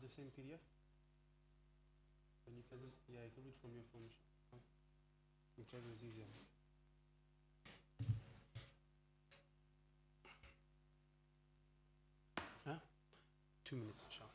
the same PDF? When you send it, yeah, you can read from your phone. Whichever is easier. Huh? 2 minutes, inshallah.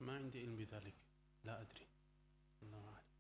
ما عندي علم بذلك لا أدري الله أعلم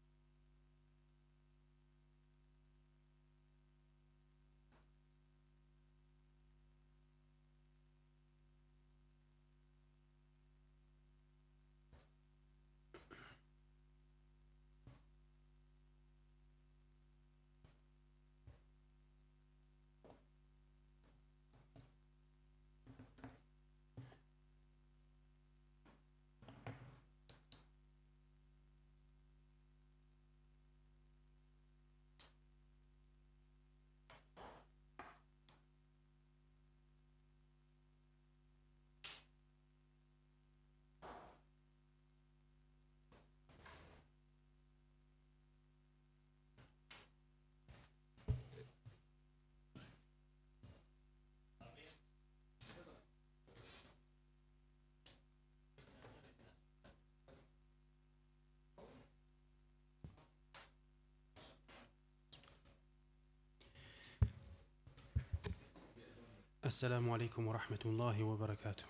السلام عليكم ورحمة الله وبركاته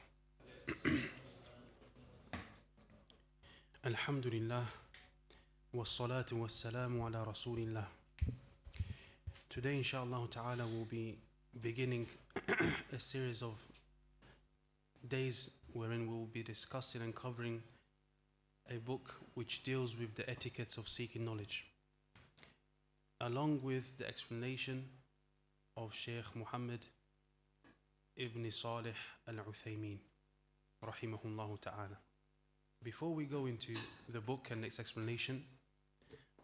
الحمد لله والصلاة والسلام على رسول الله. Today inshallah ta'ala we'll be beginning a series of days wherein we'll be discussing and covering a book which deals with the etiquettes of seeking knowledge, along with the explanation of Sheikh Muhammad ibn Salih al-Uthaymeen rahimahullah ta'ala. Before we go into the book and its explanation,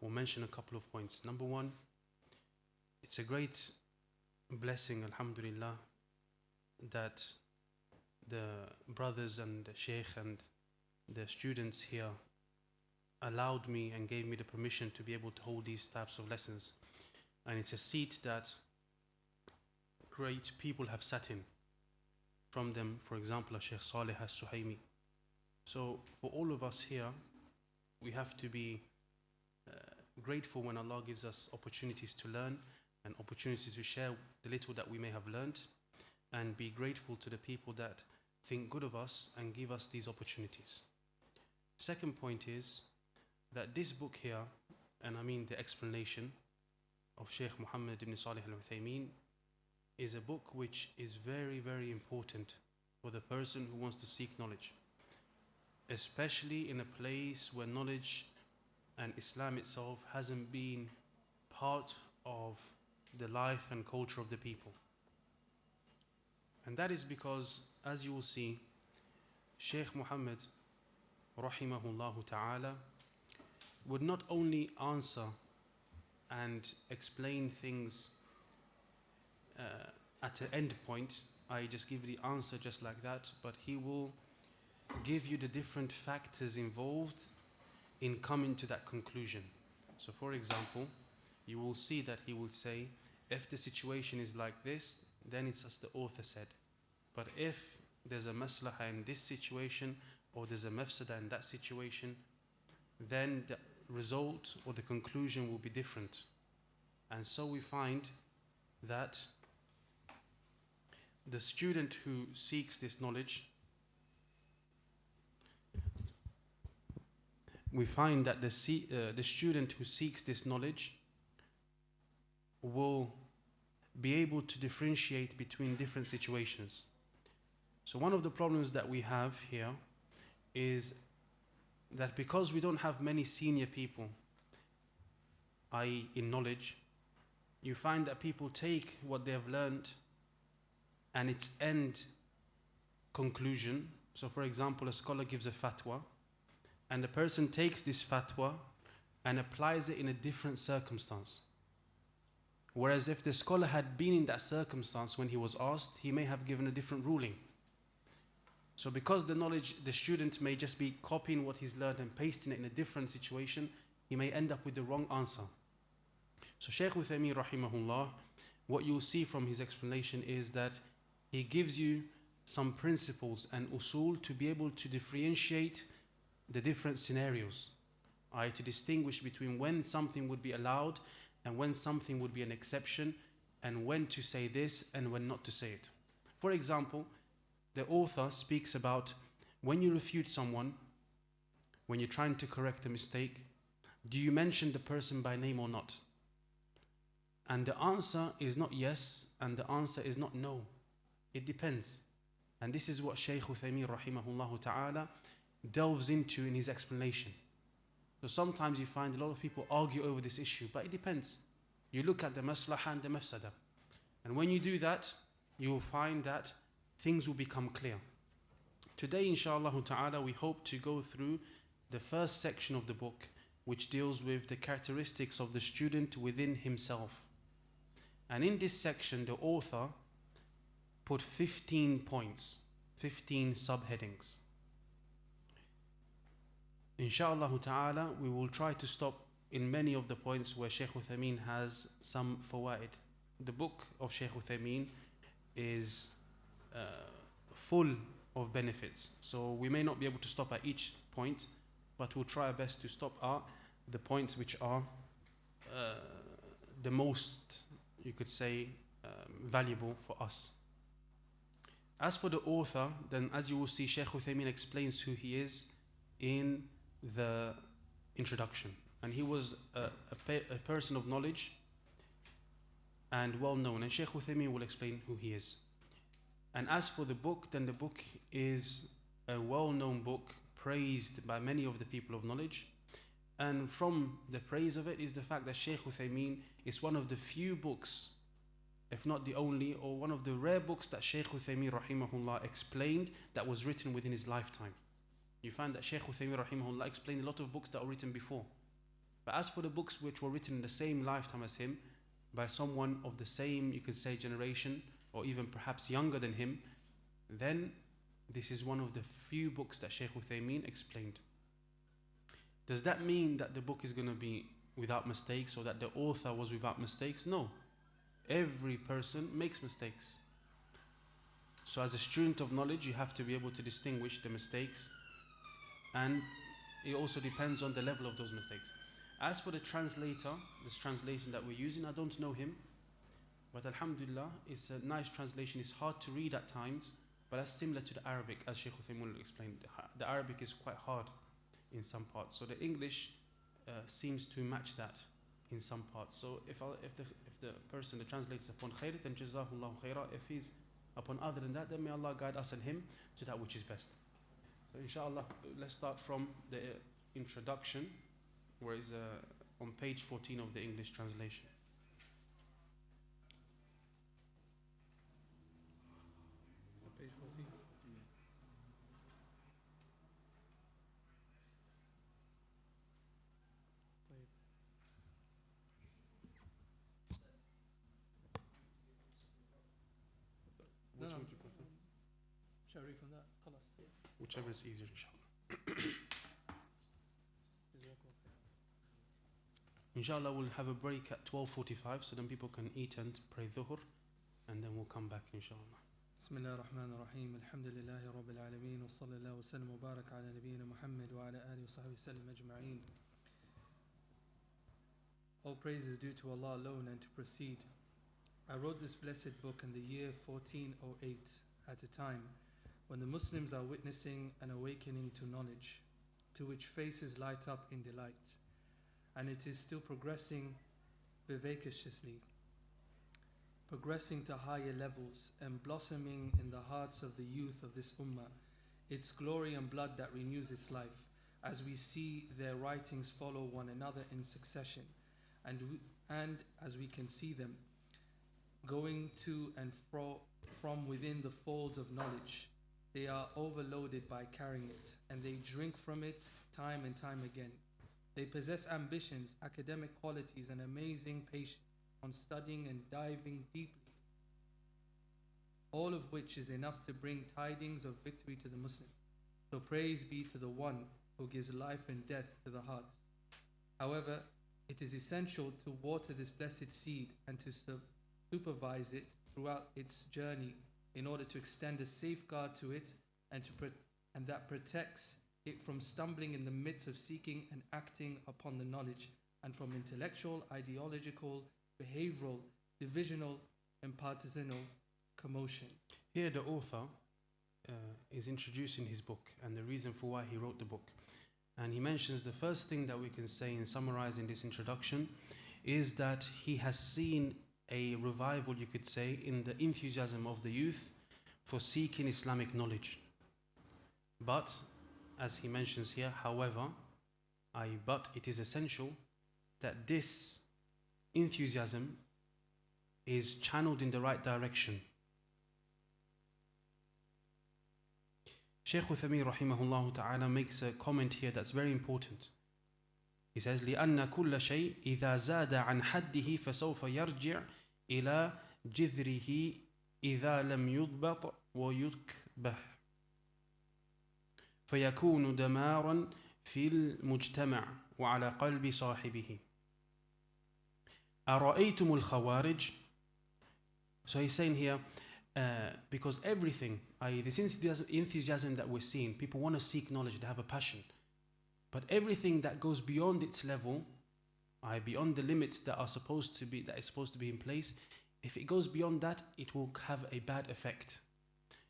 we'll mention a couple of points. Number one, it's a great blessing, alhamdulillah, that the brothers and the sheikh and the students here allowed me and gave me the permission to be able to hold these types of lessons. And it's a seat that great people have sat in. From them, for example, Sheikh Saleh al-Suhaimi. So for all of us here, we have to be grateful when Allah gives us opportunities to learn an opportunity to share the little that we may have learned, and be grateful to the people that think good of us and give us these opportunities. Second point is that this book here, and I mean the explanation of Sheikh Muhammad ibn Salih al-Uthaymeen, is a book which is very, very important for the person who wants to seek knowledge, especially in a place where knowledge and Islam itself hasn't been part of the life and culture of the people. And that is because, as you will see, Sheikh Muhammad rahimahullah ta'ala would not only answer and explain things at an end point, I just give the answer just like that, but he will give you the different factors involved in coming to that conclusion. So for example, you will see that he will say, if the situation is like this, then it's as the author said. But if there's a maslaha in this situation, or there's a mafsada in that situation, then the result or the conclusion will be different. And so we find that the student who seeks this knowledge, we find that the student who seeks this knowledge will be able to differentiate between different situations. So one of the problems that we have here is that because we don't have many senior people, i.e. in knowledge, you find that people take what they have learned and its end conclusion. So for example, a scholar gives a fatwa, and the person takes this fatwa and applies it in a different circumstance. Whereas if the scholar had been in that circumstance when he was asked, he may have given a different ruling. So because the student may just be copying what he's learned and pasting it in a different situation, he may end up with the wrong answer. So Shaykh Uthaymeen rahimahullah, what you'll see from his explanation is that he gives you some principles and usul to be able to differentiate the different scenarios, to distinguish between when something would be allowed and when something would be an exception, and when to say this and when not to say it. For example, the author speaks about when you refute someone, when you're trying to correct a mistake, do you mention the person by name or not? And the answer is not yes, and the answer is not no. It depends. And this is what Shaykh Uthaymeen rahimahullah ta'ala delves into in his explanation. So sometimes you find a lot of people argue over this issue, but it depends. You look at the maslaha and the mafsada. And when you do that, you will find that things will become clear. Today, inshallah ta'ala, we hope to go through the first section of the book, which deals with the characteristics of the student within himself. And in this section, the author put 15 points, 15 subheadings. Inshallah ta'ala, we will try to stop in many of the points where Shaykh Uthaymeen has some fawaid. The book of Shaykh Uthaymeen is full of benefits. So we may not be able to stop at each point, but we'll try our best to stop at the points which are the most, you could say, valuable for us. As for the author, then as you will see, Shaykh Uthaymeen explains who he is in the introduction. And he was a person of knowledge and well known. And Shaykh Uthaymeen will explain who he is. And as for the book, then the book is a well-known book, praised by many of the people of knowledge. And from the praise of it is the fact that Shaykh Uthaymeen is one of the few books, if not the only, or one of the rare books that Shaykh Uthaymeen rahimahullah explained that was written within his lifetime. You find that Shaykh Uthaymeen rahimahullah explained a lot of books that were written before. But as for the books which were written in the same lifetime as him, by someone of the same, you could say, generation, or even perhaps younger than him, then this is one of the few books that Shaykh Uthaymeen explained. Does that mean that the book is going to be without mistakes, or that the author was without mistakes? No. Every person makes mistakes. So as a student of knowledge, you have to be able to distinguish the mistakes, and it also depends on the level of those mistakes. As for the translator, this translation that we're using, I don't know him, But alhamdulillah, it's a nice translation. It's hard to read at times, but that's similar to the Arabic, as Shaykh Uthaymin explained. The Arabic is quite hard in some parts. So the English seems to match that in some parts. So if the person, the translator is upon khair, then jazahullahu khairah. If he's upon other than that, then may Allah guide us and him to that which is best. So inshallah, let's start from the introduction, where is on page 14 of the English translation. Page 14. Which would you prefer? Shall I read from that? Whichever is easier, inshallah. Inshallah, we'll have a break at 12:45, so then people can eat and pray dhuhr, and then we'll come back, inshallah. بسم الله الرحمن الرحيم الحمد لله رب العالمين وصلى الله وسلم وبارك على نبينا محمد وعلى آله وصحبه وسلم أجمعين. All praise is due to Allah alone. And to proceed, I wrote this blessed book in the year 1408, at a time when the Muslims are witnessing an awakening to knowledge, to which faces light up in delight, and it is still progressing vivaciously, progressing to higher levels and blossoming in the hearts of the youth of this ummah, its glory and blood that renews its life, as we see their writings follow one another in succession, and as we can see them going to and fro from within the folds of knowledge. They are overloaded by carrying it, and they drink from it time and time again. They possess ambitions, academic qualities, and amazing patience on studying and diving deeply, all of which is enough to bring tidings of victory to the Muslims. So praise be to the one who gives life and death to the hearts. However, it is essential to water this blessed seed and to supervise it throughout its journey, in order to extend a safeguard to it and that protects it from stumbling in the midst of seeking and acting upon the knowledge, and from intellectual, ideological, behavioral, divisional, and partisanal commotion. Here the author is introducing his book and the reason for why he wrote the book. And he mentions the first thing that we can say in summarizing this introduction is that he has seen a revival, you could say, in the enthusiasm of the youth for seeking Islamic knowledge. But, as he mentions here, however, but it is essential that this enthusiasm is channeled in the right direction. Shaykh Uthaymin rahimahullah ta'ala makes a comment here that's very important. He says, لأن كل شيء إذا زاد عن حده فسوف يرجع إلى جذره إذا لم يضبط ويكبح فيكون دمارا في المجتمع وعلى قلب صاحبه. أرأيتم الخوارج. So he's saying here, because everything, i.e. this enthusiasm that we're seeing, people want to seek knowledge, they have a passion. But everything that goes beyond its level, beyond the limits that is supposed to be in place, if it goes beyond that, it will have a bad effect.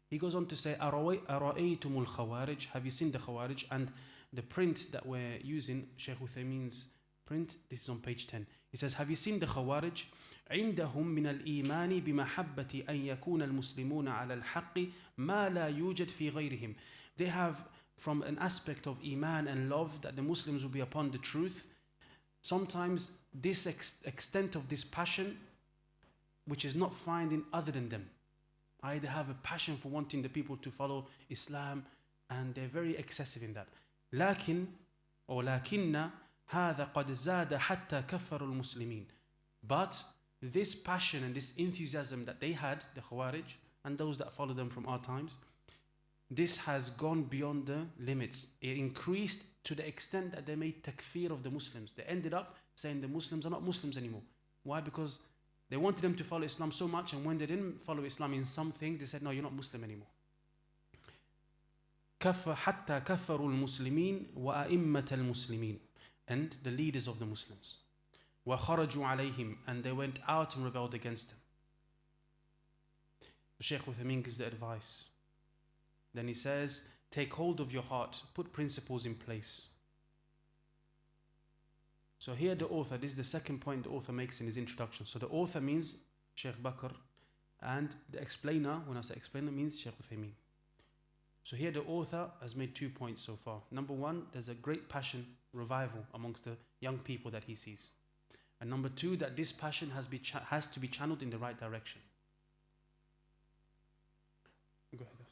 He goes on to say, أَرَأَيْتُمُ الْخَوَارِجِ. Have you seen the Khawarij? And the print that we're using, Shaykh Uthaymin's print, this is on page 10. He says, have you seen the Khawarij? عندهم من الإيمان بمحبة أن يكون المسلمون على الحق ما لا يوجد في غيرهم. They have, from an aspect of Iman and love, that the Muslims will be upon the truth. Sometimes this extent of this passion, which is not found in other than them. They have a passion for wanting the people to follow Islam, and they're very excessive in that. لكن هذا قد زاد حتى كفر المسلمين. But this passion and this enthusiasm that they had, the Khawarij, and those that follow them from our times, this has gone beyond the limits. It increased to the extent that they made takfir of the Muslims. They ended up saying the Muslims are not Muslims anymore. Why? Because they wanted them to follow Islam so much, and when they didn't follow Islam in some things, they said, no, you're not Muslim anymore. حتى كفروا المسلمين وأئمة المسلمين, and the leaders of the Muslims. وخرجوا عليهم, and they went out and rebelled against them. Shaykh Uthaymeen gives the advice. Then he says, take hold of your heart, put principles in place. So here the author, this is the second point the author makes in his introduction. So the author means Shaykh Bakr, and the explainer, when I say explainer, means Shaykh Uthaymeen. So here the author has made 2 points so far. Number one, there's a great passion, revival amongst the young people that he sees. And number two, that this passion has to be channeled in the right direction. Go ahead.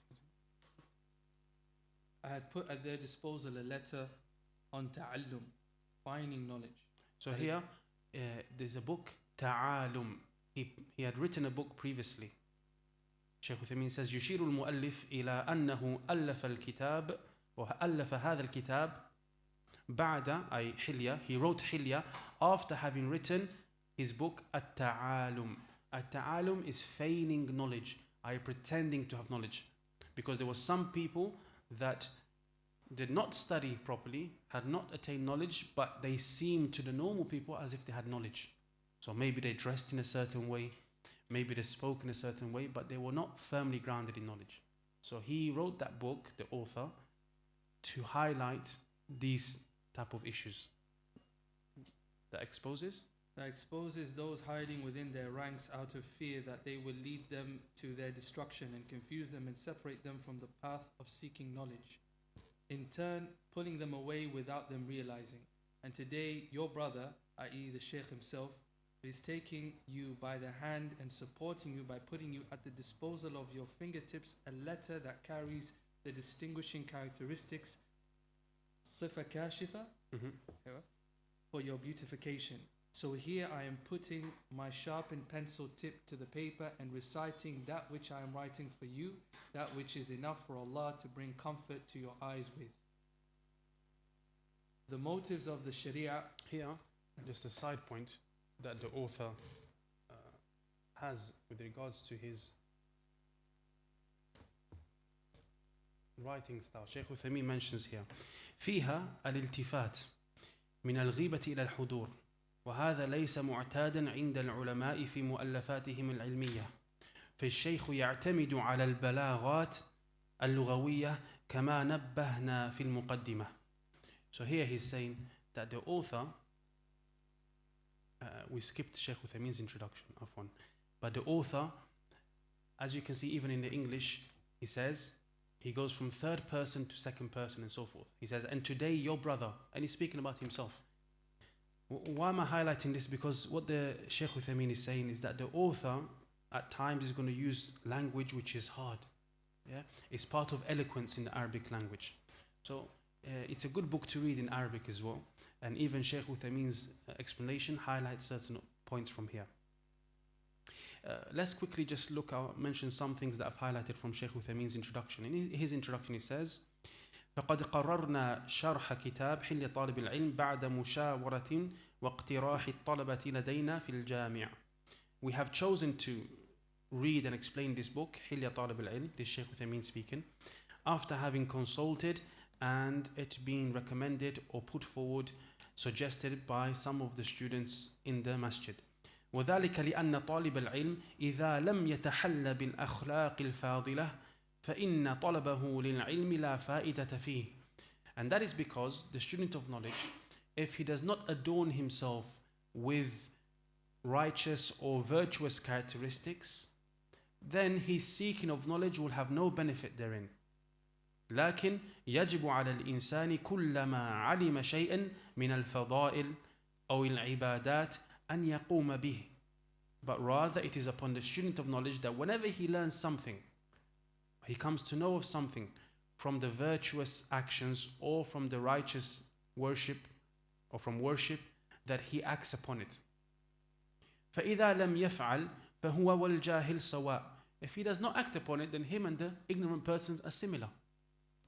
I had put at their disposal a letter on ta'allum, finding knowledge. So here, there's a book, Ta'alum. He had written a book previously. Shaykh Uthaymeen says, يشير المؤلف إلى أنه ألف الكتاب وألف هذا الكتاب بعد أي حلية. He wrote حلية after having written his book At-Ta'alum. At-Ta'alum is feigning knowledge, pretending to have knowledge. Because there were some people that did not study properly, had not attained knowledge, but they seemed to the normal people as if they had knowledge. So maybe they dressed in a certain way, maybe they spoke in a certain way, but they were not firmly grounded in knowledge. So he wrote that book, the author, to highlight these type of issues. That exposes those hiding within their ranks out of fear that they will lead them to their destruction and confuse them and separate them from the path of seeking knowledge, in turn pulling them away without them realizing. And today your brother, i.e. the Shaykh himself, is taking you by the hand and supporting you by putting you at the disposal of your fingertips a letter that carries the distinguishing characteristics Sifa Kashifa for your beautification. So here I am putting my sharpened pencil tip to the paper and reciting that which I am writing for you, that which is enough for Allah to bring comfort to your eyes with. The motives of the Sharia. Here, just a side point that the author has with regards to his writing style. Shaykh Uthaymeen mentions here فيها الالتفات من الغيبة إلى الحضور وهذا ليس معتادا عند العلماء في مؤلفاتهم العلمية فالشيخ يعتمد على البلاغات اللغوية كما نبهنا في المقدمة. So here he's saying that the author, we skipped Shaykh Uthaymeen's introduction of one, but the author, as you can see even in the English, he says, he goes from third person to second person and so forth. He says, and today your brother, and he's speaking about himself. Why am I highlighting this? Because what the Shaykh Uthaymeen is saying is that the author at times is going to use language which is hard. Yeah, it's part of eloquence in the Arabic language. So it's a good book to read in Arabic as well. And even Shaykh Uthaymeen's explanation highlights certain points from here. Let's quickly just mention some things that I've highlighted from Shaykh Uthaymeen's introduction. In his introduction he says, فقد قررنا شرح كتاب حلية طالب العلم بعد مشاورة واقتراح الطلبة لدينا في الجامع. We have chosen to read and explain this book, حلية طالب العلم, this Shaykh Uthaymeen speaking, after having consulted and it being recommended or put forward, suggested by some of the students in the masjid. وذلك لأن طالب العلم إذا لم يتحل بالأخلاق الفاضلة فإن طلبه للعلم لا فائدة فيه. And that is because the student of knowledge, if he does not adorn himself with righteous or virtuous characteristics, then his seeking of knowledge will have no benefit therein. لكن يجب على الإنسان كلما علم شيئا من الفضائل أو العبادات أن يقوم به. But rather it is upon the student of knowledge that whenever he learns something, he comes to know of something from the virtuous actions or from the righteous worship or from worship, that he acts upon it. فإذا لم يفعل فهو والجاهل سواء. If he does not act upon it, then him and the ignorant person are similar.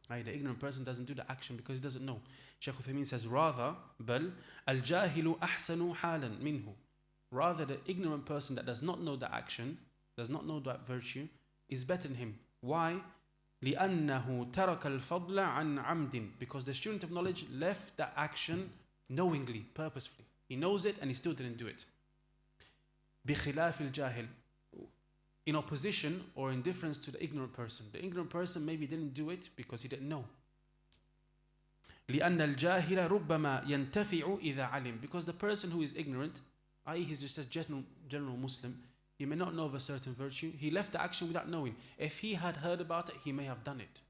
The ignorant person doesn't do the action because he doesn't know. Shaykh Uthaymeen says, rather, بل الجاهل أحسن حالا منه. Rather, the ignorant person that does not know the action, does not know that virtue, is better than him. Why? لأنه ترك الفضل عن عمد. Because the student of knowledge left the action knowingly, purposefully. He knows it and he still didn't do it. بخلاف الجاهل. in opposition or in difference to the ignorant person. The ignorant person maybe didn't do it because he didn't know. لأن الجاهل ربما ينتفع إذا علم. Because the person who is ignorant, i.e. he's just a general Muslim, he may not know of a certain virtue. He left the action without knowing. If he had heard about it, he may have done it.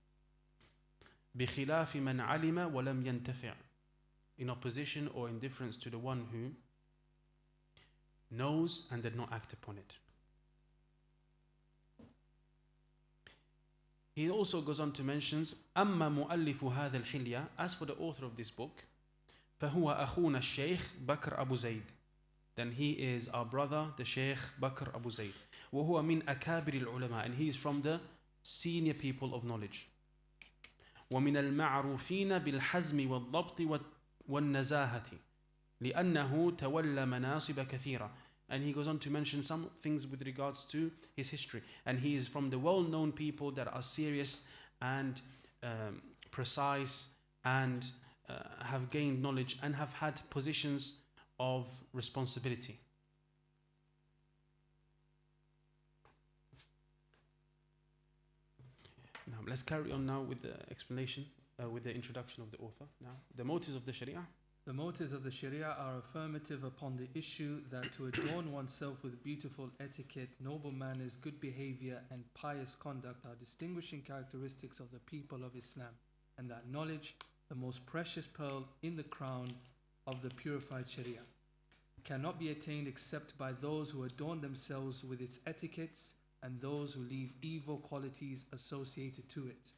بخلاف من علم ولم ينتفع. In opposition or in difference to the one who knows and did not act upon it. He also goes on to mention أما مؤلف هذا الحلية. As for the author of this book, فهو أخونا الشيخ بكر أبو زيد. Then he is our brother, the Sheikh Bakr Abu Zayd. وهو من أكابر العلماء. And he is from the senior people of knowledge. ومن المعروفين بالحزم والضبط والنزاهة لأنه تولى مناصب كثيرة. And he goes on to mention some things with regards to his history. And he is from the well-known people that are serious and precise and have gained knowledge and have had positions of responsibility. Now let's carry on now with the explanation, with the introduction of the author. Now, the motives of the Sharia. The motives of the Sharia are affirmative upon the issue that to adorn oneself with beautiful etiquette, noble manners, good behavior, and pious conduct are distinguishing characteristics of the people of Islam, and that knowledge, the most precious pearl in the crown of the purified Sharia, cannot be attained except by those who adorn themselves with its etiquettes and those who leave evil qualities associated to it.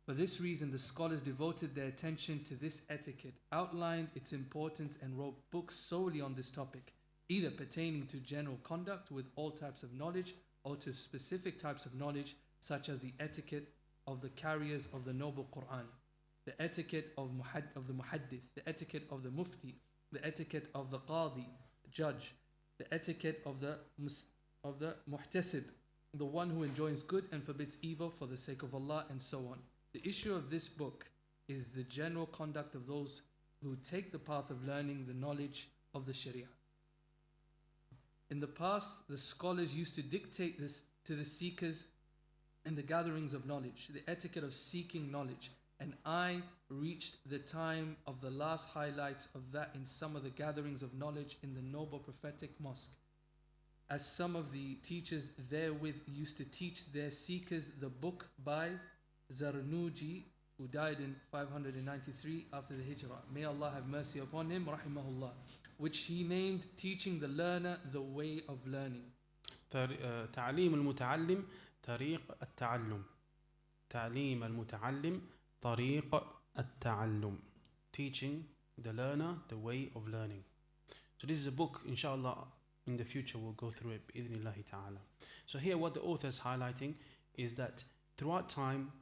For this reason, the scholars devoted their attention to this etiquette, outlined its importance, and wrote books solely on this topic, either pertaining to general conduct with all types of knowledge or to specific types of knowledge, such as the etiquette of the carriers of the noble Quran, the etiquette of the muhaddith, the etiquette of the mufti, the etiquette of the qadi, judge, the etiquette of the muhtasib, the one who enjoins good and forbids evil for the sake of Allah, and so on. The issue of this book is the general conduct of those who take the path of learning the knowledge of the Sharia. In the past, the scholars used to dictate this to the seekers in the gatherings of knowledge, the etiquette of seeking knowledge, and I reached the time of the last highlights of that in some of the gatherings of knowledge in the noble prophetic mosque, as some of the teachers therewith used to teach their seekers the book by Zarnuji, who died in 593 after the Hijrah. May Allah have mercy upon him, rahimahullah, which he named Teaching the Learner the Way of Learning. تعليم المتعلم طريق التعلم. تعليم المتعلم طريق التعلم. Teaching the learner the way of learning. So this is a book, inshallah, in the future we'll go through it, bi'idhnillahi ta'ala. So here what the author is highlighting is that throughout time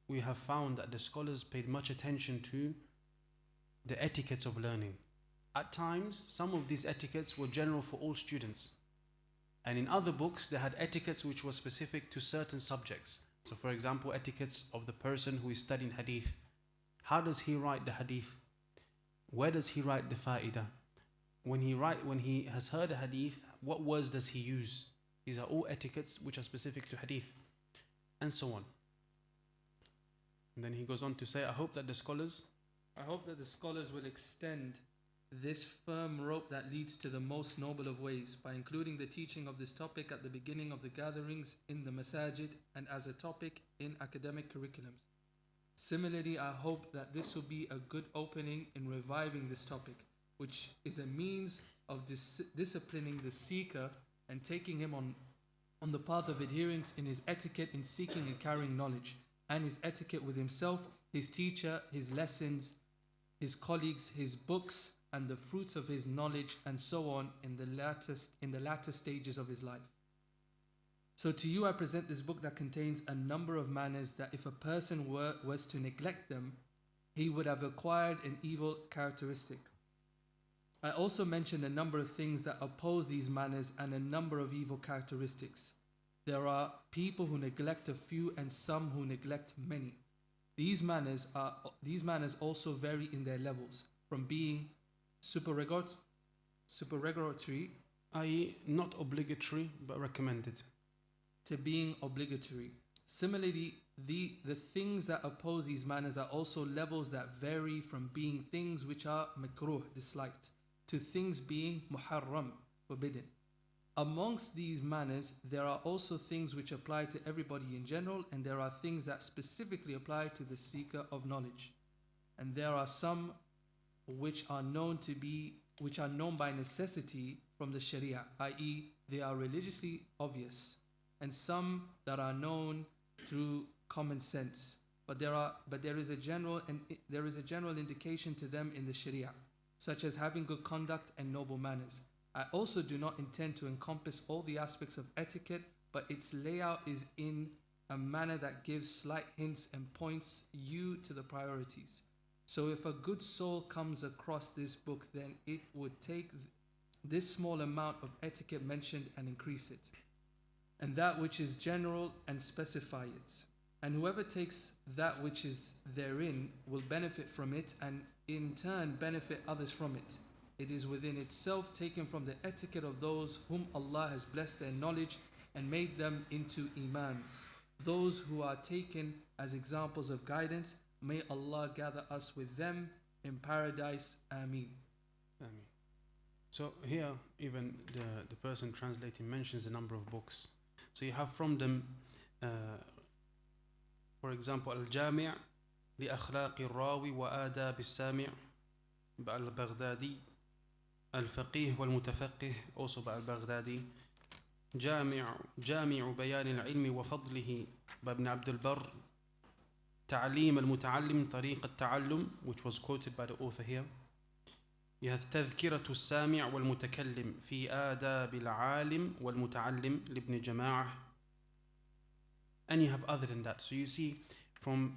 we have found that the scholars paid much attention to the etiquettes of learning. At times, some of these etiquettes were general for all students. And in other books, they had etiquettes which were specific to certain subjects. So for example, etiquettes of the person who is studying hadith. How does he write the hadith? Where does he write the fa'idah? When he has heard a hadith, what words does he use? These are all etiquettes which are specific to hadith. And so on. And then he goes on to say, I hope that the scholars will extend this firm rope that leads to the most noble of ways by including the teaching of this topic at the beginning of the gatherings in the masajid and as a topic in academic curriculums. Similarly, I hope that this will be a good opening in reviving this topic, which is a means of disciplining the seeker and taking him on the path of adherence in his etiquette in seeking and carrying knowledge, and his etiquette with himself, his teacher, his lessons, his colleagues, his books, and the fruits of his knowledge, and so on in the latter stages of his life. So to you I present this book that contains a number of manners that if a person was to neglect them, he would have acquired an evil characteristic. I also mentioned a number of things that oppose these manners and a number of evil characteristics. There are people who neglect a few and some who neglect many. These manners also vary in their levels, from being supererogatory, i.e. not obligatory but recommended. to being obligatory. Similarly, the things that oppose these manners are also levels that vary from being things which are makruh, disliked, to things being muharram, forbidden. Amongst these manners, there are also things which apply to everybody in general, and there are things that specifically apply to the seeker of knowledge. And there are some which are known by necessity from the Sharia, i.e., they are religiously obvious, and some that are known through common sense. But there is a general indication to them in the Sharia, such as having good conduct and noble manners. I also do not intend to encompass all the aspects of etiquette, but its layout is in a manner that gives slight hints and points you to the priorities. So if a good soul comes across this book, then it would take this small amount of etiquette mentioned and increase it, and that which is general and specify it. And whoever takes that which is therein will benefit from it, and in turn benefit others from it. It is within itself taken from the etiquette of those whom Allah has blessed their knowledge and made them into imams, those who are taken as examples of guidance. May Allah gather us with them in paradise. Ameen. Ameen. So here, even the person translating mentions a number of books. So you have from them, for example, Al-Jami' لأخلاق الراوي وآداب السامع by Al-Baghdadi, Al-Faqih wal-Mutafaqih, also by Al-Baghdadi, جامع بيان العلم وفضله by Ibn Abdul Barr, تعليم المتعلم طريق التعلم, which was quoted by the author here. You have تذكرة السامع والمتكلم في آداب العالم والمتعلم لابن جماعة. And you have other than that. So you see, from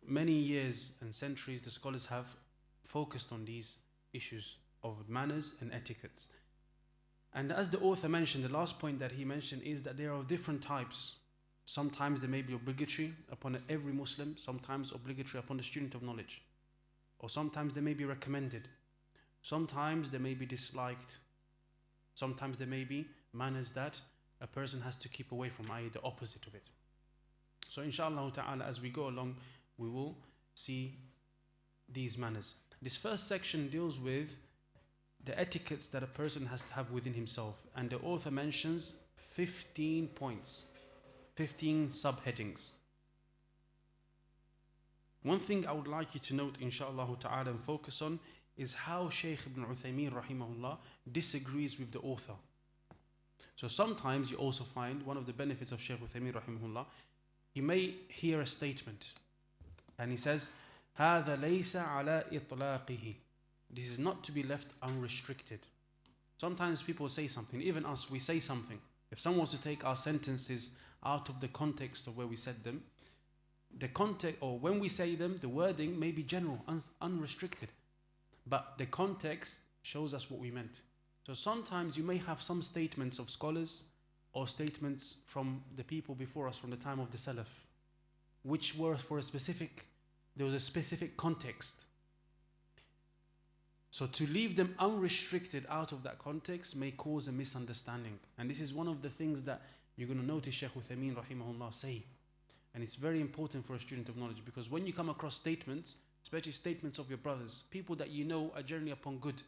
many years and centuries, the scholars have focused on these issues of manners and etiquettes. And as the author mentioned, the last point that he mentioned is that they are of different types. Sometimes they may be obligatory upon every Muslim, sometimes obligatory upon the student of knowledge, or sometimes they may be recommended, sometimes they may be disliked, sometimes there may be manners that a person has to keep away from, i.e. the opposite of it. So inshallah ta'ala, as we go along, we will see these manners. This first section deals with the etiquettes that a person has to have within himself, and the author mentions 15 points, 15 subheadings. One thing I would like you to note, inshallah ta'ala, and focus on is how Shaykh ibn Uthaymeen rahimahullah disagrees with the author. So sometimes you also find one of the benefits of Shaykh Uthaymeen rahimahullah, he may hear a statement and he says, هذا ليس على إطلاقه. This is not to be left unrestricted. Sometimes people say something, even us, we say something. If someone was to take our sentences out of the context of where we said them, the context, or when we say them, the wording may be general, unrestricted, but the context shows us what we meant. So sometimes you may have some statements of scholars or statements from the people before us from the time of the Salaf, which were for there was a specific context. So to leave them unrestricted out of that context may cause a misunderstanding. And this is one of the things that you're going to notice Shaykh Uthaymeen rahimahullah say. And it's very important for a student of knowledge, because when you come across statements, especially statements of your brothers, people that you know are generally upon good.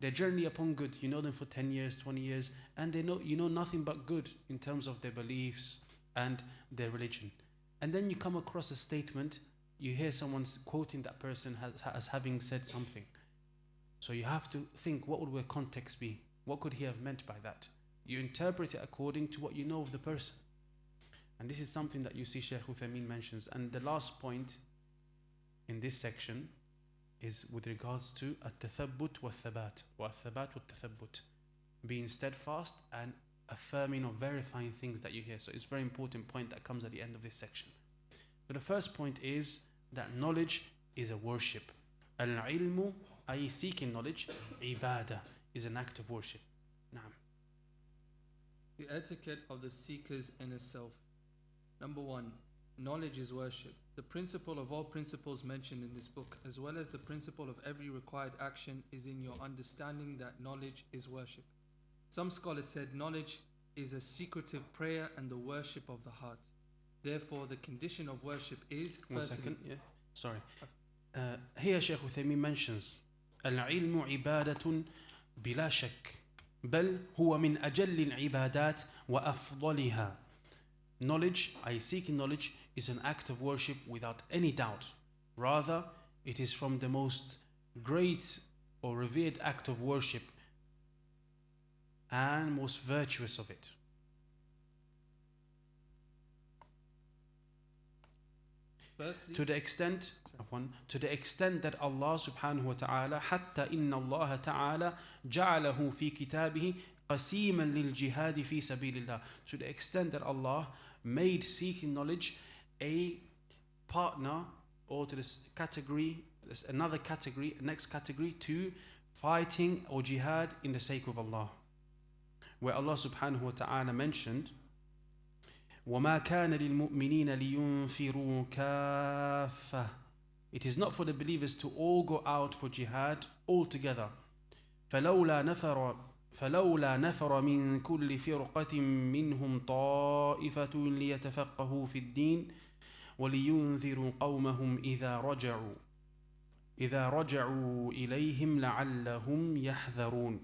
They're generally upon good. You know them for 10 years, 20 years, and you know nothing but good in terms of their beliefs and their religion. And then you come across a statement, you hear someone quoting that person as having said something. So you have to think, what would the context be? What could he have meant by that? You interpret it according to what you know of the person. And this is something that you see Shaykh Uthaymeen mentions. And the last point in this section is with regards to at-tathabbut wa-thabat, wa-thabat wa-tathabbut, being steadfast and affirming or verifying things that you hear. So it's a very important point that comes at the end of this section. So the first point is that knowledge is a worship. Al-ilmu, i.e. seeking knowledge, ibadah, is an act of worship. Naam. The etiquette of the seeker's inner self. Number 1, knowledge is worship. The principle of all principles mentioned in this book, as well as the principle of every required action, is in your understanding that knowledge is worship. Some scholars said knowledge is a secretive prayer and the worship of the heart. Therefore, the condition of worship is One firstly, second, yeah. Sorry. Here Shaykh Uthaymeen mentions العلم عبادة بلا شك بل هو من أجل العبادات وأفضلها. Knowledge, seeking knowledge, is an act of worship without any doubt. Rather, it is from the most great or revered act of worship and most virtuous of it. firstly, To the extent that Allah subhanahu wa ta'ala حتى إن الله تعالى جعله في كتابه قسيما للجهاد في سبيل الله. To the extent that Allah made seeking knowledge a partner, or to this category, next category to fighting or jihad in the sake of Allah, where Allah subhanahu wa ta'ala mentioned وَمَا كَانَ لِلْمُؤْمِنِينَ لِيُنْفِرُوا كَافَّةً. It is not for the believers to all go out for jihad altogether. فَلَوْلَا نَفَرَ مِنْ كُلِّ فِرْقَةٍ مِّنْهُمْ طَائِفَةٌ لِيَتَفَقَّهُوا فِي الدِّينِ وَلِيُنْذِرُوا قَوْمَهُمْ إِذَا رَجَعُوا إِلَيْهِمْ لَعَلَّهُمْ يَحْذَرُونَ.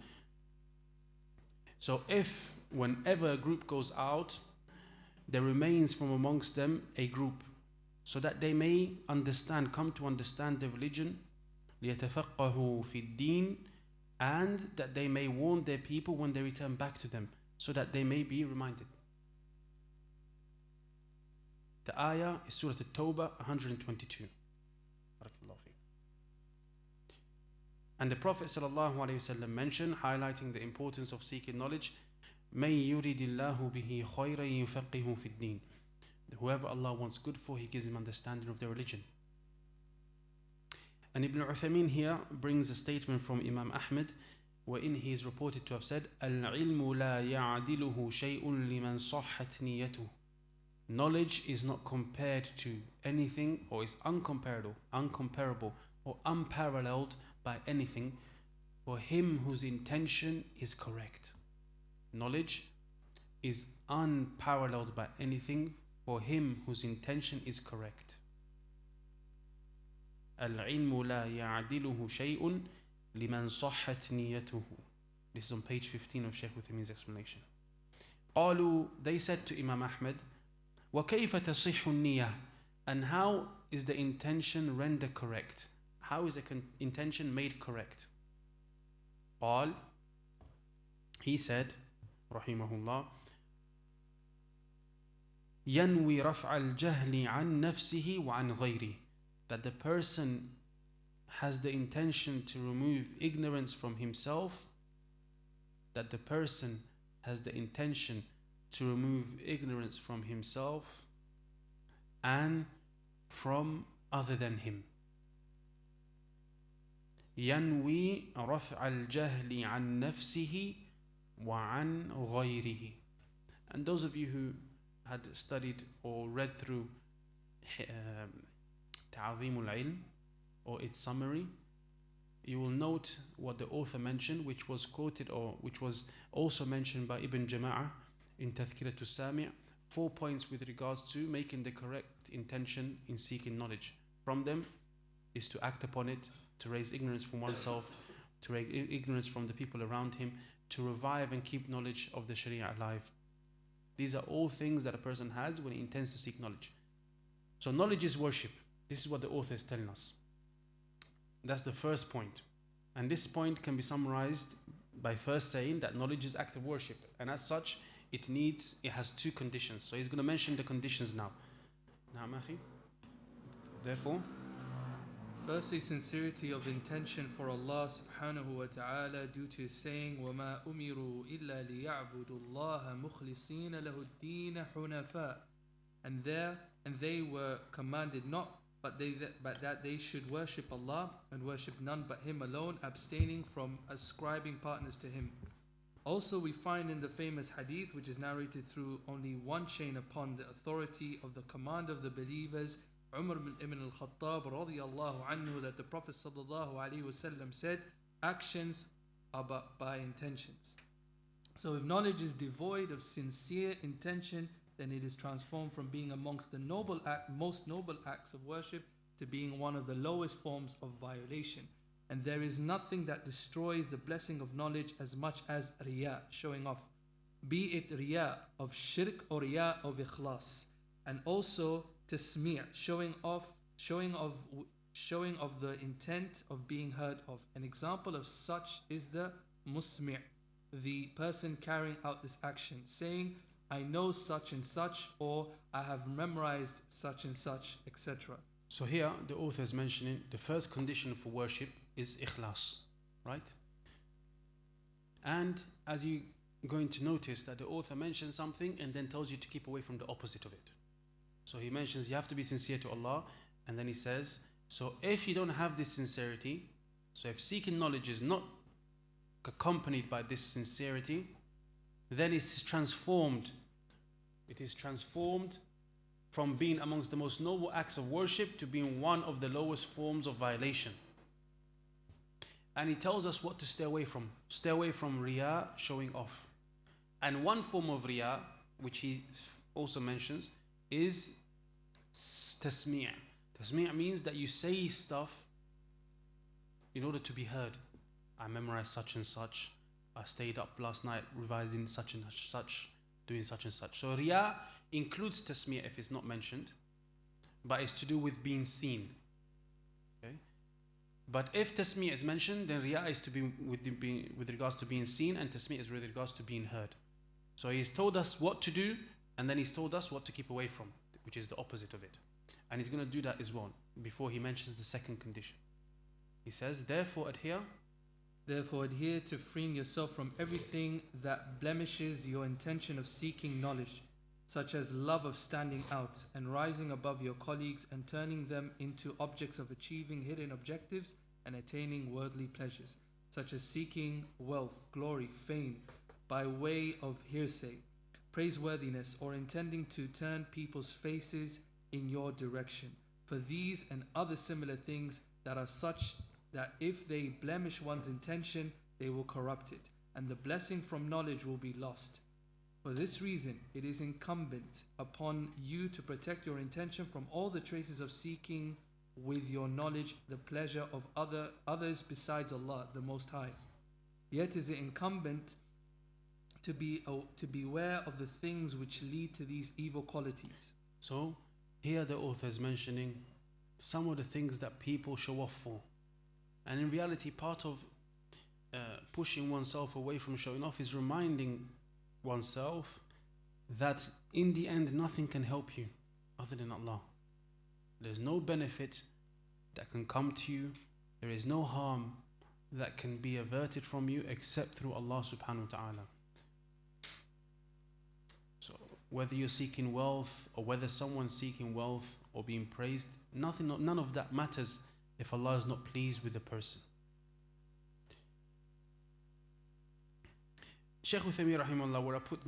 So if whenever a group goes out, there remains from amongst them a group, so that they may come to understand the religion, لِيَتَفَقَّهُوا فِي الدِّينِ, and that they may warn their people when they return back to them, so that they may be reminded. The ayah is Surah At-Tawbah 122. And the Prophet ﷺ mentioned, highlighting the importance of seeking knowledge, مَن يُرِدِ اللَّهُ بِهِ خَيْرًا يُفَقِّهُ فِي الدِّينِ. Whoever Allah wants good for, He gives him understanding of the religion. And Ibn Uthaymeen here brings a statement from Imam Ahmad, wherein he is reported to have said, الْعِلْمُ لَا يَعْدِلُهُ شَيْءٌ لِمَنْ صَحَّتْ نِيَّتُهُ. Knowledge is not compared to anything, or is uncomparable or unparalleled by anything for him whose intention is correct. Knowledge is unparalleled by anything for him whose intention is correct. العلم لا يعدله شيء لمن صحت نيته. This is on page 15 of Shaykh Uthaymeen's explanation. قالوا, they said to Imam Ahmad, وكيف تصح النية? And how is the intention rendered correct? How is the intention made correct? قال, he said, رحمه الله, ينوي رفع الجهل عن نفسه وعن غيره. That the person has the intention to remove ignorance from himself, that the person has the intention to remove ignorance from himself and from other than him. ينوي رفع الجهل عن نفسه وعن غيره. And those of you who had studied or read through تعظيم العلم, or its summary, you will note what the author mentioned, which was quoted, or which was also mentioned by Ibn Jama'ah in Tadhkiratul Sami', 4 points with regards to making the correct intention in seeking knowledge. From them is to act upon it, to raise ignorance from oneself, to raise ignorance from the people around him, to revive and keep knowledge of the Sharia alive. These are all things that a person has when he intends to seek knowledge. So knowledge is worship. This is what the author is telling us. That's the first point. And this point can be summarized by first saying that knowledge is act of worship. And as such, it has two conditions. So he's going to mention the conditions now. Therefore, firstly, sincerity of intention for Allah subhanahu wa ta'ala, due to his saying, وَمَا أُمِرُوا إِلَّا لِيَعْبُدُوا اللَّهَ مُخْلِصِينَ لَهُ الدِّينَ حُنَفَاءَ. And they were commanded not, but that they should worship Allah and worship none but Him alone, abstaining from ascribing partners to Him. Also, we find in the famous hadith, which is narrated through only one chain upon the authority of the commander of the believers, Umar ibn al-Khattab radiyallahu anhu, that the Prophet sallallahu alaihi wasallam said, actions are but by intentions. So if knowledge is devoid of sincere intention, then it is transformed from being amongst the most noble acts of worship to being one of the lowest forms of violation. And there is nothing that destroys the blessing of knowledge as much as riya, showing off. Be it riya of shirk or riya of ikhlas. And also tasmi', showing of the intent of being heard of. An example of such is the musmi', the person carrying out this action, saying, I know such and such, or I have memorized such and such, etc. So here the author is mentioning the first condition for worship is ikhlas, right? And as you're going to notice that the author mentions something and then tells you to keep away from the opposite of it. So he mentions you have to be sincere to Allah, and then he says, so if you don't have this sincerity, so if seeking knowledge is not accompanied by this sincerity, then it is transformed. It is transformed from being amongst the most noble acts of worship to being one of the lowest forms of violation. And he tells us what to stay away from. Stay away from riya, showing off. And one form of riya, which he also mentions, is tasmi'. Tasmi' means that you say stuff in order to be heard. I memorized such and such. I stayed up last night revising such and such, doing such and such. So riya includes tasmi' if it's not mentioned, but it's to do with being seen. Okay? But if tasmi' is mentioned, then riya is to be with regards to being seen, and tasmi' is with regards to being heard. So he's told us what to do, and then he's told us what to keep away from, which is the opposite of it. And he's going to do that as well before he mentions the second condition. He says, therefore adhere to freeing yourself from everything that blemishes your intention of seeking knowledge, such as love of standing out and rising above your colleagues and turning them into objects of achieving hidden objectives and attaining worldly pleasures, such as seeking wealth, glory, fame, by way of hearsay, praiseworthiness, or intending to turn people's faces in your direction. For these and other similar things that are such that if they blemish one's intention, they will corrupt it, and the blessing from knowledge will be lost. For this reason, it is incumbent upon you to protect your intention from all the traces of seeking with your knowledge the pleasure of others besides Allah, the Most High. Yet is it incumbent to beware of the things which lead to these evil qualities. So here the author is mentioning some of the things that people show off for. And in reality, part of pushing oneself away from showing off is reminding oneself that in the end nothing can help you other than Allah. There's no benefit that can come to you. There is no harm that can be averted from you except through Allah subhanahu wa ta'ala. So whether you're seeking wealth or whether someone's seeking wealth or being praised, none of that matters if Allah is not pleased with the person. Shaykh Uthaymeen rahimahullah, where I put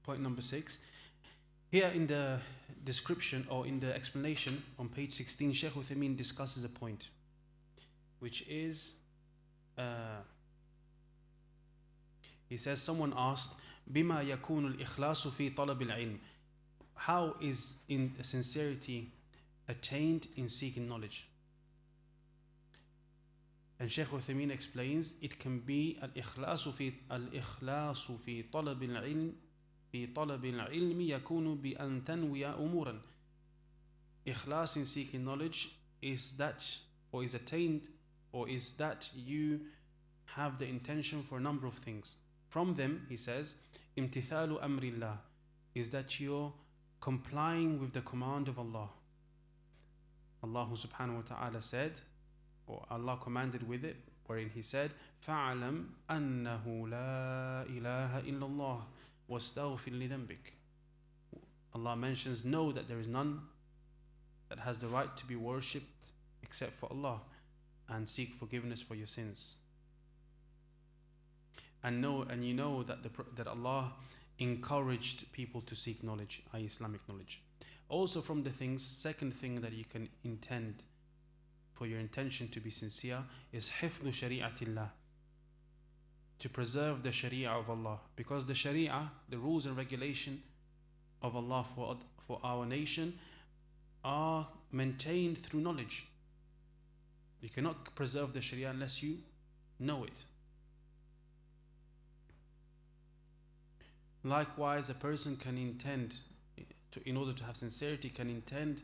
point number 6, here in the description or in the explanation on page 16, Shaykh Uthaymeen discusses a point, which is, he says, someone asked, بما يكون الإخلاص في طلب العلم. How is sincerity attained in seeking knowledge? And Shaykh Uthaymeen explains, it can be الإخلاص في طلب العلم يكون بأن تنوي أمورا. Ikhlas in seeking knowledge is that, or is attained, or is that you have the intention for a number of things. From them, he says, امتثال أمر الله, is that you're complying with the command of Allah. Allah subhanahu wa ta'ala said, or Allah commanded with it, wherein he said, فَعْلَمْ أَنَّهُ لَا إِلَهَ إِلَّا اللَّهِ وَاسْتَغْفِرْ لِذَنْبِكَ. Allah mentions, know that there is none that has the right to be worshipped except for Allah, and seek forgiveness for your sins. And you know that Allah encouraged people to seek knowledge, i.e. Islamic knowledge. Also from the things, second thing that you can intend for your intention to be sincere is حفظ شريعة الله, to preserve the Sharia of Allah, because the Sharia, the rules and regulation of Allah for our nation, are maintained through knowledge. You cannot preserve the Sharia unless you know it. Likewise, a person can intend, in order to have sincerity, can intend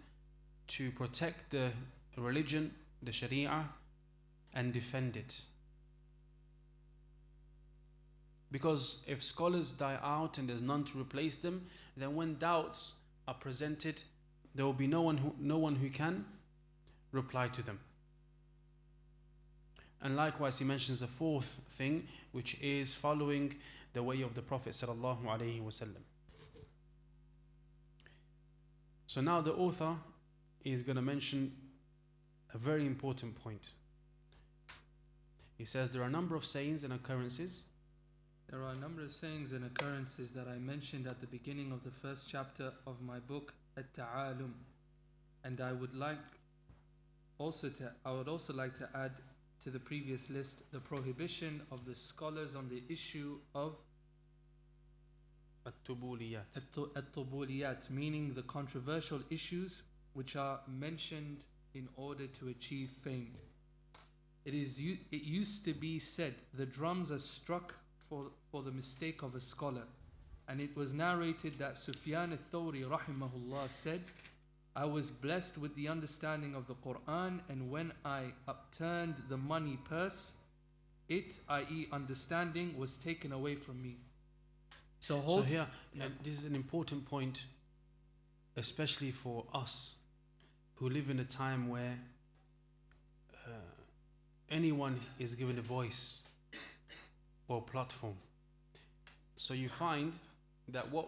to protect the religion, the Sharia, and defend it. Because if scholars die out and there's none to replace them, then when doubts are presented, there will be no one who can reply to them. And likewise, he mentions the fourth thing, which is following the way of the Prophet sallallahu alaihi wasallam. So now the author is going to mention a very important point. He says there are a number of sayings and occurrences. There are a number of sayings and occurrences that I mentioned at the beginning of the first chapter of my book, At-Ta'alum. And I would also like to add to the previous list the prohibition of the scholars on the issue of At-Tubuliyat, meaning the controversial issues which are mentioned in order to achieve fame. It used to be said, the drums are struck for the mistake of a scholar. And it was narrated that Sufyan al-Thawri rahimahullah said, I was blessed with the understanding of the Quran, and when I upturned the money purse, it, i.e. understanding, was taken away from me. So here, this is an important point, especially for us who live in a time where anyone is given a voice or platform. So you find that what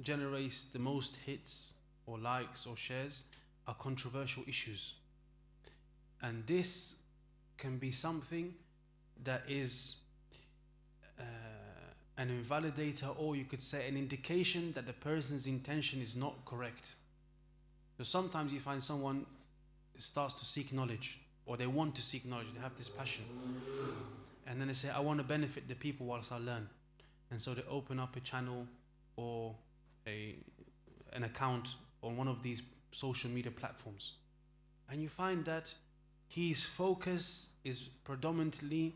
generates the most hits or likes or shares are controversial issues. And this can be something that is an invalidator, or you could say an indication that the person's intention is not correct. So sometimes you find someone starts to seek knowledge, or they want to seek knowledge, they have this passion. And then they say, I want to benefit the people whilst I learn. And so they open up a channel or an account on one of these social media platforms. And you find that his focus is predominantly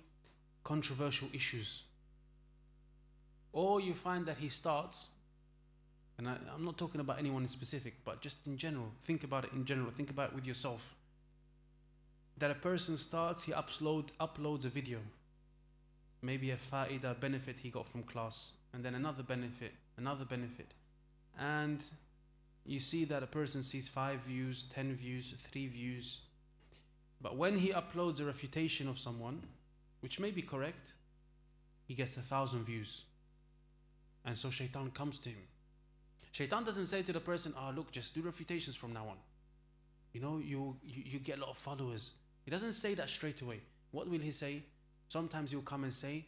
controversial issues. Or you find that he starts, and I'm not talking about anyone in specific, but just in general, think about it in general, think about it with yourself. That a person starts, he uploads a video, maybe a fa'idah benefit he got from class, and then another benefit, and you see that a person sees 5 views, 10 views, 3 views, but when he uploads a refutation of someone, which may be correct, he gets 1,000 views. And so shaitan comes to him. Shaitan doesn't say to the person, look, just do refutations from now on. You know, you get a lot of followers. He doesn't say that straight away. What will he say? Sometimes he'll come and say,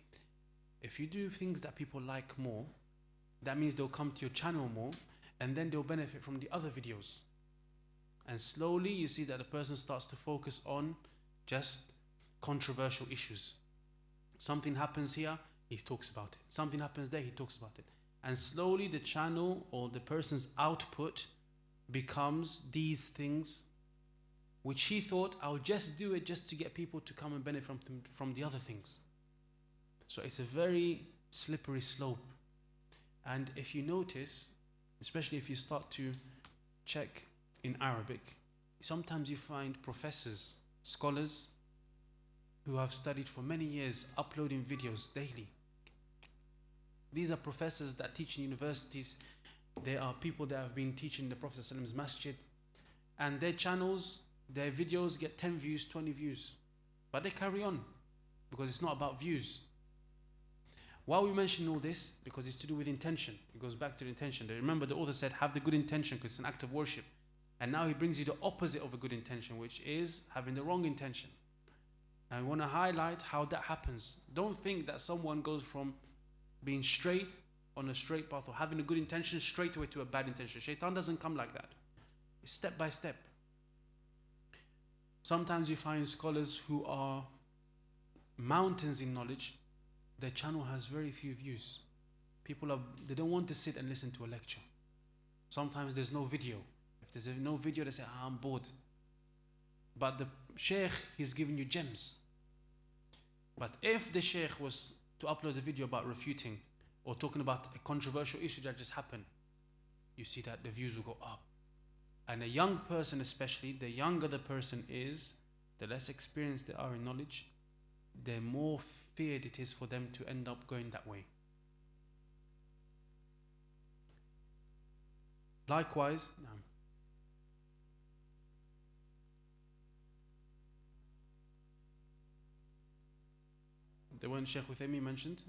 if you do things that people like more, that means they'll come to your channel more, and then they'll benefit from the other videos. And slowly you see that the person starts to focus on just controversial issues. Something happens here, he talks about it. Something happens there, he talks about it. And slowly the channel or the person's output becomes these things which he thought, I'll just do it just to get people to come and benefit from the other things. So it's a very slippery slope. And if you notice, especially if you start to check in Arabic, sometimes you find professors, scholars who have studied for many years uploading videos daily. These are professors that teach in universities. They are people that have been teaching the Prophet ﷺ's masjid, and their channels, their videos get 10 views, 20 views, but they carry on because it's not about views. Why we mention all this? Because it's to do with intention. It goes back to the intention. Remember, the author said have the good intention because it's an act of worship, and now he brings you the opposite of a good intention, which is having the wrong intention. And I want to highlight how that happens. Don't think that someone goes from being straight on a straight path or having a good intention straight away to a bad intention. Shaitan doesn't come like that. It's step by step. Sometimes you find scholars who are mountains in knowledge. their channel has very few views. They don't want to sit and listen to a lecture. Sometimes there's no video. If there's no video, they say, I'm bored. But the Shaykh, he's giving you gems. But if the Shaykh was to upload a video about refuting or talking about a controversial issue that just happened, you see that the views will go up. And a young person especially, the younger the person is, the less experienced they are in knowledge, the more feared it is for them to end up going that way. Likewise, the one Shaykh Uthaymeen mentioned,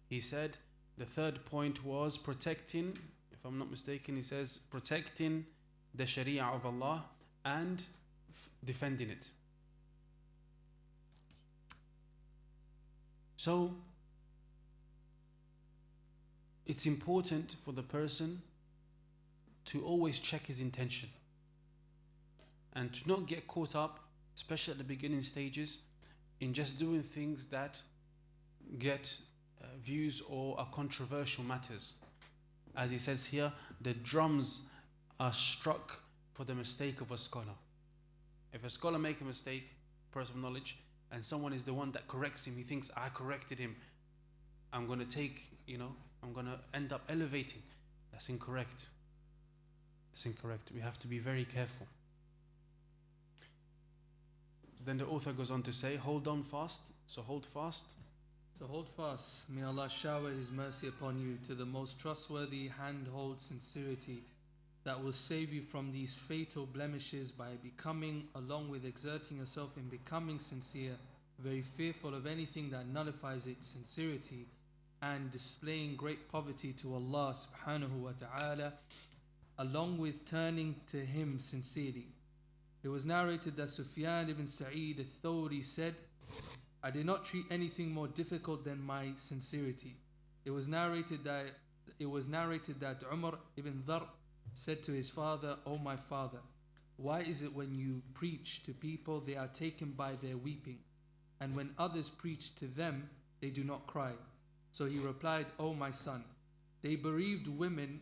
he said the third point was protecting, if I'm not mistaken, he says protecting the Sharia of Allah and defending it. So it's important for the person to always check his intention and to not get caught up, especially at the beginning stages, in just doing things that get views or are controversial matters. As he says here, the drums are struck for the mistake of a scholar. If a scholar makes a mistake, person of knowledge, and someone is the one that corrects him, he thinks, I corrected him, I'm going to end up elevating. That's incorrect. It's incorrect. We have to be very careful. Then the author goes on to say, hold on fast. So hold fast. So hold fast. May Allah shower His mercy upon you to the most trustworthy handhold sincerity that will save you from these fatal blemishes by becoming, along with exerting yourself in becoming sincere, very fearful of anything that nullifies its sincerity, and displaying great poverty to Allah subhanahu wa ta'ala, along with turning to Him sincerely. It was narrated that Sufyan ibn Sa'id al-Thawri said, I did not treat anything more difficult than my sincerity. It was narrated that Umar ibn Dharr said to his father, O my father, why is it when you preach to people they are taken by their weeping, and when others preach to them they do not cry? So he replied, O my son, the bereaved woman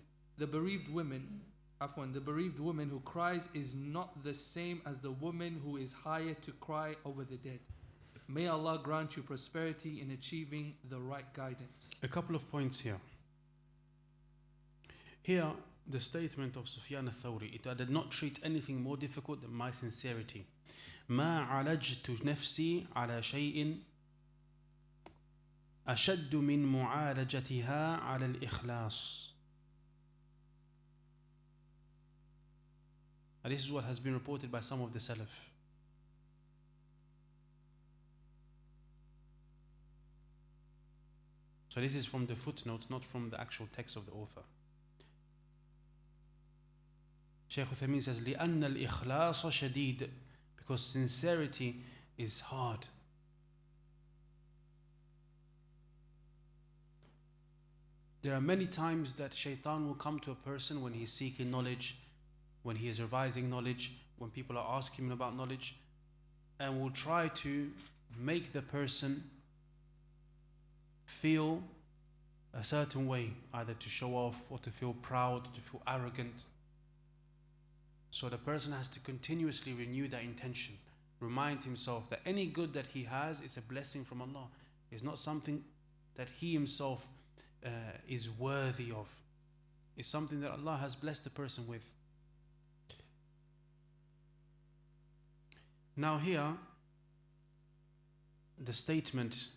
who cries is not the same as the woman who is hired to cry over the dead. May Allah grant you prosperity in achieving the right guidance. A couple of points here. Here, the statement of Sufyan al-Thawri, I did not treat anything more difficult than my sincerity. ما عالجت نفسي على شيء أشد من معالجتها على الإخلاص. And this is what has been reported by some of the Salaf. So this is from the footnote, not from the actual text of the author. Shaykh Uthaymeen says, لأن الإخلاص شديد, because sincerity is hard. There are many times that shaitan will come to a person when he's seeking knowledge, when he is revising knowledge, when people are asking him about knowledge, and will try to make the person feel a certain way, either to show off or to feel proud, to feel arrogant. So the person has to continuously renew that intention, remind himself that any good that he has is a blessing from Allah. It's not something that he himself is worthy of. It's something that Allah has blessed the person with. Now here, the statement,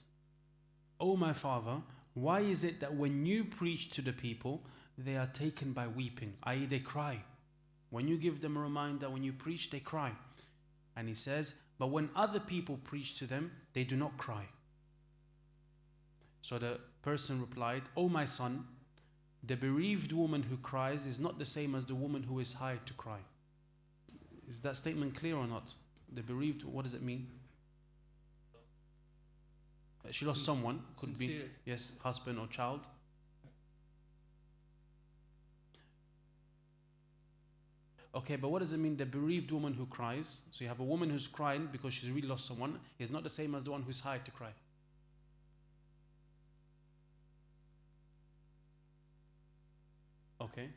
O my father, why is it that when you preach to the people, they are taken by weeping, i.e. they cry? When you give them a reminder, when you preach, they cry. And he says, but when other people preach to them, they do not cry. So the person replied, O my son, the bereaved woman who cries is not the same as the woman who is hired to cry. Is that statement clear or not? The bereaved, what does it mean? She lost someone, could be, yes, husband or child. Okay, but what does it mean, the bereaved woman who cries? So you have a woman who's crying because she's really lost someone, is not the same as the one who's hired to cry. Okay.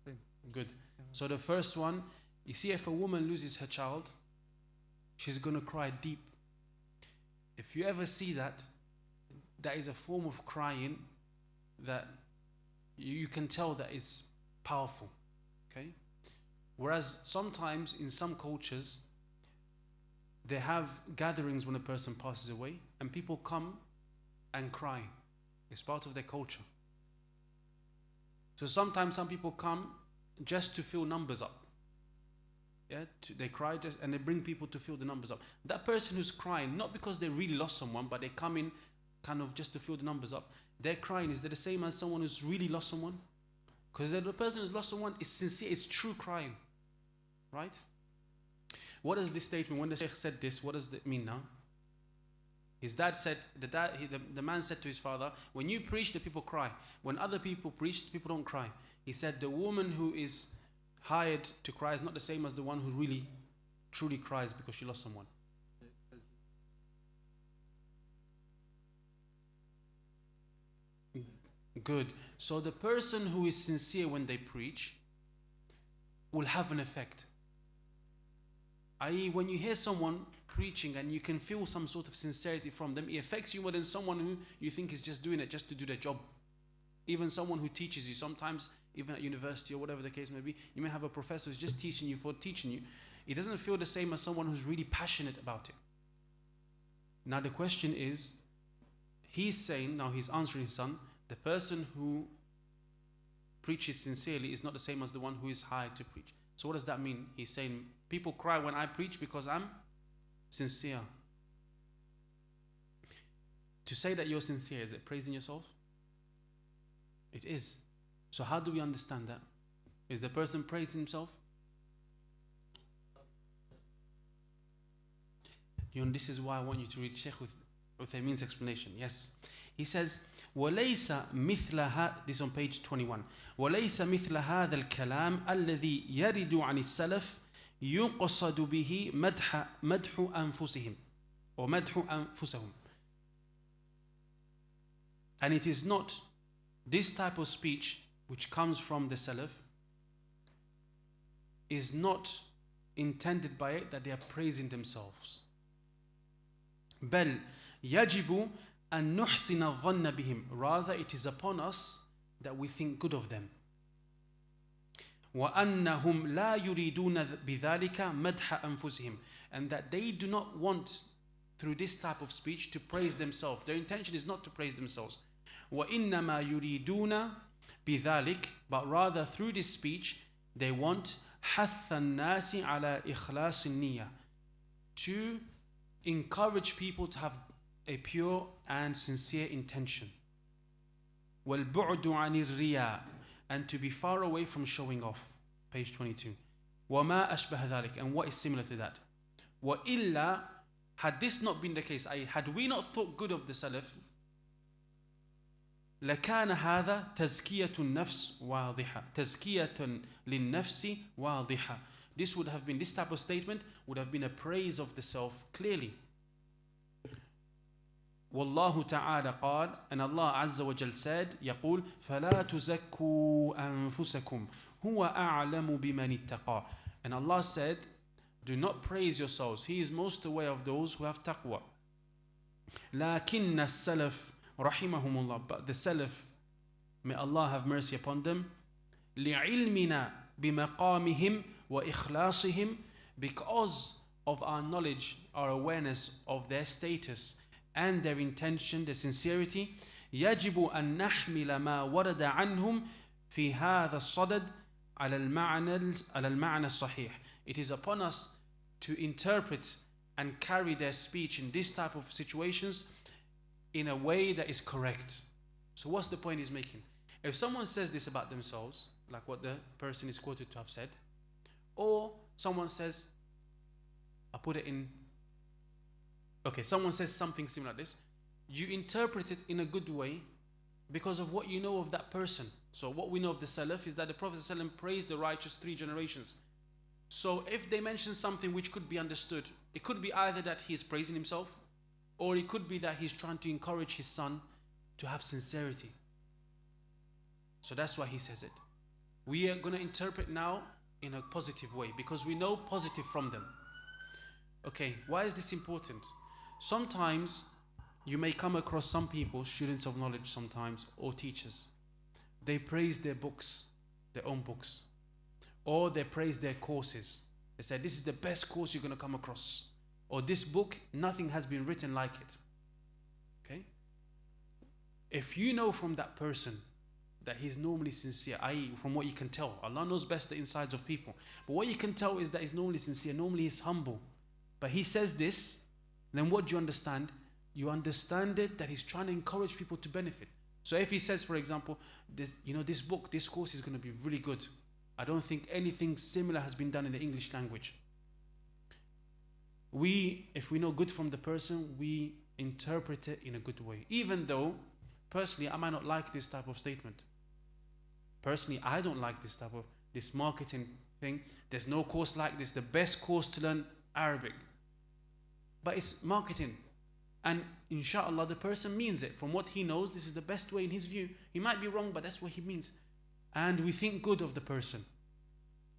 Same. Good. So the first one, you see, if a woman loses her child, she's going to cry deep. If you ever see that, that is a form of crying that you can tell that it's powerful. Okay? Whereas sometimes in some cultures, they have gatherings when a person passes away and people come and cry. It's part of their culture. So sometimes some people come just to fill numbers up. Yeah, they cry and they bring people to fill the numbers up. That person who's crying, not because they really lost someone, but they come in kind of just to fill the numbers up. They're crying. Is that the same as someone who's really lost someone? Because the person who's lost someone is sincere, it's true crying. Right? What is this statement? When the Shaykh said this, what does it mean now? His dad said, the man said to his father, when you preach, the people cry. When other people preach, the people don't cry. He said, the woman who is hired to cry is not the same as the one who really, truly cries because she lost someone. Good. So the person who is sincere when they preach will have an effect. I.e., when you hear someone preaching and you can feel some sort of sincerity from them, it affects you more than someone who you think is just doing it just to do their job. Even someone who teaches you, sometimes even at university or whatever the case may be, you may have a professor who's just teaching you for teaching you. It doesn't feel the same as someone who's really passionate about it. Now the question is, he's saying, now he's answering his son, the person who preaches sincerely is not the same as the one who is hired to preach. So what does that mean? He's saying, people cry when I preach because I'm sincere. To say that you're sincere, is it praising yourself? It is. So how do we understand that? Is the person praising himself? This is why I want you to read Shaykh Uthaymeen's explanation. Yes. He says, وَلَيْسَ مِثْلَ this is on page 21. وَلَيْسَ مِثْلَ هَذَا الْكَلَامِ الَّذِي يَرِدُ عَنِ السَّلَفِ يُقْصَدُ بِهِ مَدْحُ أَنفُسِهِمْ or مَدْحُ أَنفُسَهُمْ. And it is not this type of speech which comes from the Salaf is not intended by it that they are praising themselves. بَلْ يَجِبُ أَن نُحْسِنَ الظَّنَّ بِهِمْ. Rather, it is upon us that we think good of them. وَأَنَّهُمْ لَا يُرِيدُونَ بِذَلِكَ مَدْحَ أَنفُسِهِمْ. And that they do not want, through this type of speech, to praise themselves. Their intention is not to praise themselves. وَإِنَّمَا يُرِيدُونَ بِذَلِكَ. But rather, through this speech, they want حَثَّ النَّاسِ عَلَى إِخْلَاصِ النِّيَّةِ. To encourage people to have a pure and sincere intention. وَالْبُعْدُ عَنِ الرِّيَاءِ. And to be far away from showing off. Page 22. وَمَا أَشْبَهَ ذَلِكَ. And what is similar to that? وَإِلَّا. Had this not been the case, had we not thought good of the Salaf, لَكَانَ هَذَا تَزْكِيَةُ النَّفْسِ وَاضِحَةً. تَزْكِيَةٌ لِلنَّفْسِ وَاضِحَةً. This type of statement would have been a praise of the self clearly. والله تعالى قال, and Allah Azza wa Jal said, يقول فلا تزكوا أنفسكم هو أعلم بمن اتقى. And Allah said, do not praise yourselves, He is most aware of those who have taqwa. لكن السلف رحمهم الله. But the Salaf, may Allah have mercy upon them, لعلمنا بمقامهم وإخلاصهم. Because of our knowledge, our awareness of their status and their intention, their sincerity, يجب أن نحمل ما ورد عنهم في هذا الصدد على المعنى الصحيح. It is upon us to interpret and carry their speech in this type of situations in a way that is correct. So what's the point he's making? If someone says this about themselves, like what the person is quoted to have said, or someone says, someone says something similar to this, you interpret it in a good way because of what you know of that person. So what we know of the Salaf is that the Prophet ﷺ praised the righteous 3 generations. So if they mention something which could be understood, it could be either that he is praising himself, or it could be that he's trying to encourage his son to have sincerity. So that's why he says it. We are going to interpret now in a positive way because we know positive from them. Okay, why is this important? Sometimes you may come across some people, students of knowledge sometimes, or teachers. They praise their books, their own books, or they praise their courses. They say, this is the best course you're going to come across. Or this book, nothing has been written like it. Okay? If you know from that person that he's normally sincere, i.e. from what you can tell, Allah knows best the insides of people, but what you can tell is that he's normally sincere, normally he's humble, but he says this, then what do you understand? You understand it that he's trying to encourage people to benefit. So if he says, for example, this book, this course is going to be really good. I don't think anything similar has been done in the English language. If we know good from the person, we interpret it in a good way. Even though, personally, I might not like this type of statement. Personally, I don't like this marketing thing. There's no course like this, the best course to learn Arabic. But it's marketing. And inshallah, the person means it. From what he knows, this is the best way in his view. He might be wrong, but that's what he means. And we think good of the person.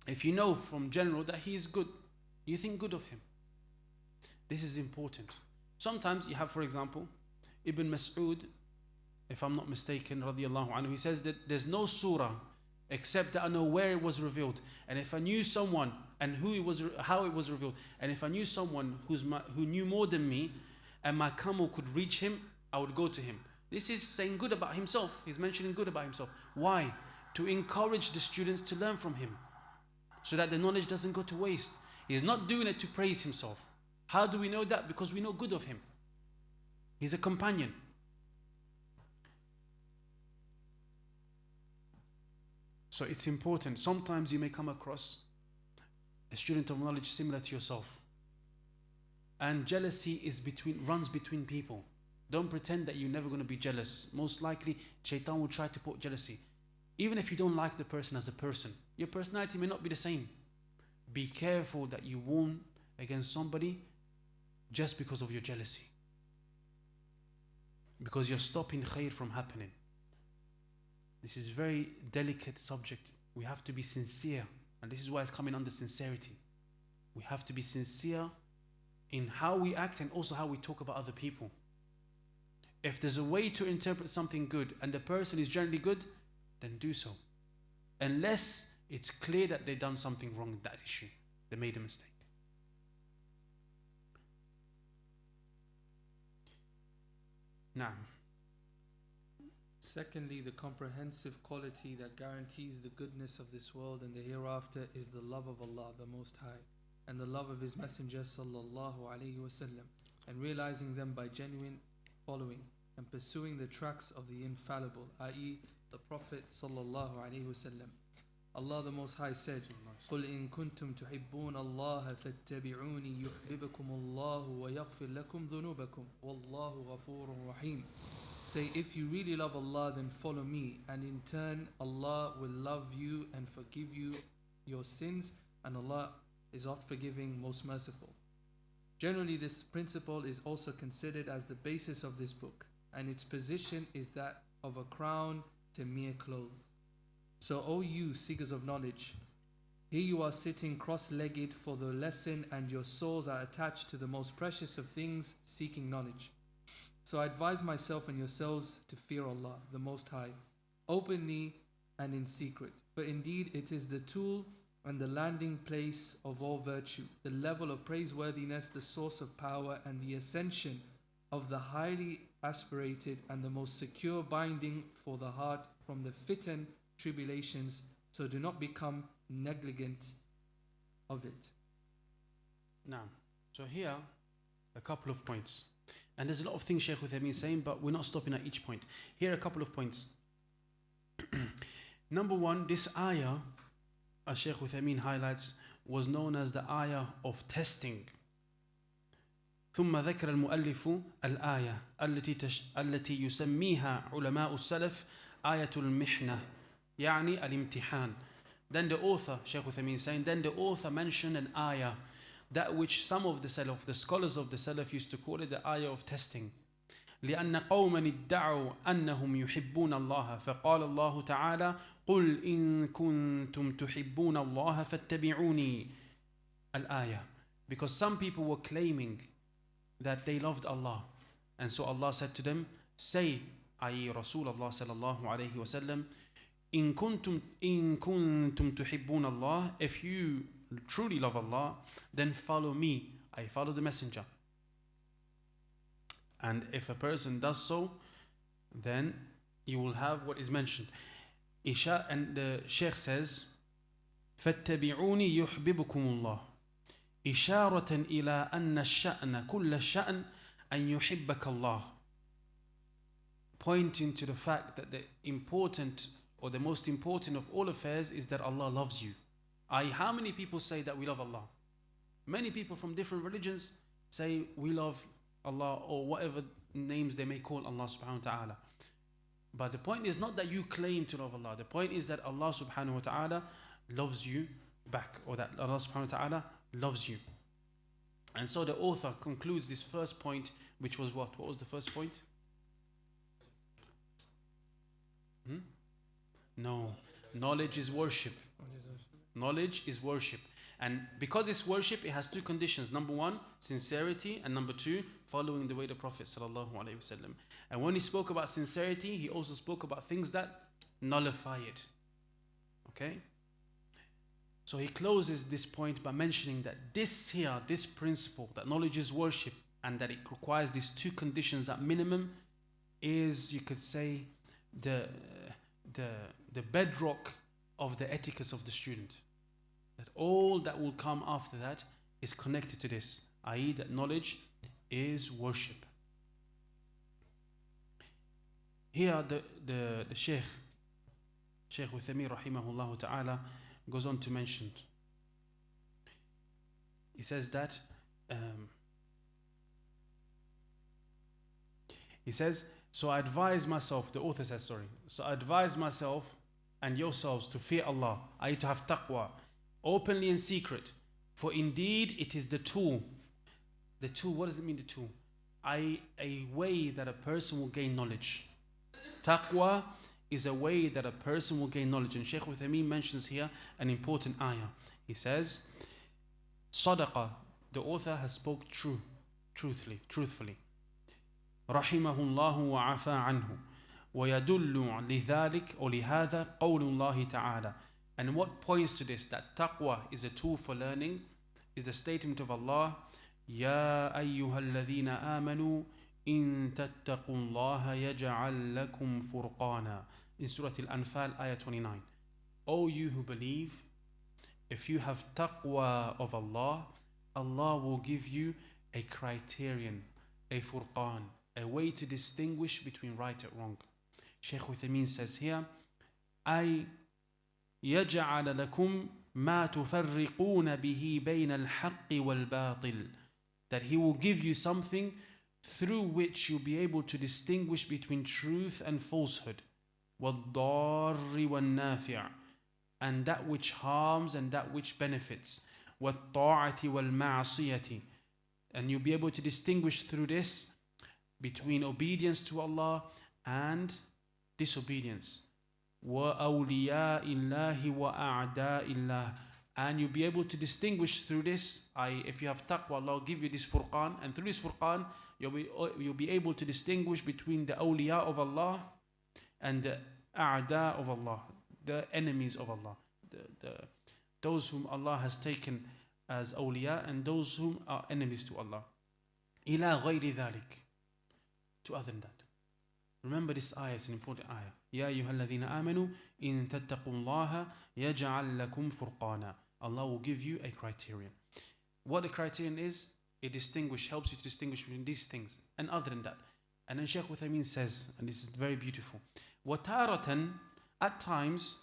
If you know from general that he is good, you think good of him. This is important. Sometimes you have, for example, Ibn Mas'ud, if I'm not mistaken, radiyallahu anhu, he says that there's no surah except that I know where it was revealed. And if I knew someone and how it was revealed, and if I knew someone who knew more than me, and my camel could reach him, I would go to him. This is saying good about himself. He's mentioning good about himself. Why? To encourage the students to learn from him, so that the knowledge doesn't go to waste. He's not doing it to praise himself. How do we know that? Because we know good of him. He's a companion. So it's important. Sometimes you may come across a student of knowledge similar to yourself. And jealousy runs between people. Don't pretend that you're never going to be jealous. Most likely, shaitan will try to put jealousy. Even if you don't like the person as a person, your personality may not be the same. Be careful that you warn against somebody just because of your jealousy. Because you're stopping khair from happening. This is a very delicate subject. We have to be sincere. And this is why it's coming under sincerity. We have to be sincere in how we act and also how we talk about other people. If there's a way to interpret something good and the person is generally good, then do so. Unless it's clear that they've done something wrong in that issue. They made a mistake. Now, secondly, the comprehensive quality that guarantees the goodness of this world and the hereafter is the love of Allah, the Most High, and the love of His Messenger sallallahu alaihi wasallam, and realizing them by genuine following and pursuing the tracks of the infallible, i.e. the Prophet sallallahu alaihi wasallam. Allah the Most High said, قُلْ إِن كُنْتُمْ تُحِبُّونَ اللَّهَ فَاتَّبِعُونِي يُحْبِبْكُمُ اللَّهُ وَيَغْفِرْ لَكُمْ ذُنُوبَكُمْ وَاللَّهُ غَفُورٌ رَحِيمٌ. Say, if you really love Allah, then follow me, and in turn Allah will love you and forgive you your sins, and Allah is oft forgiving, most merciful. Generally, this principle is also considered as the basis of this book, and its position is that of a crown to mere clothes. So, O you seekers of knowledge, here you are sitting cross-legged for the lesson, and your souls are attached to the most precious of things, seeking knowledge. So I advise myself and yourselves to fear Allah, the Most High, openly and in secret. For indeed it is the tool and the landing place of all virtue, the level of praiseworthiness, the source of power, and the ascension of the highly aspirated and the most secure binding for the heart from the fitan tribulations. So do not become negligent of it. now, so here, a couple of points. And there's a lot of things Shaykh Uthaymeen is saying, but we're not stopping at each point. Here are a couple of points. Number one, this ayah, as Shaykh Uthaymeen highlights, was known as the ayah of testing. ثم ذكر المؤلف الآية التي يسميها علماء السلف آية المحنة يعني الامتحان. Then the author, Shaykh Uthaymeen is saying, then the author mentioned an ayah, that which some of the Salaf, the scholars of the Salaf, used to call it the ayah of testing. لأن قوما ادعوا أنهم يحبون الله فقال الله تعالى قل إن كنتم تحبون الله فاتبعوني الآية. Because some people were claiming that they loved Allah, and so Allah said to them, say, i.e. Rasulullah sallallahu alayhi wa sallam, إن كنتم تحبون الله, if you truly love Allah, then follow me, I follow the messenger. And if a person does so, then you will have what is mentioned. And the Shaykh says, فَاتَّبِعُونِي يُحْبِبُكُمُ اللَّهِ إِشَارَةً إِلَىٰ أَنَّ الشَّأْنَ كُلَّ الشَّأْنِ أَن يُحِبَّكَ اللَّهِ, pointing to the fact that the important or the most important of all affairs is that Allah loves you. How many people say that we love Allah? Many people from different religions say we love Allah, or whatever names they may call Allah subhanahu wa ta'ala. But the point is not that you claim to love Allah. The point is that Allah subhanahu wa ta'ala loves you back, or that Allah subhanahu wa ta'ala loves you. And so the author concludes this first point, which was what? What was the first point? No. Knowledge is worship. Knowledge is worship. And because it's worship, it has two conditions. Number one, sincerity. And number two, following the way of the Prophet sallallahu alaihi wasallam. And when he spoke about sincerity, he also spoke about things that nullify it. Okay? So he closes this point by mentioning that this principle, that knowledge is worship, and that it requires these two conditions at minimum, is, you could say, the bedrock of the etiquette of the student. That all that will come after that is connected to this, i.e. that knowledge is worship. Here the Shaykh Uthaymeen rahimahullah ta'ala goes on to mention. He says that so I advise myself, the author says, so I advise myself and yourselves to fear Allah, i.e. to have taqwa, openly and secret. For indeed it is the tool. The tool, what does it mean, the tool? A way that a person will gain knowledge. Taqwa is a way that a person will gain knowledge. And Shaykh Uthaymeen mentions here an important ayah. He says, Sadaqah, the author has spoke truthfully. Rahimahullahu wa afa anhu. ويدل لذلك أو لهذا قول الله تعالى. And what points to this, that taqwa is a tool for learning, is the statement of Allah, يا أيها الذين آمنوا إن تتقوا الله يجعل لكم فرقانا, in Surah Al-Anfal, ayah 29. O you who believe, if you have taqwa of Allah, Allah will give you a criterion, a furqan, a way to distinguish between right and wrong. Shaykh Uthaymeen says here, أي يجعل لكم ما تفرقون به بين الحق والباطل, that He will give you something through which you'll be able to distinguish between truth and falsehood, والضار والنافع, and that which harms and that which benefits, والطاعة والمعصية, and you'll be able to distinguish through this between obedience to Allah and disobedience. وَأَوْلِيَاءِ اللَّهِ وَأَعْدَاءِ اللَّهِ, and you'll be able to distinguish through this, if you have taqwa, Allah will give you this furqan, and through this furqan you'll be able to distinguish between the awliya of Allah and the a'da of Allah, the enemies of Allah, those whom Allah has taken as awliya and those whom are enemies to Allah. إِلَى غَيْرِ ذَلِكَ, to other than that. Remember this ayah, it's an important ayah. يَا أَيُّهَا الَّذِينَ آمَنُوا إِن تَتَّقُوا اللَّهَ يَجْعَلْ لَكُمْ فُرْقَانًا. Allah will give you a criterion. What the criterion is, it helps you to distinguish between these things and other than that. And then Shaykh Uthaymeen says, and this is very beautiful, وَتَارَةً, at times,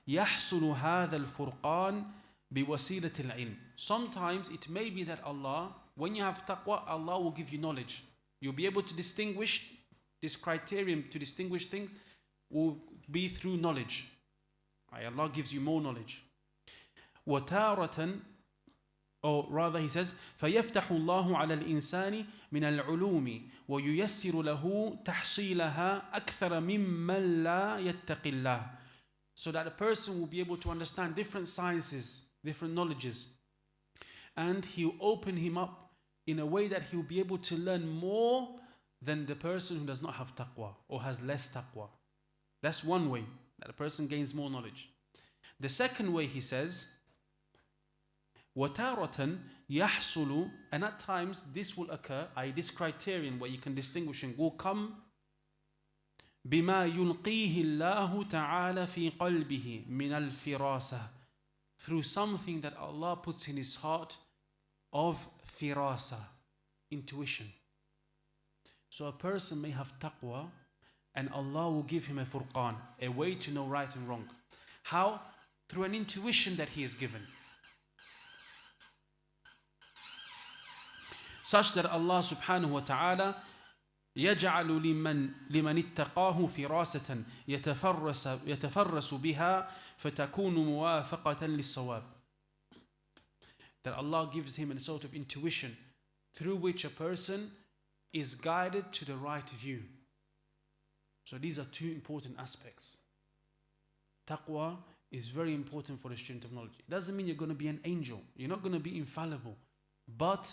يَحْصُلُ هَذَا الْفُرْقَانِ بِوَسِيلَةِ الْعِلْمِ. Sometimes it may be that Allah, when you have taqwa, Allah will give you knowledge. You'll be able to distinguish. This criterion to distinguish things will be through knowledge. Allah gives you more knowledge. وَتَارَةً or rather he says, فَيَفْتَحُ اللَّهُ عَلَى الْإِنسَانِ مِنَ الْعُلُومِ وَيُيَسِّرُ لَهُ تَحْصِيلَهَا أَكْثَرَ مِمَّنْ لَا يَتَّقِ اللَّهِ. So that a person will be able to understand different sciences, different knowledges, and he'll open him up in a way that he'll be able to learn more than the person who does not have taqwa or has less taqwa. That's one way that a person gains more knowledge. The second way, he says, وَتَارَةً يَحْصُلُ, and at times this will occur, i.e. this criterion where you can distinguish will come بِمَا يُلْقِيهِ اللَّهُ تَعَالَى فِي قَلْبِهِ مِنَ الْفِرَاسَةِ, through something that Allah puts in his heart of firasa, intuition. So a person may have taqwa and Allah will give him a furqan, a way to know right and wrong. How? Through an intuition that he is given. Such that Allah subhanahu wa ta'ala يجعل لمن اتقاه فراسة يتفرس بها فتكون موافقة للصواب. That Allah gives him a sort of intuition through which a person is guided to the right view. So these are two important aspects. Taqwa is very important for the student of knowledge. It doesn't mean you're going to be an angel. You're not going to be infallible. But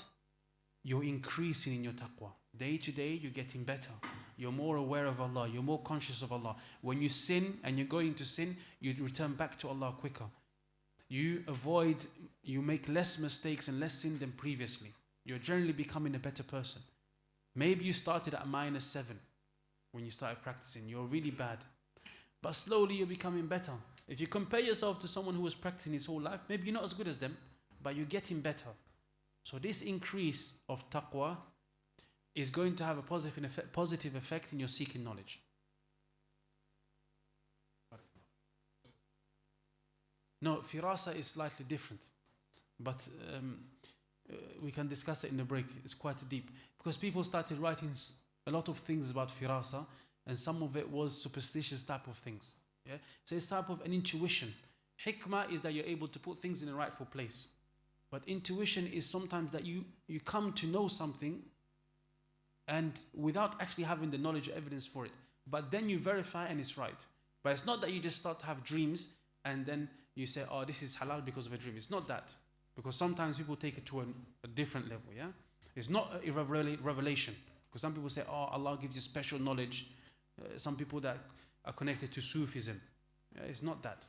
you're increasing in your taqwa. Day to day, you're getting better. You're more aware of Allah. You're more conscious of Allah. When you sin and you're going to sin, you return back to Allah quicker. You make less mistakes and less sin than previously. You're generally becoming a better person. Maybe you started at -7 when you started practicing. You're really bad. But slowly you're becoming better. If you compare yourself to someone who was practicing his whole life, maybe you're not as good as them, but you're getting better. So this increase of taqwa is going to have a positive effect in your seeking knowledge. No, firasa is slightly different. But we can discuss it in the break. It's quite deep. Because people started writing a lot of things about firasa, and some of it was superstitious type of things. Yeah? So it's type of an intuition. Hikmah is that you're able to put things in the rightful place. But intuition is sometimes that you come to know something and without actually having the knowledge or evidence for it. But then you verify and it's right. But it's not that you just start to have dreams and then you say, oh, this is halal because of a dream. It's not that. Because sometimes people take it to a different level, yeah? It's not a revelation. Because some people say, oh, Allah gives you special knowledge. Some people that are connected to Sufism. It's not that.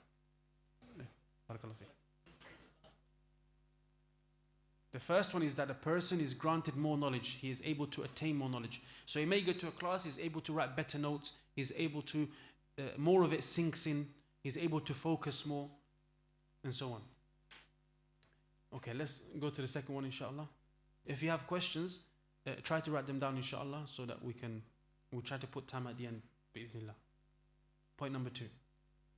The first one is that a person is granted more knowledge. He is able to attain more knowledge. So he may go to a class, he's able to write better notes, he's able to, more of it sinks in, he's able to focus more, and so on. Okay, let's go to the second one, inshallah. If you have questions, try to write them down, inshallah, so that we'll try to put time at the end, bi'idhnillah. Point number 2.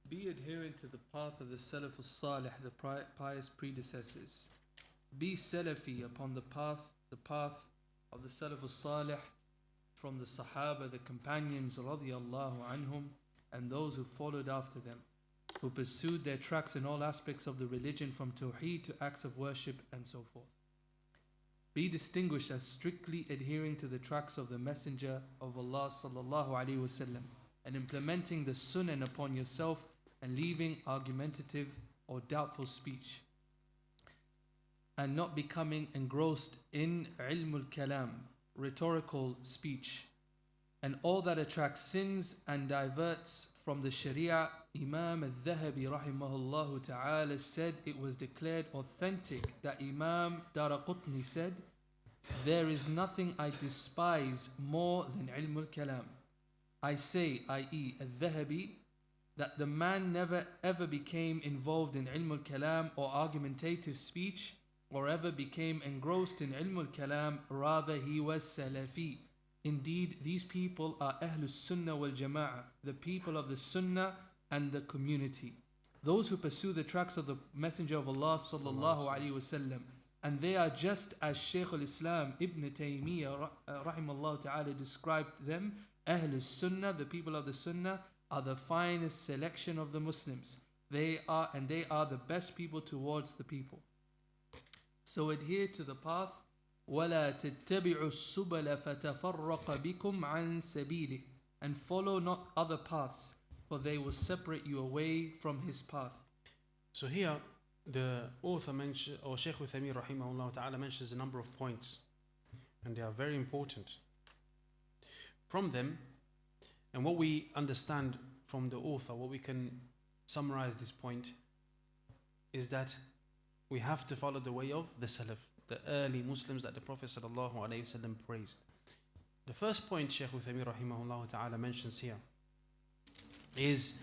Be adherent to the path of the Salaf al-Salih, the pious predecessors. Be Salafi upon the path of the Salaf al-Salih from the Sahaba, the companions radiyallahu anhum, and those who followed after them, who pursued their tracks in all aspects of the religion from Tawheed to acts of worship and so forth. Be distinguished as strictly adhering to the tracks of the Messenger of Allah sallallahu alaihi wasallam and implementing the sunnah upon yourself and leaving argumentative or doubtful speech, and not becoming engrossed in ilmul kalam, rhetorical speech, and all that attracts sins and diverts from the Sharia. Imam al-Dhahabi rahimahullah ta'ala said it was declared authentic that Imam Daraqutni said, there is nothing I despise more than ilmul kalam. I say, i.e. al-Dhahabi, that the man never ever became involved in ilmul kalam or argumentative speech, or ever became engrossed in ilmul kalam, rather he was Salafi. Indeed, these people are Ahlus Sunnah wal Jama'ah, the people of the Sunnah and the community, those who pursue the tracks of the Messenger of Allah sallallahu alaihi wasallam, and they are just as Shaykh al-Islam Ibn Taymiyyah rahimahullah ta'ala described them. Ahlus Sunnah, the people of the Sunnah, are the finest selection of the Muslims. They are the best people towards the people. So adhere to the path. وَلَا تَتَّبِعُوا السُّبَلَ فَتَفَرَّقَ بِكُمْ عَنْ سَبِيلِهِ. And follow not other paths, for they will separate you away from his path. So here, the author mentions, or Shaykh Uthaymeen rahimahullah ta'ala mentions a number of points, and they are very important. From them, and what we understand from the author, what we can summarize this point, is that we have to follow the way of the Salaf, the early Muslims that the Prophet sallallahu alaihi wasallam praised. The first point Shaykh Uthaymeen rahimahullah ta'ala mentions here is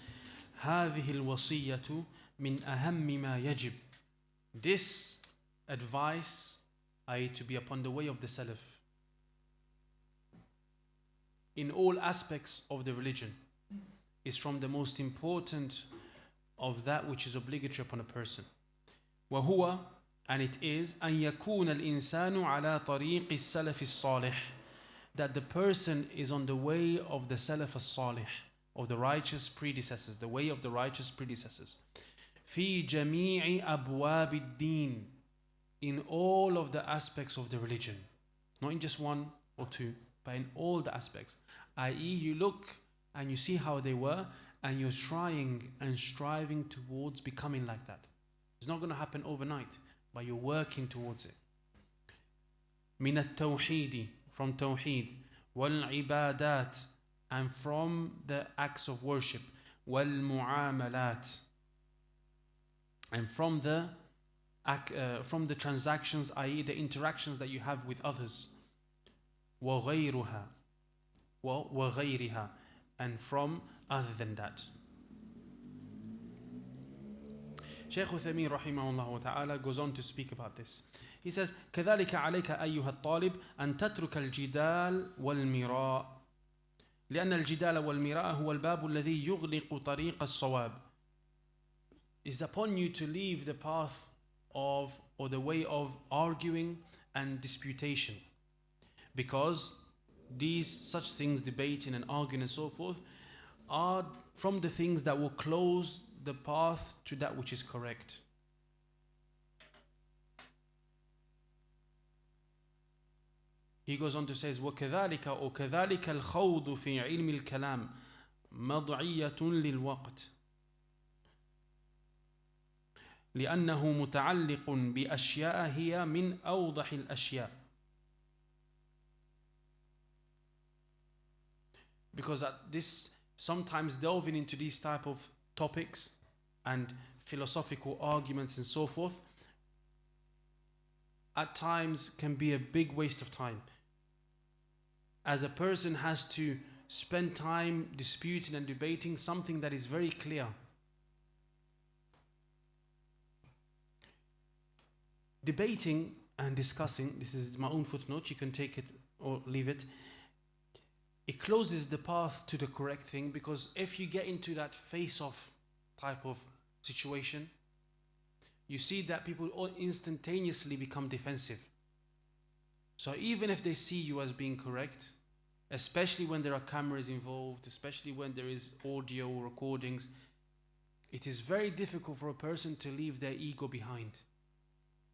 هذه الوصية من أهم ما يجب. This advice, i.e. to be upon the way of the Salaf in all aspects of the religion, is from the most important of that which is obligatory upon a person. وهو, and it is أن يكون الإنسان على طريق السلف الصالح, that the person is on the way of the Salaf al-Salih, of the righteous predecessors, the way of the righteous predecessors. في جميع أبواب الدين, in all of the aspects of the religion, not in just one or two, but in all the aspects. I.e., you look and you see how they were, and you're trying and striving towards becoming like that. It's not going to happen overnight, but you're working towards it. من التوحيد, from tawheed, والعبادات, and from the acts of worship, والمعاملات, and from the transactions, i.e. the interactions that you have with others, وغيرها, وغيرها, and from other than that. Shaykh Uthaymeen rahimahullah ta'ala goes on to speak about this. He says, كذلك عليك أيها الطالب أن تترك الجدال والمراء لأن الجدال والمراء هو الباب الذي يغلق طريق الصواب. It's upon you to leave the path of, or the way of, arguing and disputation, because these such things, debating and arguing and so forth, are from the things that will close the path to that which is correct. He goes on to say, وَكَذَلِكَ وَكَذَلِكَ الْخَوْضُ فِي عِلْمِ الْكَلَامِ مَضْعِيَّةٌ لِلْوَقْتِ لأنه متعلق بأشياء هي من أوضح الأشياء. Because this, sometimes delving into these type of topics and philosophical arguments and so forth, at times can be a big waste of time, as a person has to spend time disputing and debating something that is very clear. Debating and discussing, this is my own footnote, you can take it or leave it, it closes the path to the correct thing, because if you get into that face-off type of situation, you see that people all instantaneously become defensive. So even if they see you as being correct, especially when there are cameras involved, especially when there is audio recordings, it is very difficult for a person to leave their ego behind,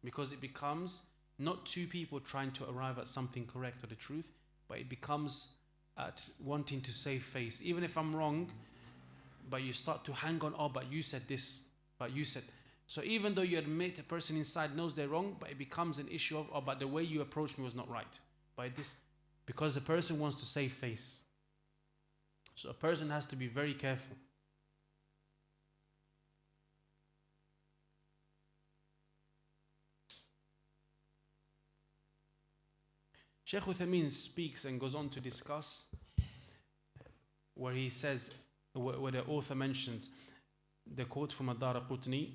because it becomes not two people trying to arrive at something correct or the truth, but it becomes at wanting to save face. Even if I'm wrong, but you start to hang on, oh, but you said this, but you said. So even though you admit a person inside knows they're wrong, but it becomes an issue of, oh, but the way you approached me was not right. By this, because the person wants to save face. So a person has to be very careful. Shaykh Uthaymeen speaks and goes on to discuss where he says, where the author mentions the quote from Ad-Daraqutni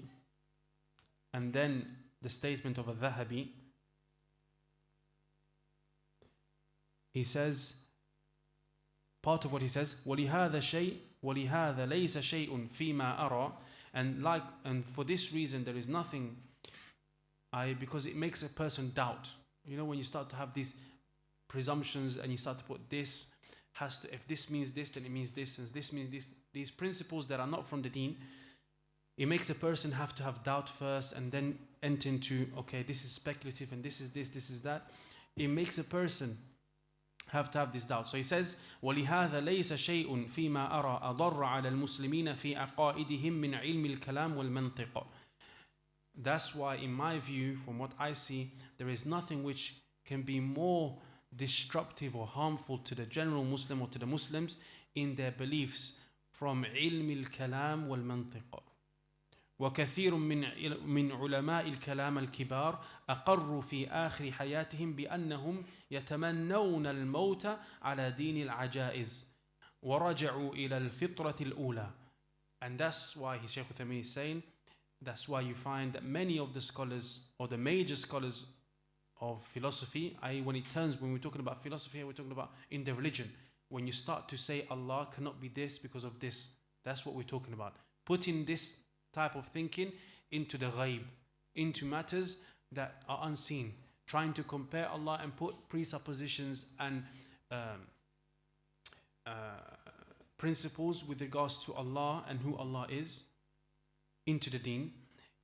and then the statement of Al-Dhahabi. He says, part of what he says, وَلِهَذَا شَيْء وَلِهَذَا لَيْسَ شَيْءٌ فِي مَا أَرَى, and for this reason there is nothing, because it makes a person doubt. You know, when you start to have these presumptions and you start to put this has to, if this means this, then it means this, and this means this, these principles that are not from the deen, it makes a person have to have doubt first, and then enter into, okay, this is speculative and this is this is that. It makes a person have to have this doubt. So he says, وَلِهَذَا لَيْسَ شَيْءٌ فِيمَا أَرَى أَضَرَّ عَلَى الْمُسْلِمِينَ فِي عَقَائِدِهِم مِّنْ عِلْمِ الْكَلَامِ وَالْمَنْطِقِ. That's why, in my view, from what I see, there is nothing which can be more disruptive or harmful to the general Muslim or to the Muslims in their beliefs from علم الكلام والمنطق. وكثير من علماء الكلام الكبار أقروا في آخر حياتهم بأنهم يتمنون الموت على دين العجائز ورجعوا إلى الفطرة الأولى. And that's why Shaykh Uthaymeen is saying, that's why you find that many of the scholars or the major scholars of philosophy, i.e. when we're talking about philosophy, we're talking about in the religion, when you start to say Allah cannot be this because of this, that's what we're talking about. Putting this type of thinking into the ghaib, into matters that are unseen, trying to compare Allah and put presuppositions and principles with regards to Allah and who Allah is into the deen.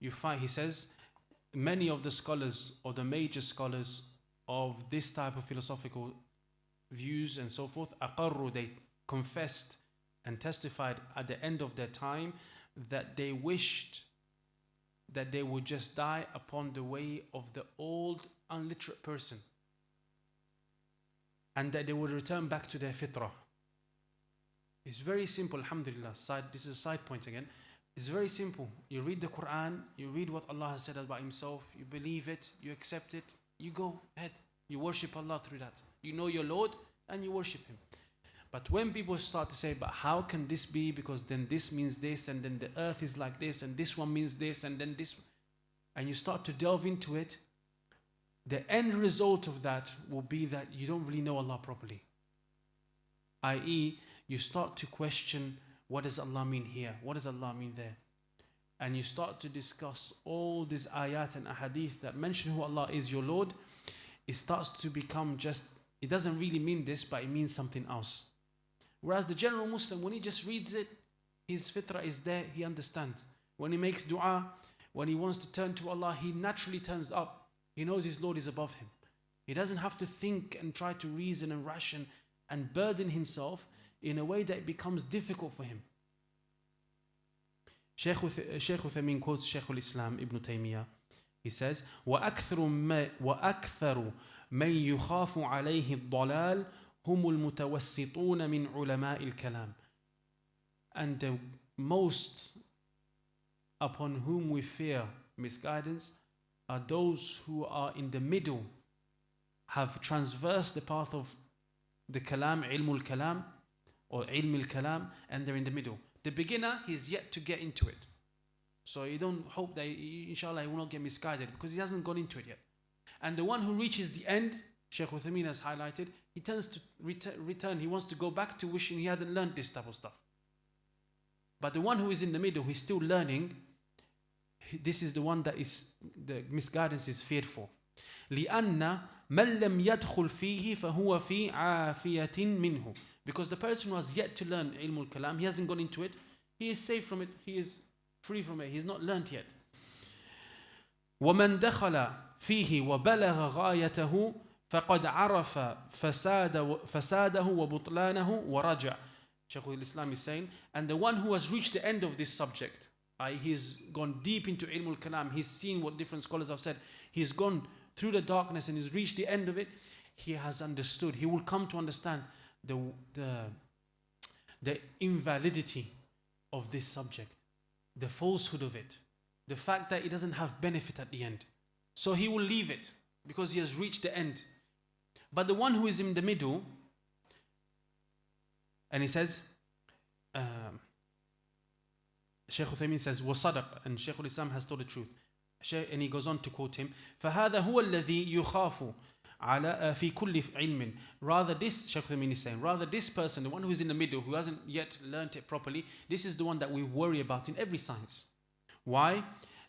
You find, he says, many of the scholars or the major scholars of this type of philosophical views and so forth, aqarru, they confessed and testified at the end of their time that they wished that they would just die upon the way of the old unliterate person and that they would return back to their fitrah. It's very simple, alhamdulillah. This is a side point again. It's very simple. You read the Quran, you read what Allah has said about Himself, you believe it, you accept it, you go ahead. You worship Allah through that. You know your Lord and you worship Him. But when people start to say, but how can this be? Because then this means this, and then the earth is like this, and this one means this, and then this, and you start to delve into it, the end result of that will be that you don't really know Allah properly. I.e., you start to question, what does Allah mean here? What does Allah mean there? And you start to discuss all these ayat and ahadith that mention who Allah is, your Lord. It starts to become just, it doesn't really mean this, but it means something else. Whereas the general Muslim, when he just reads it, his fitrah is there, he understands. When he makes dua, when he wants to turn to Allah, he naturally turns up. He knows his Lord is above him. He doesn't have to think and try to reason and ration and burden himself in a way that it becomes difficult for him. Shaykh Uthaymeen quotes Shaykh al-Islam Ibn Taymiyyah. He says, وَأَكْثَرُ مَنْ يُخَافُ عَلَيْهِ الضَّلَالِ هُمُ الْمُتَوَسِّطُونَ مِنْ عُلَمَاءِ الْكَلَامِ. And the most upon whom we fear misguidance are those who are in the middle, have transversed the path of the kalam, ilmul kalam, or ilmul kalam, and they're in the middle. The beginner, he's yet to get into it. So you don't hope that, inshallah, he will not get misguided because he hasn't gone into it yet. And the one who reaches the end, Shaykh Uthaymeen has highlighted, he tends to return. He wants to go back to wishing he hadn't learned this type of stuff. But the one who is in the middle, he's still learning, this is the one that is, the misguidance is feared for. لِأَنَّ مَنْ لَمْ يَدْخُلْ فِيهِ فَهُوَ فِي عَافِيَةٍ مِّنْهُ. Because the person who has yet to learn ilmul kalam, he hasn't gone into it, he is safe from it, he is free from it, he's not learnt yet. وَمَنْ دَخَلَ فِيهِ وَبَلَغَ غَايَتَهُ فَقَدْ عَرَفَ فَسَادَهُ وَبُطْلَانَهُ وَرَجَعَ. Shaykh al-Islam is saying, and the one who has reached the end of this subject, he's gone deep into ilmul kalam, he's seen what different scholars have said, he's gone through the darkness and he's reached the end of it, he has understood, he will come to understand the invalidity of this subject, the falsehood of it, the fact that it doesn't have benefit at the end. So he will leave it because he has reached the end. But the one who is in the middle, and he says, Shaykh Uthaymeen says, وَصَدَقَ, and Shaykh al-Islam has told the truth. And he goes on to quote him, فَهَذَا هُوَ الَّذِي يُخَافُ على في كل علم. Rather this, Shaykh Uthaymeen is saying, rather this person, the one who is in the middle, who hasn't yet learnt it properly, this is the one that we worry about in every science. Why?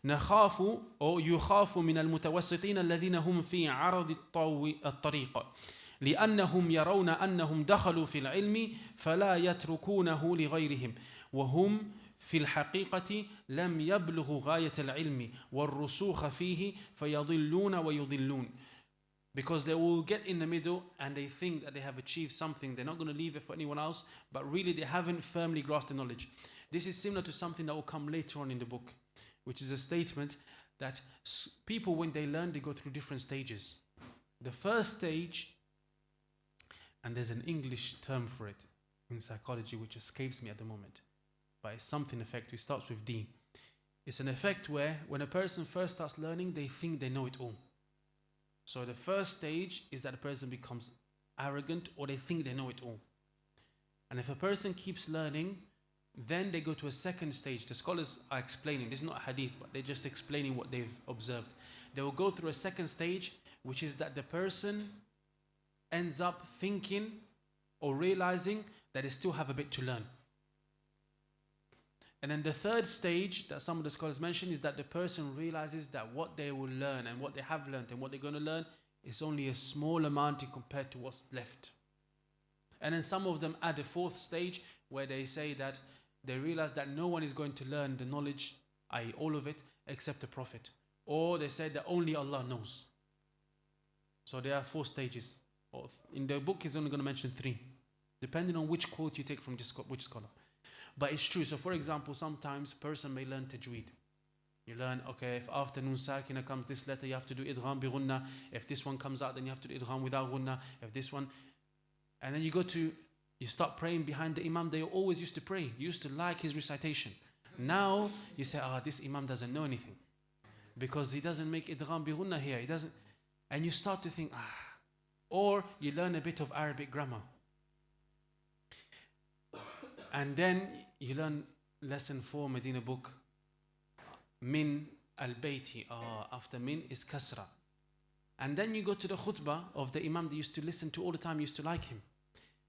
نخاف أو يخاف من المتوسطين الذين هم في عرض الطريق لأنهم يرون أنهم دخلوا في العلم فلا يتركونه لغيرهم وهم في الحقيقة لم يبلغ غاية العلم والرسوخ فيه فيضلون ويضلون. Because they will get in the middle and they think that they have achieved something. They're not going to leave it for anyone else, but really they haven't firmly grasped the knowledge. This is similar to something that will come later on in the book, which is a statement that people, when they learn, they go through different stages. The first stage, and there's an English term for it in psychology which escapes me at the moment, but it's something effect. It starts with D. It's an effect where when a person first starts learning, they think they know it all. So the first stage is that a person becomes arrogant or they think they know it all. And if a person keeps learning, then they go to a second stage. The scholars are explaining, this is not a hadith, but they're just explaining what they've observed. They will go through a second stage, which is that the person ends up thinking or realizing that they still have a bit to learn. And then the third stage that some of the scholars mention is that the person realizes that what they will learn and what they have learned and what they're going to learn is only a small amount compared to what's left. And then some of them add a fourth stage where they say that they realize that no one is going to learn the knowledge, i.e. all of it, except the Prophet. Or they say that only Allah knows. So there are 4 stages. In the book, he's only going to mention 3, depending on which quote you take from which scholar. But it's true. So for example, sometimes a person may learn tajweed. You learn, okay, if after nun sakina comes this letter, you have to do idgham bi ghunna. If this one comes out, then you have to do idgham without ghunna. If this one, and then you start praying behind the imam. They always used to pray. You used to like his recitation. Now you say, this imam doesn't know anything because he doesn't make idgham bi ghunna here. He doesn't, and you start to think, or you learn a bit of Arabic grammar. And then you learn lesson 4, Medina book, min al-bayti. After min is kasra. And then you go to the khutbah of the imam that you used to listen to all the time, you used to like him.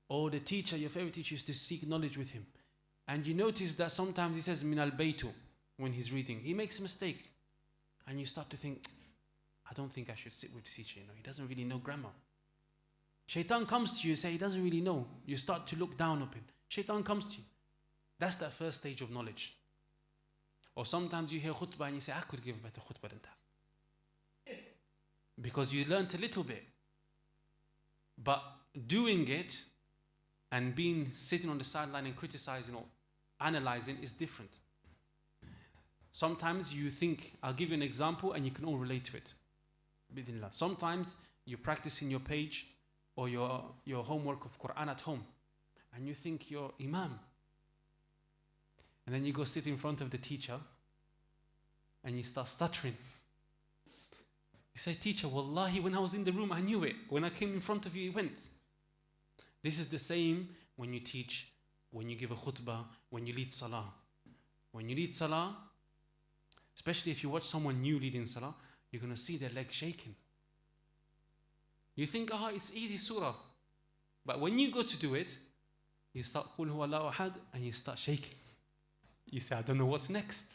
Or the teacher, your favorite teacher, used to seek knowledge with him. And you notice that sometimes he says min al-baytu when he's reading. He makes a mistake. And you start to think, I don't think I should sit with the teacher. He doesn't really know grammar. Shaitan comes to you and say he doesn't really know. You start to look down upon him. Shaitan comes to you. That's that first stage of knowledge. Or sometimes you hear khutbah and you say, I could give a better khutbah than that. Because you learnt a little bit. But doing it and sitting on the sideline and criticizing or analyzing is different. Sometimes you think, I'll give you an example and you can all relate to it. Bidinillah. Sometimes you're practicing your page or your homework of Quran at home. And you think you're imam. And then you go sit in front of the teacher and you start stuttering. You say, teacher, wallahi, when I was in the room, I knew it. When I came in front of you, it went. This is the same when you teach, when you give a khutbah, when you lead salah. When you lead salah, especially if you watch someone new leading salah, you're going to see their legs shaking. You think, it's easy surah. But when you go to do it, you start Qul huwa Allahu ahad and you start shaking. You say, I don't know what's next.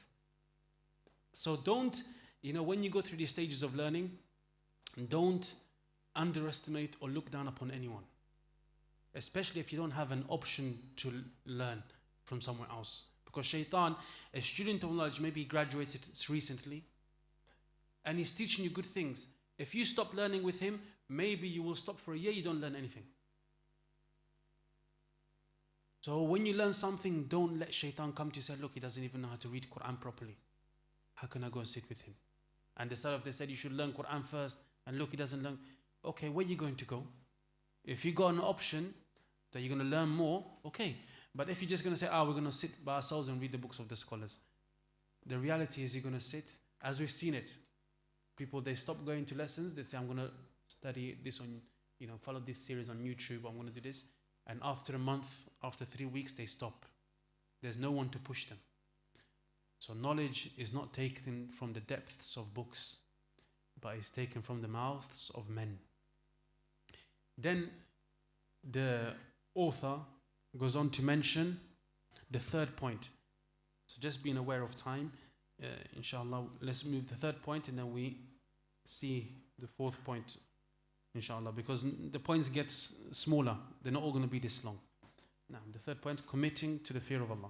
So don't, when you go through these stages of learning, don't underestimate or look down upon anyone. Especially if you don't have an option to learn from somewhere else. Because shaitan, a student of knowledge, maybe graduated recently, and he's teaching you good things. If you stop learning with him, maybe you will stop for a year, you don't learn anything. So when you learn something, don't let shaitan come to you and say, look, he doesn't even know how to read Quran properly. How can I go and sit with him? And the Salaf, they said you should learn Quran first. And look, he doesn't learn. Okay, where are you going to go? If you got an option that you're going to learn more, okay. But if you're just going to say, we're going to sit by ourselves and read the books of the scholars. The reality is you're going to sit, as we've seen it. People, they stop going to lessons. They say, I'm going to study this on, follow this series on YouTube. I'm going to do this. And after a month, after 3 weeks, they stop. There's no one to push them. So knowledge is not taken from the depths of books, but is taken from the mouths of men. Then the author goes on to mention the third point. So just being aware of time, inshallah, let's move the third point and then we see the fourth point. Inshallah, because the points get smaller. They're not all going to be this long. Now, the third point, committing to the fear of Allah.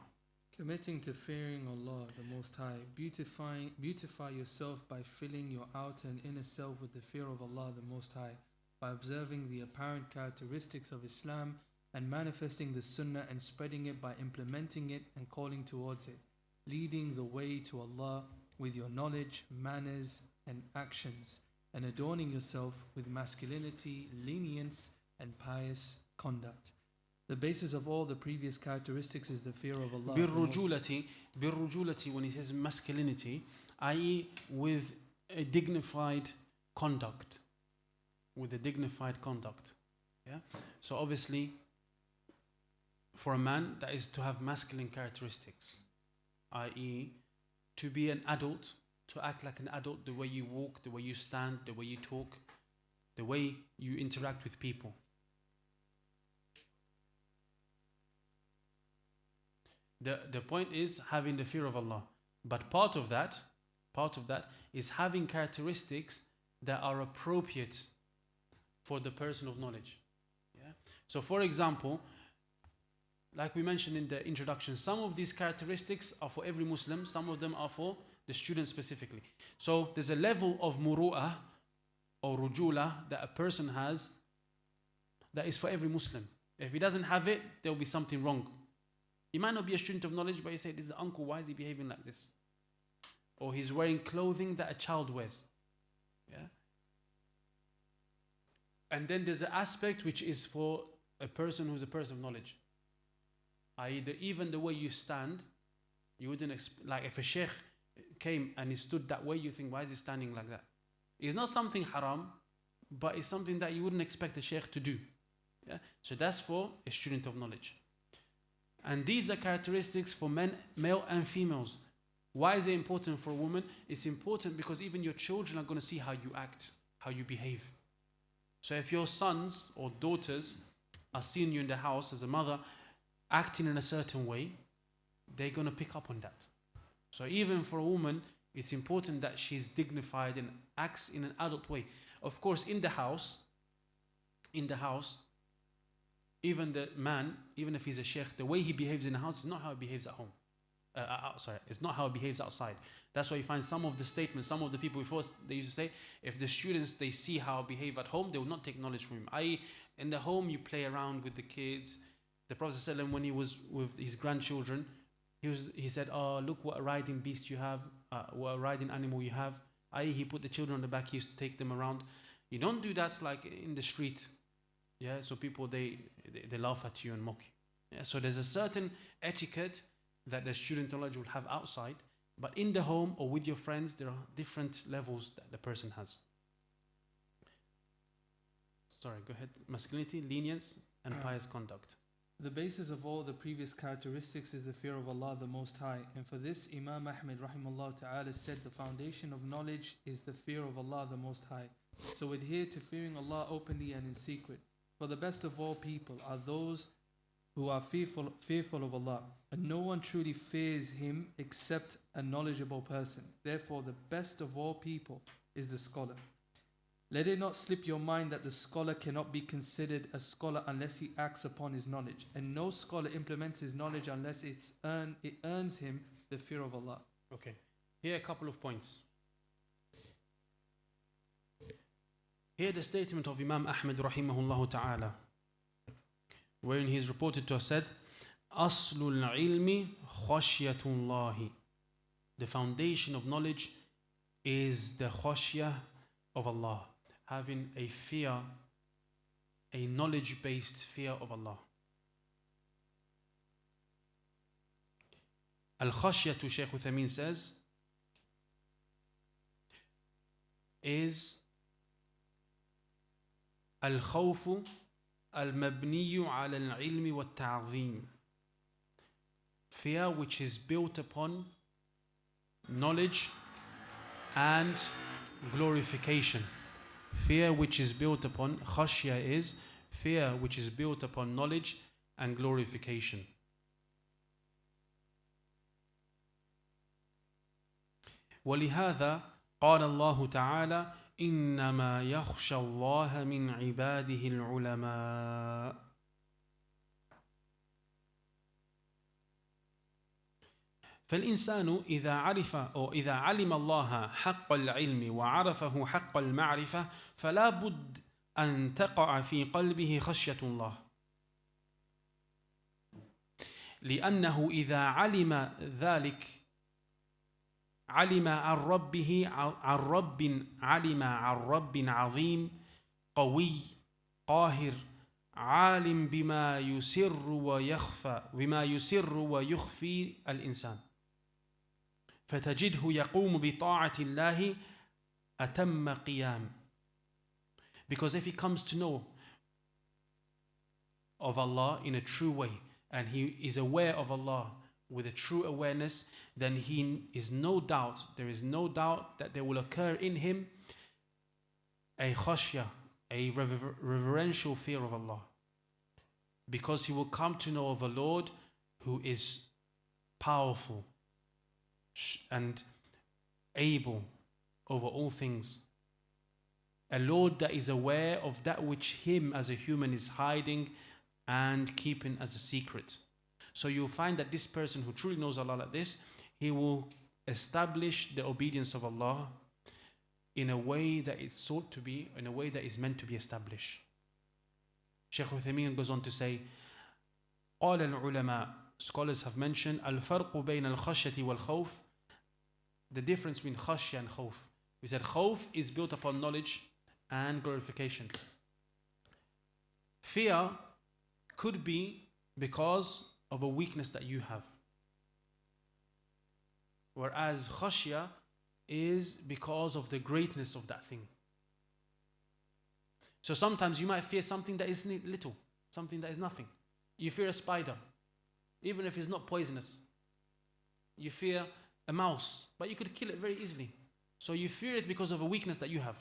Committing to fearing Allah the Most High, beautify yourself by filling your outer and inner self with the fear of Allah the Most High, by observing the apparent characteristics of Islam and manifesting the Sunnah and spreading it by implementing it and calling towards it, leading the way to Allah with your knowledge, manners and actions, and adorning yourself with masculinity, lenience and pious conduct. The basis of all the previous characteristics is the fear of Allah. بالرجولة, when it says masculinity, i.e. with a dignified conduct. With a dignified conduct. Yeah? So obviously, for a man, that is to have masculine characteristics. I.e. to be an adult, to act like an adult, the way you walk, the way you stand, the way you talk, the way you interact with people. The point is having the fear of Allah. But part of that is having characteristics that are appropriate for the person of knowledge. Yeah? So for example, like we mentioned in the introduction, some of these characteristics are for every Muslim, some of them are for the student specifically. So there's a level of muru'ah or rujula that a person has that is for every Muslim. If he doesn't have it, there will be something wrong. He might not be a student of knowledge, but you say, this is uncle, why is he behaving like this? Or he's wearing clothing that a child wears. Yeah. And then there's an aspect which is for a person who's a person of knowledge. I.e. even the way you stand, you wouldn't like if a sheikh came and he stood that way, you think, why is he standing like that? It's not something haram, but it's something that you wouldn't expect a sheikh to do. Yeah? So that's for a student of knowledge. And these are characteristics for men, male and females. Why is it important for a woman? It's important because even your children are going to see how you act, how you behave. So if your sons or daughters are seeing you in the house as a mother acting in a certain way, they're going to pick up on that. So even for a woman, it's important that she's dignified and acts in an adult way. Of course, in the house, even the man, even if he's a sheikh, the way he behaves in the house is not how he behaves at home. It's not how he behaves outside. That's why you find some of the statements, some of the people before, they used to say, if the students, they see how I behave at home, they will not take knowledge from him. I.e., in the home, you play around with the kids. The Prophet ﷺ, when he was with his grandchildren, he said, oh, look what a riding beast you have, what a riding animal you have. I.e., he put the children on the back, he used to take them around. You don't do that like in the street. Yeah, so people, they laugh at you and mock you. Yeah, so there's a certain etiquette that the student knowledge will have outside, but in the home or with your friends, there are different levels that the person has. Sorry, go ahead. Masculinity, lenience, and pious conduct. The basis of all the previous characteristics is the fear of Allah the Most High. And for this, Imam Ahmed rahimahullah ta'ala said the foundation of knowledge is the fear of Allah the Most High. So adhere to fearing Allah openly and in secret. For the best of all people are those who are fearful of Allah, and no one truly fears Him except a knowledgeable person. Therefore, the best of all people is the scholar. Let it not slip your mind that the scholar cannot be considered a scholar unless he acts upon his knowledge, and no scholar implements his knowledge unless it earns him the fear of Allah. Okay, here are a couple of points. Here the statement of Imam Ahmed rahimahullah ta'ala, wherein he is reported to have said, Aslul ilmi khashiyatullahi. The foundation of knowledge is the khashiyah of Allah. Having a fear, a knowledge-based fear of Allah. Al-khashiyatu, Shaykh Uthaymeen says, is al-khawfu al-mabniyu ala al-ilmi wa-ta'zim. Fear which is built upon knowledge and glorification. Fear which is built upon, khashya is fear which is built upon knowledge and glorification. ولهذا قال الله تعالى إنما يخشى الله من عباده العلماء. فالإنسان إذا عرف أو إذا علم الله حق العلم وعرفه حق المعرفة فلا بد أن تقع في قلبه خشية الله لأنه إذا علم ذلك علم عن ربه علم عن رب عظيم قوي قاهر عالم بما يسر ويخفي الإنسان فتجده يقوم بطاعة الله أتم قيام. Because if he comes to know of Allah in a true way and he is aware of Allah with a true awareness, then there is no doubt that there will occur in him a khashya, a reverential fear of Allah, because he will come to know of a Lord who is powerful and able over all things, a Lord that is aware of that which him as a human is hiding and keeping as a secret. So you'll find that this person who truly knows Allah like this, he will establish the obedience of Allah in a way that it's sought to be, in a way that is meant to be established. Shaykh Uthaymeen goes on to say, قال العلماء, scholars have mentioned, الفرق بين الخشية والخوف, the difference between khashya and khawf. We said khawf is built upon knowledge and glorification. Fear could be because of a weakness that you have, whereas khashya is because of the greatness of that thing. So sometimes you might fear something that is little, something that is nothing. You fear a spider, even if it's not poisonous. You fear a mouse, but you could kill it very easily. So you fear it because of a weakness that you have.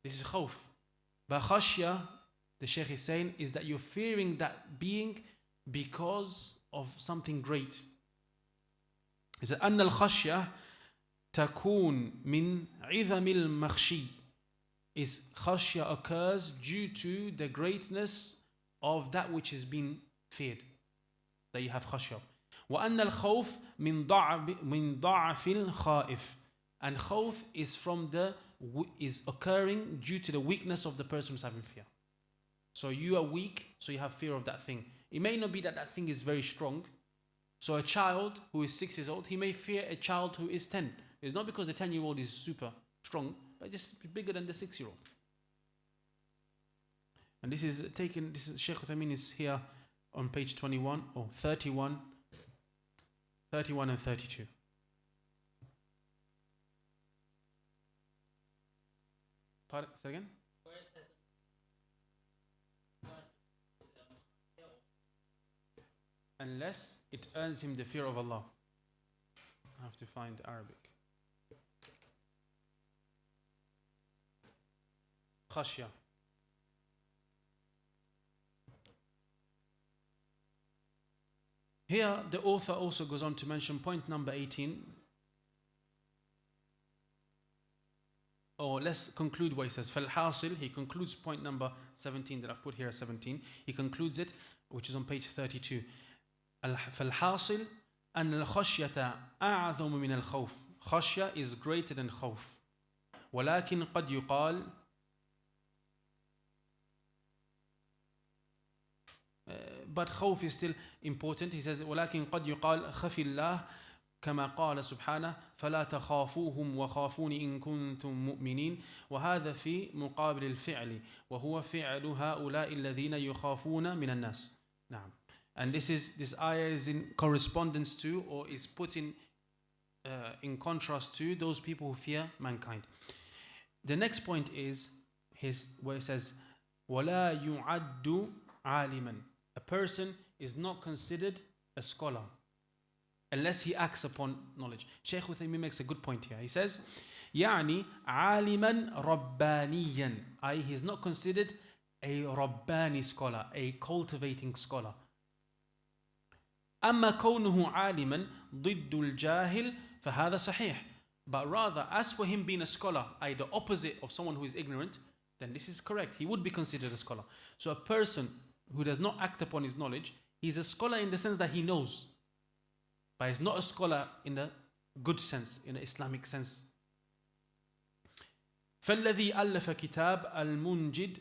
This is khawf. But khashya, the Shaykh is saying, is that you're fearing that being because of something great. He said, أن الخشية تكون من عظم المخشي. Is khashya occurs due to the greatness of that which is being feared, that you have khashya. وأن الخوف من ضعف الخائف. And khawf is occurring due to the weakness of the person who's having fear. So you are weak, so you have fear of that thing. It may not be that that thing is very strong. So a child who is 6 years old, he may fear a child who is 10. It's not because the 10-year-old is super strong, but just bigger than the 6-year-old. And this is Shaykh Uthaymeen is here on page 21 or 31 and 32. Pardon, say again? Unless it earns him the fear of Allah. I have to find Arabic. Khashya. Here, the author also goes on to mention point number 18. Or let's conclude what he says. فالحاصل, he concludes point number 17 that I've put here as 17. He concludes it, which is on page 32. فالحاصل أن الخشية أعظم من الخوف. Khashya is greater than khawf. ولكن قد يقال but khawf is still important. He says ولكن قد يقال خف الله كما قال سبحانه فلا تخافوهم وخافون إن كنتم مؤمنين وهذا في مقابل الفعل وهو فعل هؤلاء الذين يخافون من الناس. نعم. And this ayah is in correspondence to, or is put in contrast to, those people who fear mankind. The next point is where it says ولا يعد عالما. A person is not considered a scholar unless he acts upon knowledge. Shaykh Uthaymeen makes a good point here. He says يعني عالما ربانيا, i.e. he is not considered a Rabbani scholar, a cultivating scholar. أما كونه عالما ضد الجاهل فهذا صحيح. But rather, as for him being a scholar, i.e. the opposite of someone who is ignorant, then this is correct. He would be considered a scholar. So a person who does not act upon his knowledge, he's a scholar in the sense that he knows, but he's not a scholar in a good sense, in an Islamic sense. فَالَّذِي أَلَّفَ كِتَابَ الْمُنْجِدْ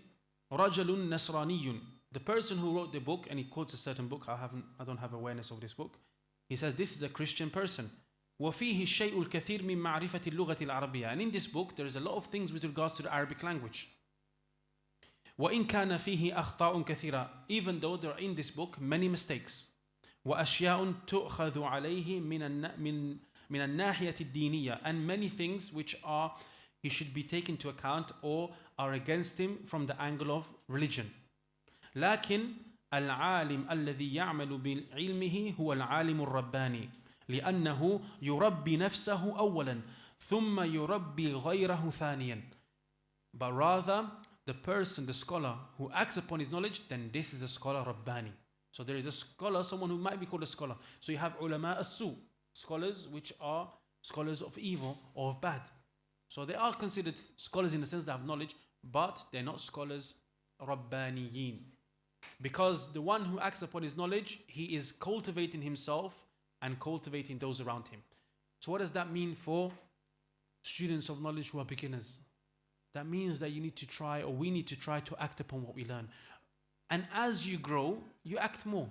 رَجَلٌ نَصْرَانِيٌّ. The person who wrote the book, and he quotes a certain book, I don't have awareness of this book. He says this is a Christian person. وَفِيهِ الشَّيْءُ الْكَثِيرُ مِنْ مَعْرِفَةِ اللُّغَةِ الْعَرَبِيَّةِ. And in this book, there is a lot of things with regards to the Arabic language. وَإِنْ كَانَ فِيهِ أَخْطَاءٌ كَثِيرًا. Even though there are in this book many mistakes. وَأَشْيَاءٌ تُؤْخَذُ عَلَيْهِ مِنَ النَّاحِيَةِ الدِّينِيَّةِ. And many things which are, he should be taken into account or are against him from the angle of religion. لكن العالم الذي يعمل بعلمه هو العالم الرباني لأنه يربي نفسه أولا ثم يربي غيره ثانيا. But rather, the person, the scholar who acts upon his knowledge, then this is a scholar Rabbani. So there is a scholar, someone who might be called a scholar. So you have ulama as-su, scholars which are scholars of evil or of bad. So they are considered scholars in the sense they have knowledge, but they're not scholars Rabbaniyin. Because the one who acts upon his knowledge, he is cultivating himself and cultivating those around him. So what does that mean for students of knowledge who are beginners? That means that you need to try, or we need to try to act upon what we learn. And as you grow, you act more.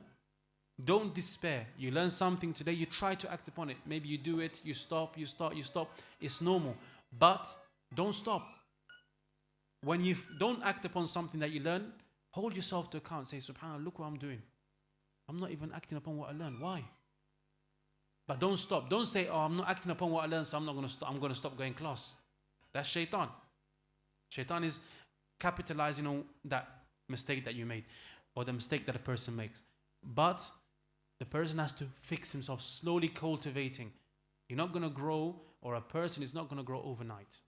Don't despair. You learn something today, you try to act upon it. Maybe you do it, you stop, you start, you stop. It's normal. But don't stop. When you don't act upon something that you learn, hold yourself to account. Say, SubhanAllah, look what I'm doing. I'm not even acting upon what I learned. Why? But don't stop. Don't say, oh, I'm not acting upon what I learned, so I'm not going to stop. I'm going to stop going class. That's shaitan. Shaitan is capitalizing on that mistake that you made, or the mistake that a person makes. But the person has to fix himself, slowly cultivating. You're not going to grow, or a person is not going to grow overnight.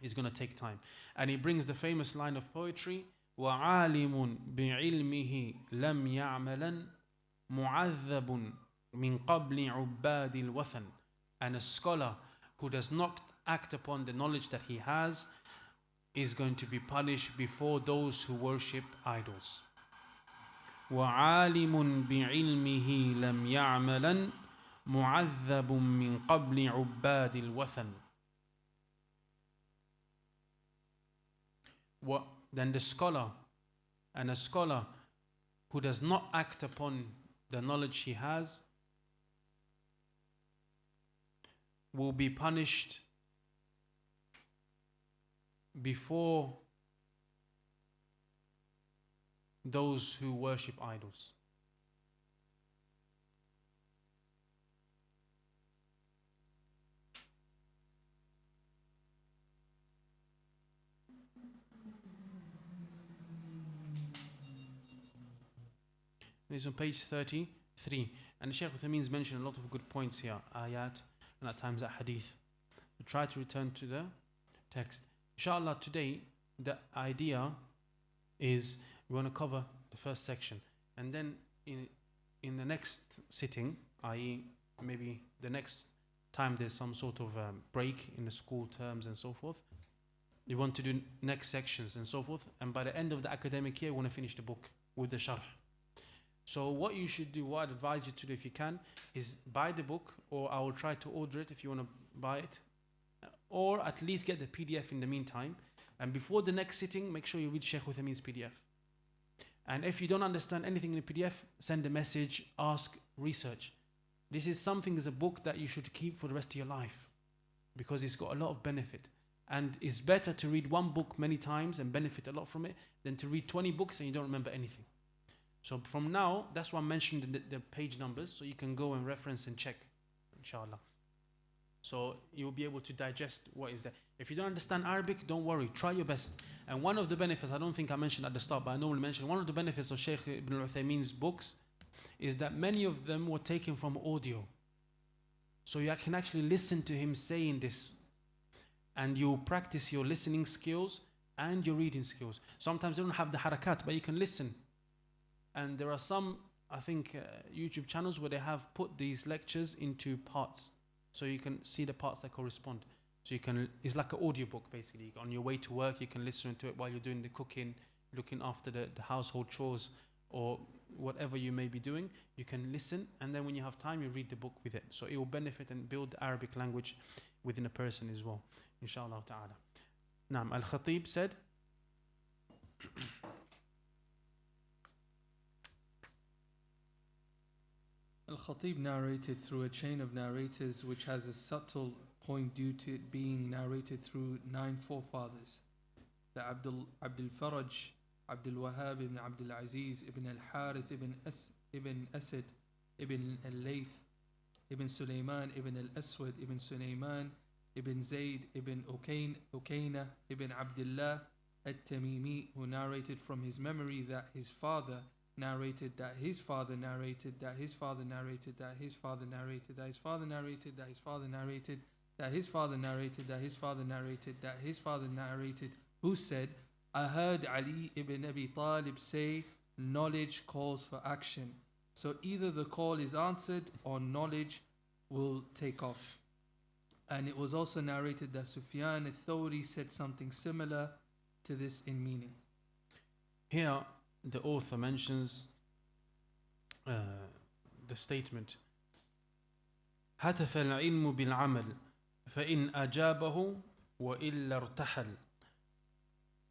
It's going to take time. And he brings the famous line of poetry, وَعَالِمٌ بِعِلْمِهِ لَمْ يَعْمَلًا مُعَذَّبٌ مِنْ قَبْلِ عُبَّادِ الْوَثَنِ. And a scholar who does not act upon the knowledge that he has is going to be punished before those who worship idols. وَعَالِمٌ بِعِلْمِهِ لَمْ يَعْمَلًا مُعَذَّبٌ مِنْ قَبْلِ عُبَّادِ الْوَثَنِ. Then the scholar, and a scholar who does not act upon the knowledge he has, will be punished before those who worship idols. It's on page 33. And Shaykh Uthaymeen's mentioned a lot of good points here, ayat, and at times at hadith. We'll try to return to the text. Inshallah, today, the idea is we want to cover the first section. And then in the next sitting, i.e. maybe the next time there's some sort of break in the school terms and so forth, we want to do next sections and so forth. And by the end of the academic year, we want to finish the book with the sharh. So what you should do, what I'd advise you to do if you can, is buy the book, or I will try to order it if you want to buy it, or at least get the PDF in the meantime. And before the next sitting, make sure you read Shaykh Uthaymeen's PDF. And if you don't understand anything in the PDF, send a message, ask, research. This is something, as a book that you should keep for the rest of your life, because it's got a lot of benefit. And it's better to read one book many times and benefit a lot from it than to read 20 books and you don't remember anything. So from now, that's why I mentioned the page numbers, so you can go and reference and check, inshallah. So you'll be able to digest what is there. If you don't understand Arabic, don't worry, try your best. And one of the benefits, I don't think I mentioned at the start, but I normally mention, one of the benefits of Shaykh Ibn Uthaymeen's books is that many of them were taken from audio. So you can actually listen to him saying this, and you practice your listening skills and your reading skills. Sometimes you don't have the harakat, but you can listen. And there are some, I think, YouTube channels where they have put these lectures into parts, so you can see the parts that correspond. So you can, it's like an audiobook basically. On your way to work, you can listen to it while you're doing the cooking, looking after the household chores, or whatever you may be doing, you can listen, and then when you have time, you read the book with it. So it will benefit and build the Arabic language within a person as well, inshallah ta'ala. Naam, Al-Khatib said, Al-Khatib narrated through a chain of narrators which has a subtle point due to it being narrated through 9 forefathers. The Abdul Faraj, Abdul Wahhab ibn Abdul Aziz ibn al-Harith ibn Asad ibn al-Layth ibn Sulaiman ibn al-Aswad ibn Sulaiman ibn Zayd ibn Ukayna ibn Abdullah at-Tamimi, who narrated from his memory that his father narrated that his father narrated that his father narrated that his father narrated that his father narrated that his father narrated that his father narrated that his father narrated that his father narrated, who said, I heard Ali ibn Abi Talib say, knowledge calls for action. So either the call is answered or knowledge will take off. And it was also narrated that Sufyan al-Thawri said something similar to this in meaning. here the author mentions the statement, هتف العلم بالعمل فإن أجابه وإلا ارتحل.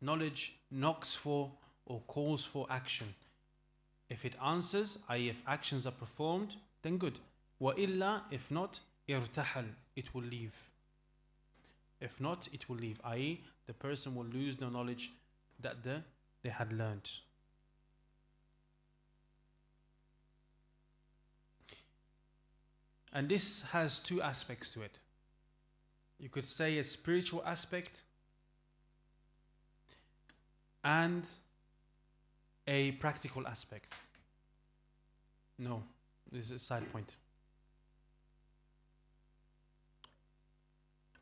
Knowledge knocks for or calls for action. If it answers, i.e. if actions are performed, then good. وإلا, if not, ارتحل, it will leave. If not, it will leave, i.e. the person will lose the knowledge that they had learned. And this has 2 aspects to it. You could say a spiritual aspect and a practical aspect. No, this is a side point.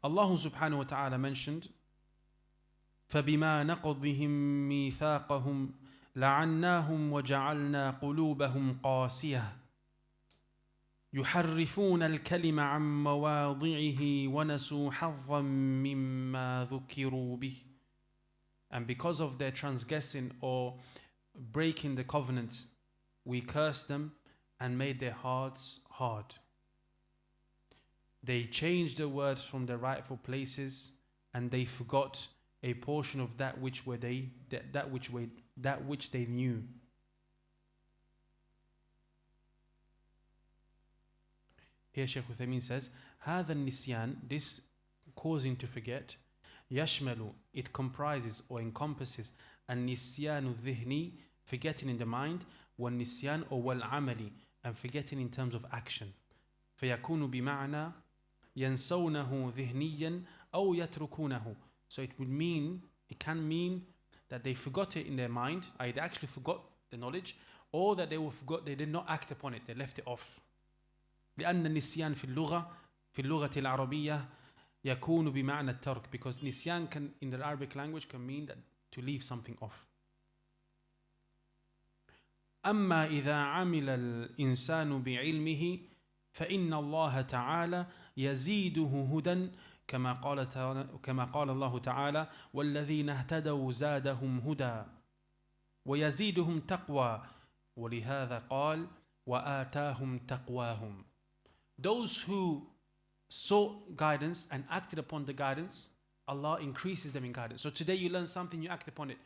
Allah subhanahu wa ta'ala mentioned, فَبِمَا نَقْضِهِمْ مِيثَاقَهُمْ لَعَنَّاهُمْ وَجَعَلْنَا قُلُوبَهُمْ قَاسِيَةً يحرفون الكلم عن مواضعه ونسوا حظا مما ذكروا به. And because of their transgressing or breaking the covenant, we cursed them and made their hearts hard. They changed the words from their rightful places, and they forgot a portion of that which they knew. Here Shaykh Uthaymeen says, هذا النسيان, this causing to forget, يشمل, it comprises or encompasses النسيان الذهني, forgetting in the mind, والنسيان or والعملي, and forgetting in terms of action. فيكون بمعنى ينسونه ذهنيا أو يتركونه. So it can mean that they forgot it in their mind, they actually forgot the knowledge, or that they did not act upon it, they left it off. لأن النسيان في اللغة العربية يكون بمعنى الترك, because nisyan can in the Arabic language can mean that to leave something off. أما إذا عمل الإنسان بعلمه فإن الله تعالى يزيده هدى كما قال الله تعالى والذين اهتدوا زادهم هدى ويزيدهم تقوى ولهذا قال وآتاهم تقواهم. Those who sought guidance and acted upon the guidance, Allah increases them in guidance. So today you learn something, you act upon it.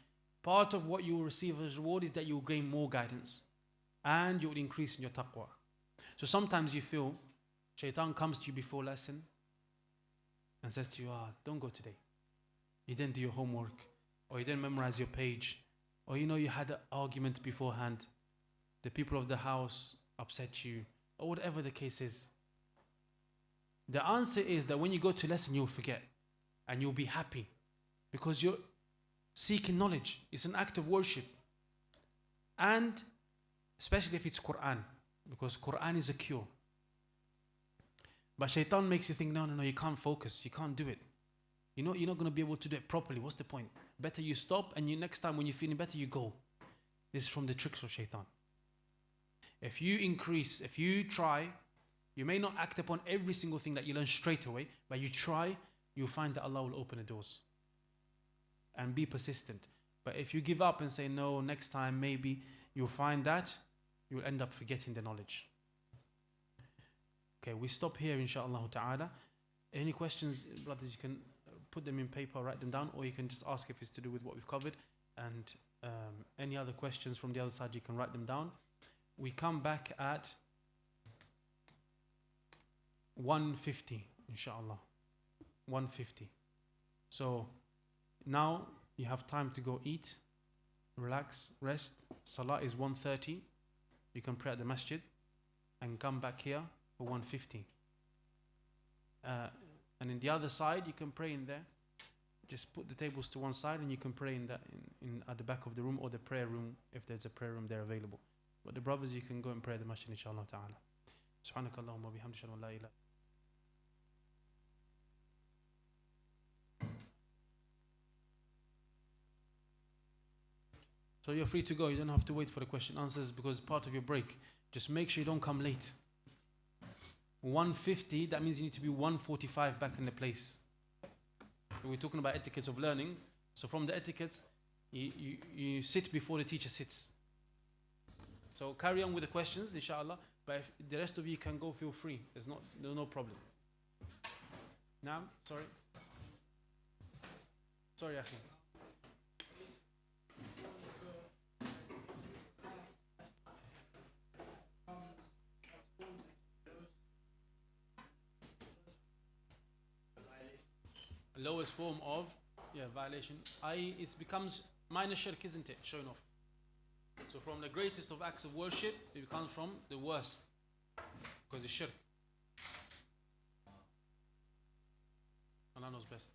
Part of what you will receive as reward is that you will gain more guidance and you will increase in your taqwa. So sometimes you feel shaitan comes to you before lesson and says to you, don't go today. You didn't do your homework, or you didn't memorize your page, or you had an argument beforehand. The people of the house upset you, or whatever the case is. The answer is that when you go to lesson, you'll forget and you'll be happy because you're seeking knowledge. It's an act of worship. And especially if it's Quran, because Quran is a cure. But shaitan makes you think, no, you can't focus, you can't do it. You're not going to be able to do it properly. What's the point? Better you stop, and next time when you're feeling better, you go. This is from the tricks of shaitan. If you increase, if you try, you may not act upon every single thing that you learn straight away, but you try, you'll find that Allah will open the doors. And be persistent. But if you give up and say, no, next time maybe, you'll find that you will end up forgetting the knowledge. Okay, we stop here inshallah ta'ala. Any questions, brothers, you can put them in paper, write them down, or you can just ask if it's to do with what we've covered. And any other questions from the other side, you can write them down. We come back at 1:50 inshallah. 1:50. So now you have time to go eat, relax, rest. Salah is 1:30. You can pray at the masjid and come back here for 1:50. And in the other side, you can pray in there. Just put the tables to one side and you can pray in at the back of the room, or the prayer room if there's a prayer room there available. But the brothers, you can go and pray at the masjid inshallah ta'ala. Subhanakallahumma bihamdika wa la ilaha. So you're free to go. You don't have to wait for the question answers because it's part of your break. Just make sure you don't come late. 1:50, that means you need to be 1:45 back in the place. We're talking about etiquettes of learning. So from the etiquettes, you sit before the teacher sits. So carry on with the questions, inshallah. But if the rest of you can go, feel free. There's no problem. Now, sorry. Sorry, Akhi. Lowest form of violation. It becomes minor shirk, isn't it? Showing off. So from the greatest of acts of worship, it becomes from the worst, because it's shirk. Allah knows best.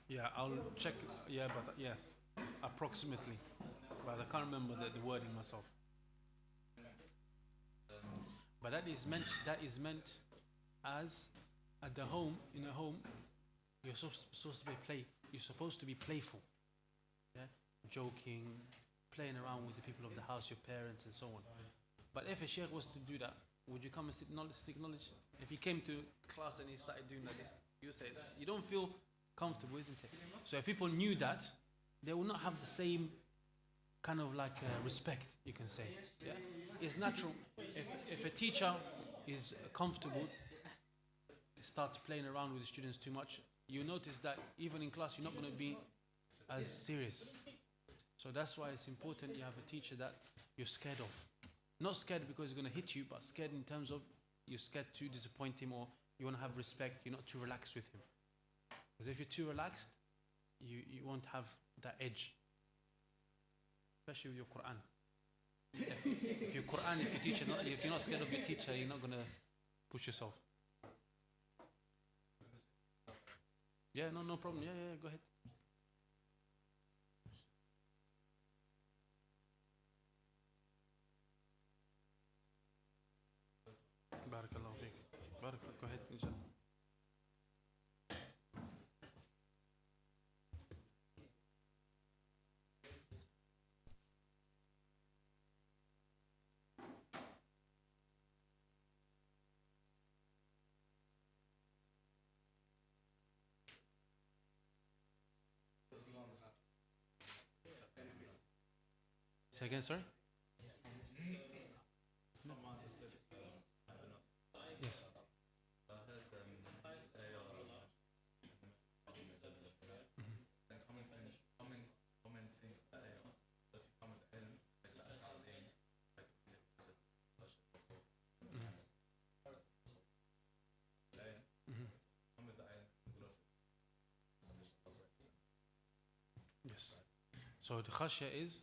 Yeah, I'll check. Yeah, but yes, approximately. But I can't remember the wording myself. But that is meant as at the home, in a home, you're supposed to be playful. Yeah, joking, playing around with the people of the house, your parents, and so on. But if a sheikh was to do that, would you come and seek knowledge? If he came to class and he started doing like this, you say you don't feel comfortable, isn't it? So if people knew that, they would not have the same kind of like respect, you can say. Yeah? It's natural. If a teacher is comfortable, starts playing around with the students too much, you notice that even in class you're not going to be as serious. So that's why it's important you have a teacher that you're scared of. Not scared because he's going to hit you, but scared in terms of you're scared to disappoint him, or you want to have respect, you're not too relaxed with him. Because if you're too relaxed, you won't have that edge. Especially with your Quran. If your Quran, if you're not scared of your teacher, you're not going to push yourself. Yeah, no problem. Yeah, go ahead. Barakallahu feek. Barakallahu. Go ahead, inshallah. Say again, sorry? Yes. Yes. So the khashya is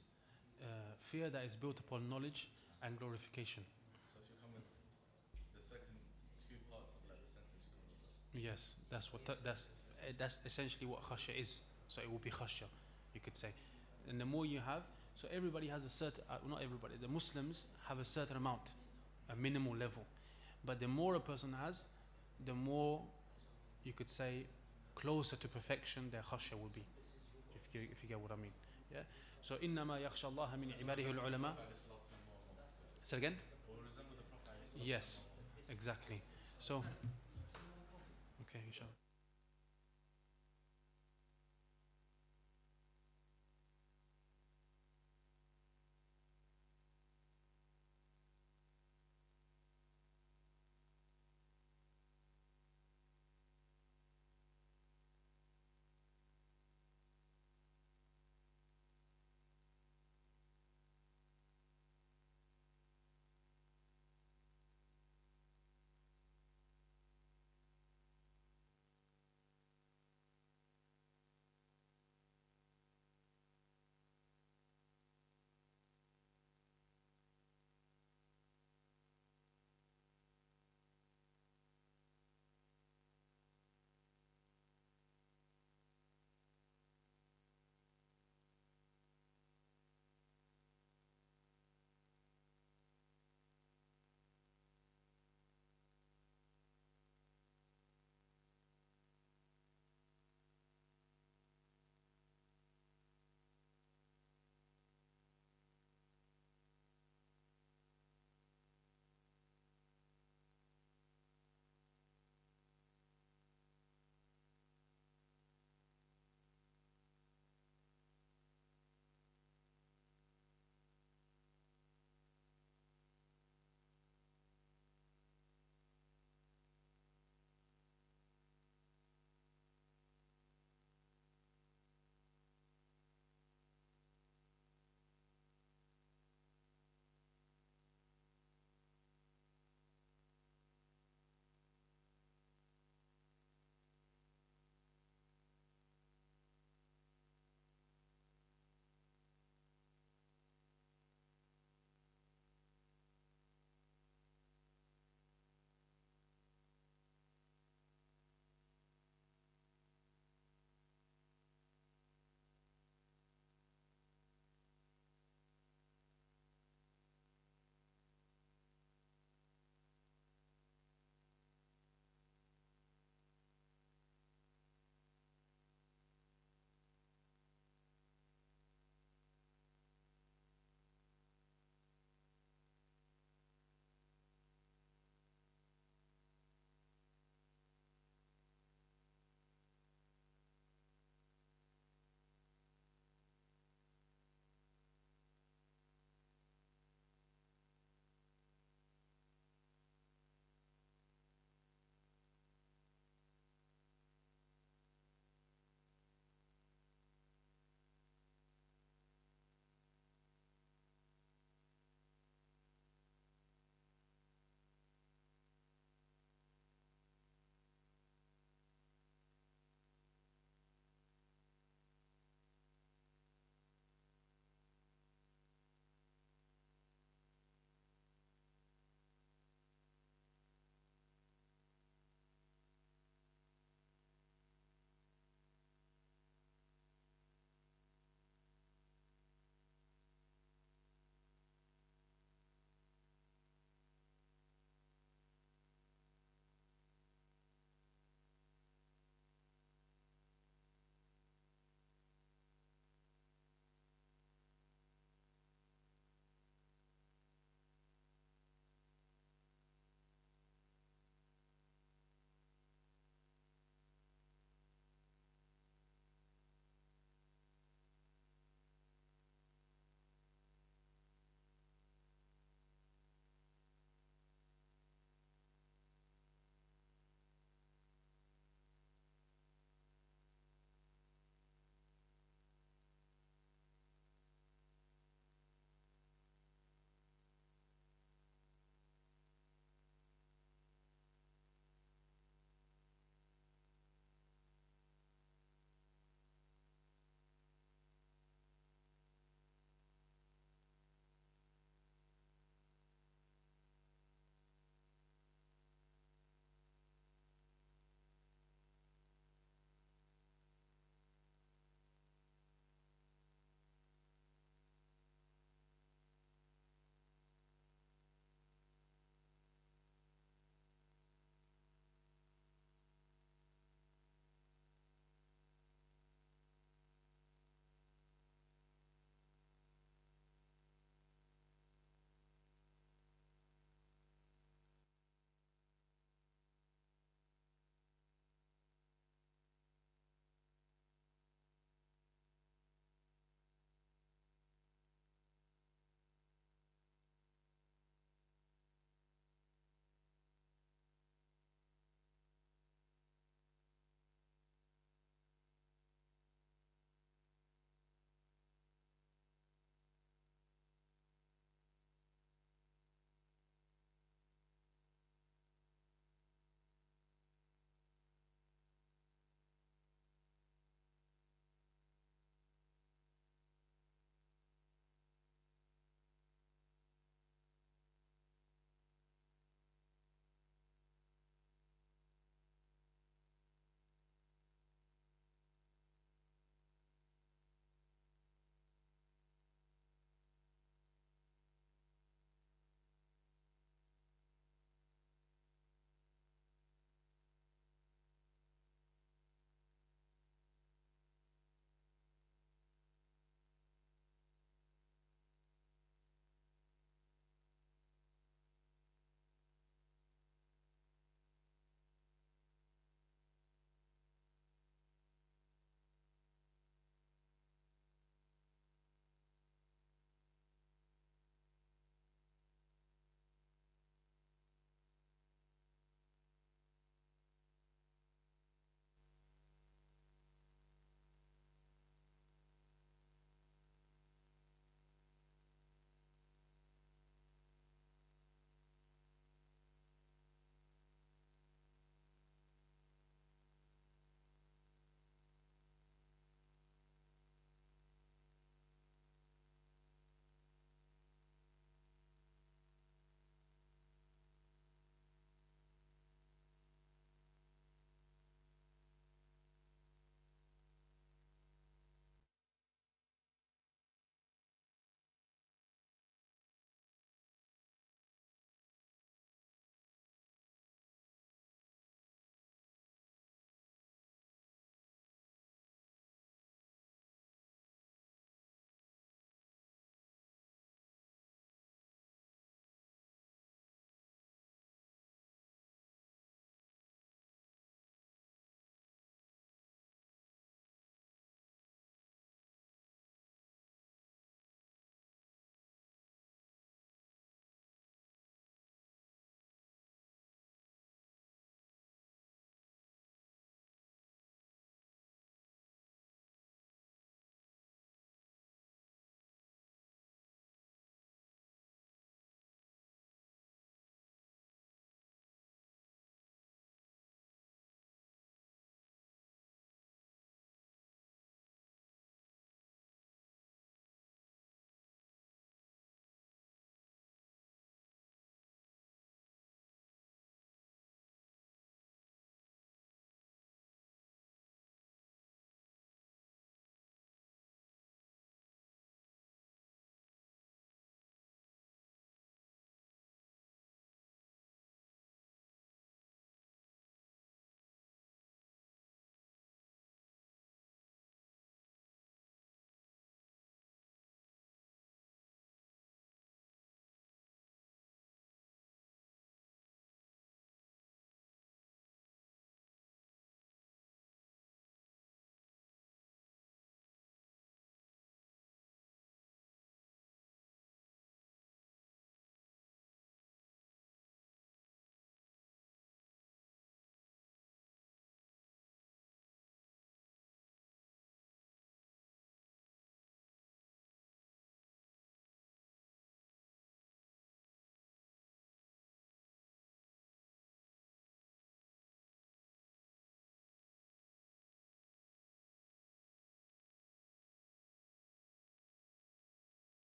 fear that is built upon knowledge and glorification. So if you come with the second two parts of like the sentence, you come with those. Yes, that's essentially what khashya is. So it will be khashya, you could say. And the more you have, so everybody has a certain, not everybody, the Muslims have a certain amount, a minimal level. But the more a person has, the more, you could say, closer to perfection their khashya will be. If you get what I mean. Yeah. So إنما يخشى الله من عباده العلماء. Say again. Or resemble the Prophet Yes, exactly. So, okay, inshallah.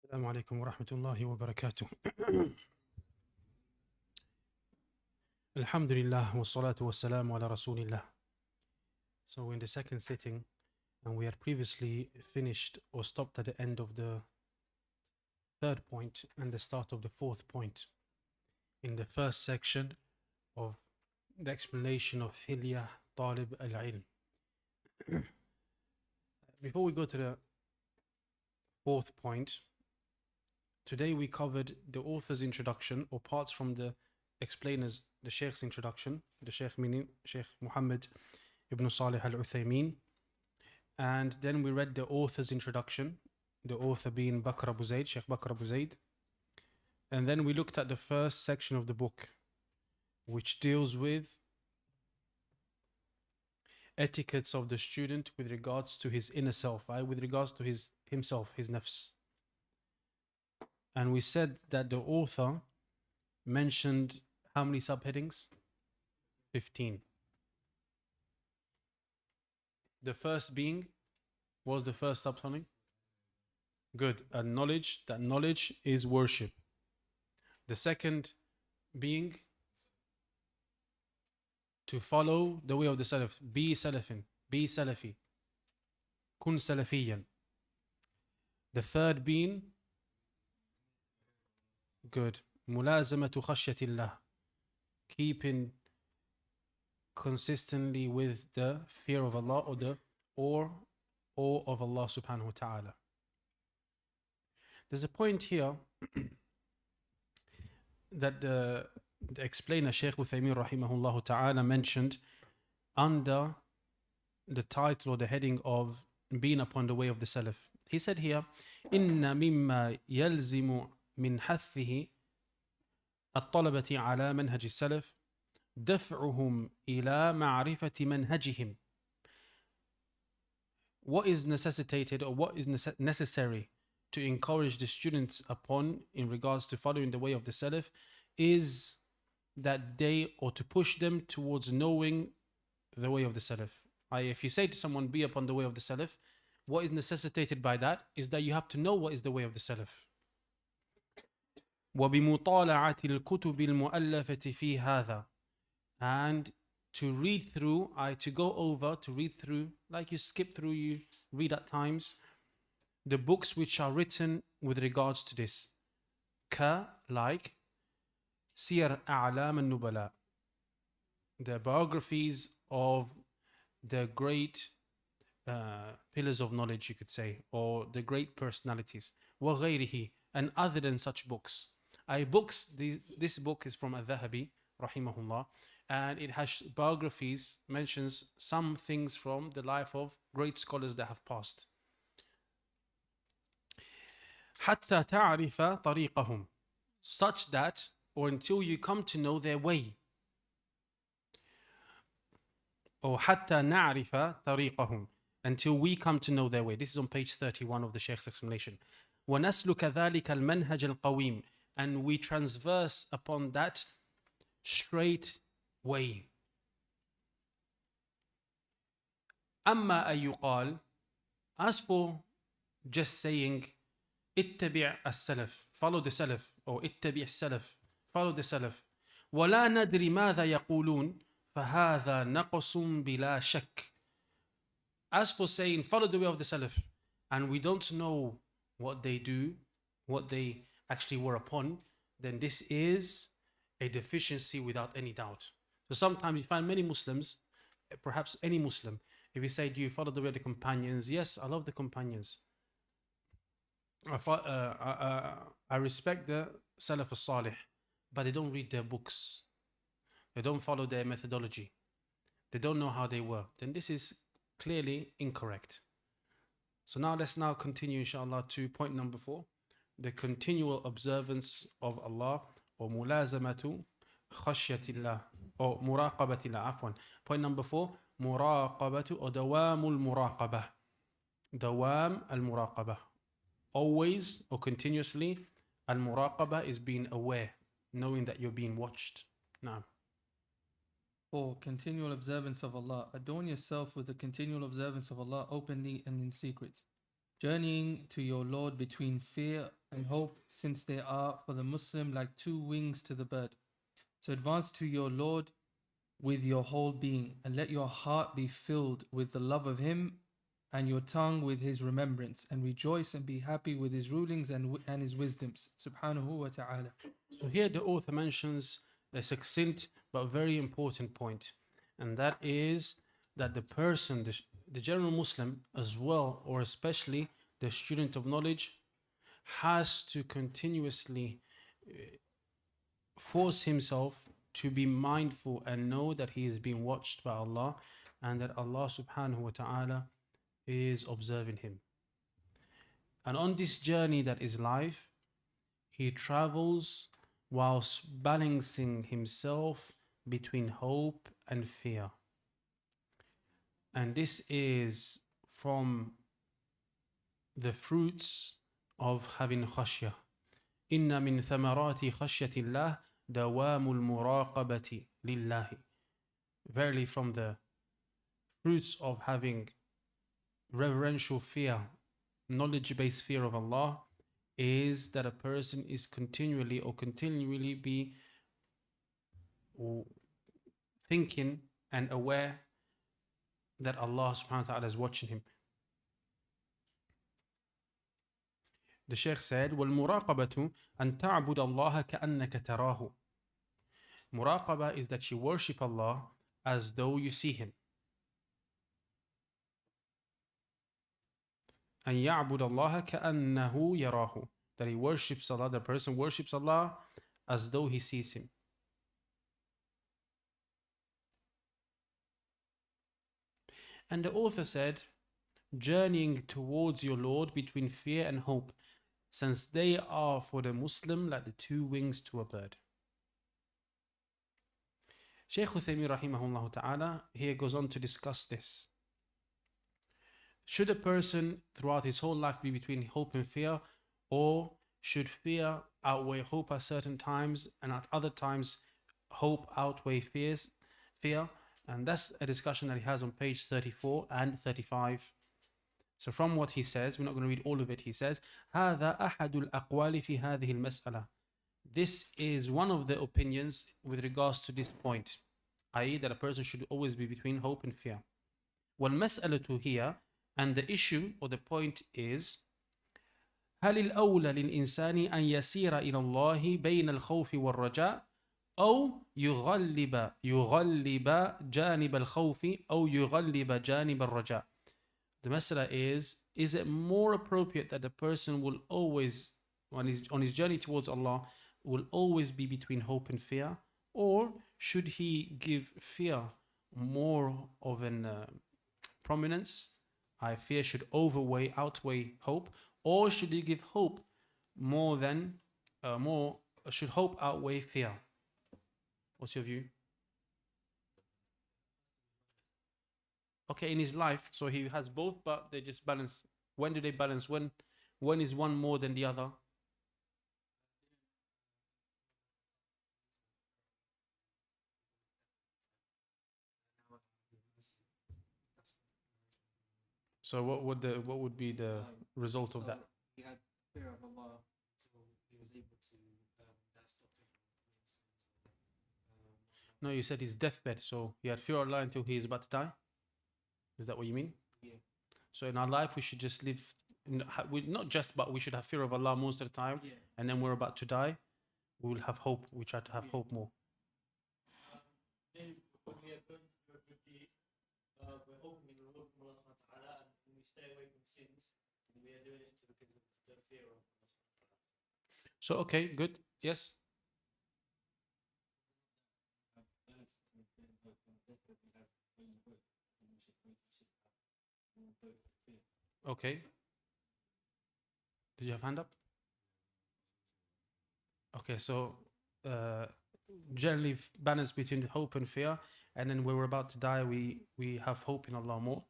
السلام عليكم ورحمة الله وبركاته. Alhamdulillah wa salatu wa salamu ala rasulillah. So in the second sitting, and we had previously finished or stopped at the end of the third point and the start of the fourth point in the first section of the explanation of Hilya Talib al-Ilm. Before we go to the fourth point, today we covered the author's introduction or parts from the explainer's, the Sheikh's introduction, the Sheikh meaning Sheikh Muhammad ibn Salih al-Uthaymeen, and then we read the author's introduction, the author being Bakr Abu Zayd, Sheikh Bakr Abu Zayd, and then we looked at the first section of the book, which deals with etiquettes of the student with regards to his inner self, with regards to himself, his nafs. And we said that the author mentioned how many subheadings? 15. The first being, what was the first subheading? Good. And knowledge, that knowledge is worship. The second being, to follow the way of the Salaf. Be Salafin. Be Salafi. Kun Salafiyan. The third being, good. Mulazamatu khashyatillah. Keeping consistently with the fear of Allah or the awe of Allah subhanahu wa ta'ala. There's a point here that the explainer Shaykh Uthaymeen rahimahullah ta'ala mentioned under the title or the heading of being upon the way of the Salaf. He said here, Inna mimma yalzimu min hathihi الطلبة على منهج السلف دفعهم إلى معرفة منهجهم. What is necessitated or what is necessary to encourage the students upon in regards to following the way of the Salaf is that they, or to push them towards knowing the way of the Salaf. If you say to someone, be upon the way of the Salaf, what is necessitated by that is that you have to know what is the way of the Salaf. وبمطالعة الكتب المؤلفة في هذا, and to read through, to go over, to read through, like you skip through, you read at times, the books which are written with regards to this. Like Siyar A'lam al-Nubala, the biographies of the great pillars of knowledge, you could say, or the great personalities. وغيره, and other than such books. This book is from Al-Dhahabi, rahimahullah, and it has biographies, mentions some things from the life of great scholars that have passed. حتى تعرف طريقهم, such that, or until you come to know their way. Or حتى نعرف طريقهم, until we come to know their way. This is on page 31 of the Sheikh's explanation. ونسلك ذلك المنهج القويم, and we transverse upon that straight way. أما أن يقال, as for just saying اتبع السلف, follow the Salaf, or اتبع السلف, follow the Salaf, ولا ندري ماذا يقولون فهذا نقص بلا شك. As for saying follow the way of the Salaf, and we don't know what they do, what they actually were upon, then this is a deficiency without any doubt. So sometimes you find many Muslims, perhaps any Muslim, if you say, do you follow the way of the companions? Yes, I love the companions. I respect the Salaf al-Salih, but they don't read their books. They don't follow their methodology. They don't know how they were. Then this is clearly incorrect. So now let's continue, inshallah, to point number 4. The continual observance of Allah, or mulazamatu khashyatillah, or muraqabatillah, afwan. Point number 4, muraqabatu, or dawamul muraqabah. Dawam al-muraqabah. Always or continuously, al-muraqabah is being aware, knowing that you're being watched. Now. 4. Continual observance of Allah. Adorn yourself with the continual observance of Allah openly and in secret. journeying to your Lord between fear and hope, since they are for the Muslim like two wings to the bird. So advance to your Lord with your whole being, and let your heart be filled with the love of Him, and your tongue with His remembrance, and rejoice and be happy with His rulings and His wisdoms. Subhanahu wa ta'ala. So here the author mentions a succinct but very important point, and that is that the person, the general Muslim as well, or especially the student of knowledge, has to continuously force himself to be mindful and know that he is being watched by Allah, and that Allah subhanahu wa ta'ala is observing him. And on this journey that is life, he travels whilst balancing himself between hope and fear. And this is from the fruits of having khashya. Inna min thamarati khashyati dawamul muraqabati lillahi. Verily, from the fruits of having reverential fear, knowledge-based fear of Allah, is that a person is continually be thinking and aware that Allah subhanahu wa ta'ala is watching him. The Shaykh said, وَالْمُرَاقَبَةُ أَن تَعْبُدَ اللَّهَ كَأَنَّكَ تَرَاهُ. Muraqabah is that you worship Allah as though you see him. أن يعبد الله كأنه يراه. That he worships Allah, the person worships Allah as though he sees him. And the author said, journeying towards your Lord between fear and hope, since they are for the Muslim like the two wings to a bird. Shaykh Uthaymeen rahimahullah ta'ala here goes on to discuss this. Should a person throughout his whole life be between hope and fear, or should fear outweigh hope at certain times, and at other times hope outweigh fear? And that's a discussion that he has on page 34 and 35. So from what he says, we're not going to read all of it. He says, هذا أحد الأقوال في هذه المسألة. This is one of the opinions with regards to this point, i.e. that a person should always be between hope and fear. والمسألة هي, and the issue or the point is, هل الأولى للإنسان أن يسير إلى الله بين الخوف والرجاء أو يغلب جانب الخوف أو يغلب جانب الرجاء. The masala is it more appropriate that the person will always, on his journey towards Allah, will always be between hope and fear, or should he give fear more of an prominence? Fear should outweigh hope, or should he give hope should hope outweigh fear? What's your view? Okay, in his life, so he has both, but they just balance. When do they balance? When is one more than the other? So what would be the result of that? He had fear of Allah, so he was able to that stopped him from No, you said his deathbed, so he had fear of Allah until he is about to die. Is that what you mean? Yeah. So in our life, we should just live, but we should have fear of Allah most of the time. Yeah. And then we're about to die, we will have hope. We try to have hope more. Then when we are going to we're hoping in the Lord from Allah subhanahu wa ta'ala, and we stay away from sins, and we are doing it because of the fear of Allah subhanahu wa ta'ala. So okay, good. Yes. Okay. Did you have hand up? Okay, so generally balance between hope and fear, and then when we're about to die, we have hope in Allah more.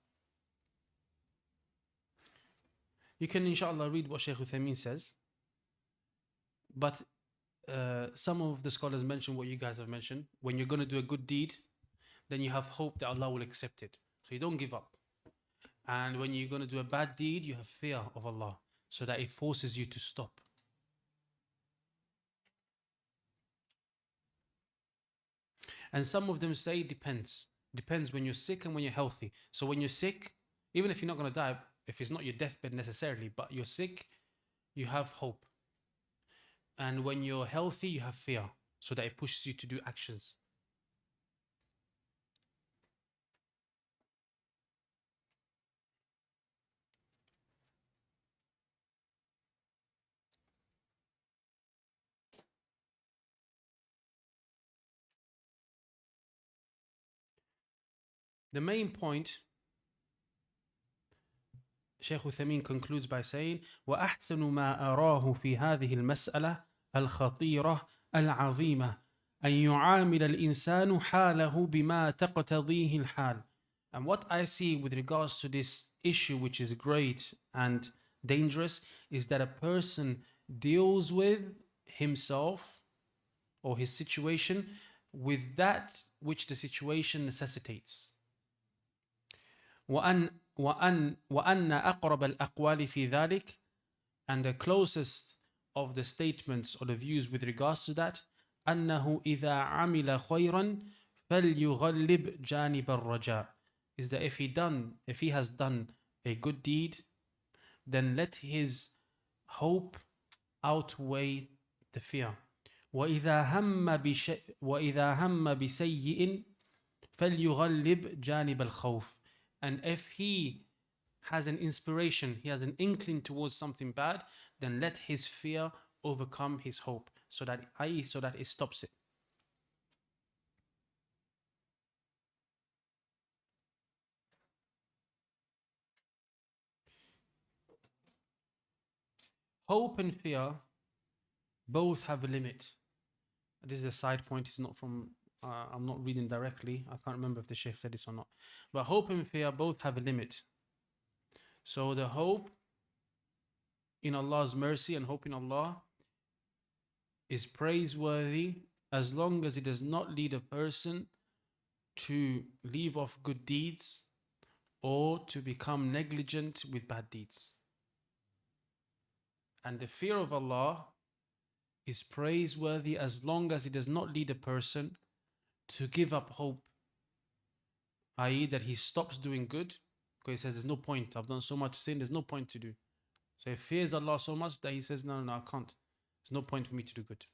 You can inshallah read what Shaykh Uthaymeen says, but some of the scholars mention what you guys have mentioned. When you're going to do a good deed, then you have hope that Allah will accept it, so you don't give up. And when you're going to do a bad deed, you have fear of Allah, so that it forces you to stop. And some of them say it depends. Depends when you're sick and when you're healthy. So when you're sick, even if you're not going to die, if it's not your deathbed necessarily, but you're sick, you have hope. And when you're healthy, you have fear, so that it pushes you to do actions. The main point, Shaykh Uthaymeen concludes by saying, وَأَحْسَنُ مَا أَرَاهُ فِي هَذِهِ الْمَسْأَلَةِ الْخَطِيرَةِ الْعَظِيمَةِ أن يعامل الإنسان حاله بما تقتضيه الحال. And what I see with regards to this issue, which is great and dangerous, is that a person deals with himself or his situation with that which the situation necessitates. وأن أقرب الأقوال في ذلك, and the closest of the statements or the views with regards to that, أنه إذا عمل خيرا فليغلب جانب الرجاء, is that if he has done a good deed, then let his hope outweigh the fear. وإذا هم بسيء فليغلب جانب الخوف, and if he has an inspiration, he has an inkling towards something bad, then let his fear overcome his hope, so that it stops it. Hope and fear both have a limit. This is a side point. It's not from, I'm not reading directly. I can't remember if the Shaykh said this or not. But hope and fear both have a limit. So the hope in Allah's mercy and hope in Allah is praiseworthy as long as it does not lead a person to leave off good deeds or to become negligent with bad deeds. And the fear of Allah is praiseworthy as long as it does not lead a person to give up hope, i.e. that he stops doing good, because he says there's no point, I've done so much sin, there's no point to do. So he fears Allah so much that he says no, I can't, there's no point for me to do good.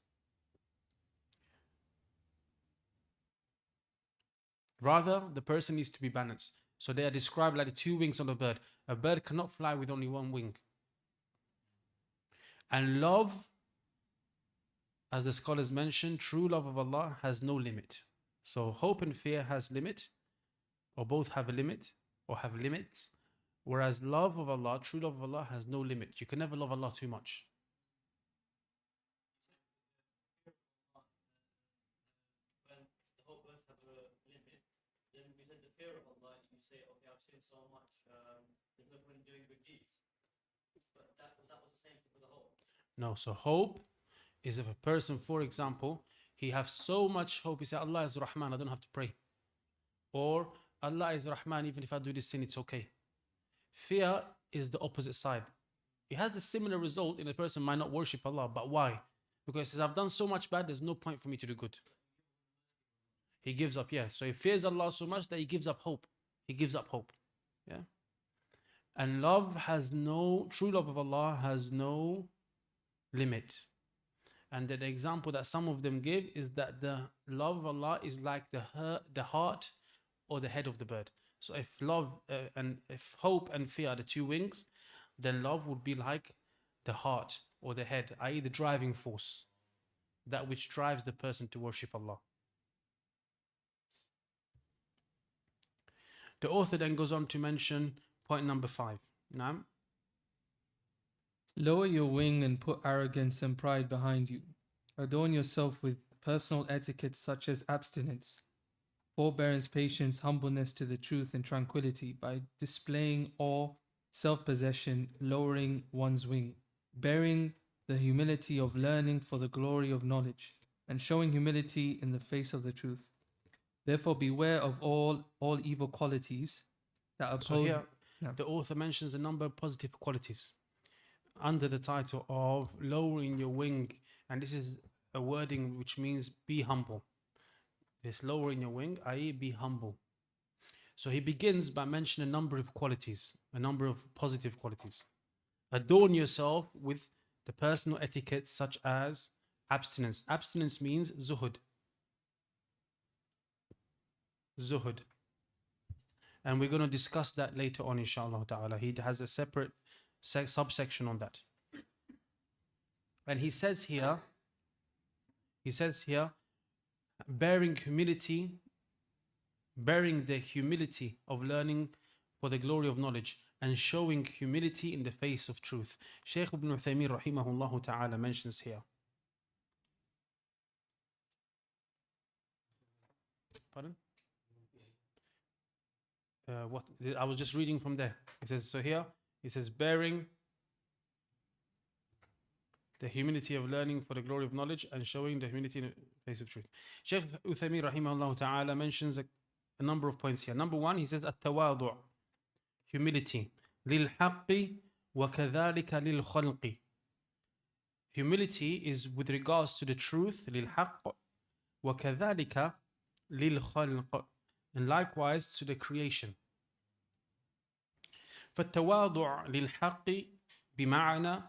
Rather, the person needs to be balanced. So they are described like the two wings on a bird. A bird cannot fly with only one wing. And love, as the scholars mentioned, true love of Allah has no limit. So hope and fear has limit, or both have a limit, or have limits. Whereas love of Allah, true love of Allah, has no limit. You can never love Allah too much. When the whole earth have a limit, then we said the fear of Allah, you say, okay, I've sinned so much, there's no point in doing good deeds. But that was the same thing for the whole. No, so hope is if a person, for example, he has so much hope, he says, Allah is Rahman, I don't have to pray. Or Allah is Rahman, even if I do this sin, it's okay. Fear is the opposite side. It has the similar result in a person might not worship Allah, but why? Because he says, I've done so much bad, there's no point for me to do good. He gives up, yeah. So he fears Allah so much that he gives up hope. He gives up hope, yeah. And love has no, true love of Allah has no limit. And the example that some of them give is that the love of Allah is like the heart or the head of the bird. So if love and if hope and fear are the two wings, then love would be like the heart or the head, i.e. the driving force, that which drives the person to worship Allah. The author then goes on to mention point number 5. Naam. Lower your wing and put arrogance and pride behind you. Adorn yourself with personal etiquette such as abstinence, forbearance, patience, humbleness to the truth, and tranquility by displaying awe, self-possession, lowering one's wing, bearing the humility of learning for the glory of knowledge, and showing humility in the face of the truth. Therefore beware of all evil qualities that oppose... So here, the author mentions a number of positive qualities under the title of lowering your wing, and this is a wording which means be humble. This lowering your wing, i.e. be humble. So he begins by mentioning a number of qualities, a number of positive qualities. Adorn yourself with the personal etiquette such as abstinence. Abstinence means zuhud. Zuhud. And we're going to discuss that later on, inshallah ta'ala. He has a separate subsection on that. And he says here, bearing the humility of learning for the glory of knowledge and showing humility in the face of truth. Shaykh ibn Uthaymeen rahimahullah ta'ala mentions here. Pardon? What I was just reading from there. It says, so here, it says, bearing the humility of learning for the glory of knowledge and showing the humility in the face of truth. Shaykh Uthaymeen rahimahullah ta'ala mentions a number of points here. Number one, he says, at-tawadu', humility. Lil-haqqi wa kadhalika lil-khalqi. Humility is with regards to the truth, lil-haqq, wa kadhalika lil-khalq, and likewise to the creation. فالتواضع للحق بمعنى,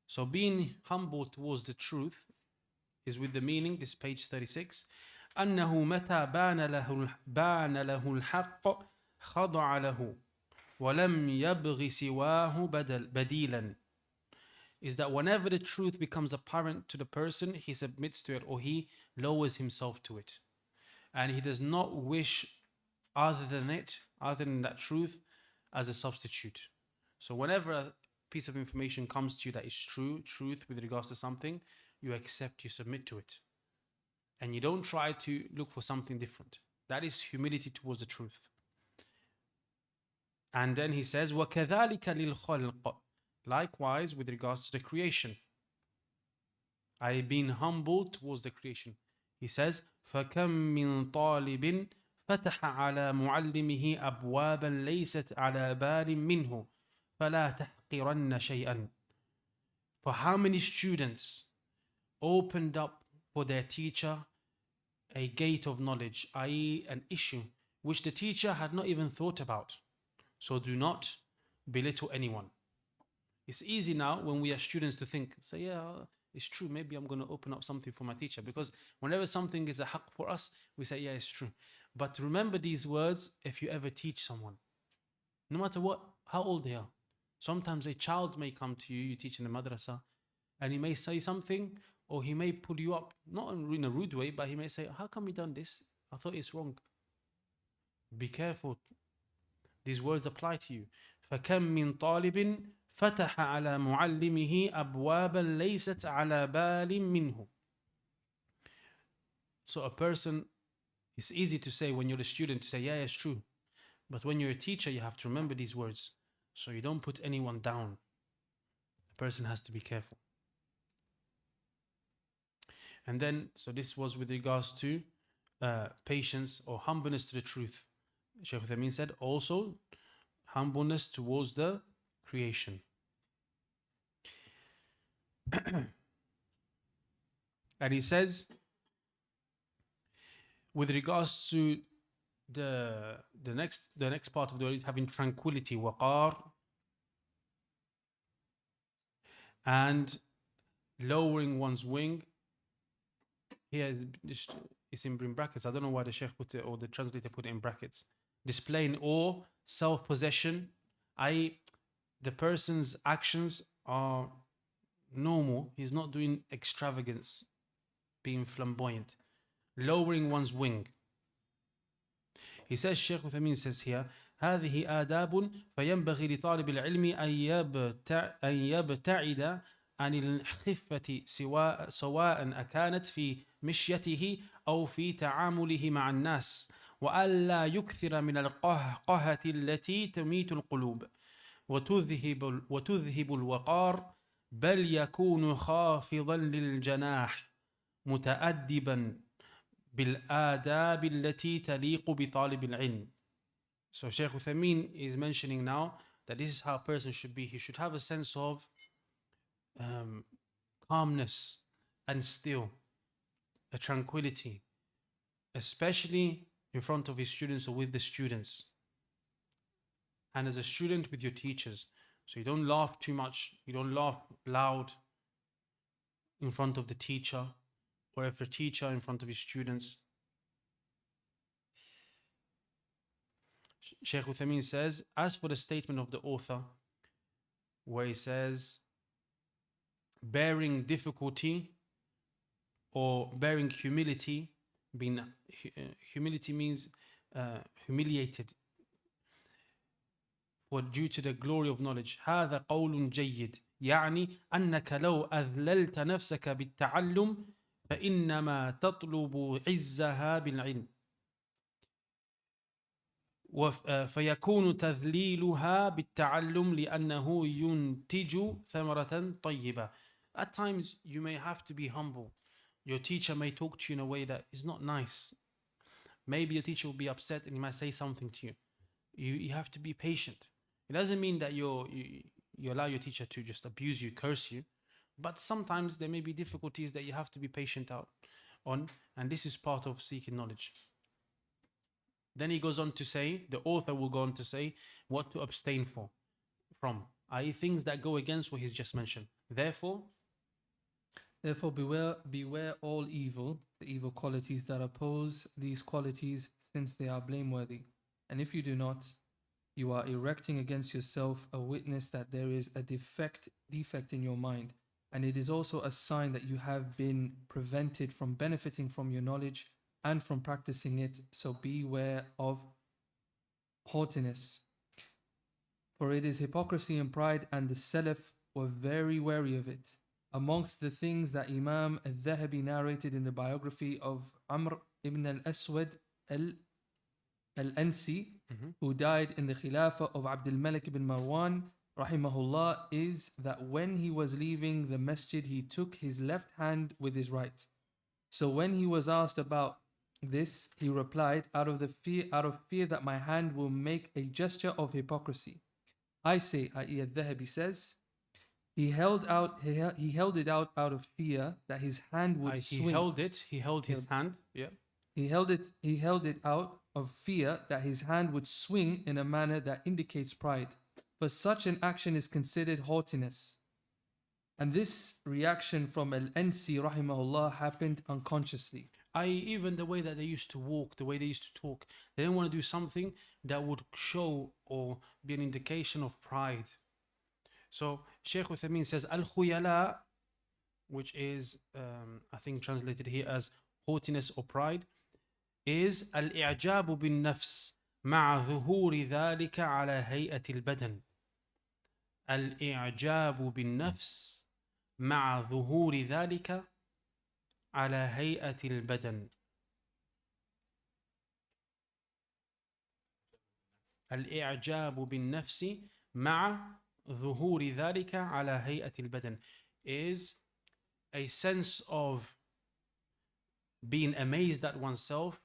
so being humble towards the truth is with the meaning, this page 36, أنه متى بان له الحق خضع له ولم يبغ سواه بديلا, is that whenever the truth becomes apparent to the person, he submits to it or he lowers himself to it. And he does not wish other than that truth as a substitute. So whenever a piece of information comes to you that is truth with regards to something, you accept, you submit to it. And you don't try to look for something different. That is humility towards the truth. And then he says, وَكَذَلِكَ لِلْخَلْقِ, likewise with regards to the creation. I being humble towards the creation. He says, فَكَمْ مِنْ طَالِبٍ فتح على معلمه أبوابا ليست على بال منه فلا تحقرن شيئا. For how many students opened up for their teacher a gate of knowledge, i.e. an issue which the teacher had not even thought about. So do not belittle anyone. It's easy now when we are students to think, say, yeah, it's true, maybe I'm going to open up something for my teacher, because whenever something is a haqq for us, we say, yeah, it's true. But remember these words if you ever teach someone. No matter how old they are. Sometimes a child may come to you, you teach in a madrasa, and he may say something, or he may pull you up, not in a rude way, but he may say, how come you done this? I thought it's wrong. Be careful. These words apply to you. فَكَمْ مِنْ طَالِبٍ فَتَحَ عَلَى مُعَلِّمِهِ أَبْوَابًا لَيْسَتْ عَلَى بَالٍ مِّنْهُ. So a person, it's easy to say when you're a student, to say, yeah, it's true. But when you're a teacher, you have to remember these words. So you don't put anyone down. A person has to be careful. And then, so this was with regards to patience or humbleness to the truth. Shaykh Uthaymeen said also humbleness towards the creation. And he says, with regards to the next part of the word, having tranquility, waqar, and lowering one's wing. Here it's in brackets. I don't know why the Shaykh put it or the translator put it in brackets. Displaying awe, self-possession, i.e. the person's actions are normal. He's not doing extravagance, being flamboyant. Lowering one's wing. He says, Shaykh Uthaymeen says here, هذه آداب فينبغي لطالب العلم أن يبتعد عن الخفة سواء أكانت في مشيته أو في تعامله مع الناس وألا يكثر من القهقهة التي تميت القلوب وتذهب الوقار بل يكون خافضا للجناح متأدبا بالآداب التي تليق بطالب العلم. So Shaykh Uthaymeen is mentioning now that this is how a person should be. He should have a sense of calmness and still, a tranquility, especially in front of his students or with the students. And as a student with your teachers. So you don't laugh too much, you don't laugh loud in front of the teacher, or if a teacher in front of his students. Shaykh Uthaymeen says, as for the statement of the author, where he says, bearing difficulty or bearing humility, humility means humiliated, for due to the glory of knowledge. هذا قول جيد يعني أنك لو أذللت نفسك بالتعلم فإنما تطلب عزها بالعلم فيكون تذليلها بالتعلم لأنه ينتج ثمرة طيبة. At times you may have to be humble. Your teacher may talk to you in a way that is not nice. Maybe your teacher will be upset and he might say something to you. You have to be patient. It doesn't mean that you allow your teacher to just abuse you, curse you. But sometimes there may be difficulties that you have to be patient on. And this is part of seeking knowledge. Then he goes on to say, the author will go on to say, what to abstain from, i.e. things that go against what he's just mentioned. Therefore beware all evil, the evil qualities that oppose these qualities, since they are blameworthy. And if you do not, you are erecting against yourself a witness that there is a defect in your mind. And it is also a sign that you have been prevented from benefiting from your knowledge and from practicing it. So beware of haughtiness. For it is hypocrisy and pride, and the Salaf were very wary of it. Amongst the things that Imam al-Dhahabi narrated in the biography of Amr ibn al-Aswad al-Ansi, who died in the Khilafah of Abdul Malik ibn Marwan, rahimahullah, is that when he was leaving the masjid, he took his left hand with his right. So when he was asked about this, he replied, out of fear that my hand will make a gesture of hypocrisy. I say, i.e. al-Dhahabi says, he held it out of fear that his hand would swing. He held his hand, yeah. He held it out of fear that his hand would swing in a manner that indicates pride. For such an action is considered haughtiness. And this reaction from Al-Ansi rahimahullah happened unconsciously. Even the way that they used to walk, the way they used to talk, they didn't want to do something that would show or be an indication of pride. So Shaykh Uthaymeen says, Al-Khuyala, which is I think translated here as haughtiness or pride, is al-i'jabu bin nafs ma'a dhuhuri dhalika ala hay'ati al-badan. Al-i'jabu bin nafs ma'a dhuhuri dhalika ala hay'ati al-badan. Al-i'jabu bin nafsi ma'a dhuhuri dhalika ala hay'ati al-badan is a sense of being amazed at oneself,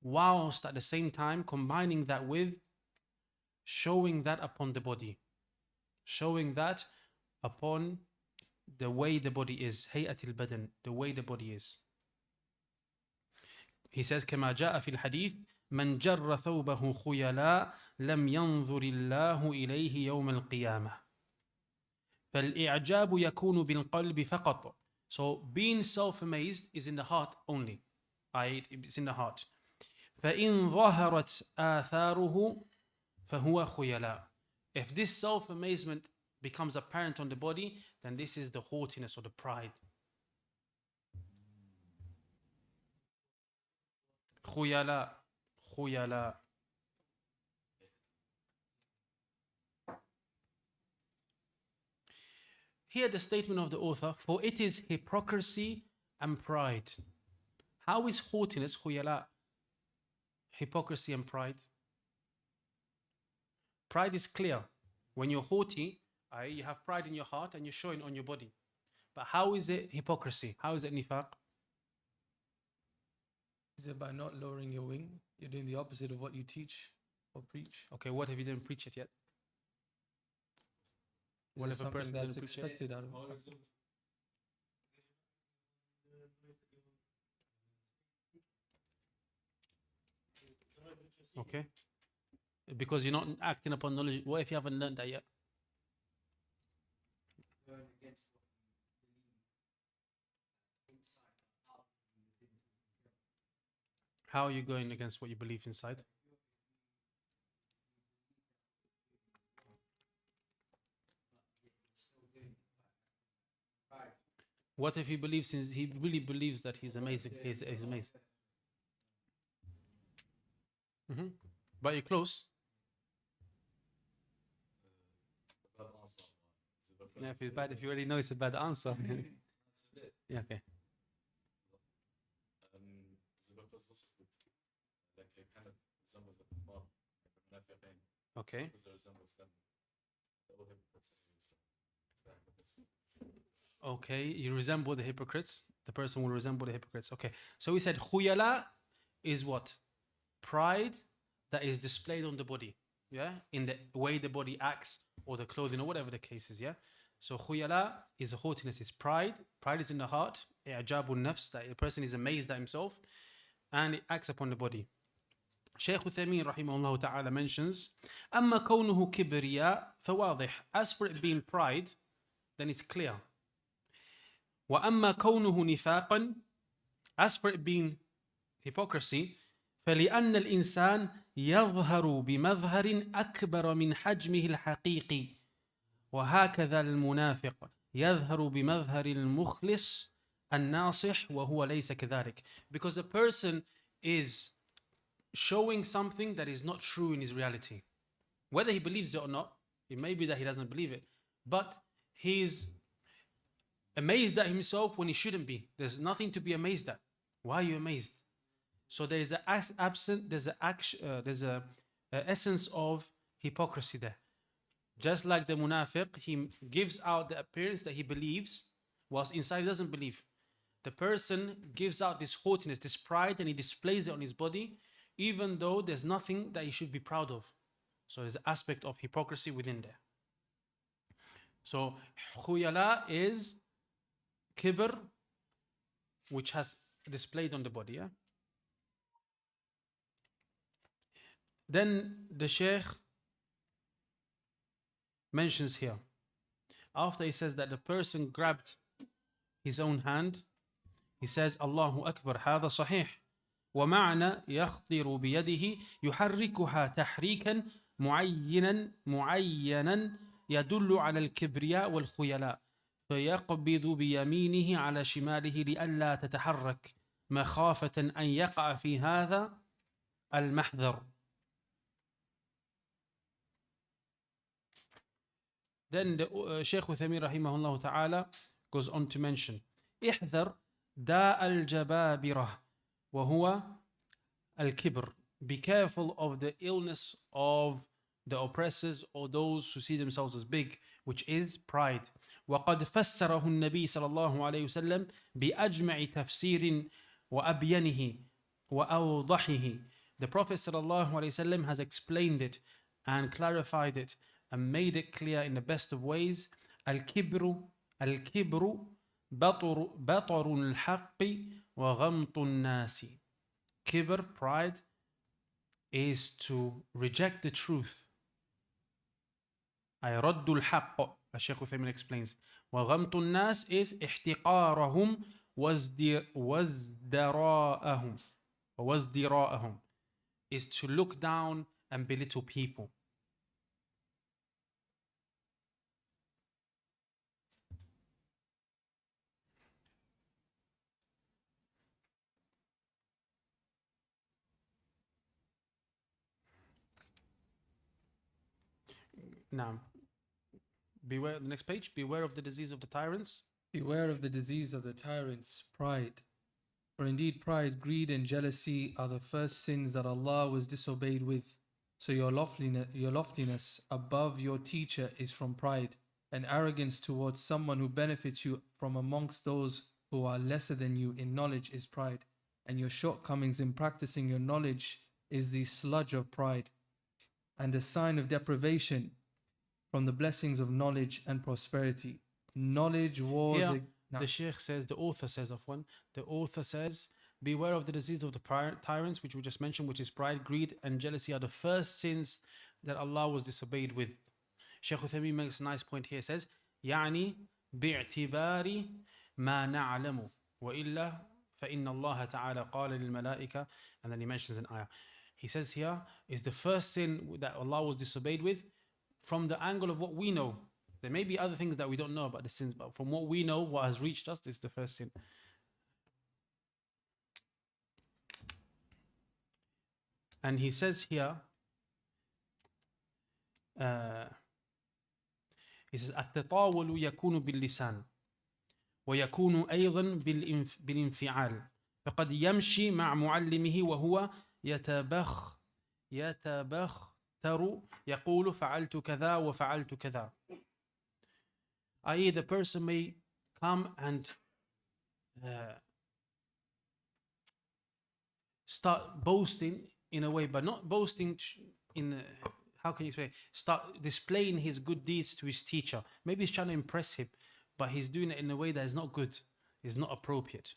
whilst at the same time combining that with showing that upon the body, showing that upon the way the body is, hay'atil badan, the way the body is. He says, كما جاء في الحديث من جر ثوبه خيلاء لم ينظر الله إليه يوم القيامة فالإعجاب يكون بالقلب فقط. So being self-amazed is in the heart only. It's in the heart. فإن ظهرت آثاره فهو خيلاء. If this self-amazement becomes apparent on the body, then this is the haughtiness or the pride. خيلاء. خيلاء. Here the statement of the author, for it is hypocrisy and pride. How is haughtiness, khuyala, hypocrisy and pride? Pride is clear. When you're haughty, you have pride in your heart and you're showing on your body. But how is it hypocrisy? How is it nifaq? Is it by not lowering your wing? You're doing the opposite of what you teach or preach. Okay, what have you done? Preach it yet? Well, it if a something person that's doesn't appreciate it. expected out of How him? is it? Okay. Because you're not acting upon knowledge. What if you haven't learned that yet? How are you going against what you believe inside? What if he believes he really believes that he's amazing? He's amazing. hmm But you're close. Bad answer. It's a bad Yeah, if question. it's bad, if you already know it's a bad answer. That's it. Yeah, okay. The purpose was good. Like it kind of resembles the Kuffar, like the Munafiqeen, Okay. because it resembles them. The all hypocrites anyway, so it's that purpose. Okay, you resemble the hypocrites. The person will resemble the hypocrites. Okay, so we said khuyala is what? Pride that is displayed on the body. Yeah, in the way the body acts or the clothing or whatever the case is. Yeah, so khuyala is a haughtiness, is pride. Pride is in the heart. I'jabun nafs, that a person is amazed at himself, and it acts upon the body. Shaykh Uthaymeen rahimahullah ta'ala mentions, أما كونه كبرياء فواضح. As for it being pride, then it's clear. وأما كونه نفاقا, as for it being hypocrisy, فلأن الإنسان يظهر بمظهر أكبر من حجمه الحقيقي وهكذا المنافق يظهر بمظهر المخلص الناصح وهو ليس كذلك. Because a person is showing something that is not true in his reality. Whether he believes it or not, it may be that he doesn't believe it, but he's amazed at himself when he shouldn't be. There's nothing to be amazed at. Why are you amazed? So there's a essence of hypocrisy there. Just like the munafiq, he gives out the appearance that he believes, whilst inside he doesn't believe. The person gives out this haughtiness, this pride, and he displays it on his body, even though there's nothing that he should be proud of. So there's an aspect of hypocrisy within there. So khuyala is kibr, which has displayed on the body. Yeah? Then the Shaykh mentions here, after he says that the person grabbed his own hand, he says, Allahu Akbar, هذا صحيح. ومعنى يخطر بيده يحركها تحريكا معينا يدل على الكبرياء والخيلاء فيقبض بيمينه على شماله لئلا تتحرك مخافة أن يقع في هذا المحذر. Then the Shaykh Uthaymeen rahimahullah ta'ala goes on to mention احذر داء الجبابرة وهو الكبر. Be careful of the illness of the oppressors or those who see themselves as big, which is pride. وقد فسره النبي صلى الله عليه وسلم بأجمع تفسير وأبينه وأوضحه. The Prophet صلى الله عليه وسلم has explained it and clarified it and made it clear in the best of ways. الكبر بطر الحق وغمط الناس. Kibr, pride, is to reject the truth. أي رد الحق, as Shaykh Uthaymeen explains. وغمط الناس is احتقارهم وازدراءهم, is to look down and belittle people. Now, beware, the next page, beware of the disease of the tyrants. Beware of the disease of the tyrants, pride. For indeed pride, greed and jealousy are the first sins that Allah was disobeyed with. So your loftiness above your teacher is from pride, and arrogance towards someone who benefits you from amongst those who are lesser than you in knowledge is pride, and your shortcomings in practicing your knowledge is the sludge of pride, and a sign of deprivation from the blessings of knowledge and prosperity. Knowledge wars. Here, No. the Sheikh says, the author says, the author says, beware of the disease of the tyrants, which we just mentioned, which is pride, greed, and jealousy are the first sins that Allah was disobeyed with. Shaykh Uthaymeen makes a nice point here. Says, يعني باعتبار ما نعلم وإلا فإن الله تعالى قال للملائكة, and then he mentions an ayah. He says here is the first sin that Allah was disobeyed with from the angle of what we know. There may be other things that we don't know about the sins, but from what we know, what has reached us, this is the first sin. And he says here, he says التطاول يكون باللسان ويكون أيضا بالانفعال فقد يمشي مع معلمه وهو يتبختر يقول فعلت كذا وفعلت كذا. i.e. the person may come and start boasting in a way, but not boasting in how can you say, start displaying his good deeds to his teacher. Maybe he's trying to impress him, but he's doing it in a way that is not good, is not appropriate.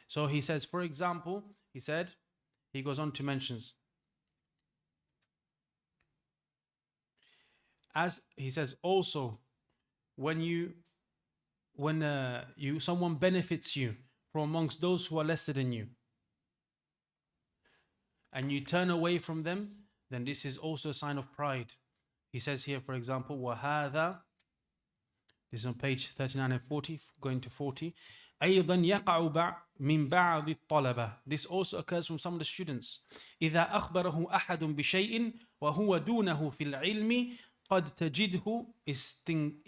So he says, for example, he goes on to mentions, as he says also, when someone benefits you from amongst those who are lesser than you, and you turn away from them, then this is also a sign of pride. He says here, for example, وَهَذَا, this is on page 39 and 40, going to 40. أيضا يقع من بعض الطلبة. This also occurs from some of the students. إذا أخبره أحد بشيء وهو دونه في العلم قد تجده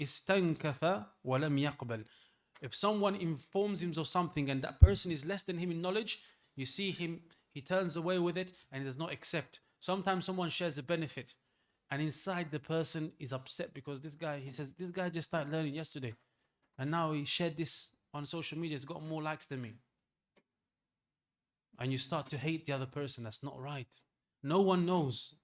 استنكف ولم يقبل. If someone informs him of something and that person is less than him in knowledge, you see him, he turns away with it and he does not accept. Sometimes someone shares a benefit and inside the person is upset because this guy, he says, this guy just started learning yesterday and now he shared this on social media, it's got more likes than me. And you start to hate the other person. That's not right. No one knows.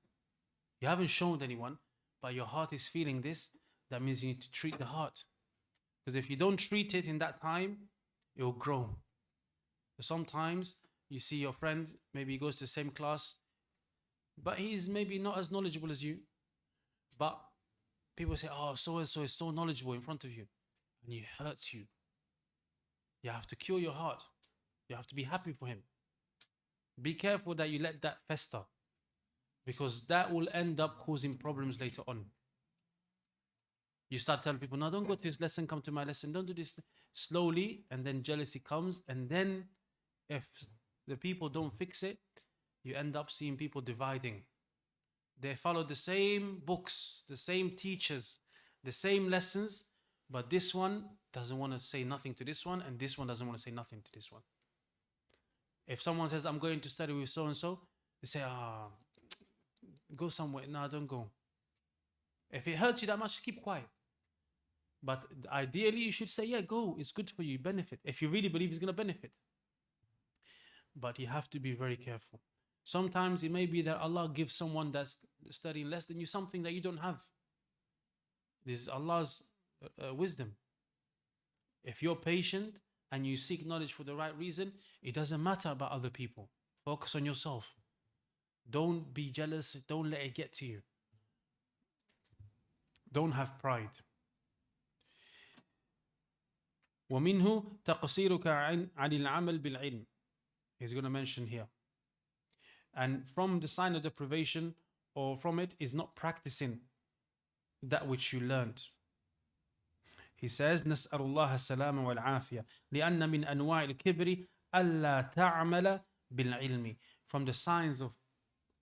You haven't shown anyone, but your heart is feeling this. That means you need to treat the heart. Because if you don't treat it in that time, it will grow. Sometimes you see your friend, maybe he goes to the same class, but he's maybe not as knowledgeable as you. But people say, oh, so-and-so is so knowledgeable in front of you. And it hurts you. You have to cure your heart. You have to be happy for him. Be careful that you let that fester, because that will end up causing problems later on. You start telling people, no, don't go to his lesson, come to my lesson, don't do this. Slowly, and then jealousy comes, and then if the people don't fix it, you end up seeing people dividing. They follow the same books, the same teachers, the same lessons, but this one doesn't want to say nothing to this one, and this one doesn't want to say nothing to this one. If someone says, I'm going to study with so-and-so, they say, go somewhere. No, don't go. If it hurts you that much, keep quiet. But ideally, you should say, yeah, go. It's good for you, benefit. If you really believe it's going to benefit. But you have to be very careful. Sometimes it may be that Allah gives someone that's studying less than you something that you don't have. This is Allah's wisdom. If you're patient and you seek knowledge for the right reason, it doesn't matter about other people. Focus on yourself. Don't be jealous. Don't let it get to you. Don't have pride. وَمِنْهُ تَقْصِيرُكَ عَنِ الْعَمَلِ بِالْعِلْمِ. He's going to mention here. And from the sign of deprivation, or from it, is not practicing that which you learned. He says, نسأل الله السلامة والعافية لأن من أنواع الكبر ألا تعمل بالعلم. From the signs of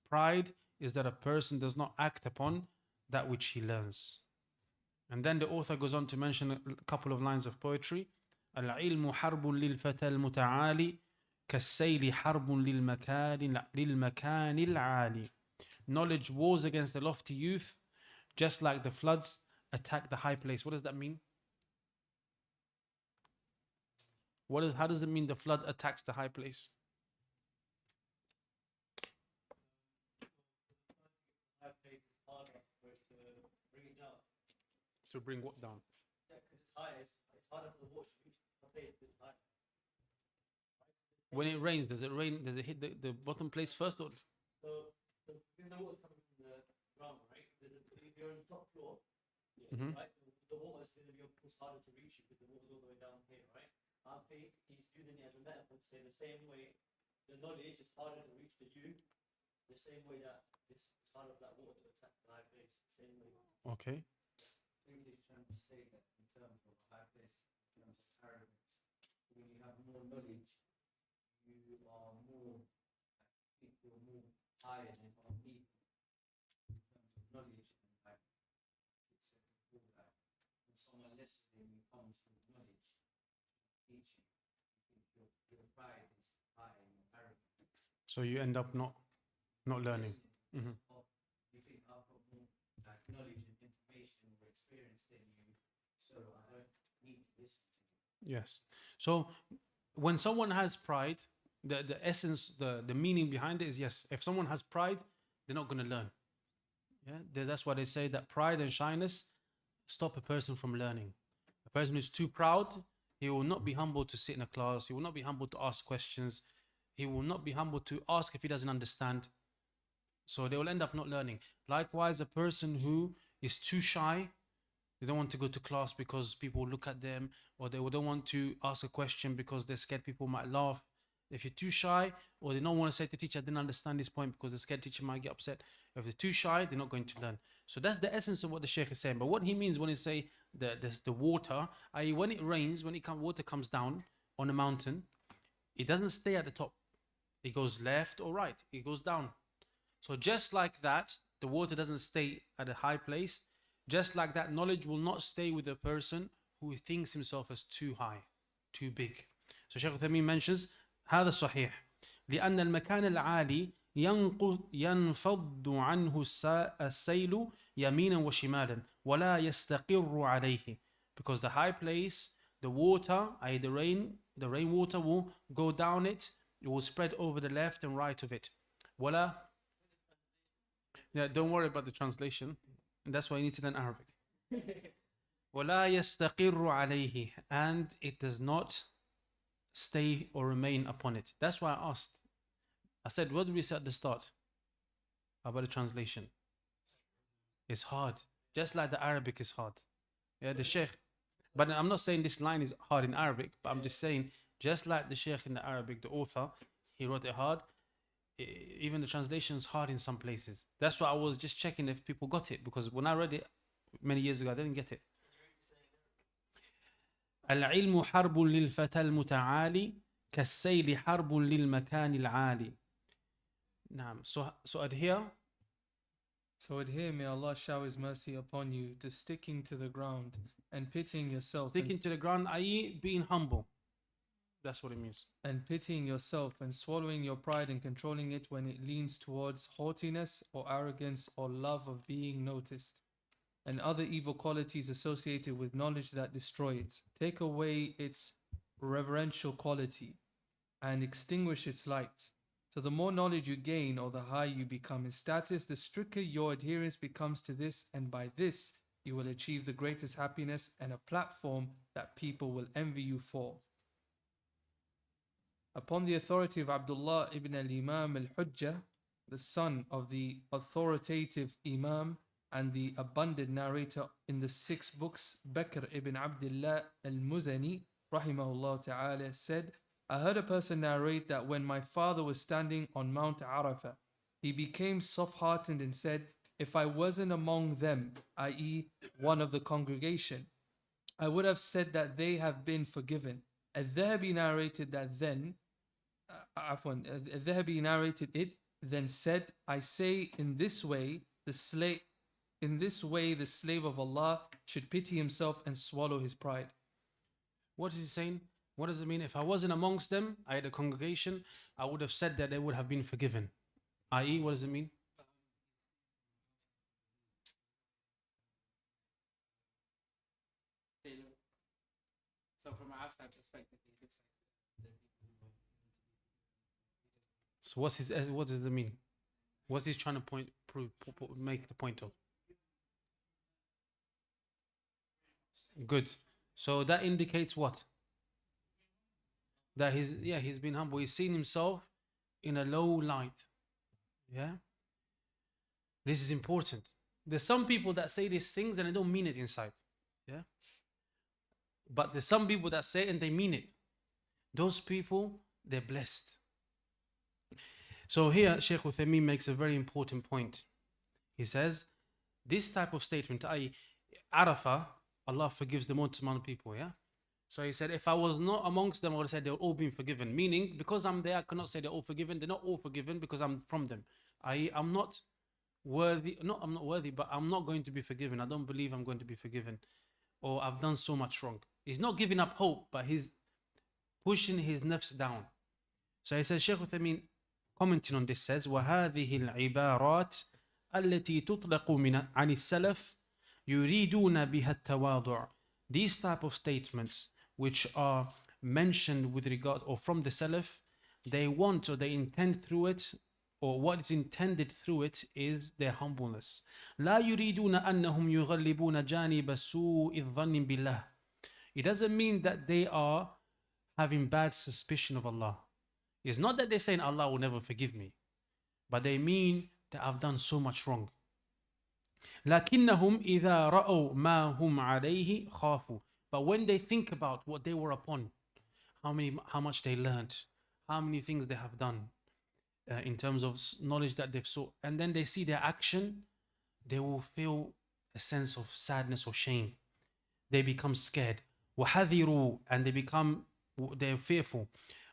pride is that a person does not act upon that which he learns. And then the author goes on to mention a couple of lines of poetry. العلم حرب للفتى المتعالي كالسيل حرب للمكان العالي. Knowledge wars against the lofty youth, just like the floods attack the high place. What does that mean? How does it mean the flood attacks the high place? High place is To bring what down? Yeah, because it's high. It's harder for the water to reach the place because it's high. When it rains, does it rain? Does it hit the bottom place first, or So, because the water's coming from the ground, right? If you're on the top floor, yeah, Mhm. right, the water is going to be it's harder to reach you because the water's all the way down here, right? I think he's using it as a metaphor to say the same way the knowledge is harder to reach to you, the same way that it's harder for that water to attack the high place, the same way. okay? I think he's trying to say that in terms of high place, in terms of arrogance, when you have more knowledge, you are more, I think you're more higher than other people in terms of knowledge and like it's before that when someone less than you comes with knowledge, teaching, you think your pride is high and you're arrogant. So you end up not learning. Listening Mhm. is up, you think I've got more like knowledge and information or experience than you, so I don't need to listen to you. Yes. So when someone has pride, the essence, the meaning behind it is yes. If someone has pride, they're not going to learn. Yeah, that's why they say that pride and shyness stop a person from learning. A person who's too proud, he will not be humble to sit in a class. He will not be humble to ask questions. He will not be humble to ask if he doesn't understand. So they will end up not learning. Likewise, a person who is too shy, they don't want to go to class because people will look at them, or they don't want to ask a question because they're scared people might laugh. If you're too shy, or they don't want to say to the teacher, I didn't understand this point because they're scared the teacher might get upset. If they're too shy, they're not going to learn. So that's the essence of what the Shaykh is saying. But what he means when he say the water, i.e. when it rains, when water comes down on a mountain, it doesn't stay at the top. It goes left or right. It goes down. So just like that, the water doesn't stay at a high place. Just like that, knowledge will not stay with a person who thinks himself as too high, too big. So Shaykh Uthaymeen mentions, هذا صحيح لأن المكان العالي ينفض عنه السيل يمينا وشمالا ولا يستقر عليه. Because the high place, the water, i.e. the rainwater will go down it will spread over the left and right of it. ولا, yeah, don't worry about the translation. And that's why you need to learn Arabic. ولا يستقر عليه, and it does not stay or remain upon it. That's why I asked. I said, what did we say at the start about the translation? It's hard, just like the Arabic is hard. Yeah, the Sheikh. But I'm not saying this line is hard in Arabic, but I'm just saying, just like the Sheikh in the Arabic, the author, he wrote it hard. Even the translation is hard in some places. That's why I was just checking if people got it, because when I read it many years ago, I didn't get it. العلم حرب للفتى المتعالي كالسيل حرب للمكان العالي. نعم. So adhere. So adhere, may Allah shower His mercy upon you, to sticking to the ground and pitying yourself. Sticking to the ground, i.e. being humble. That's what it means. And pitying yourself and swallowing your pride and controlling it when it leans towards haughtiness or arrogance or love of being noticed, and other evil qualities associated with knowledge that destroy it. Take away its reverential quality and extinguish its light. So the more knowledge you gain or the higher you become in status, the stricter your adherence becomes to this, and by this you will achieve the greatest happiness and a platform that people will envy you for. Upon the authority of Abdullah ibn al-Imam al-Hujjah, the son of the authoritative Imam and the abundant narrator in the 6 books, Bakr ibn Abdullah al-Muzani, rahimahullah ta'ala, said, I heard a person narrate that when my father was standing on Mount Arafah, he became soft-hearted and said, if I wasn't among them, i.e. one of the congregation, I would have said that they have been forgiven. Al-Dhahabi narrated that then, Al-Dhahabi narrated it, then said, I say in this way the slave of Allah should pity himself and swallow his pride. What is he saying? What does it mean? If I wasn't amongst them, I had a congregation, I would have said that they would have been forgiven. I.e., what does it mean? So from an outside perspective, it looks like the people who So what does it mean? What's he trying to make the point of? Good. So that indicates what? That he's been humble. He's seen himself in a low light. Yeah. This is important. There's some people that say these things and they don't mean it inside. Yeah. But there's some people that say it and they mean it. Those people, they're blessed. So here, Shaykh Uthaymeen makes a very important point. He says, this type of statement, i.e., Arafah, Allah forgives the most amount of people, yeah? So he said, if I was not amongst them, I would have said they're all being forgiven. Meaning, because I'm there, I cannot say they're all forgiven. They're not all forgiven because I'm from them. I'm not worthy, I'm not worthy, but I'm not going to be forgiven. I don't believe I'm going to be forgiven. Or I've done so much wrong. He's not giving up hope, but he's pushing his nafs down. So he says, Shaykh Uthaymeen, commenting on this, says, وَهَذِهِ الْعِبَارَاتِ التي تطلق عن السلف يريدون بها التواضع. These type of statements which are mentioned with regard or from the Salaf, they want or they intend through it, or what is intended through it is their humbleness. لا يريدون أنهم يغلبون جانب سوء الظن بالله. It doesn't mean that they are having bad suspicion of Allah. It's not that they're saying Allah will never forgive me, but they mean that I've done so much wrong. لكنهم إذا رأوا ما هم عليه خافوا. But when they think about what they were upon, how much they learned, how many things they have done in terms of knowledge that they've sought, and then they see their action, they will feel a sense of sadness or shame. They become scared. وحذروا, and they're fearful.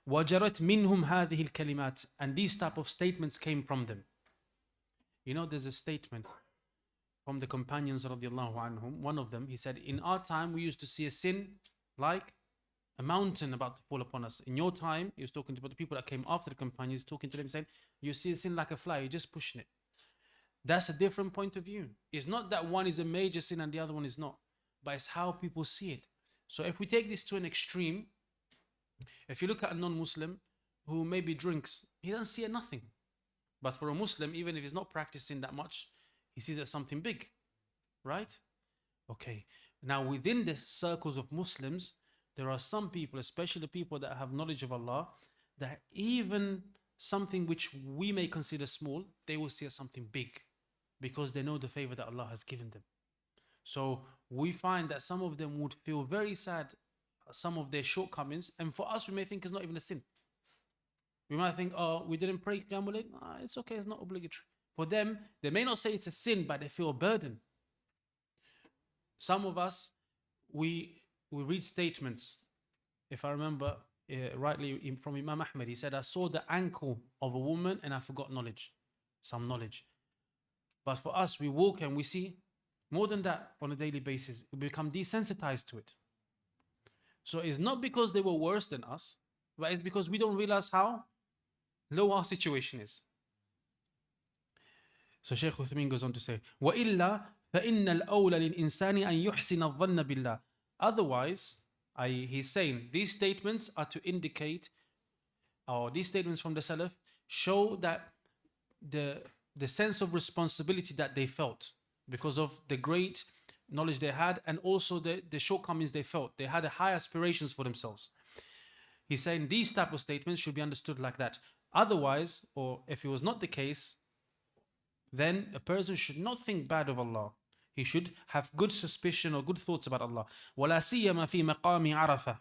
وجرت منهم هذه الكلمات, and these type of statements came from them. You know, there's a statement from the companions radiallahu anhum. One of them, he said, in our time we used to see a sin like a mountain about to fall upon us. In your time, he was talking to the people that came after the companions, talking to them saying, you see a sin like a fly, you're just pushing it. That's a different point of view. It's not that one is a major sin and the other one is not, but it's how people see it. So if we take this to an extreme, if you look at a non-Muslim who maybe drinks, he doesn't see it nothing. But for a Muslim, even if he's not practicing that much, he sees it as something big, right? Okay. Now within the circles of Muslims, there are some people, especially the people that have knowledge of Allah, that even something which we may consider small, they will see as something big because they know the favor that Allah has given them. So we find that some of them would feel very sad, some of their shortcomings, and for us, we may think it's not even a sin. We might think, oh, we didn't pray Qiyamul Layl. It's okay, it's not obligatory. For them, they may not say it's a sin, but they feel a burden. Some of us, we read statements. If I remember rightly from Imam Ahmed, he said, I saw the ankle of a woman and I forgot some knowledge. But for us, we walk and we see more than that on a daily basis. We become desensitized to it. So it's not because they were worse than us, but it's because we don't realize how low our situation is. So Shaykh Uthaymeen goes on to say, وَإِلَّا فَإِنَّ الْأَوْلَ لِلْإِنسَانِ أَن يُحْسِنَ الظَّنَّ بِاللَّهِ. Otherwise, he's saying these statements are to indicate, or these statements from the Salaf show that the sense of responsibility that they felt because of the great knowledge they had, and also the shortcomings they felt. They had high aspirations for themselves. He's saying these type of statements should be understood like that. Otherwise, or if it was not the case, then a person should not think bad of Allah. He should have good suspicion or good thoughts about Allah. وَلَا سِيَّمَا فِي مَقَامِ عَرَفَةٍ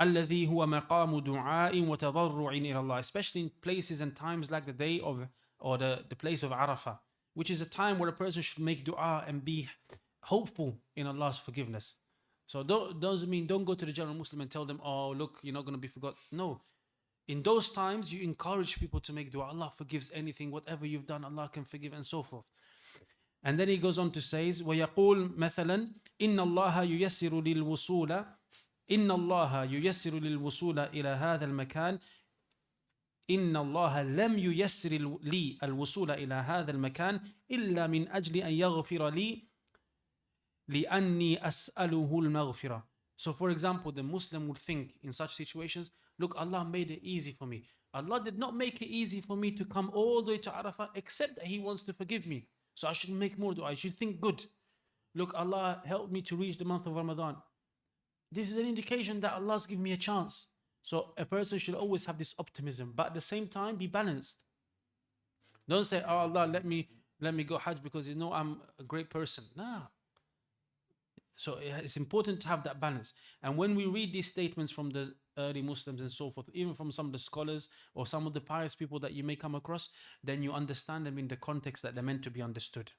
الَّذِي هُوَ مَقَامُ دُعَاءٍ وَتَضَرُّعٍ إِلَى اللَّهِ. Especially in places and times like the day of, or the place of Arafah, which is a time where a person should make dua and be hopeful in Allah's forgiveness. So don't go to the general Muslim and tell them, oh, look, you're not going to be forgotten. No. In those times, you encourage people to make dua. Allah forgives anything, whatever you've done, Allah can forgive, and so forth. And then he goes on to say, وَيَقُولْ مَثَلًا إِنَّ اللَّهَ يُيَسِّرُ لِلْوُصُولَ إِلَى هَذَا الْمَكَانِ إِنَّ اللَّهَ لَمْ يُيَسِّرْ لِي الْوُصُولَ إِلَى هَذَا الْمَكَانِ إِلَّا مِنْ أَجْلِ أَنْ يَغْفِرَ لِي لِأَنِّي أَسْأَلُهُ الْمَغْفِرَةِ. So for example, the Muslim would think in such situations, look, Allah made it easy for me. Allah did not make it easy for me to come all the way to Arafah except that He wants to forgive me. So I should make more dua, I should think good. look, Allah helped me to reach the month of Ramadan. This is an indication that Allah's given me a chance. So a person should always have this optimism, but at the same time be balanced. Don't say, oh Allah, let me go Hajj because you know I'm a great person. Nah. So it's important to have that balance. And when we read these statements from the early Muslims and so forth, even from some of the scholars or some of the pious people that you may come across, then you understand them in the context that they're meant to be understood.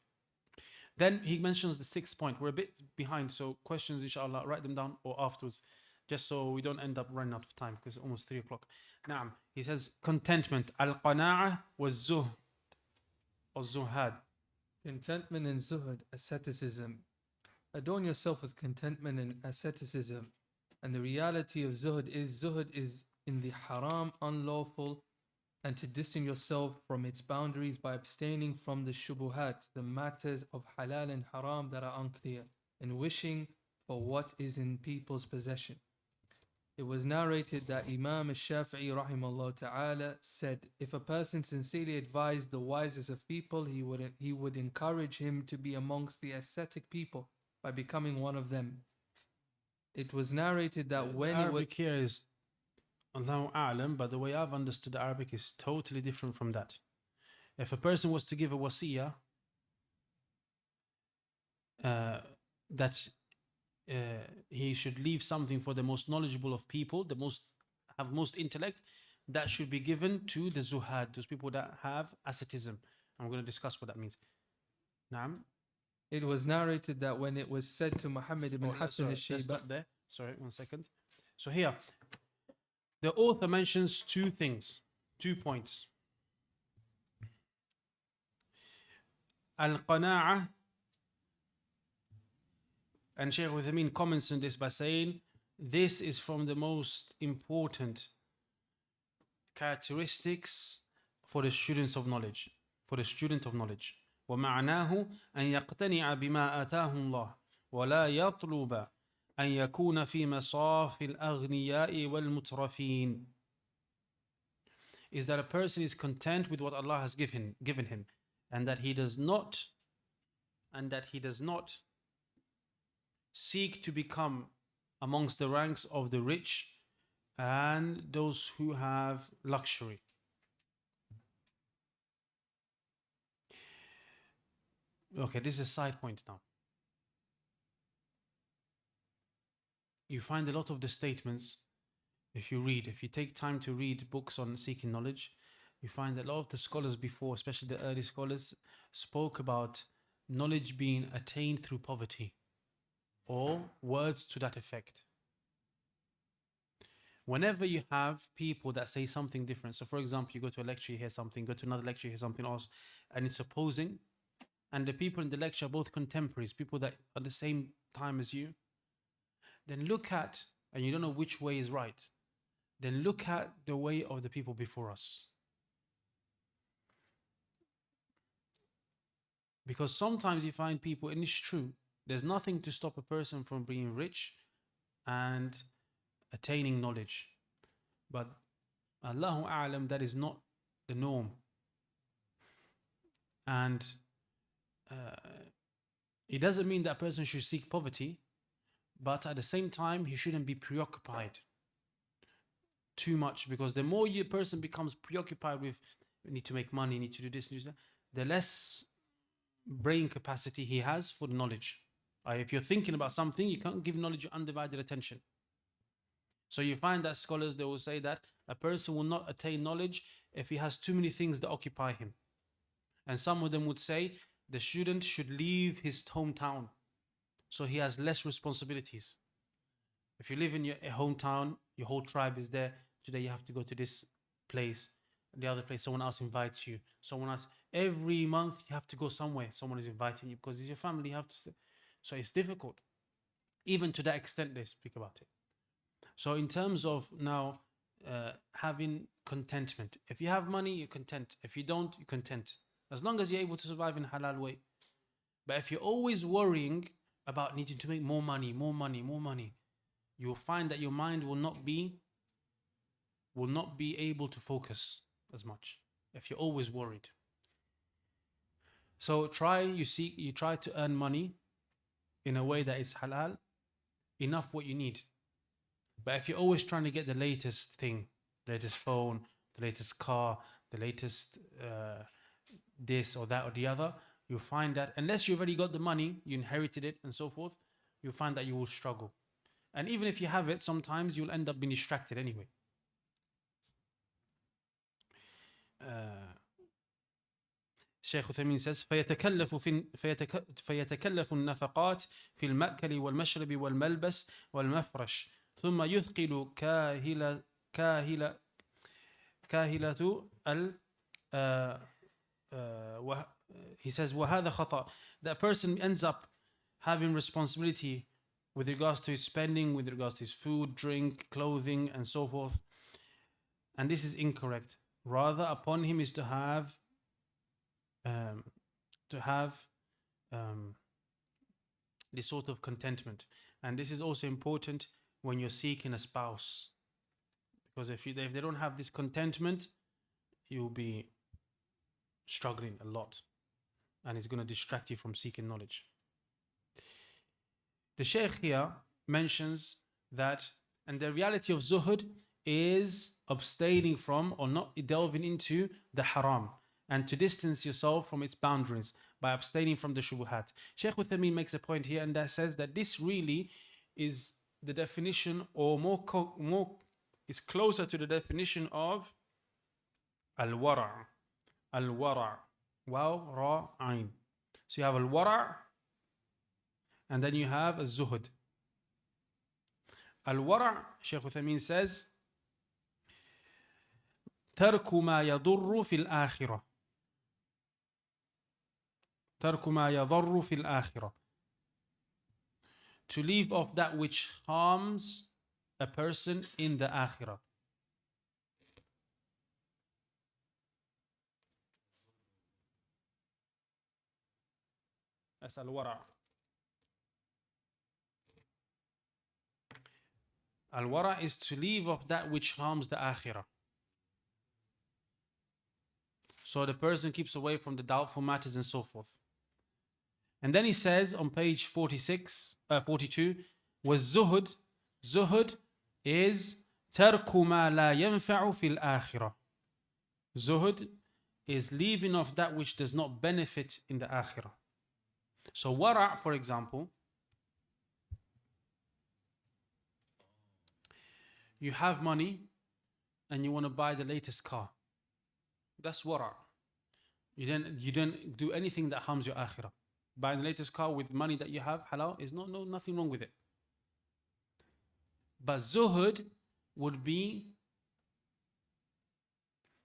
Then he mentions the 6th point. We're a bit behind, so questions, inshallah, write them down or afterwards, just so we don't end up running out of time because it's almost 3 o'clock. Naam. He says contentment. Al-qana'a was-zuhd or zuhad. Contentment and zuhud, asceticism. Adorn yourself with contentment and asceticism. And the reality of zuhud is in the haram, unlawful, and to distance yourself from its boundaries by abstaining from the shubuhat, the matters of halal and haram that are unclear, and wishing for what is in people's possession. It was narrated that Imam al-Shafi'i rahimahullah ta'ala said, if a person sincerely advised the wisest of people, he would encourage him to be amongst the ascetic people by becoming one of them. It was narrated that when Arabic here is Allahu A'lam, but the way I've understood the Arabic is totally different from that. If a person was to give a wasiyah, that he should leave something for the most knowledgeable of people, the most intellect, that should be given to the zuhad, those people that have asceticism. I'm going to discuss what that means. Naam. it was narrated that when it was said to Muhammad ibn Hassan al-Shayba, there. Sorry, 1 second. So here, the author mentions 2 things, 2 points. Al-qana'a, and Shaykh Uthaymeen comments on this by saying, this is from the most important characteristics for the students of knowledge, for the student of knowledge. ومعناه أن يقتنع بما آتاه الله ولا يطلب أن يكون في مصاف الأغنياء والمترفين. Is that a person is content with what Allah has given him, and that he does not seek to become amongst the ranks of the rich and those who have luxury. Okay, this is a side point now. You find a lot of the statements, if you take time to read books on seeking knowledge, you find that a lot of the scholars before, especially the early scholars, spoke about knowledge being attained through poverty, or words to that effect. Whenever you have people that say something different, so for example, you go to a lecture, you hear something, go to another lecture, you hear something else, and it's opposing, and the people in the lecture are both contemporaries, people that are the same time as you, then look at, and you don't know which way is right, then look at the way of the people before us. Because sometimes you find people, and it's true, there's nothing to stop a person from being rich and attaining knowledge. But Allahu A'lam, that is not the norm. And it doesn't mean that a person should seek poverty, but at the same time, he shouldn't be preoccupied too much, because the more a person becomes preoccupied with, we need to make money, need to do this, need to do that, the less brain capacity he has for the knowledge. If you're thinking about something, you can't give knowledge your undivided attention. So you find that scholars, they will say that a person will not attain knowledge if he has too many things that occupy him. And some of them would say the student should leave his hometown so he has less responsibilities. If you live in your hometown, your whole tribe is there. Today you have to go to this place, the other place, someone else invites you. Someone else, every month you have to go somewhere. Someone is inviting you because it's your family, you have to stay. So it's difficult. Even to that extent they speak about it. So in terms of now having contentment, if you have money, you're content. If you don't, you're content. As long as you're able to survive in a halal way. But if you're always worrying about needing to make more money, you will find that your mind will not be able to focus as much if you're always worried. So you try to earn money in a way that is halal, enough what you need. But if you're always trying to get the latest thing, the latest phone, the latest car, the latest this or that or the other, you'll find that unless you've already got the money, you inherited it and so forth, you'll find that you will struggle. And even if you have it, sometimes you'll end up being distracted anyway. Shaykh Uthaymeen says فيتكلف النفقات في المأكل والمشرب والملبس والمفرش ثم يثقل كاهلة he says وهذا خطأ. That person ends up having responsibility with regards to his spending, with regards to his food, drink, clothing, and so forth. And this is incorrect. Rather, upon him is to have this sort of contentment. And this is also important when you're seeking a spouse, because if they don't have this contentment, you'll be struggling a lot, and it's going to distract you from seeking knowledge. The Shaykh here mentions that, and the reality of zuhud is abstaining from or not delving into the haram, and to distance yourself from its boundaries by abstaining from the shubuhat. Shaykh Uthaymeen makes a point here, and that says that this really is the definition, or more is closer to the definition of al-wara'. Al-wara'. Waw, ra, ayn. So you have al-wara', and then you have az-zuhud. Al-wara', Shaykh Uthaymeen says, ترك ما يضر في الآخرة. ترك ما يضر في الآخرة. To leave off that which harms a person in the akhirah. That's al-wara'. Al-wara' is to leave off that which harms the akhirah. So the person keeps away from the doubtful matters and so forth. And then he says on page 42, والزهد, zuhud is ترك ما لا ينفع في الآخرة. Zuhud is leaving off that which does not benefit in the akhirah. So wara', for example, you have money and you want to buy the latest car. That's wara'. You don't do anything that harms your akhirah. Buying the latest car with money that you have, halal, is nothing wrong with it. But zuhud would be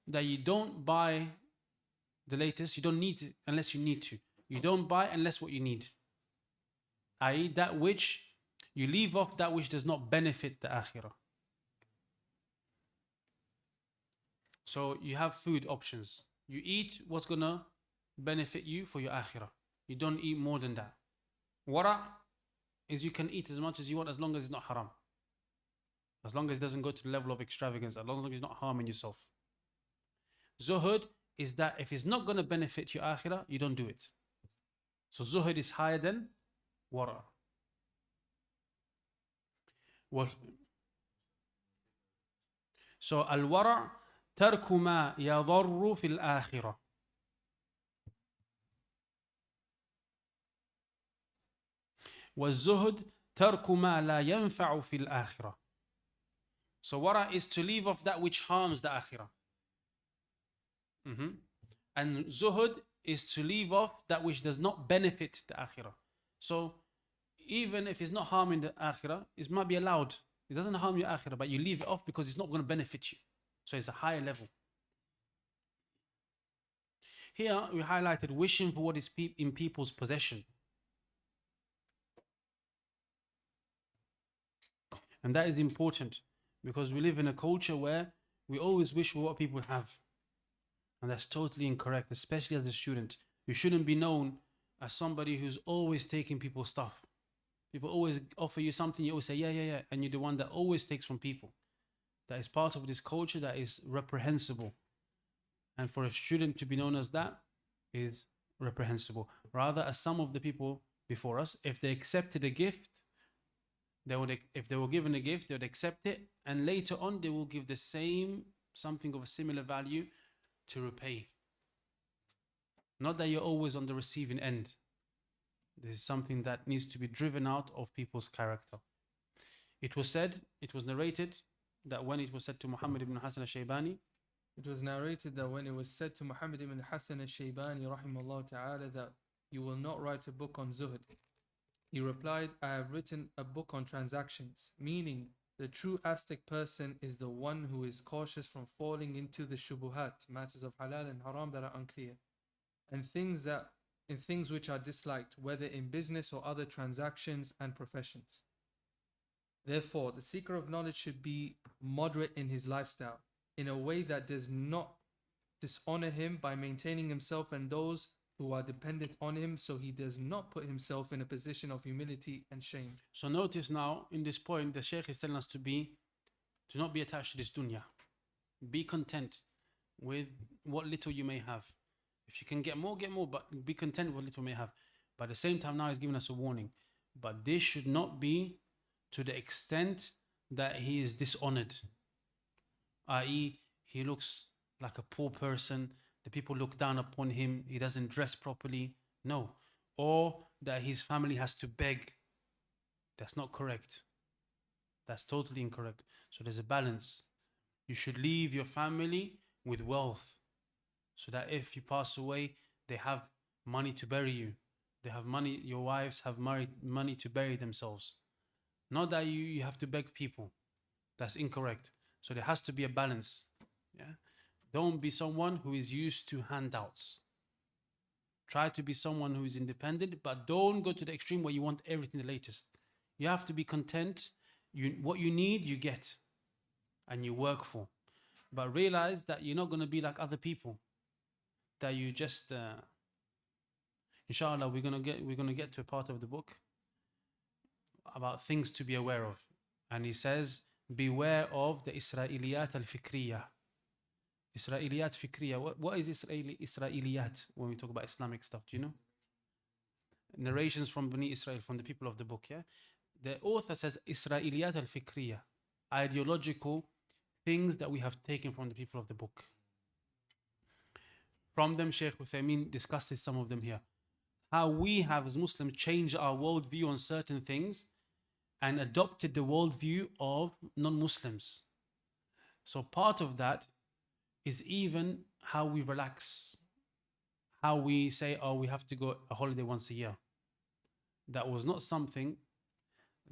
that you don't buy the latest, you don't need it unless you need to. You don't buy unless what you need. I.e., that which you leave off, that which does not benefit the akhirah. So you have food options. You eat what's going to benefit you for your akhirah. You don't eat more than that. Wara' is you can eat as much as you want as long as it's not haram. As long as it doesn't go to the level of extravagance, as long as it's not harming yourself. Zuhud is that if it's not going to benefit your akhirah, you don't do it. So zuhud is higher than wara'. So al-wara' ترك ما يضر في الآخرة. والزهد ترك ما لا ينفع في الآخرة. So wara' is to leave off that which harms the akhirah. And zuhud is to leave off that which does not benefit the akhirah. So even if it's not harming the akhirah, it might be allowed. It doesn't harm your akhirah, but you leave it off because it's not going to benefit you. So it's a higher level. Here we highlighted wishing for what is in people's possession. And that is important because we live in a culture where we always wish for what people have. And that's totally incorrect, especially as a student. You shouldn't be known as somebody who's always taking people's stuff. People always offer you something, you always say, yeah. And you're the one that always takes from people. That is part of this culture that is reprehensible. And for a student to be known as that is reprehensible. Rather, as some of the people before us, if they accepted a gift, if they were given a gift, they would accept it, and later on they will give the same, something of a similar value to repay. Not that you're always on the receiving end. This is something that needs to be driven out of people's character. It was narrated that when it was said to Muhammad ibn Hassan al-Shaybani, It was narrated that when it was said to Muhammad ibn Hassan al-Shaybani rahimahullah ta'ala that you will not write a book on zuhd, he replied, I have written a book on transactions, meaning the true Aztec person is the one who is cautious from falling into the shubuhat, matters of halal and haram that are unclear, and things which are disliked, whether in business or other transactions and professions. Therefore, the seeker of knowledge should be moderate in his lifestyle, in a way that does not dishonor him by maintaining himself and those who are dependent on him, so he does not put himself in a position of humility and shame. so notice now in this point, the Shaykh is telling us to not be attached to this dunya. Be content with what little you may have. If you can get more, but be content with what little you may have. But at the same time, now he's giving us a warning. But this should not be to the extent that he is dishonored, i.e., he looks like a poor person, the people look down upon him, he doesn't dress properly. No. Or that his family has to beg. That's not correct. That's totally incorrect. So there's a balance. You should leave your family with wealth, so that if you pass away, they have money to bury you. They have money, your wives have money to bury themselves. Not that you have to beg people. That's incorrect. So there has to be a balance. Yeah? Don't be someone who is used to handouts. Try to be someone who is independent, but don't go to the extreme where you want everything the latest. You have to be content. What you need, you get, and you work for. But realize that you're not going to be like other people. That you just, inshallah, we're gonna get to a part of the book about things to be aware of, and he says, beware of the Israeliyat al-Fikriyah. Israeliyat Fikriyah. What is Israeliyat when we talk about Islamic stuff? Do you know? Narrations from Bani Israel, from the people of the book. Yeah, the author says Israeliyat al-Fikriyah, ideological things that we have taken from the people of the book. From them, Shaykh Uthaymeen discusses some of them here. How we have as Muslims changed our worldview on certain things and adopted the worldview of non-Muslims. So part of that is even how we relax, how we say, oh, we have to go a holiday once a year. That was not something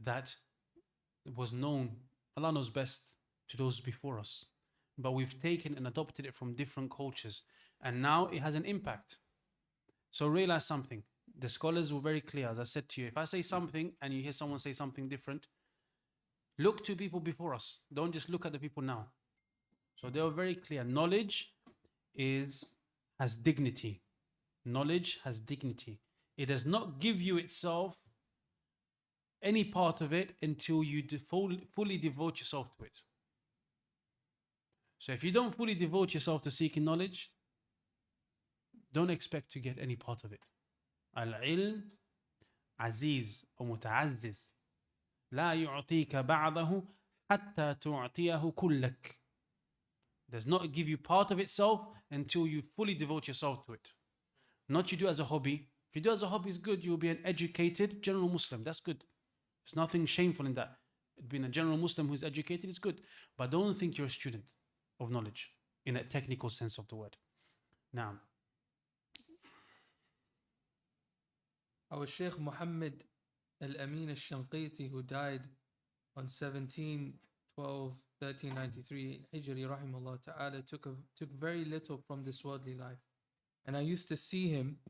that was known, Allah knows best, to those before us. But we've taken and adopted it from different cultures, and now it has an impact. So realize something. The scholars were very clear, as I said to you. If I say something and you hear someone say something different, look to people before us. Don't just look at the people now. So they were very clear. Knowledge has dignity. Knowledge has dignity. It does not give you itself, any part of it, until you fully devote yourself to it. So if you don't fully devote yourself to seeking knowledge, don't expect to get any part of it. Al-ilm aziz or muta'azziz. La yu'tika ba'dahu hatta tu'tiyahu kullak. Does not give you part of itself until you fully devote yourself to it. Not you do as a hobby. If you do as a hobby, it's good. You'll be an educated general Muslim. That's good. There's nothing shameful in that. Being a general Muslim who's educated is good. But don't think you're a student of knowledge in a technical sense of the word. Now, our Shaykh Muhammad al-Amin al-Shanqiti, who died on 17/12/1393 Hijri rahimahullah ta'ala, took very little from this worldly life. And I used to see him,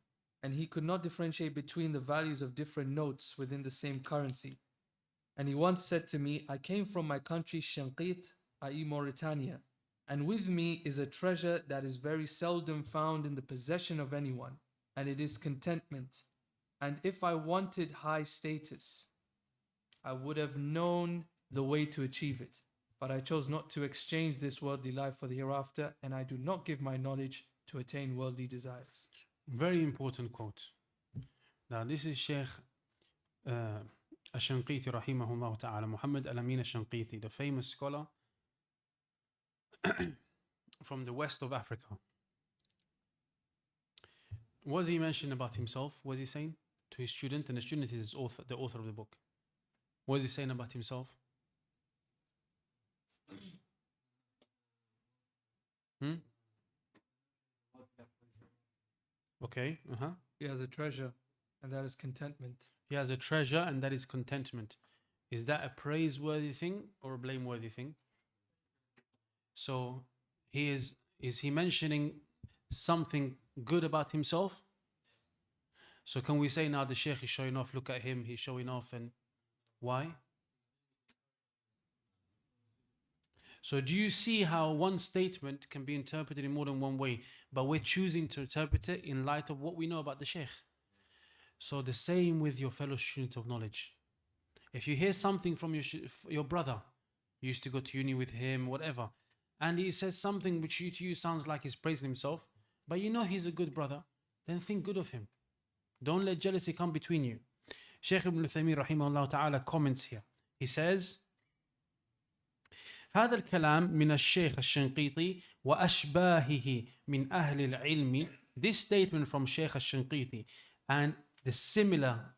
and he could not differentiate between the values of different notes within the same currency. And he once said to me, I came from my country Shanqit, i.e. Mauritania, and with me is a treasure that is very seldom found in the possession of anyone, and it is contentment. And if I wanted high status, I would have known the way to achieve it. But I chose not to exchange this worldly life for the hereafter, and I do not give my knowledge to attain worldly desires. very important quote. Now this is Sheikh Ash-Shanqiti rahimahullah ta'ala, Muhammad al-Amin Ash-Shanqiti, the famous scholar from the west of Africa. What does he mention about himself? What is he saying to his student? And the student is the author of the book. What is he saying about himself? Okay. He has a treasure, and that is contentment. He has a treasure, and that is contentment. Is that a praiseworthy thing or a blameworthy thing? So is he mentioning something good about himself? So can we say now the Sheikh is showing off, look at him, he's showing off, and why? So do you see how one statement can be interpreted in more than one way, but we're choosing to interpret it in light of what we know about the Sheikh? So the same with your fellow student of knowledge. If you hear something from your brother, you used to go to uni with him, whatever, and he says something which to you sounds like he's praising himself, but you know he's a good brother, then think good of him. Don't let jealousy come between you. Shaykh Ibn Uthaymeen rahimahullah ta'ala comments here. He says, هذا الكلام من الشيخ الشنقيطي وأشباهه من أهل العلم. This statement from Shaykh al-Shanqiti and the similar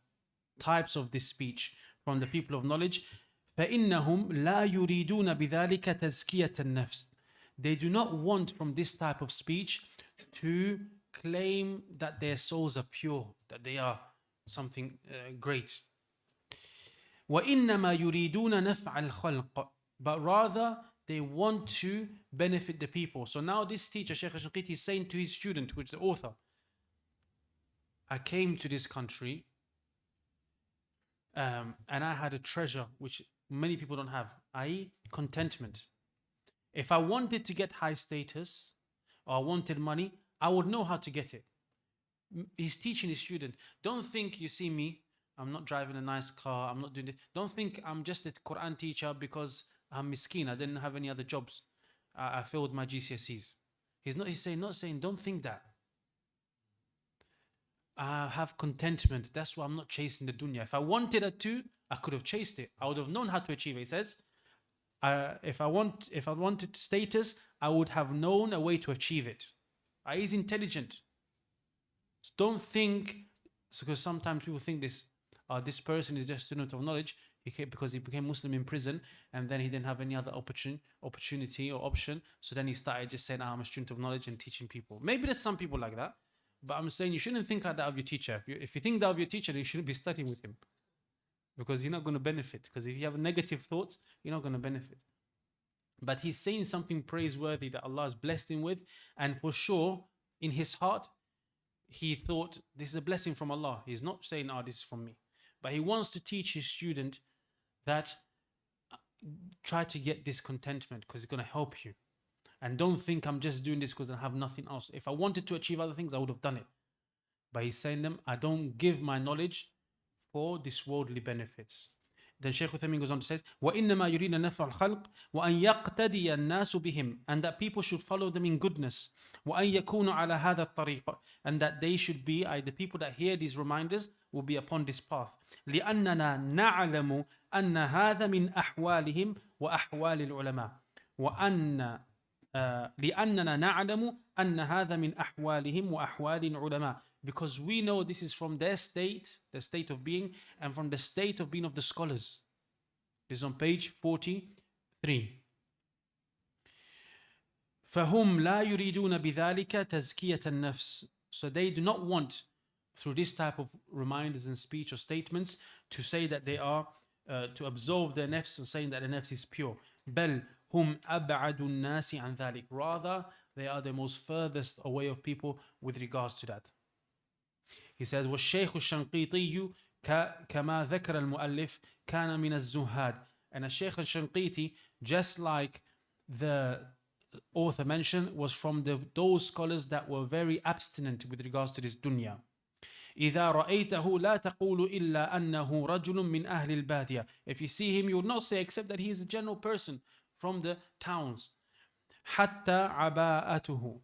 types of this speech from the people of knowledge, فإنهم لا يريدون بذلك تزكية النفس. They do not want from this type of speech to claim that their souls are pure, that they are something great. وإنما يريدون نفع الخلق. But rather they want to benefit the people. So now this teacher, Shaykh al-Shanqiti, is saying to his student, which is the author, I came to this country and I had a treasure which many people don't have, i.e. contentment. If I wanted to get high status or I wanted money, I would know how to get it. He's teaching his student, don't think you see me, I'm not driving a nice car, I'm not doing this. Don't think I'm just a Quran teacher because I'm miskin, I didn't have any other jobs. I failed my GCSEs. He's not saying, don't think that. I have contentment. That's why I'm not chasing the dunya. If I wanted it to, I could have chased it. I would have known how to achieve it. He says, if I wanted status, I would have known a way to achieve it. He's intelligent. So don't think, because sometimes people think this person is just a student of knowledge because he became Muslim in prison and then he didn't have any other opportunity or option. So then he started just saying, I'm a student of knowledge and teaching people. Maybe there's some people like that, but I'm saying you shouldn't think like that of your teacher. If you think that of your teacher, then you shouldn't be studying with him because you're not going to benefit. Because if you have negative thoughts, you're not going to benefit. But he's saying something praiseworthy that Allah has blessed him with, and for sure, in his heart, he thought this is a blessing from Allah. He's not saying, this is from me. But he wants to teach his student that try to get this contentment because it's going to help you. And don't think I'm just doing this because I have nothing else. If I wanted to achieve other things, I would have done it. But he's saying them, I don't give my knowledge for these worldly benefits. Then Shaykh Uthaymeen goes on to say, وَإِنَّمَا يُرِيدَ نَفْعَ الْخَلْقِ وَأَنْ يَقْتَدِيَ النَّاسُ بِهِمْ. And that people should follow them in goodness. وَأَنْ يَكُونُوا عَلَى هَذَا الطَّرِيقِ. And that they should be, the people that hear these reminders will be upon this path. لِأَنَّنَا نَعْلَمُ أَنَّ هَذَا مِنْ أَحْوَالِهِمْ وَأَحْوَالِ الْعُلَمَاءِ وَأَنَّ لِأَنَّنَا نَعْلَمُ أَنَّ هَذَا مِنْ أَحْوَالِهِمْ وَأَحْوَالِ الْعُلَمَاءِ. Because we know this is from their state, the state of being, and from the state of being of the scholars. This is on page 43. فَهُمْ لَا يُرِيدُونَ بِذَلِكَ تَزْكِيَةَ النَّفْسِ. So they do not want, through this type of reminders and speech or statements, to say that they are, to absolve their nafs and saying that the nafs is pure. بَلْ هُمْ أَبْعَدُ النَّاسِ عَنْ ذَلِكَ. Rather, they are the most furthest away of people with regards to that. He says, وَالشَّيْخُ الشَّنْقِيطِيُّ كَمَا ذَكَرَ الْمُؤَلِّفِ كَانَ مِنَ الزُّهَّادِ. And a Shaykh al-Shanqiti, just like the author mentioned, was from those scholars that were very abstinent with regards to this dunya. إِذَا رَأَيْتَهُ لَا تَقُولُ إِلَّا أَنَّهُ رَجُلٌ مِّنْ أَهْلِ الْبَادِيَةِ. If you see him, you will not say except that he is a general person from the towns. حَتَّى عَبَاءَتُهُ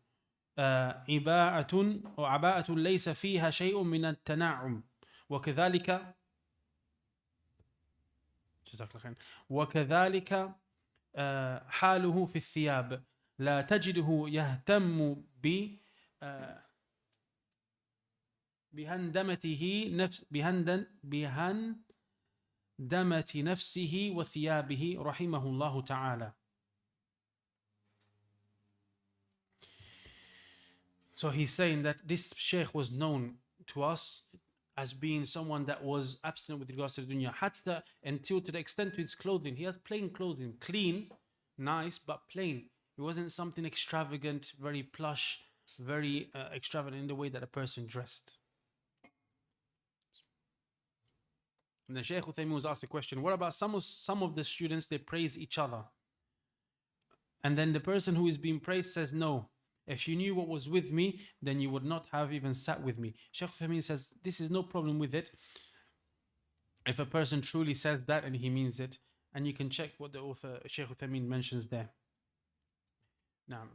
عباءة ليس فيها شيء من التنعم وكذلك جزاك الله خير. وكذلك حاله في الثياب لا تجده يهتم بهندمته بهندمة نفسه وثيابه رحمه الله تعالى. So he's saying that this sheikh was known to us as being someone that was abstinent with regards to the dunya, hatta until to the extent to his clothing. He has plain clothing, clean, nice, but plain. It wasn't something extravagant, very plush, very extravagant in the way that a person dressed. And then Shaykh Uthaymeen was asked a question, what about some of the students, they praise each other? And then the person who is being praised says, no, if you knew what was with me, then you would not have even sat with me. Shaykh Uthaymeen says, this is no problem with it. If a person truly says that and he means it, and you can check what the author Shaykh Uthaymeen mentions there. Now,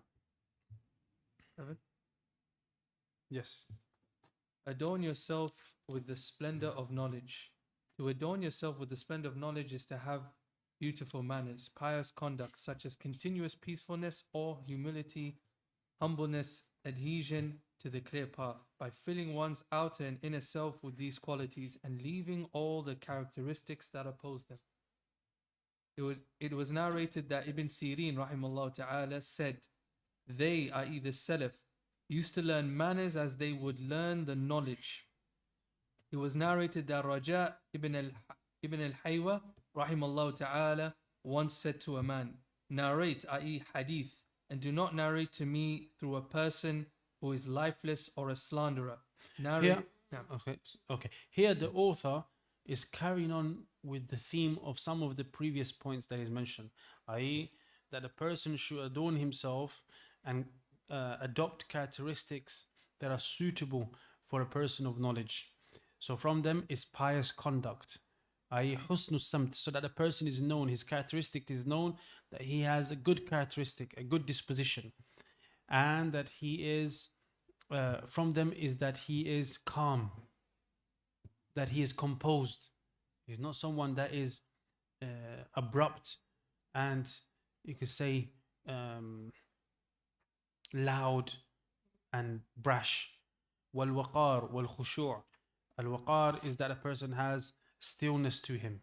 yes. Adorn yourself with the splendor of knowledge. To adorn yourself with the splendor of knowledge is to have beautiful manners, pious conduct such as continuous peacefulness or humility, humbleness, adhesion to the clear path, by filling one's outer and inner self with these qualities and leaving all the characteristics that oppose them. It was narrated that Ibn Sirin rahimahullah ta'ala said, they, i.e. the Salaf, used to learn manners as they would learn the knowledge. It was narrated that Raja ibn al-Haywa rahimahullah ta'ala once said to a man, narrate, i.e. hadith, and do not narrate to me through a person who is lifeless or a slanderer. Narrate. Okay. Here the author is carrying on with the theme of some of the previous points that is mentioned, i.e. that a person should adorn himself and adopt characteristics that are suitable for a person of knowledge. So from them is pious conduct, i.e. husn samt, so that a person is known, his characteristic is known, that he has a good characteristic, a good disposition, and that he is, from them is that he is calm, that he is composed. He's not someone that is abrupt and you could say loud and brash. Wal-waqar wal-khushu'. Al-waqar is that a person has stillness to him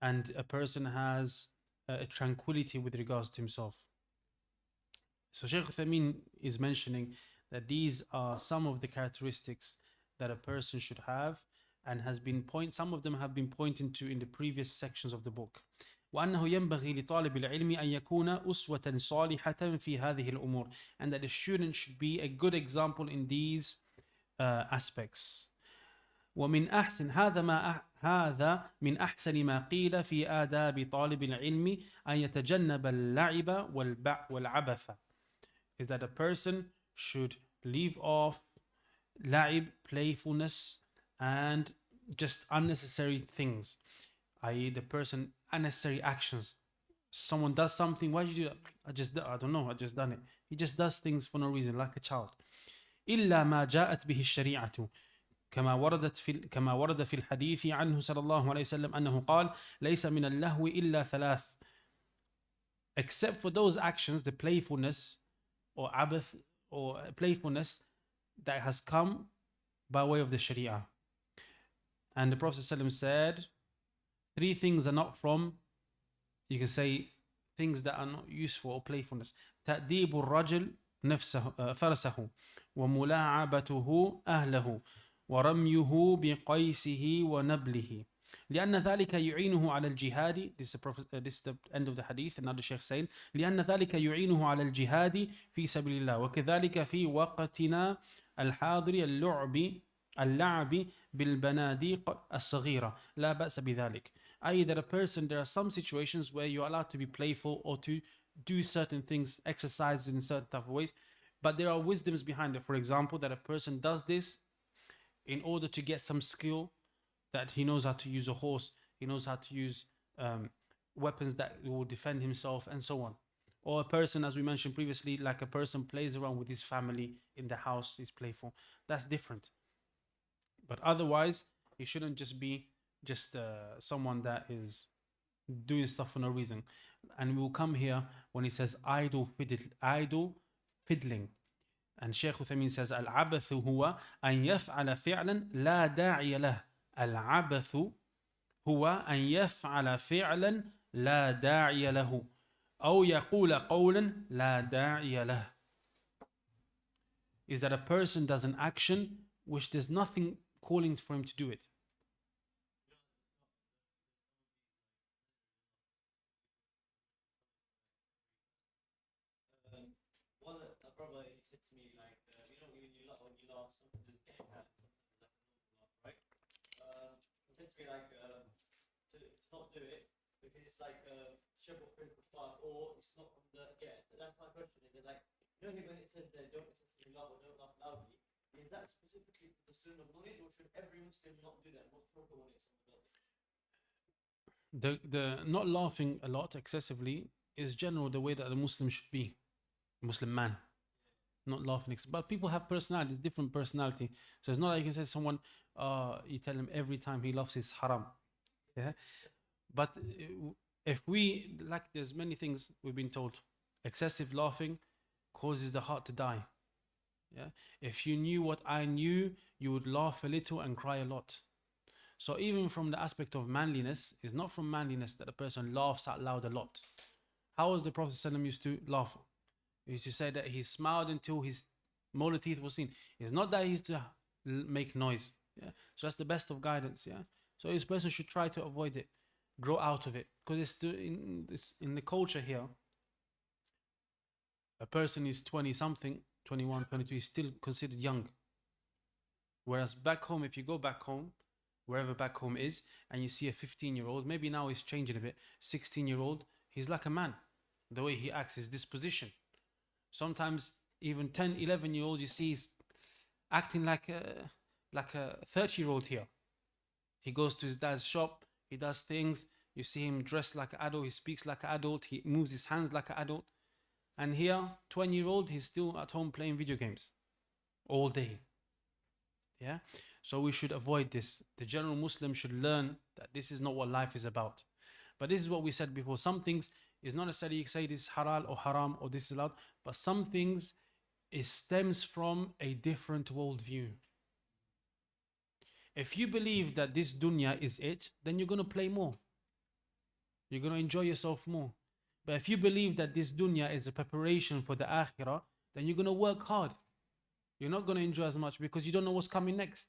and a person has a tranquility with regards to himself. So Shaykh Uthaymeen is mentioning that these are some of the characteristics that a person should have, and some of them have been pointed to in the previous sections of the book. وأنه ينبغي لطالب العلم أن يكون أسوة صالحة في هذه الأمور, and that the student should be a good example in these aspects. ومن أحسن هذا من أحسن ما قيل في آداب طالب العلم أن يتجنب اللعب والعبث, is that a person should leave off la'ib, playfulness, and just unnecessary things, i.e. the person, unnecessary actions. Someone does something, why did you do that? I don't know, I just done it. He just does things for no reason, like a child. إلا ما جاءت به الشريعة كما ورد في الحديث عنه صلى الله عليه وسلم أنه قال ليس من اللهو إلا ثلاث, except for those actions, the playfulness or abath or playfulness that has come by way of the Sharia. And the Prophet ﷺ said, three things are not from, you can say, things that are not useful or playfulness. تأديب الرجل نفسه فرسه وملاعبته أهله ورميه بقيسه ونبله لأن ذلك يعينه على الجهاد. This is the end of the hadith. Another Shaykh saying لأن ذلك يعينه على الجهاد في سبيل الله وكذلك في وقتنا الحاضر اللعب بالبناديق الصغيرة لا بأس بذلك. i.e. that a person, there are some situations where you're allowed to be playful or to do certain things, exercise in certain type of ways, but there are wisdoms behind it. For example, that a person does this in order to get some skill, that he knows how to use a horse, he knows how to use weapons that will defend himself and so on. Or a person, as we mentioned previously, like a person plays around with his family in the house, he's playful. That's different. But otherwise, he shouldn't just be someone that is doing stuff for no reason. And we'll come here when he says idle fiddling. And Shaykh Uthaymeen says العبث هو أن يفعل فعلا لا داعي له. العبث هو أن يفعل فعلا لا داعي له أو يقول قولا لا داعي له. Is that a person does an action which there's nothing calling for him to do it. One a brother he said to me like you know when you laugh something just get at something like a normal laugh, right? He said to me like to not do it because it's like shabbat critical fire or it's not from the that's my question. Is it like you know when it says there don't excessively laugh or don't laugh loudly, is that specifically for the student of knowledge or should every Muslim not do that? What's proper when it's someone does it? The not laughing a lot excessively is general the way that a Muslim should be. Muslim man, not laughing. But people have personalities, different personality. So it's not like you can say someone, you tell him every time he laughs is haram. Yeah. But if we, like there's many things we've been told, excessive laughing causes the heart to die. Yeah. If you knew what I knew, you would laugh a little and cry a lot. So even from the aspect of manliness, it's not from manliness that a person laughs out loud a lot. How was the Prophet ﷺ used to laugh? He used to say that he smiled until his molar teeth were seen. It's not that he used to make noise. Yeah. So that's the best of guidance. Yeah. So this person should try to avoid it, grow out of it, because it's still in the culture here. A person is 20 something, 21, 22, is still considered young. Whereas back home, if you go back home, wherever back home is, and you see a 15-year-old, maybe now he's changing a bit, 16-year-old, he's like a man. The way he acts, his disposition. Sometimes even 10, 11-year-old, you see he's acting like a 30-year-old here. He goes to his dad's shop, he does things, you see him dressed like an adult, he speaks like an adult, he moves his hands like an adult. And here, 20-year-old, he's still at home playing video games all day. Yeah? So we should avoid this. The general Muslim should learn that this is not what life is about. But this is what we said before. Some things is not necessarily you say this is halal or haram or this is allowed, but some things it stems from a different worldview. If you believe that this dunya is it, then you're going to play more. You're going to enjoy yourself more. But if you believe that this dunya is a preparation for the akhirah, then you're going to work hard. You're not going to enjoy as much because you don't know what's coming next.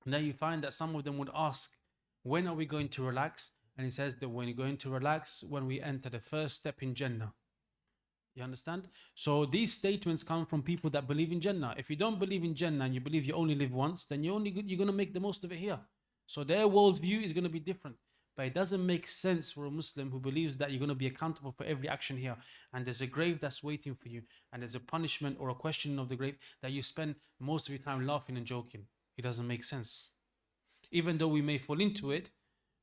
Now you find that some of them would ask, when are we going to relax? And he says that when you're going to relax, when we enter the first step in Jannah. You understand? So these statements come from people that believe in Jannah. If you don't believe in Jannah and you believe you only live once, then you're going to make the most of it here. So their worldview is going to be different. But it doesn't make sense for a Muslim who believes that you're going to be accountable for every action here. And there's a grave that's waiting for you. And there's a punishment or a question of the grave that you spend most of your time laughing and joking. It doesn't make sense. Even though we may fall into it,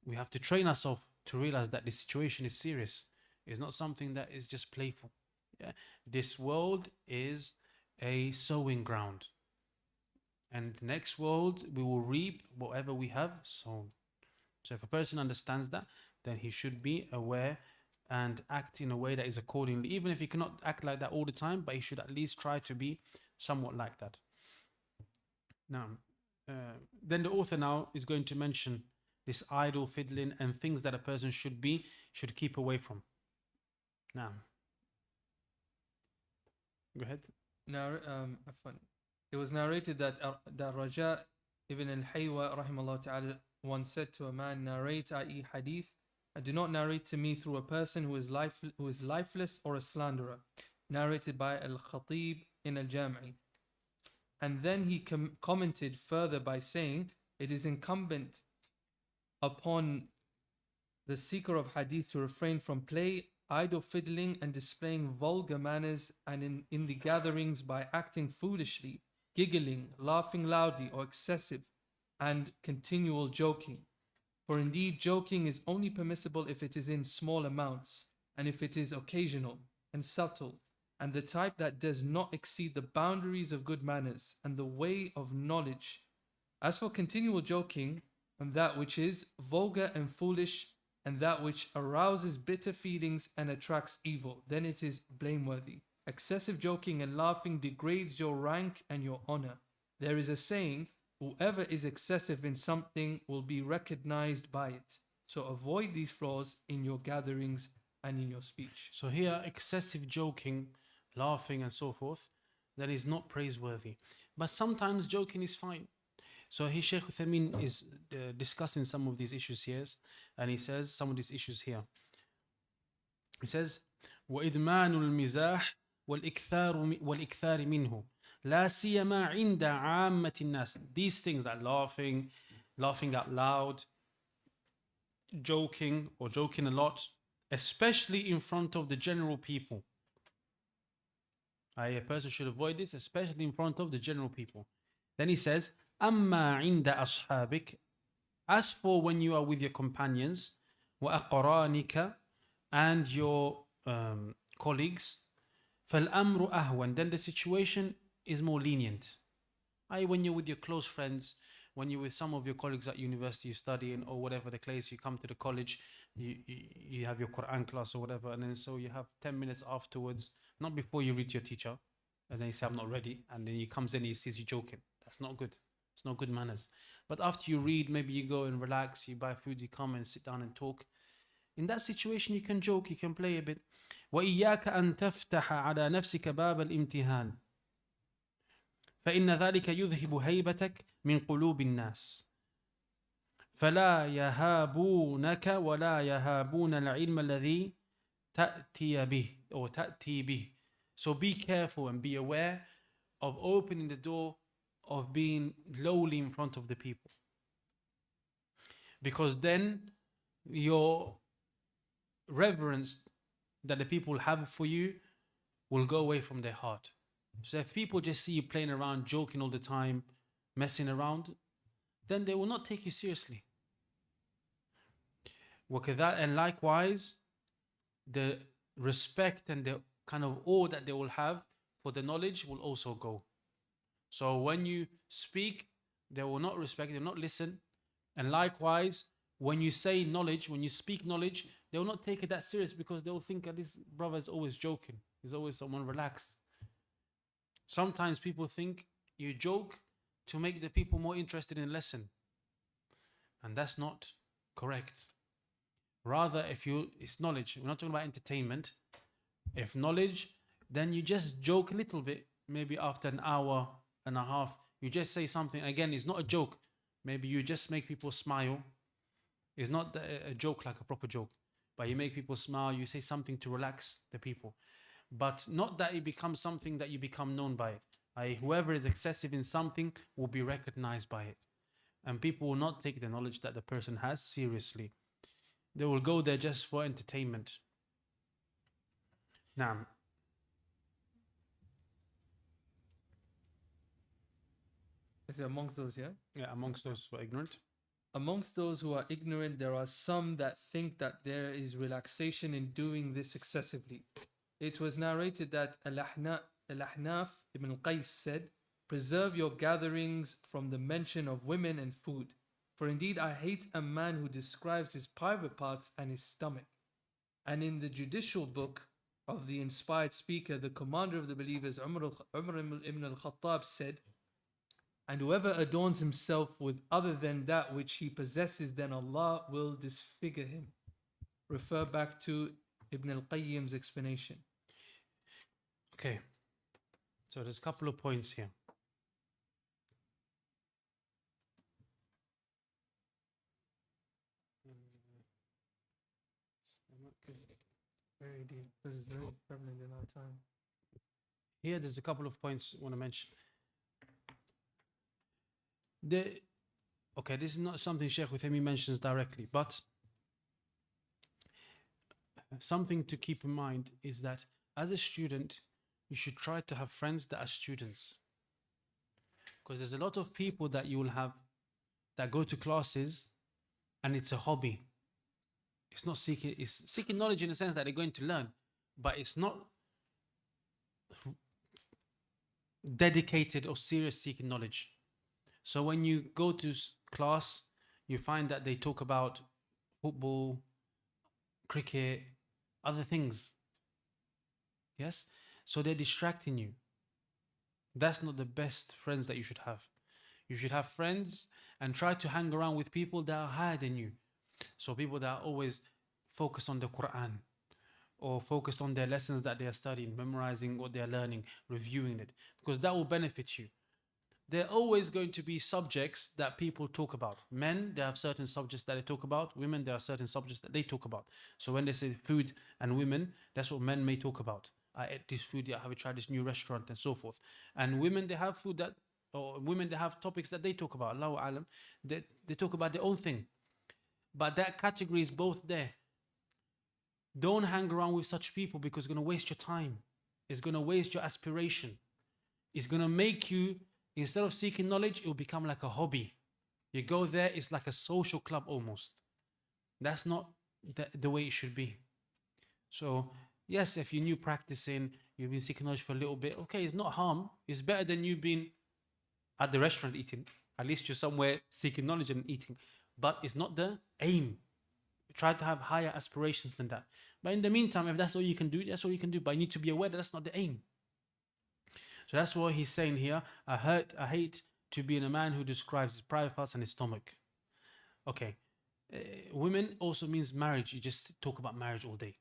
we have to train ourselves to realize that the situation is serious. It's not something that is just playful. Yeah? This world is a sowing ground. And the next world, we will reap whatever we have sown. So if a person understands that, then he should be aware and act in a way that is accordingly. Even if he cannot act like that all the time, but he should at least try to be somewhat like that. Now, then the author now is going to mention this idle fiddling and things that a person should keep away from. Now, go ahead. It was narrated that Raja ibn al-Haywa rahimahullah ta'ala once said to a man, narrate i.e. hadith, and do not narrate to me through a person who is lifeless or a slanderer. Narrated by al-Khatib in al-Jami'. And then he commented further by saying, it is incumbent upon the seeker of hadith to refrain from play, idle fiddling, and displaying vulgar manners, and in the gatherings by acting foolishly, giggling, laughing loudly, or excessive and continual joking. For indeed, joking is only permissible if it is in small amounts, and if it is occasional and subtle, and the type that does not exceed the boundaries of good manners and the way of knowledge. As for continual joking, and that which is vulgar and foolish, and that which arouses bitter feelings and attracts evil, then it is blameworthy. Excessive joking and laughing degrades your rank and your honor. There is a saying, whoever is excessive in something will be recognized by it. So avoid these flaws in your gatherings and in your speech. So here, excessive joking, laughing, and so forth, that is not praiseworthy. But sometimes joking is fine. So here, Shaykh Uthaymeen is discussing some of these issues here, and he says some of these issues here. He says, وإدمان المزاح والإكثار منه لا سيما عند عامة الناس. These things like laughing out loud, joking or joking a lot, especially in front of the general people. A person should avoid this, especially in front of the general people. Then he says, أما عند أصحابك, as for when you are with your companions, وأقرانك, and your colleagues, فالأمر أهون, then the situation is more lenient. When you're with your close friends, when you're with some of your colleagues at university you study in, or whatever the case, you come to the college, you have your Quran class or whatever, and then so you have 10 minutes afterwards, not before you read to your teacher, and then you say, I'm not ready, and then he comes in and he sees you joking. That's not good. It's not good manners. But after you read, maybe you go and relax, you buy food, you come and sit down and talk. In that situation, you can joke, you can play a bit. وَإِيَّاكَ أَن تَفْتَحَ عَلَى نَفْسِكَ بَابَ الْإِمْتِهَانِ فإن ذلك يذهب هيبتك من قلوب الناس فلا يهابونك ولا يهابون العلم الذي تأتي به or تأتي به. So be careful and be aware of opening the door of being lowly in front of the people, because then your reverence that the people have for you will go away from their heart. So if people just see you playing around, joking all the time, messing around, then they will not take you seriously. And likewise, the respect and the kind of awe that they will have for the knowledge will also go. So when you speak, they will not respect, they will not listen. And likewise, when you say knowledge, when you speak knowledge, they will not take it that serious, because they will think this brother is always joking. He's always someone relaxed. Sometimes people think you joke to make the people more interested in the lesson. And that's not correct. Rather, it's knowledge. We're not talking about entertainment. If knowledge, then you just joke a little bit. Maybe after an hour and a half, you just say something. Again, it's not a joke. Maybe you just make people smile. It's not a joke like a proper joke. But you make people smile. You say something to relax the people. But not that it becomes something that you become known by it. Whoever is excessive in something will be recognized by it. And people will not take the knowledge that the person has seriously. They will go there just for entertainment. Now, Is it amongst those, yeah? yeah, amongst those who are ignorant. Amongst those who are ignorant, there are some that think that there is relaxation in doing this excessively. It was narrated that Al-Ahnaf ibn Qais said, preserve your gatherings from the mention of women and food. For indeed I hate a man who describes his private parts and his stomach. And in the judicial book of the inspired speaker, the commander of the believers, Umar ibn al-Khattab said, and whoever adorns himself with other than that which he possesses, then Allah will disfigure him. Refer back to Ibn al-Qayyim's explanation. Okay. So there's a couple of points here. Very deep. This is very prevalent in our time. Here, there's a couple of points I want to mention. Okay, this is not something Shaykh Uthaymeen mentions directly, but something to keep in mind is that as a student, you should try to have friends that are students. Because there's a lot of people that you will have that go to classes and it's a hobby. It's not seeking, it's seeking knowledge in the sense that they're going to learn, but it's not dedicated or serious seeking knowledge. So when you go to class, you find that they talk about football, cricket, other things. Yes? So they're distracting you. That's not the best friends that you should have. You should have friends and try to hang around with people that are higher than you. So people that are always focused on the Quran or focused on their lessons that they are studying, memorizing what they are learning, reviewing it, because that will benefit you. There are always going to be subjects that people talk about. Men, they have certain subjects that they talk about. Women, there are certain subjects that they talk about. So when they say food and women, that's what men may talk about. I ate this food, yeah, have you tried this new restaurant and so forth. And women, they have food that, or women, they have topics that they talk about. Allahu alam, they talk about their own thing. But that category is both there. Don't hang around with such people because it's going to waste your time. It's going to waste your aspiration. It's going to make you, instead of seeking knowledge, it will become like a hobby. You go there, it's like a social club almost. That's not the way it should be. So, yes, if you're new practicing, you've been seeking knowledge for a little bit, okay, it's not harm. It's better than you being at the restaurant eating. At least you're somewhere seeking knowledge and eating. But it's not the aim. Try to have higher aspirations than that. But in the meantime, if that's all you can do, that's all you can do. But you need to be aware that that's not the aim. So that's what he's saying here. I hate to be in a man who describes his private parts and his stomach. Okay. Women also means marriage. You just talk about marriage all day.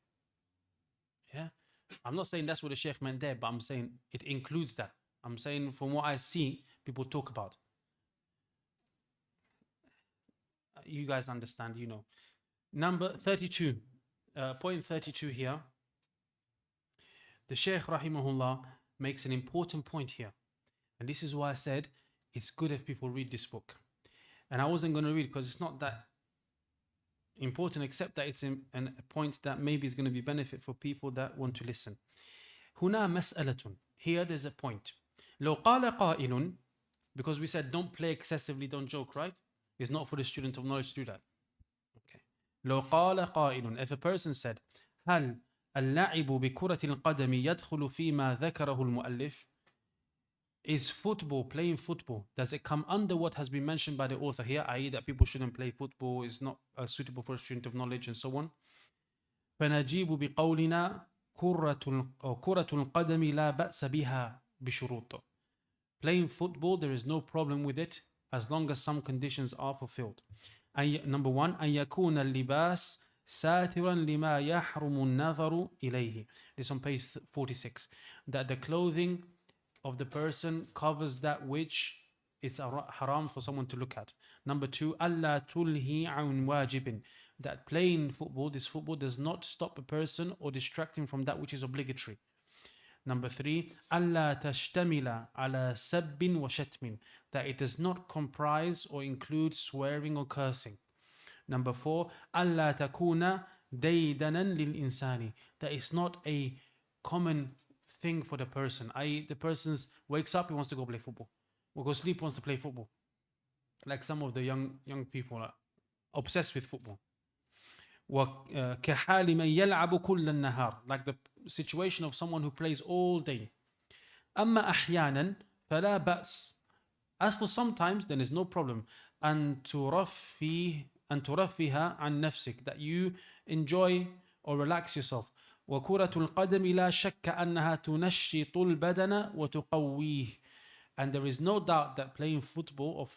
Yeah. I'm not saying that's what the Sheikh meant there, but I'm saying it includes that. I'm saying from what I see, people talk about. You guys understand, you know. Number 32. Point 32 here. The Shaykh rahimahullah makes an important point here. And this is why I said it's good if people read this book. And I wasn't going to read because it's not that important, except that it's a point that maybe is going to be benefit for people that want to listen. هنا مسألة. Here there's a point. لو قال قائل, because we said don't play excessively, don't joke, right? It's not for the student of knowledge to do that. Okay. لو قال قائل, if a person said هل اللعب بكرة القدم يدخل فيما ذكره المؤلف? Is football, playing football, does it come under what has been mentioned by the author here, i.e. that people shouldn't play football, is not suitable for a student of knowledge and so on? فنجيب بقولنا كرة القدم لا بأس بها بشروط. Playing football, there is no problem with it as long as some conditions are fulfilled. Number one, أن يكون اللباس ساترا لما يحرم النظر إليه. This on page 46. That the clothing of the person covers that which it's haram for someone to look at. Number two, ألا تلهي عن واجب. That playing football, this football does not stop a person or distract him from that which is obligatory. Number three, ألا تشتمل على سب وشتم. That it does not comprise or include swearing or cursing. Number four, ألا تكون ديدنا للإنسان. That it's not a common thing for the person. I.e. the person wakes up, he wants to go play football. Or go sleep, wants to play football. Like some of the young people are obsessed with football. وكحال من يلعب كل النهار. Like the situation of someone who plays all day. أما أحيانا فلا بأس. As for sometimes, then there's no problem. أن ترفه عن نفسك. That you enjoy or relax yourself. وكرة القدم لا شك أنها تنشط البدن وتقويه. And there is no doubt that playing football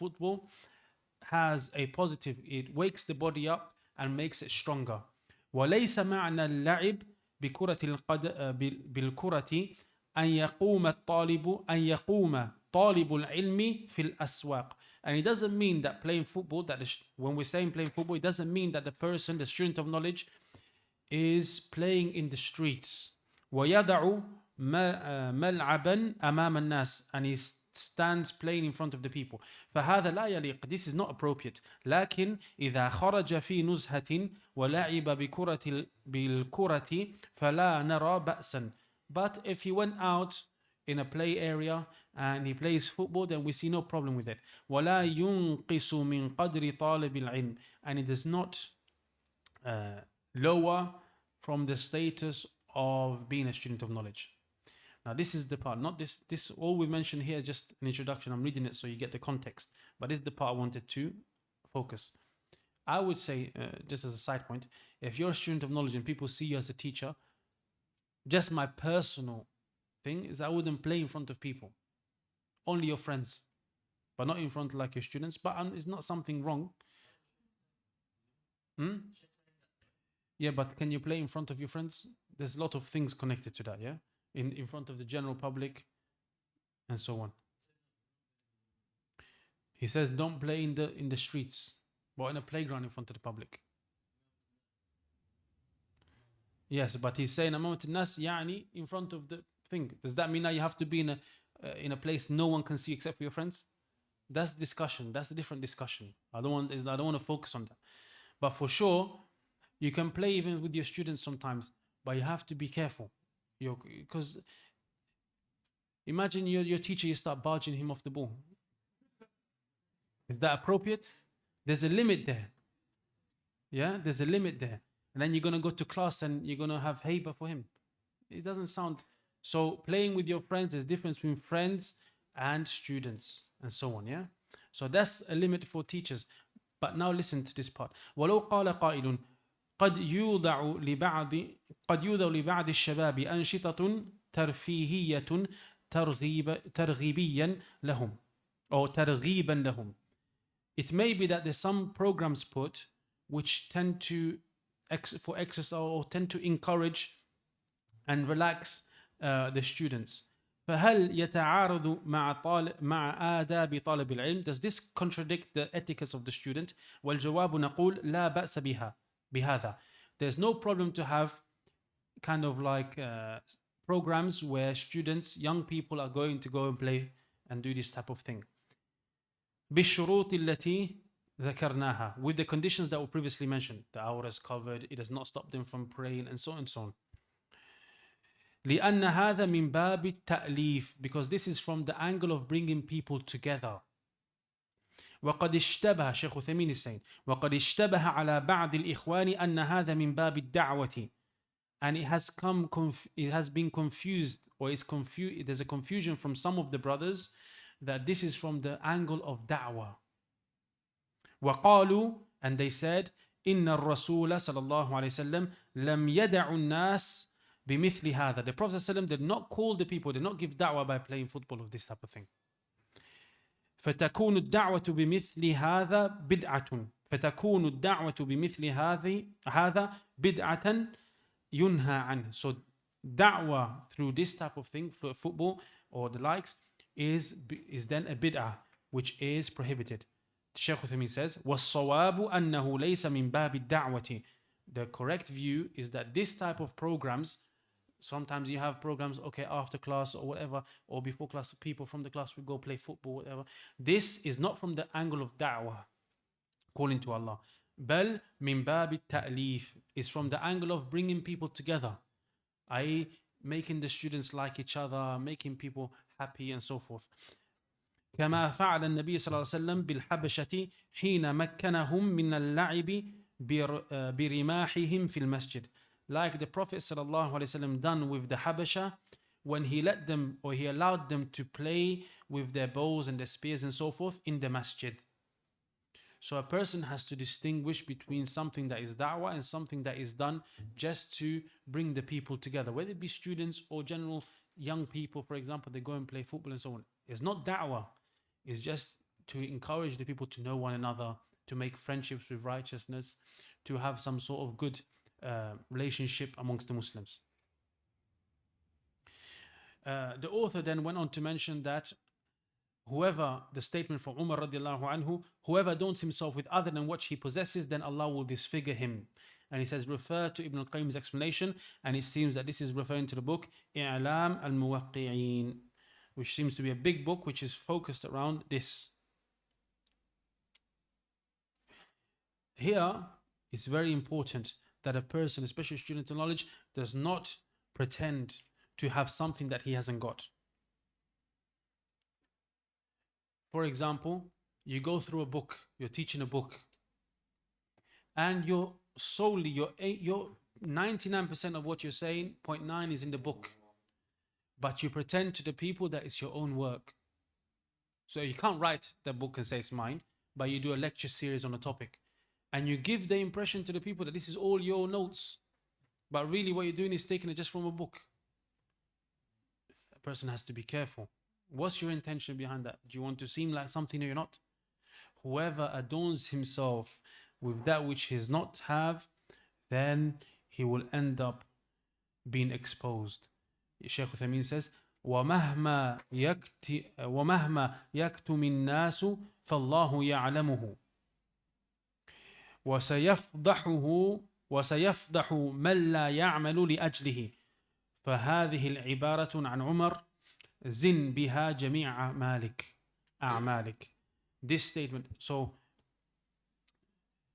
has a positive, it wakes the body up and makes it stronger. وليس معنى اللعب بالكرة أن يقوم طالب العلم في الأسواق. And it doesn't mean that playing football, when we're saying playing football, it doesn't mean that the person, the student of knowledge, is playing in the streets. ويضع ملعبا أمام الناس. And he stands playing in front of the people. فهذا لا يليق. This is not appropriate. لكن إذا خرج في نزهة ولعب بالكرة فلا نرى بأسا. But if he went out in a play area and he plays football, then we see no problem with it. ولا ينقص من قدر طالب العلم. And it does not lower from the status of being a student of knowledge. Now this is the part, not this all we mentioned here is just an introduction. I'm reading it so you get the context. But this is the part I wanted to focus. I would say, just as a side point, if you're a student of knowledge and people see you as a teacher, just my personal thing is I wouldn't play in front of people. Only your friends, but not in front of like your students. But it's not something wrong. Hmm? Yeah, but can you play in front of your friends? There's a lot of things connected to that, yeah? In front of the general public and so on. He says don't play in the streets, but in a playground in front of the public. Yes, but he's saying amount nas yani in front of the thing. Does that mean that you have to be in a place no one can see except for your friends? That's discussion. That's a different discussion. I don't want to focus on that. But for sure, you can play even with your students sometimes, but you have to be careful. Because imagine your teacher, you start barging him off the ball. Is that appropriate? There's a limit there. Yeah, there's a limit there. And then you're going to go to class and you're going to have haiba for him. It doesn't sound... So playing with your friends, there's a difference between friends and students and so on, yeah? So that's a limit for teachers. But now listen to this part. وَلَوْ قَالَ قَائِلٌ قد يوضع لبعض الشباب أنشطة ترفيهية ترغيبيا لهم or ترغيبا لهم. It may be that there's some programs put which tend to for exercise or tend to encourage and relax the students. فهل يتعارض مع آداب طالب العلم? Does this contradict the etiquette of the student? والجواب نقول لا بأس بهذا. There's no problem to have kind of like programs where students, young people are going to go and play and do this type of thing. بالشروط التي ذكرناها, with the conditions that were previously mentioned. The hour is covered, it does not stop them from praying, and so on and so on. لأن هذا من باب التأليف, because this is from the angle of bringing people together. وقد اشتبه, Shaykh Uthaymeen is saying, وقد اشتبه على بعض الإخوان أن هذا من باب الدعوة, and it has been confused, or is confused. There's a confusion from some of the brothers that this is from the angle of da'wah. وقالوا, and they said, إن الرسول صلى الله عليه وسلم لم يدع الناس بمثل هذا. The Prophet ﷺ did not call the people, did not give da'wah by playing football or this type of thing. فتكون الدعوة بمثل هذا بدعة. فتكون الدعوة بمثل هذا بدعة ينهى عنه. So da'wah through this type of thing, football or the likes, is then a bid'ah, which is prohibited. Shaykh Uthaymeen says, وَالصَّوَابُ أَنَّهُ لَيْسَ مِنْ بَابِ الدَّعْوَةِ. The correct view is that this type of programs, sometimes you have programs, okay, after class or whatever, or before class, people from the class will go play football, whatever. This is not from the angle of da'wah, calling to Allah. بَل مِنْ بَابِ التَّأْلِيفِ, is from the angle of bringing people together, i.e. making the students like each other, making people happy and so forth. كما فعل النبي صلى الله عليه وسلم بالحبشة حين مكنهم من اللعب برماحهم في المسجد. Like the Prophet صلى الله عليه وسلم done with the Habasha when he let them, or he allowed them to play with their bows and their spears and so forth in the masjid. So a person has to distinguish between something that is da'wah and something that is done just to bring the people together, whether it be students or general young people. For example, they go and play football and so on. It's not da'wah. It's just to encourage the people to know one another, to make friendships with righteousness, to have some sort of good relationship amongst the Muslims. The author then went on to mention that whoever, the statement from Umar radiallahu anhu, whoever adorns himself with other than what he possesses, then Allah will disfigure him. And he says, refer to Ibn al-Qayyim's explanation, and it seems that this is referring to the book I'lam al-Muwaqqi'een, which seems to be a big book which is focused around this. Here, it's very important that a person, especially a student of knowledge, does not pretend to have something that he hasn't got. For example, you go through a book, you're teaching a book, and you're 99% of what you're saying, 0.9 is in the book. But you pretend to the people that it's your own work. So you can't write the book and say it's mine, but you do a lecture series on a topic. and you give the impression to the people that this is all your notes, but really what you're doing is taking it just from a book. A person has to be careful. What's your intention behind that? Do you want to seem like something you're not? Whoever adorns himself with that which he does not have, then he will end up being exposed. Shaykh Uthaymeen says, وَمَهْمَا يَكْتُمِ النَّاسُ فَاللَّهُ يَعْلَمُهُ وسيفضح من لا يعمل لأجله فهذه العبارة عن عمر زن بها جميع أعمالك. This statement, so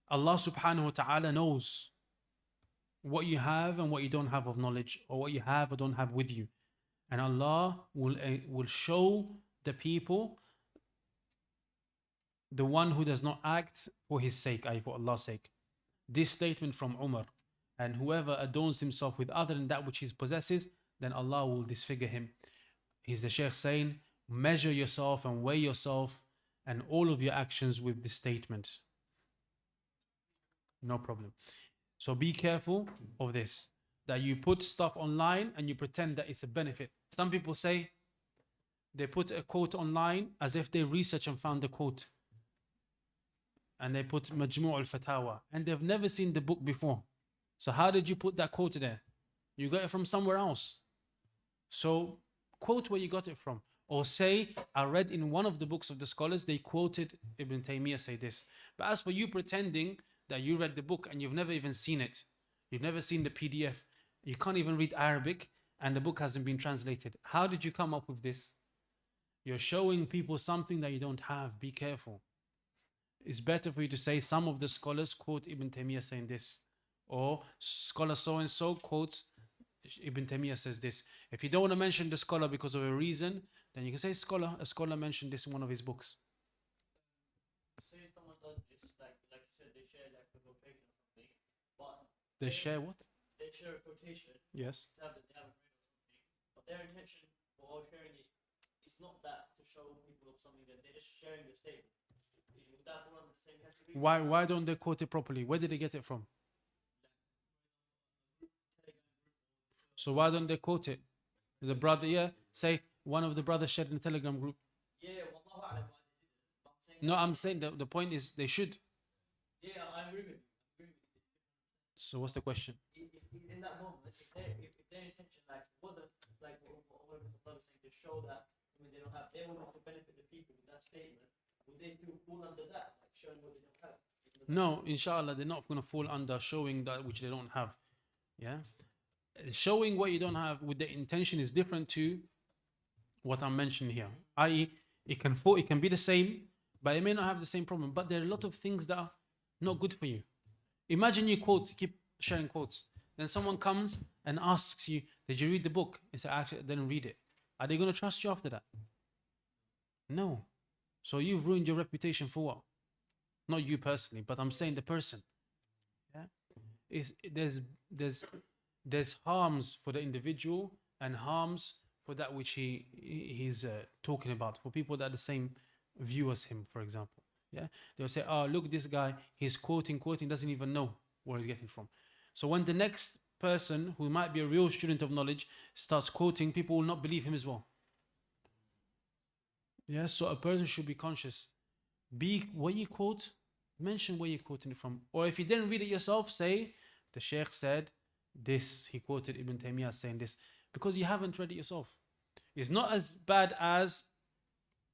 Allah subhanahu wa ta'ala knows what you have and what you don't have of knowledge, or what you have or don't have with you. And Allah will show the people the one who does not act for his sake, i.e. for Allah's sake. This statement from Umar, and whoever adorns himself with other than that which he possesses, then Allah will disfigure him. He's the Shaykh saying, measure yourself and weigh yourself and all of your actions with this statement. No problem. So be careful of this, that you put stuff online and you pretend that it's a benefit. Some people say they put a quote online as if they research and found the quote. And they put Majmu' al-Fatawa. And they've never seen the book before. So how did you put that quote there? You got it from somewhere else. So quote where you got it from. Or say, I read in one of the books of the scholars, they quoted Ibn Taymiyyah say this. But as for you pretending that you read the book and you've never even seen it, you've never seen the PDF, you can't even read Arabic, and the book hasn't been translated. How did you come up with this? You're showing people something that you don't have. Be careful. It's better for you to say some of the scholars quote Ibn Taymiyyah saying this, or scholar so-and-so quotes Ibn Taymiyyah says this. If you don't want to mention the scholar because of a reason, then you can say a scholar mentioned this in one of his books. Say someone does this, like you said, they share like a quotation or something, but They share what? they share a quotation. Yes. That they haven't read or something, but their intention for sharing it is not that to show people something, that they're just sharing the statement. Would that fall under the same category? Why don't they quote it properly? Where did they get it from? So why don't they quote it? The brother, say one of the brothers shared in the Telegram group. Yeah, wallahu a'lam, why they did it. But No, I'm saying the point is they should. yeah, I agree with you. So what's the question? If in that moment, if their intention wasn't like what the brother saying, to show that they don't have, they want to benefit the people with that statement, would they still fall under that, like showing what they don't have? No, inshallah, they're not going to fall under showing that which they don't have. Yeah, showing what you don't have with the intention is different to what I'm mentioning here. I.e., it can be the same, but it may not have the same problem. But there are a lot of things that are not good for you. Imagine you keep sharing quotes. Then someone comes and asks you, "Did you read the book?" You say, "Actually, I didn't read it." Are they going to trust you after that? No. So you've ruined your reputation for what? Not you personally, but I'm saying the person. Yeah. There's harms for the individual and harms for that which he's talking about. For people that are the same view as him, for example. Yeah. They'll say, "Oh, look, this guy, he's quoting, doesn't even know where he's getting from." So when the next person who might be a real student of knowledge starts quoting, people will not believe him as well. Yeah, so a person should be conscious. When you quote, mention where you're quoting it from. Or if you didn't read it yourself, say, the Shaykh said this, he quoted Ibn Taymiyyah saying this, because you haven't read it yourself. It's not as bad as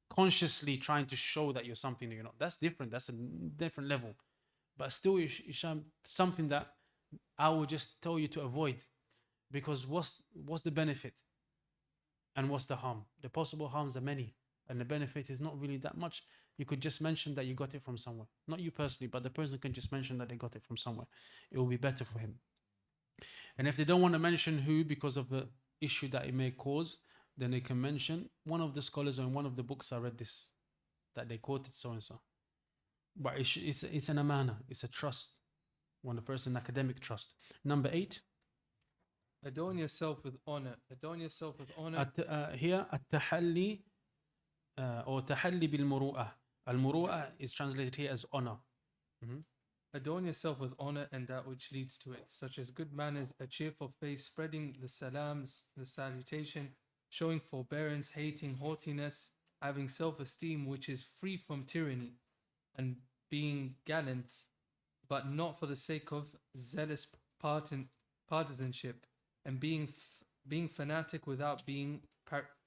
consciously trying to show that you're something that you're not. That's different. That's a different level. But still, it's something that I will just tell you to avoid. Because what's the benefit? And what's the harm? The possible harms are many. And the benefit is not really that much. You could just mention that you got it from somewhere. Not you personally, but the person can just mention that they got it from somewhere. It will be better for him. And if they don't want to mention who because of the issue that it may cause, then they can mention one of the scholars or in one of the books I read this, that they quoted so and so. But it's an amana, it's a trust. One person, academic trust. Number 8. Adorn yourself with honor. Adorn yourself with honor. Here, at-tahalli or tahalli bil-muru'ah. Al-muru'ah is translated here as honor. Adorn yourself with honor and that which leads to it, such as good manners, a cheerful face, spreading the salams, the salutation, showing forbearance, hating haughtiness, having self-esteem which is free from tyranny, and being gallant, but not for the sake of zealous partisanship, and being fanatic without being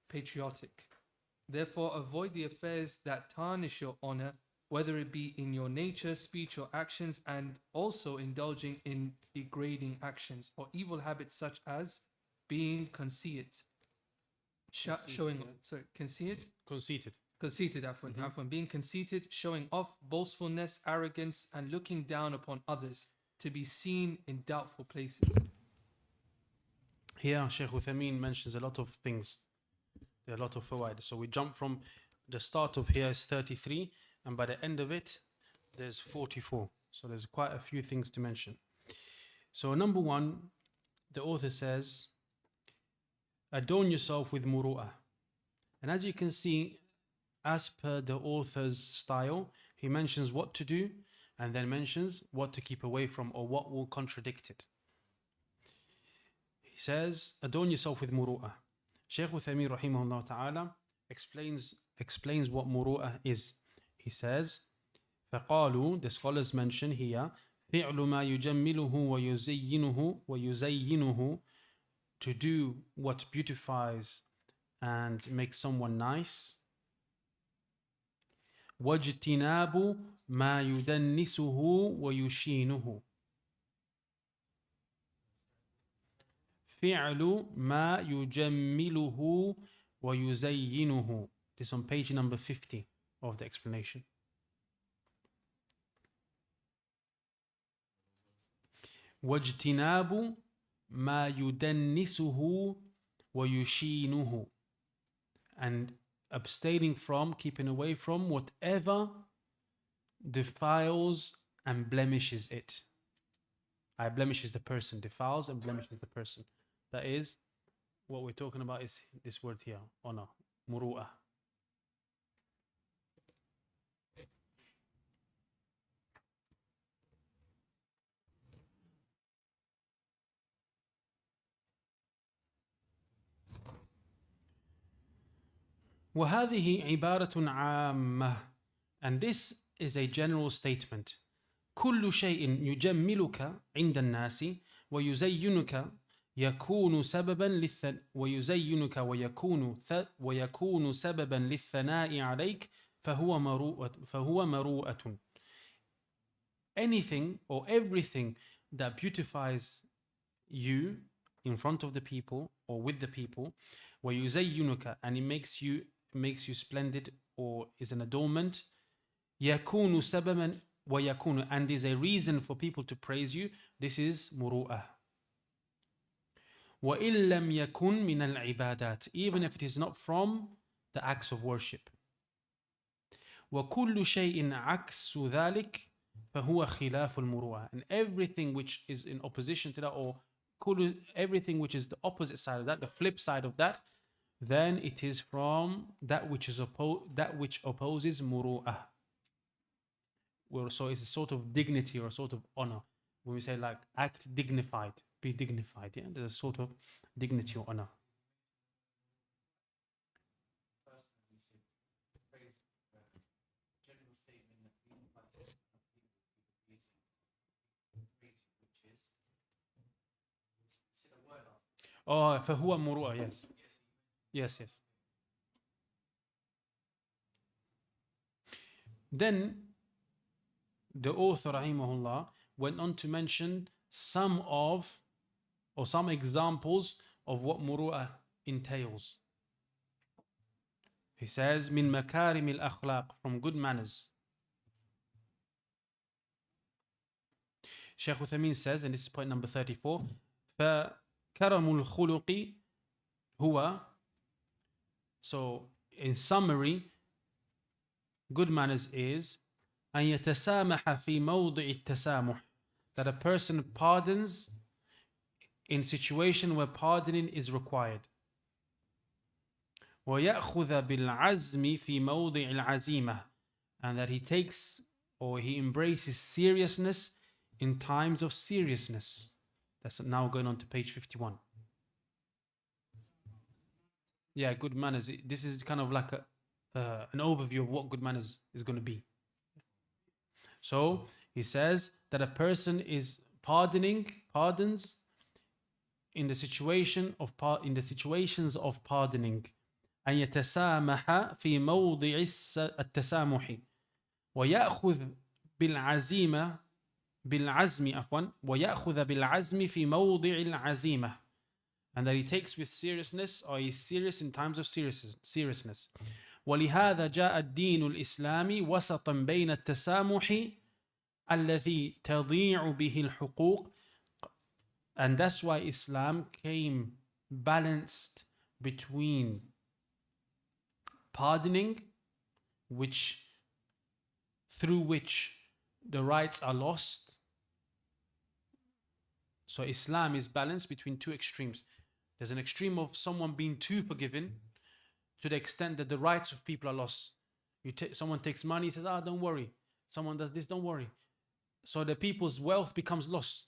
patriotic. Therefore, avoid the affairs that tarnish your honor, whether it be in your nature, speech, or actions, and also indulging in degrading actions or evil habits such as being conceited, conceited, being conceited, showing off, boastfulness, arrogance, and looking down upon others, to be seen in doubtful places. Here, Shaykh Uthaymeen mentions a lot of things. There are a lot of fawaid. So we jump from the start of here is 33, and by the end of it, there's 44. So there's quite a few things to mention. So number one, the author says, adorn yourself with muru'ah. And as you can see, as per the author's style, he mentions what to do and then mentions what to keep away from or what will contradict it. He says, adorn yourself with muru'ah. Shaykh Uthaymeen rahimahullah ta'ala explains what muru'ah is. He says, فقالوا, the scholars mention here, فعل ما يجمله ويزينه, to do what beautifies and makes someone nice. واجتناب ما يدنسه ويشينه. فعل ما يجمله ويزينه. This is on page number 50 of the explanation. واجتناب ما يدنسه ويشينه. And abstaining from, keeping away from whatever defiles and blemishes it. Blemishes the person, defiles and blemishes the person. That is, what we're talking about is this word here, honor, muru'ah. وهذه عبارة عامة, and this is a general statement. كل شيء يجملك عند الناس ويزينك يكون سببا ويزينك ويكون سببا للثناء عليك فهو مروءة. Anything or everything that beautifies you in front of the people or with the people, ويزينك, and it makes you splendid or is an adornment, يكون سببا ويكون, and is a reason for people to praise you. This is muru'ah. وإن لم يكن من العبادات, even if it is not from the acts of worship. وكل شيء عكس ذلك فهو خلاف المروءة, and everything which is in opposition to that, or everything which is the opposite side of that, the flip side of that, then it is from that which opposes muru'ah. Well, so it's a sort of dignity or a sort of honor. When we say like act dignified, be dignified, yeah, there's a sort of dignity or honor. First, we should praise the general statement that we invite people to be which is, see the word after. Oh, فهو مروءة, yes. Yes. Then the author rahimahullah went on to mention some examples of what muru'ah entails. He says, min makarim al-akhlaq, from good manners. Shaykh Uthaymeen says, and this is point number 34, فَكَرَمُ الْخُلُقِ هُوَ. So, in summary, good manners is أن يتسامح في موضع التسامح, that a person pardons in situation where pardoning is required. ويأخذ بالعزم في موضع العزيمة, and that he takes or he embraces seriousness in times of seriousness. That's now going on to page 51. Yeah, good manners. This is kind of like an overview of what good manners is going to be. So he says that a person is pardons in the situations of pardoning. أن يتسامح في موضع التسامح ويأخذ بالعزم في موضع العزيمة, and that he takes with seriousness, or he's serious in times of seriousness. ولهذا جاء الدين الإسلامي وسطا بين التسامح الذي تضيع به الحقوق, and that's why Islam came balanced between pardoning, through which the rights are lost. So Islam is balanced between two extremes. There's an extreme of someone being too forgiving to the extent that the rights of people are lost. Someone takes money, says, don't worry. Someone does this, don't worry. So the people's wealth becomes lost.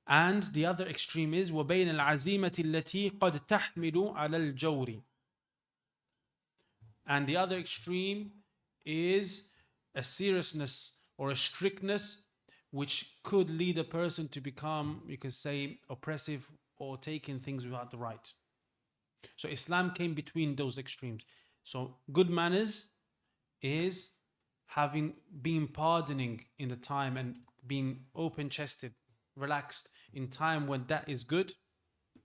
And the other extreme is وَبَيْنَ الْعَزِيمَةِ الَّتِي قَدْ تَحْمِلُ عَلَى الْجَوْرِ. And the other extreme is a seriousness or a strictness which could lead a person to become, you could say, oppressive or taking things without the right. So Islam came between those extremes. So good manners is being pardoning in the time and being open-chested, relaxed in time when that is good,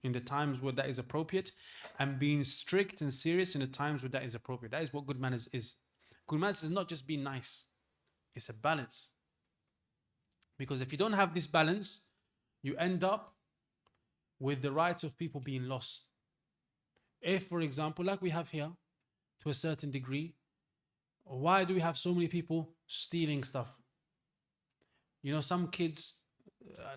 in the times where that is appropriate, and being strict and serious in the times where that is appropriate. That is what good manners is. Good manners is not just being nice. It's a balance. Because if you don't have this balance, you end up with the rights of people being lost. If, for example, like we have here, to a certain degree, why do we have so many people stealing stuff? You know, some kids,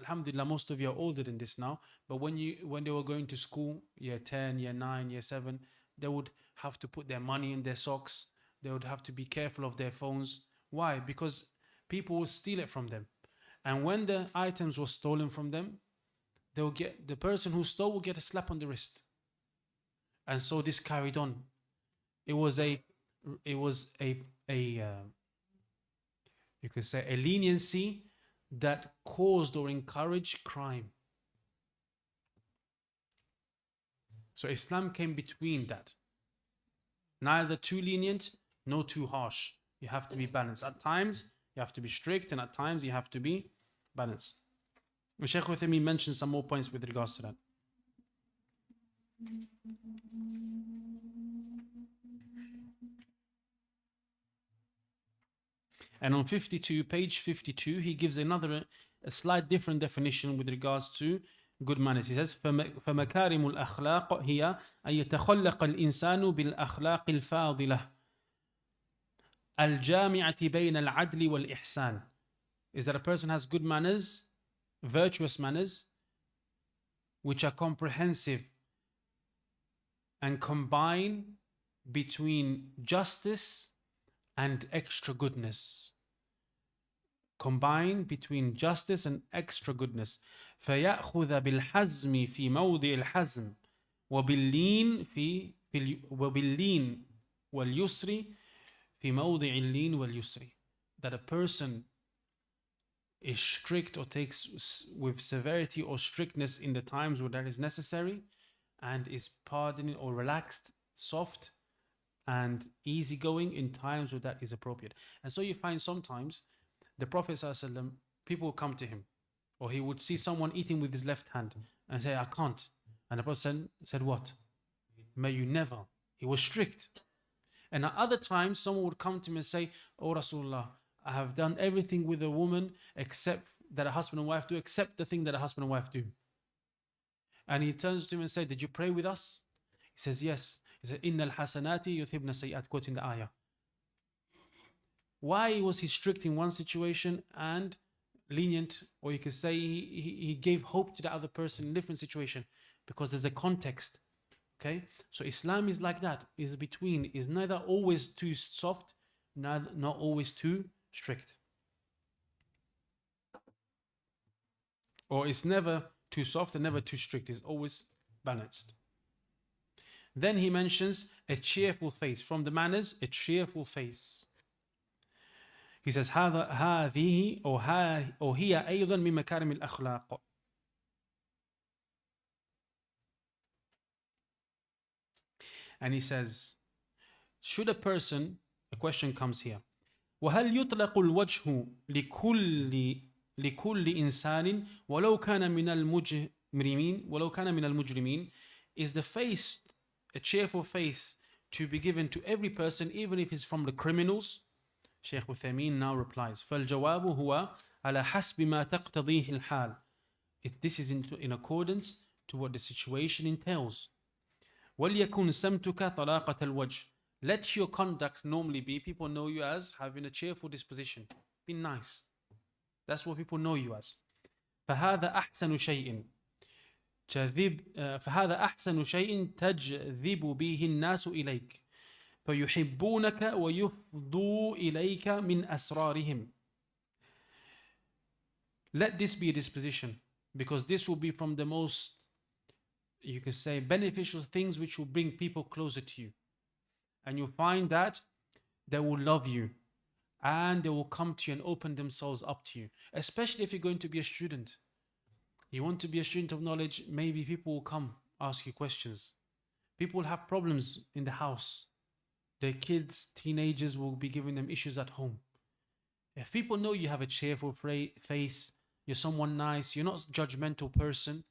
alhamdulillah, most of you are older than this now, but when they were going to school, year 10, year 9, year 7, they would have to put their money in their socks. They would have to be careful of their phones. Why? Because people would steal it from them. And when the items were stolen from them, the person who stole will get a slap on the wrist. And so this carried on. It was a you could say a leniency that caused or encouraged crime. So Islam came between that. Neither too lenient, nor too harsh. You have to be balanced. At times, you have to be strict, and at times, you have to be balanced. And Shaykh Uthaymeen mentioned some more points with regards to that. And on 52, page 52, he gives a slight different definition with regards to good manners. He says, فَمَكَارِمُ الْأَخْلَاقِ هِيَ أَن يَتَخَلَّقَ الْإِنسَانُ بِالْأَخْلَاقِ الْفَاضِلَةِ الْجَامِعَةِ بَيْنَ الْعَدْلِ وَالْإِحْسَانِ. Is that a person has good manners, virtuous manners, which are comprehensive and combine between justice and extra goodness. Combine between justice and extra goodness. فيأخذ بالحزم في موضع الحزم وباللين واليسر في موضع اللين واليسر. That a person is strict or takes with severity or strictness in the times where that is necessary, and is pardoning or relaxed, soft and easygoing in times where that is appropriate. And so you find sometimes the Prophet ﷺ, people will come to him, or he would see someone eating with his left hand and say, I can't. And the Prophet said, what? May you never. He was strict. And at other times, someone would come to him and say, Oh Rasulullah, I have done everything with a woman except that a husband and wife do, except the thing that a husband and wife do. And he turns to him and says, did you pray with us? He says, yes. He said, Inna al-hasanati yuthibna sayyat, quoting the ayah. Why was he strict in one situation and lenient, or you could say he gave hope to the other person in a different situation? Because there's a context. Okay? So Islam is like that, is between, is neither always too soft, not always too strict. Or it's never too soft and never too strict. It's always balanced. Then he mentions a cheerful face. From the manners, a cheerful face. He says, هذه أو هي أيضا من مكارم الأخلاق. And he says, should a person, a question comes here, وهل يطلق الوجه لكل إنسان ولو كان من المجرمين? Is the face, a cheerful face, to be given to every person, even if it's from the criminals? Shaykh Uthaymeen now replies, فالجواب هو على حسب ما تقتضيه الحال. This is in accordance to what the situation entails. وَلْيَكُنْ سَمْتُكَ طَلَاقَةَ الْوَجْهِ. Let your conduct normally be, people know you as having a cheerful disposition. Be nice. That's what people know you as. فَهَذَا أَحْسَنُ شَيْءٍ تَجْذِبُ بِهِ النَّاسُ إِلَيْكَ فَيُحِبُّونَكَ وَيُفْضُوا إِلَيْكَ مِنْ أَسْرَارِهِمْ. Let this be a disposition, because this will be from the most, you can say, beneficial things which will bring people closer to you. And you'll find that they will love you and they will come to you and open themselves up to you. Especially if you're going to be a student. You want to be a student of knowledge, maybe people will come ask you questions. People will have problems in the house. Their kids, teenagers will be giving them issues at home. If people know you have a cheerful face, you're someone nice, you're not a judgmental person,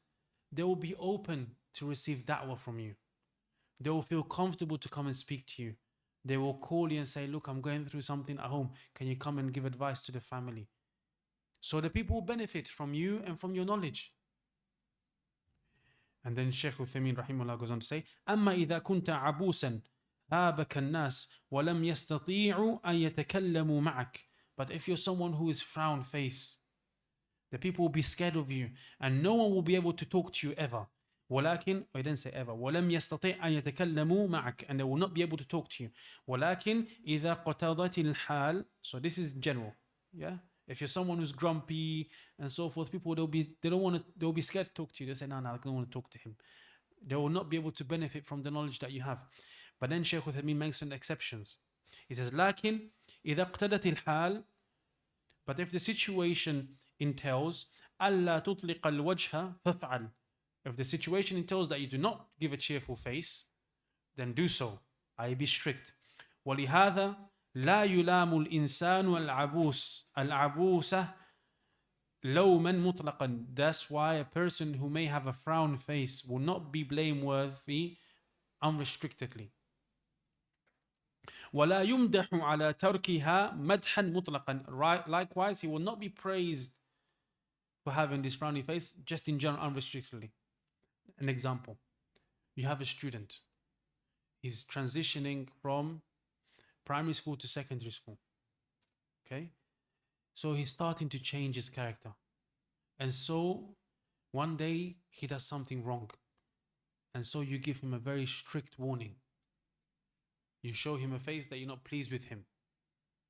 they will be open to receive da'wah from you. They will feel comfortable to come and speak to you. They will call you and say, look, I'm going through something at home. Can you come and give advice to the family? So the people will benefit from you and from your knowledge. And then Shaykh Uthaymeen rahimahullah goes on to say, أما إذا كنت عبوسا هابك الناس ولم يستطيعوا أن يتكلموا معك. But if you're someone who is frown face, the people will be scared of you and no one will be able to talk to you ever. ولكن, I didn't say ever, ولم يستطيع أن يتكلموا معك, and they will not be able to talk to you. ولكن إذا قتضت الحال, so this is general, yeah. If you're someone who's grumpy and so forth, people they'll be scared to talk to you. They'll say, no, I don't want to talk to him. They will not be able to benefit from the knowledge that you have. But then Shaykh Uthaymeen mentioned exceptions. He says, لكن إذا اقتضت الحال, but if the situation entails ألا تطلق الوجه فافعل. If the situation entails that you do not give a cheerful face, then do so. I be strict. ولهذا لا يلام الإنسان العبوسة لوما مطلقا. That's why a person who may have a frown face will not be blameworthy unrestrictedly. ولا يمدح على تركها مدحا مطلقا. Likewise, he will not be praised for having this frowny face just in general unrestrictedly. An example, you have a student. He's transitioning from primary school to secondary school. Okay? So he's starting to change his character. And so one day he does something wrong. And so you give him a very strict warning. You show him a face that you're not pleased with him.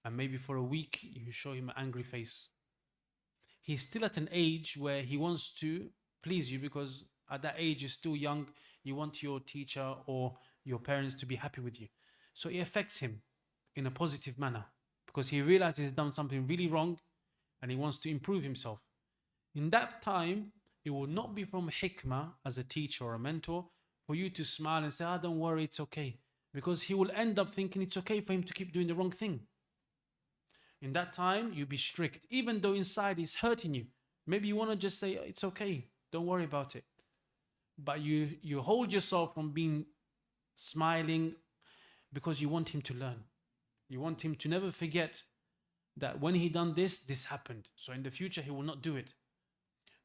And maybe for a week you show him an angry face. He's still at an age where he wants to please you, because at that age you're still young. You want your teacher or your parents to be happy with you. So it affects him in a positive manner, because he realizes he's done something really wrong and he wants to improve himself. In that time, it will not be from hikmah as a teacher or a mentor for you to smile and say, don't worry, it's okay. Because he will end up thinking it's okay for him to keep doing the wrong thing. In that time, you be strict, even though inside it's hurting you. Maybe you want to just say, it's okay, don't worry about it. But you hold yourself from being smiling because you want him to learn. You want him to never forget that when he done this, this happened. So in the future, he will not do it.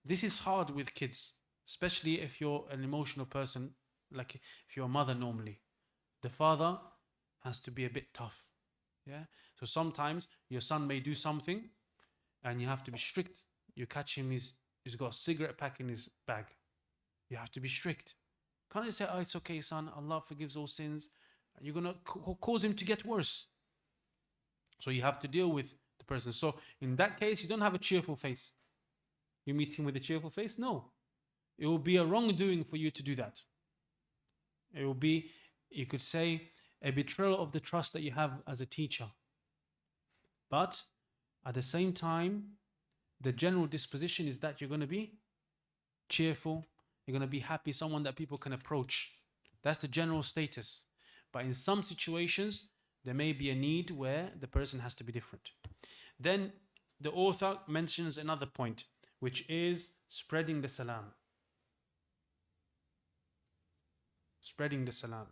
This is hard with kids, especially if you're an emotional person, like if you're a mother normally. The father has to be a bit tough. Yeah. So sometimes your son may do something and you have to be strict. You catch him, he's got a cigarette pack in his bag. You have to be strict. Can't you say, it's okay, son, Allah forgives all sins. You're going to cause him to get worse. So you have to deal with the person. So in that case, you don't have a cheerful face. You meet him with a cheerful face? No. It will be a wrongdoing for you to do that. It will be, you could say, a betrayal of the trust that you have as a teacher. But at the same time, the general disposition is that you're going to be cheerful, you're going to be happy, someone that people can approach. That's the general status. But in some situations, there may be a need where the person has to be different. Then the author mentions another point, which is spreading the salam. Spreading the salam.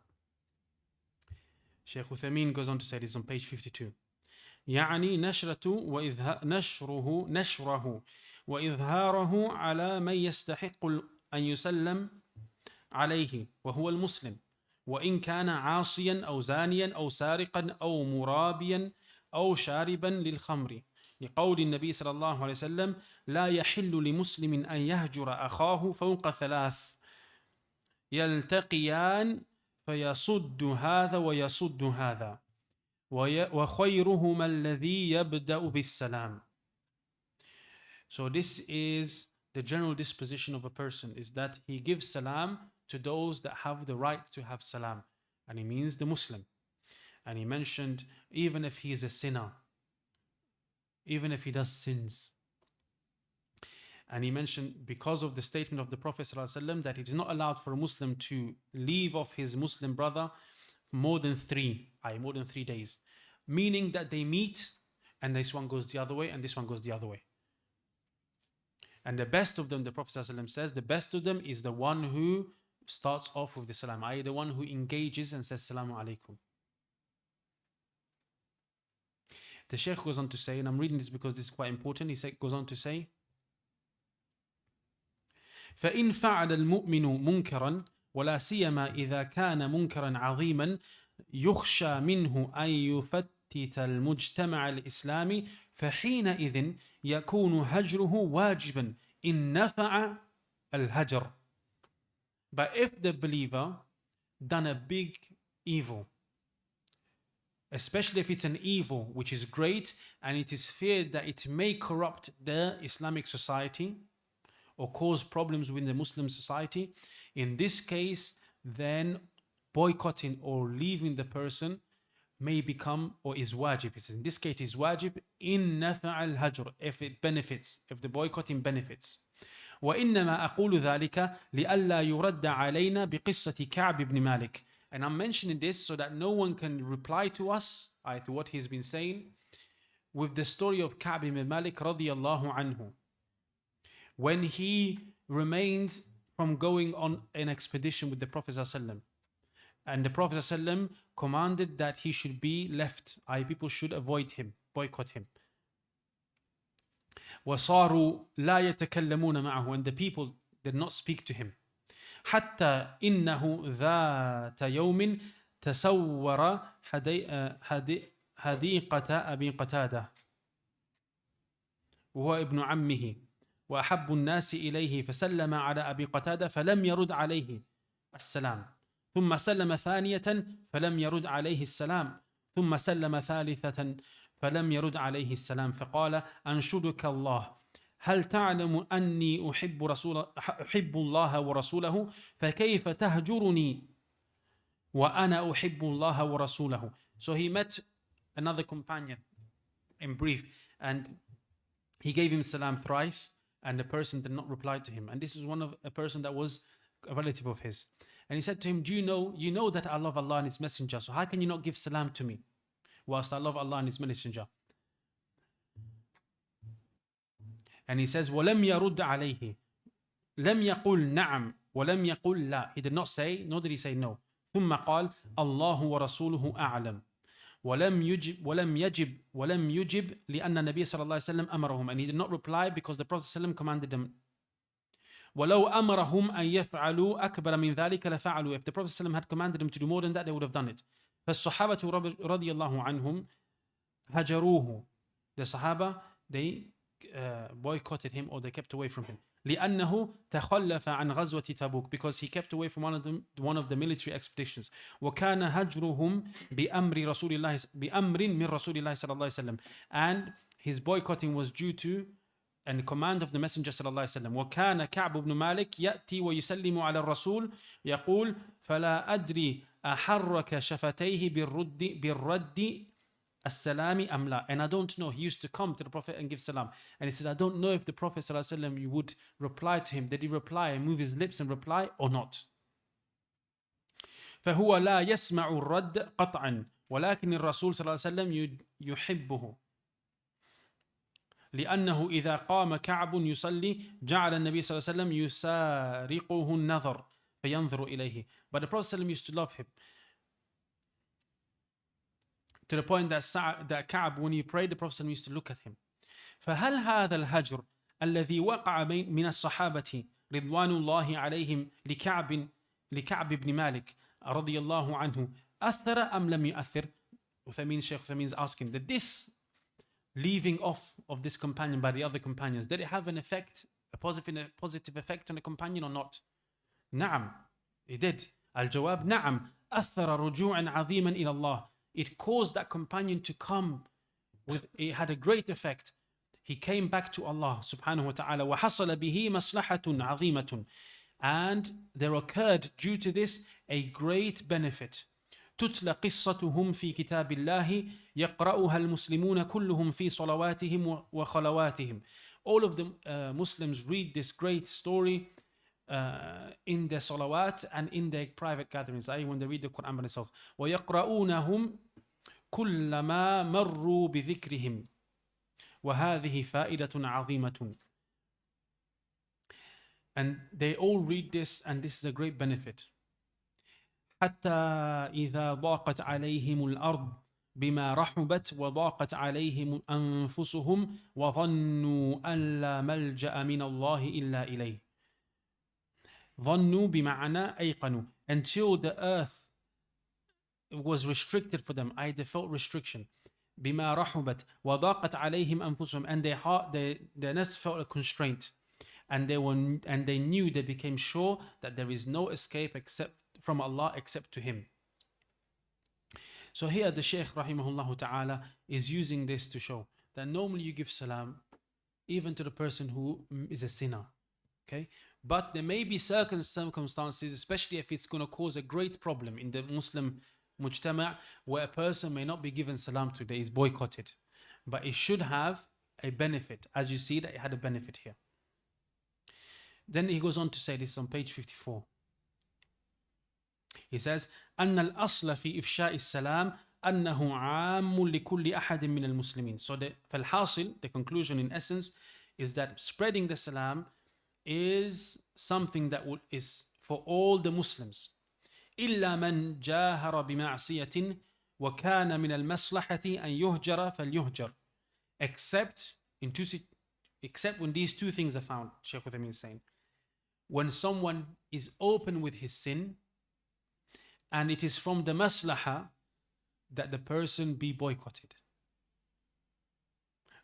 Shaykh Uthaymeen goes on to say this on page 52. يعني نشره وإظهاره على من يستحق أن يسلم عليه وهو المسلم وإن كان عاصيا أو زانيا أو سارقا أو مرابيا أو شاربا للخمر لقول النبي صلى الله عليه وسلم لا يحل لمسلم أن يهجر أخاه فوق ثلاث يلتقيان فيصد هذا ويصد هذا وخيرهما الذي يبدأ بالسلام. So this is the general disposition of a person, is that he gives salam to those that have the right to have salam. And he means the Muslim. And he mentioned even if he is a sinner, even if he does sins. And he mentioned because of the statement of the Prophet ﷺ that it is not allowed for a Muslim to leave off his Muslim brother more than 3 days. Meaning that they meet and this one goes the other way and this one goes the other way. And the best of them, the Prophet ﷺ says, the best of them is the one who starts off with the salam, i.e. the one who engages and says Salamu alaikum. The Shaykh goes on to say, and I'm reading this because this is quite important, goes on to say, فإن فعل المؤمن منكرا ولا سيما إذا كان منكرا عظيما يخشى منه أن يفتت المجتمع الإسلامي فحينئذ يكون هجره واجبا إن نفع الهجر. But if the believer done a big evil, especially if it's an evil which is great and it is feared that it may corrupt the Islamic society or cause problems within the Muslim society, in this case, then boycotting or leaving the person may become, or is wajib. It says in this case is wajib in nafa' al-hajr, if it benefits, if the boycotting benefits. وإنما أقول ذلك لئلا يرد علينا بقصة كعب بن مالك. And I'm mentioning this so that no one can reply to us, to what he's been saying, with the story of Ka'b ibn Malik radiyallahu anhu. When he remained from going on an expedition with the Prophet ﷺ. And the Prophet ﷺ commanded that he should be left, people should avoid him, boycott him. وصاروا لا يتكلمون معه, and the people did not speak to him. حتى إنه ذات يوم تسور حديقة أبي قتادة وهو ابن عمه وأحب الناس إليه فسلم على أبي قتادة فلم يرد عليه السلام ثم سلم ثانية فلم يرد عليه السلام ثم سلم ثالثة فلم يرد عليه السلام فقال أنشدك الله هل تعلم أني أحب الله ورسوله فكيف تهجرني وأنا أحب الله ورسوله. So he met another companion in brief and he gave him salam thrice and the person did not reply to him, and this is a person that was a relative of his, and he said to him, do you know that I love Allah and His Messenger, so how can you not give salam to me whilst I love Allah and His Messenger? And he says وَلَمْ يَرُدْ عَلَيْهِ لَمْ يَقُلْ نَعَمْ وَلَمْ يَقُلْ لَا. He did not say, nor did he say no. ثم قال الله ورسوله أعلم ولم يجب لأن النبي صلى الله عليه وسلم أمرهم, and he did not reply because the Prophet صلى الله عليه وسلم commanded them. ولو أمرهم أن يفعلوا أكبر من ذلك لفعلوا. If the Prophet صلى الله عليه وسلم had commanded them to do more than that, they would have done it. فالصحابة رضي الله عنهم هجروه. The Sahaba, they boycotted him or they kept away from him. لأنه تخلف عن غزوة تبوك, because he kept away from one of the military expeditions. وكان هجرهم بأمر من رسول الله صلى الله عليه وسلم, and his boycotting was due to and command of the Messenger صلى الله عليه وسلم. وكان كعب بن مالك يأتي ويسلم على الرسول يقول فلا أدري أحرك شفتيه بالرد السلام أم لا. And I don't know, he used to come to the Prophet and give salam. And he said, I don't know if the Prophet صلى الله عليه وسلم, you would reply to him. Did he reply and move his lips and reply or not? فهو لا يسمع الرد قطعا ولكن الرسول صلى الله عليه وسلم يحبه لأنه إذا قام كعب يصلي جعل النبي صلى الله عليه وسلم يسارقه النظر فينظر إليه. But the Prophet ﷺ used to love him to the point that Ka'b, when he prayed, the Prophet ﷺ used to look at him. فهل هذا الهجر الذي وقع من الصحابة رضوان الله عليهم لكعب بن مالك رضي الله عنه أثر أم لم يؤثر? Shaykh Uthaymeen is asking that this leaving off of this companion by the other companions, did it have an effect, a positive effect on the companion or not? نعم, it did. الجواب نعم أثر رجوعا عظيما إلى الله. It caused that companion to come with, it had a great effect. He came back to Allah subhanahu wa ta'ala. وحصل به مصلحة عظيمة. And there occurred due to this a great benefit. تتلى قصتهم في كتاب الله يقرأها المسلمون كلهم في صلواتهم وخلواتهم. All of the Muslims read this great story in their salawat and in their private gatherings, i.e. when they read the Quran by themselves. ويقرؤونهم كلما مروا بذكرهم وهذه فائدة عظيمة. And they all read this, and this is a great benefit. حتى إذا ضاقت عليهم الأرض بما رحبت وضاقت عليهم أنفسهم وظنوا أن لا ملجأ من الله إلا إليه. ظنوا بمعنى أيقنوا. Until the earth was restricted for them, they felt restriction. بما رحبت وضاقت عليهم أنفسهم, and their heart, their nafs felt a constraint. And they knew, they became sure that there is no escape except from Allah except to Him. So here the Shaykh rahimahullah ta'ala is using this to show that normally you give salam even to the person who is a sinner. Okay? But there may be certain circumstances, especially if it's going to cause a great problem in the Muslim mujtama', where a person may not be given salam to, that is boycotted. But it should have a benefit, as you see that it had a benefit here. Then he goes on to say this on page 54. He says, أن الأصل في إفشاء السلام أنه عام لكل أحد من المسلمين. So فالحاصل, the conclusion in essence, is that spreading the salam is something that is for all the Muslims. إلا من جاهر بمعصية وكان من المصلحة أن يهجر فليهجر. Except when these two things are found, Shaykh Uthaymeen is saying. When someone is open with his sin, and it is from the maslaha that the person be boycotted.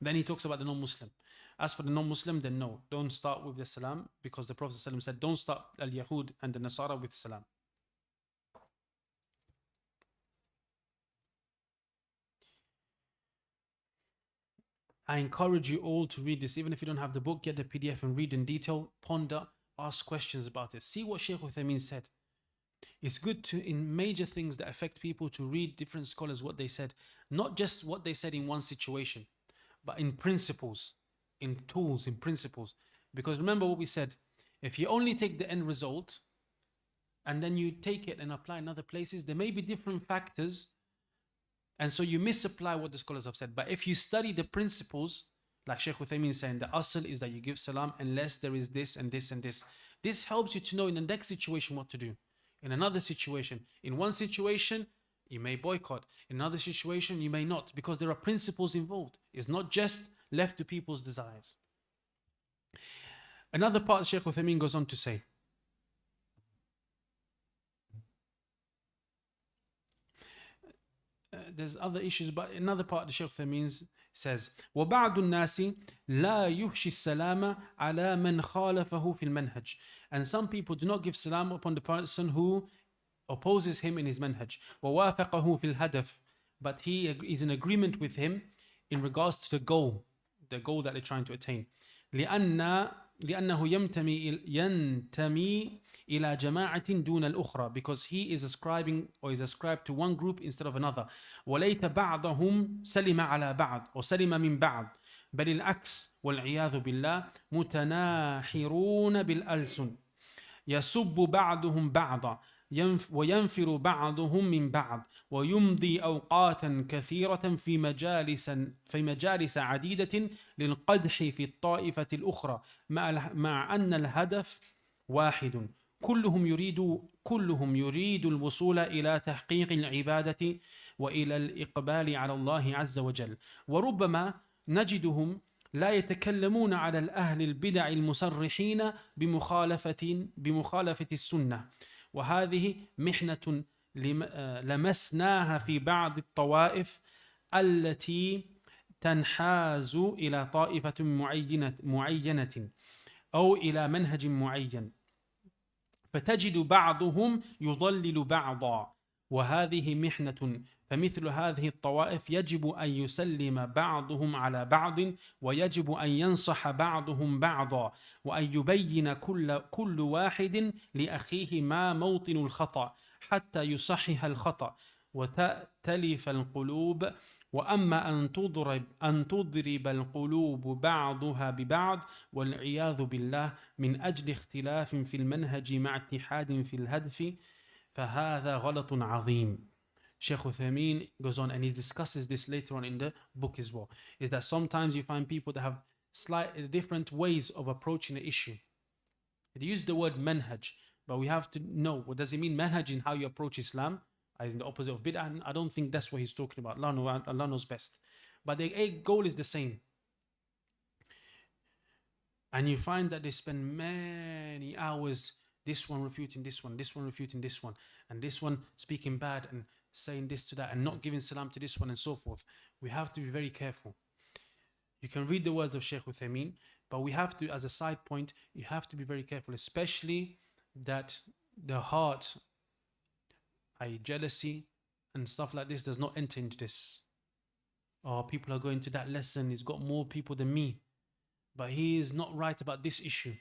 Then he talks about the non-Muslim. As for the non-Muslim, then no, don't start with the salam, because the Prophet ﷺ said, don't start al-Yahud and the Nasara with salam. I encourage you all to read this. Even if you don't have the book, get the PDF and read in detail, ponder, ask questions about it. See what Shaykh Uthaymeen said. It's good to, in major things that affect people, to read different scholars what they said. Not just what they said in one situation, but in principles, in tools, in principles. Because remember what we said, if you only take the end result and then you take it and apply in other places, there may be different factors, and so you misapply what the scholars have said. But if you study the principles, like Shaykh Uthaymeen is saying, the asl is that you give salam unless there is this and this and this. This helps you to know in the next situation what to do. In another situation, in one situation, you may boycott. In another situation, you may not, because there are principles involved. It's not just left to people's desires. Another part, Shaykh Uthaymeen goes on to say, there's other issues, but another part, the Shaykh Uthaymeen says, وَبَعْضُ النَّاسِ لَا يُفْشِ السَّلَامَ عَلَى مَنْ خَالَفَهُ فِي الْمَنْهَجِ. And some people do not give salam upon the person who opposes him in his manhaj. وَوَافَقَهُ فِي الْهَدَفِ. But he is in agreement with him in regards to the goal that they're trying to attain. لأنه ينتمي إلى جماعة دون الأخرى, because he is ascribing or is ascribed to one group instead of another. وليت بعضهم سلم على بعض or سلم من بعض, بل العكس والعياذ بالله متناحرون بالألسن يسب بعضهم بعضا وينفر بعضهم من بعض ويمضي أوقاتا كثيرة في مجالس عديدة للقدح في الطائفة الأخرى مع أن الهدف واحد. كلهم يريد الوصول إلى تحقيق العبادة وإلى الإقبال على الله عز وجل. وربما نجدهم لا يتكلمون على الأهل البدع المصرحين بمخالفة السنة، وهذه محنة لمسناها في بعض الطوائف التي تنحاز إلى طائفة معينة أو إلى منهج معين، فتجد بعضهم يضلل بعضا، وهذه محنة. فمثل هذه الطوائف يجب أن يسلم بعضهم على بعض، ويجب أن ينصح بعضهم بعضا، وأن يبين كل واحد لأخيه ما موطن الخطأ حتى يصحح الخطأ وتأتلف القلوب. وأما أن تضرب القلوب بعضها ببعض والعياذ بالله من أجل اختلاف في المنهج مع اتحاد في الهدف فهذا غلط عظيم. Sheikh Uthaymeen goes on and he discusses this later on in the book as well, is that sometimes you find people that have slightly different ways of approaching the issue. They use the word manhaj, but we have to know, what does it mean manhaj in how you approach Islam, as in the opposite of bid'ah? I don't think that's what he's talking about. Allah knows best. But the goal is the same. And you find that they spend many hours, this one refuting this one, this one refuting this one, and this one speaking bad and saying this to that and not giving salam to this one and so forth. We have to be very careful. You can read the words of Shaykh Uthaymeen, but we have to, as a side point, you have to be very careful, especially that the heart, jealousy and stuff like this does not enter into this. Oh, people are going to that lesson, he's got more people than me, but he is not right about this issue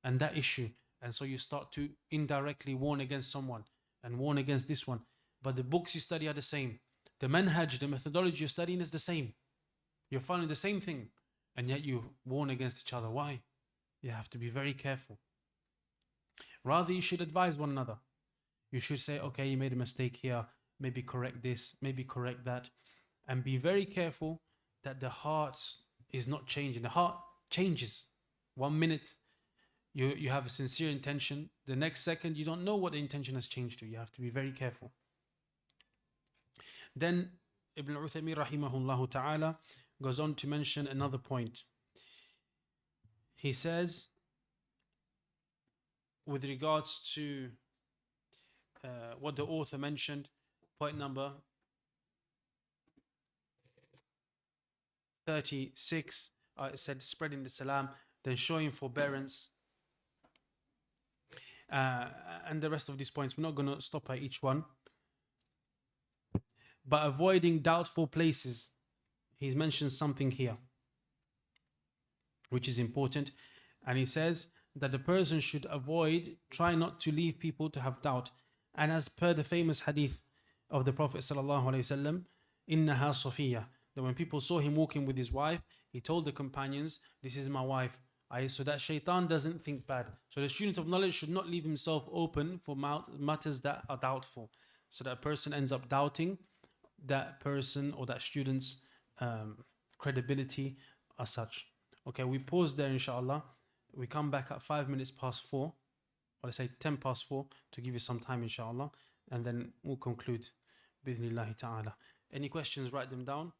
and that issue. And so you start to indirectly warn against someone and warn against this one. But the books you study are the same. The manhaj, the methodology you're studying is the same. You're following the same thing. And yet you warn against each other. Why? You have to be very careful. Rather, you should advise one another. You should say, okay, you made a mistake here. Maybe correct this. Maybe correct that. And be very careful that the heart is not changing. The heart changes. 1 minute, you have a sincere intention. The next second, you don't know what the intention has changed to. You have to be very careful. Then Ibn Uthaymeen rahimahullah ta'ala goes on to mention another point. He says, with regards to what the author mentioned, point number 36, it said spreading the salam, then showing forbearance, and the rest of these points. We're not going to stop at each one. But avoiding doubtful places, he's mentioned something here which is important, and he says that the person should try not to leave people to have doubt. And as per the famous hadith of the Prophet sallallahu alaihi wasallam, innaha Safiya, that when people saw him walking with his wife, he told the companions, this is my wife, so that shaitan doesn't think bad. So the student of knowledge should not leave himself open for matters that are doubtful, so that a person ends up doubting that person or that student's credibility as such. Okay, we pause there inshallah. We come back at 5 minutes past 4, or let's say 10 past 4, to give you some time inshallah, and then we'll conclude bidhnillahi ta'ala. Any questions, write them down,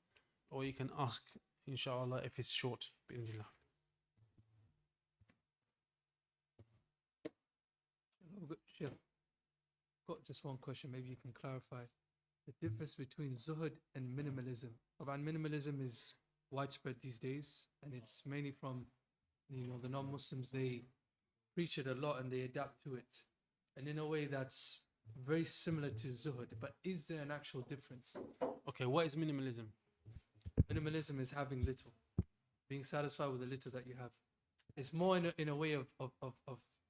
or you can ask inshallah if it's short, bidhnillah. Sure. Got just one question, maybe you can clarify the difference between zuhud and minimalism. Minimalism is widespread these days, and it's mainly from the non-Muslims. They preach it a lot and they adapt to it, and in a way that's very similar to zuhud. But is there an actual difference? Okay, what is minimalism? Minimalism is having little, being satisfied with the little that you have. It's more in a way of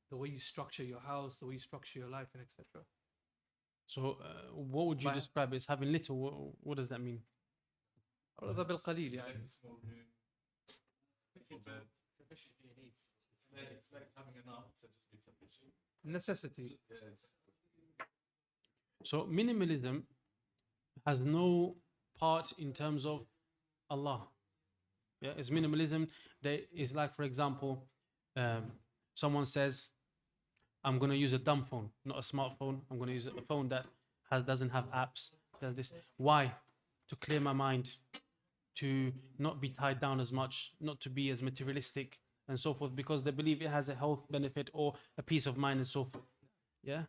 the way you structure your house, the way you structure your life, and etc. So, what would you By- describe as having little? What does that mean? هذا بالقليل Like يعني. a small room, simple bed, sufficient for your needs. It's like having enough to just be sufficient. Necessity. Yes. So, minimalism has no part in terms of Allah. Yeah, it's minimalism. That is like, for example, someone says, "I'm going to use a dumb phone, not a smartphone. I'm going to use a phone that doesn't have apps." Does this? Why? To clear my mind, to not be tied down as much, not to be as materialistic and so forth, because they believe it has a health benefit or a peace of mind and so forth. Yeah.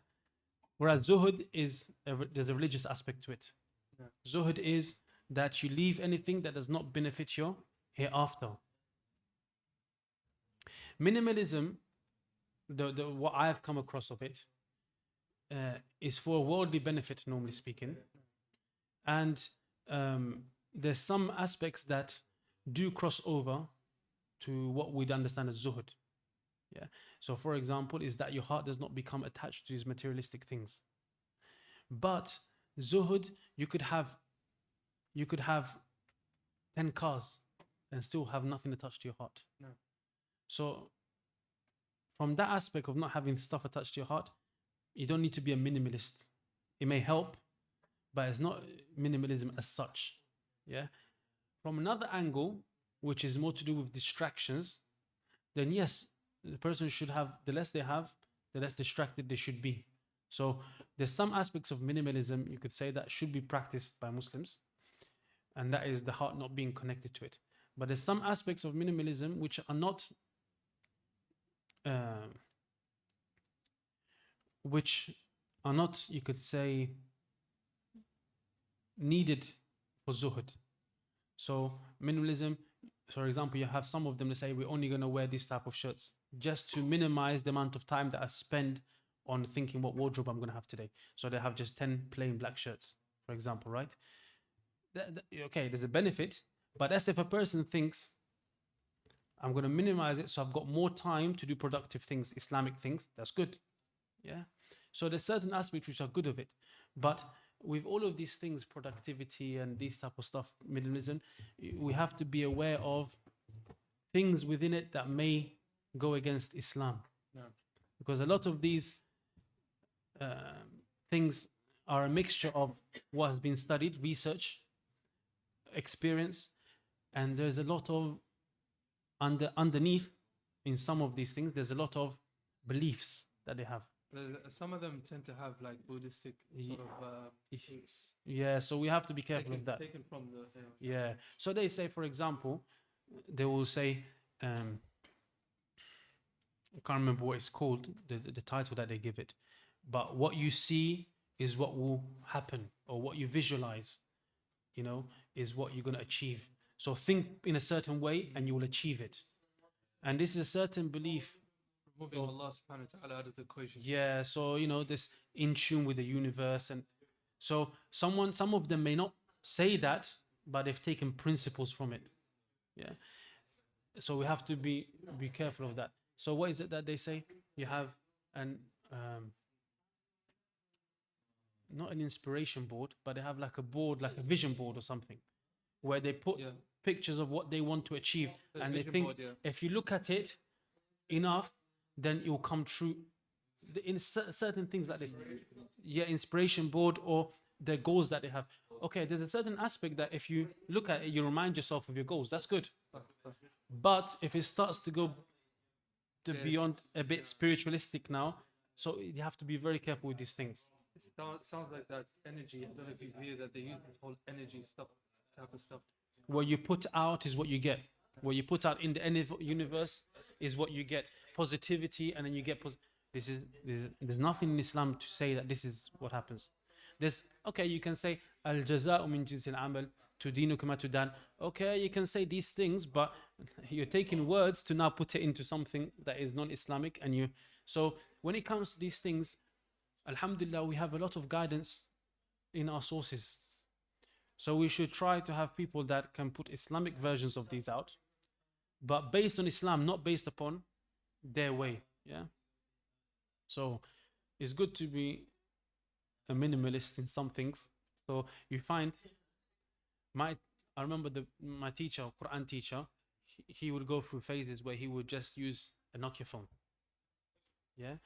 Whereas zuhud there's a religious aspect to it. Yeah. Zuhud is that you leave anything that does not benefit your hereafter. Minimalism, what I've come across of it, is for worldly benefit, normally speaking. And there's some aspects that do cross over to what we'd understand as zuhud. Yeah. So, for example, is that your heart does not become attached to these materialistic things. But zuhud, you could have 10 cars and still have nothing attached to your heart. No. So, from that aspect of not having stuff attached to your heart, you don't need to be a minimalist. It may help, but it's not minimalism as such. Yeah. From another angle, which is more to do with distractions, then yes, the person should have, the less they have, the less distracted they should be. So there's some aspects of minimalism, you could say, that should be practiced by Muslims, and that is the heart not being connected to it. But there's some aspects of minimalism which are not you could say, needed for zuhud. So minimalism, for example, you have some of them that say we're only going to wear this type of shirts just to minimize the amount of time that I spend on thinking what wardrobe I'm going to have today. So they have just 10 plain black shirts, for example, right? Okay, there's a benefit, but that's if a person thinks I'm going to minimize it so I've got more time to do productive things, Islamic things. That's good. Yeah. So there's certain aspects which are good of it. But with all of these things, productivity and these type of stuff, minimalism, we have to be aware of things within it that may go against Islam. No. Because a lot of these things are a mixture of what has been studied, research, experience, and there's a lot of underneath in some of these things, there's a lot of beliefs that they have. Some of them tend to have like Buddhistic sort of roots. Yeah, so we have to be careful of that. Taken from the Yeah. So they say, for example, they will say, I can't remember what it's called, the title that they give it, but what you see is what will happen, or what you visualize, is what you're going to achieve. So think in a certain way and you will achieve it. And this is a certain belief. Removing Allah subhanahu wa ta'ala out of the equation. Yeah, so this in tune with the universe, and so some of them may not say that, but they've taken principles from it. Yeah. So we have to be careful of that. So what is it that they say? You have an not an inspiration board, but they have like a board, like a vision board or something, where they put pictures of what they want to achieve, and they think if you look at it enough, then it will come true. In certain things like this, inspiration board or the goals that they have. Okay, there's a certain aspect that if you look at it, you remind yourself of your goals. That's good. But if it starts to go beyond a bit spiritualistic now, so you have to be very careful with these things. It sounds like that energy. I don't know if you hear that they use this whole energy stuff, type of stuff. What you put out is what you get. What you put out in the universe is what you get. Positivity, and then you get there's nothing in Islam to say that this is what happens. You can say al jaza'u min jinsil amal tudinu kama tudan. Okay, you can say these things, but you're taking words to now put it into something that is non-Islamic, and so when it comes to these things, alhamdulillah, we have a lot of guidance in our sources. So we should try to have people that can put Islamic versions of these out, but based on Islam, not based upon their way. Yeah. So it's good to be a minimalist in some things. So you find I remember my teacher, Quran teacher, he would go through phases where he would just use a Nokia phone. Yeah.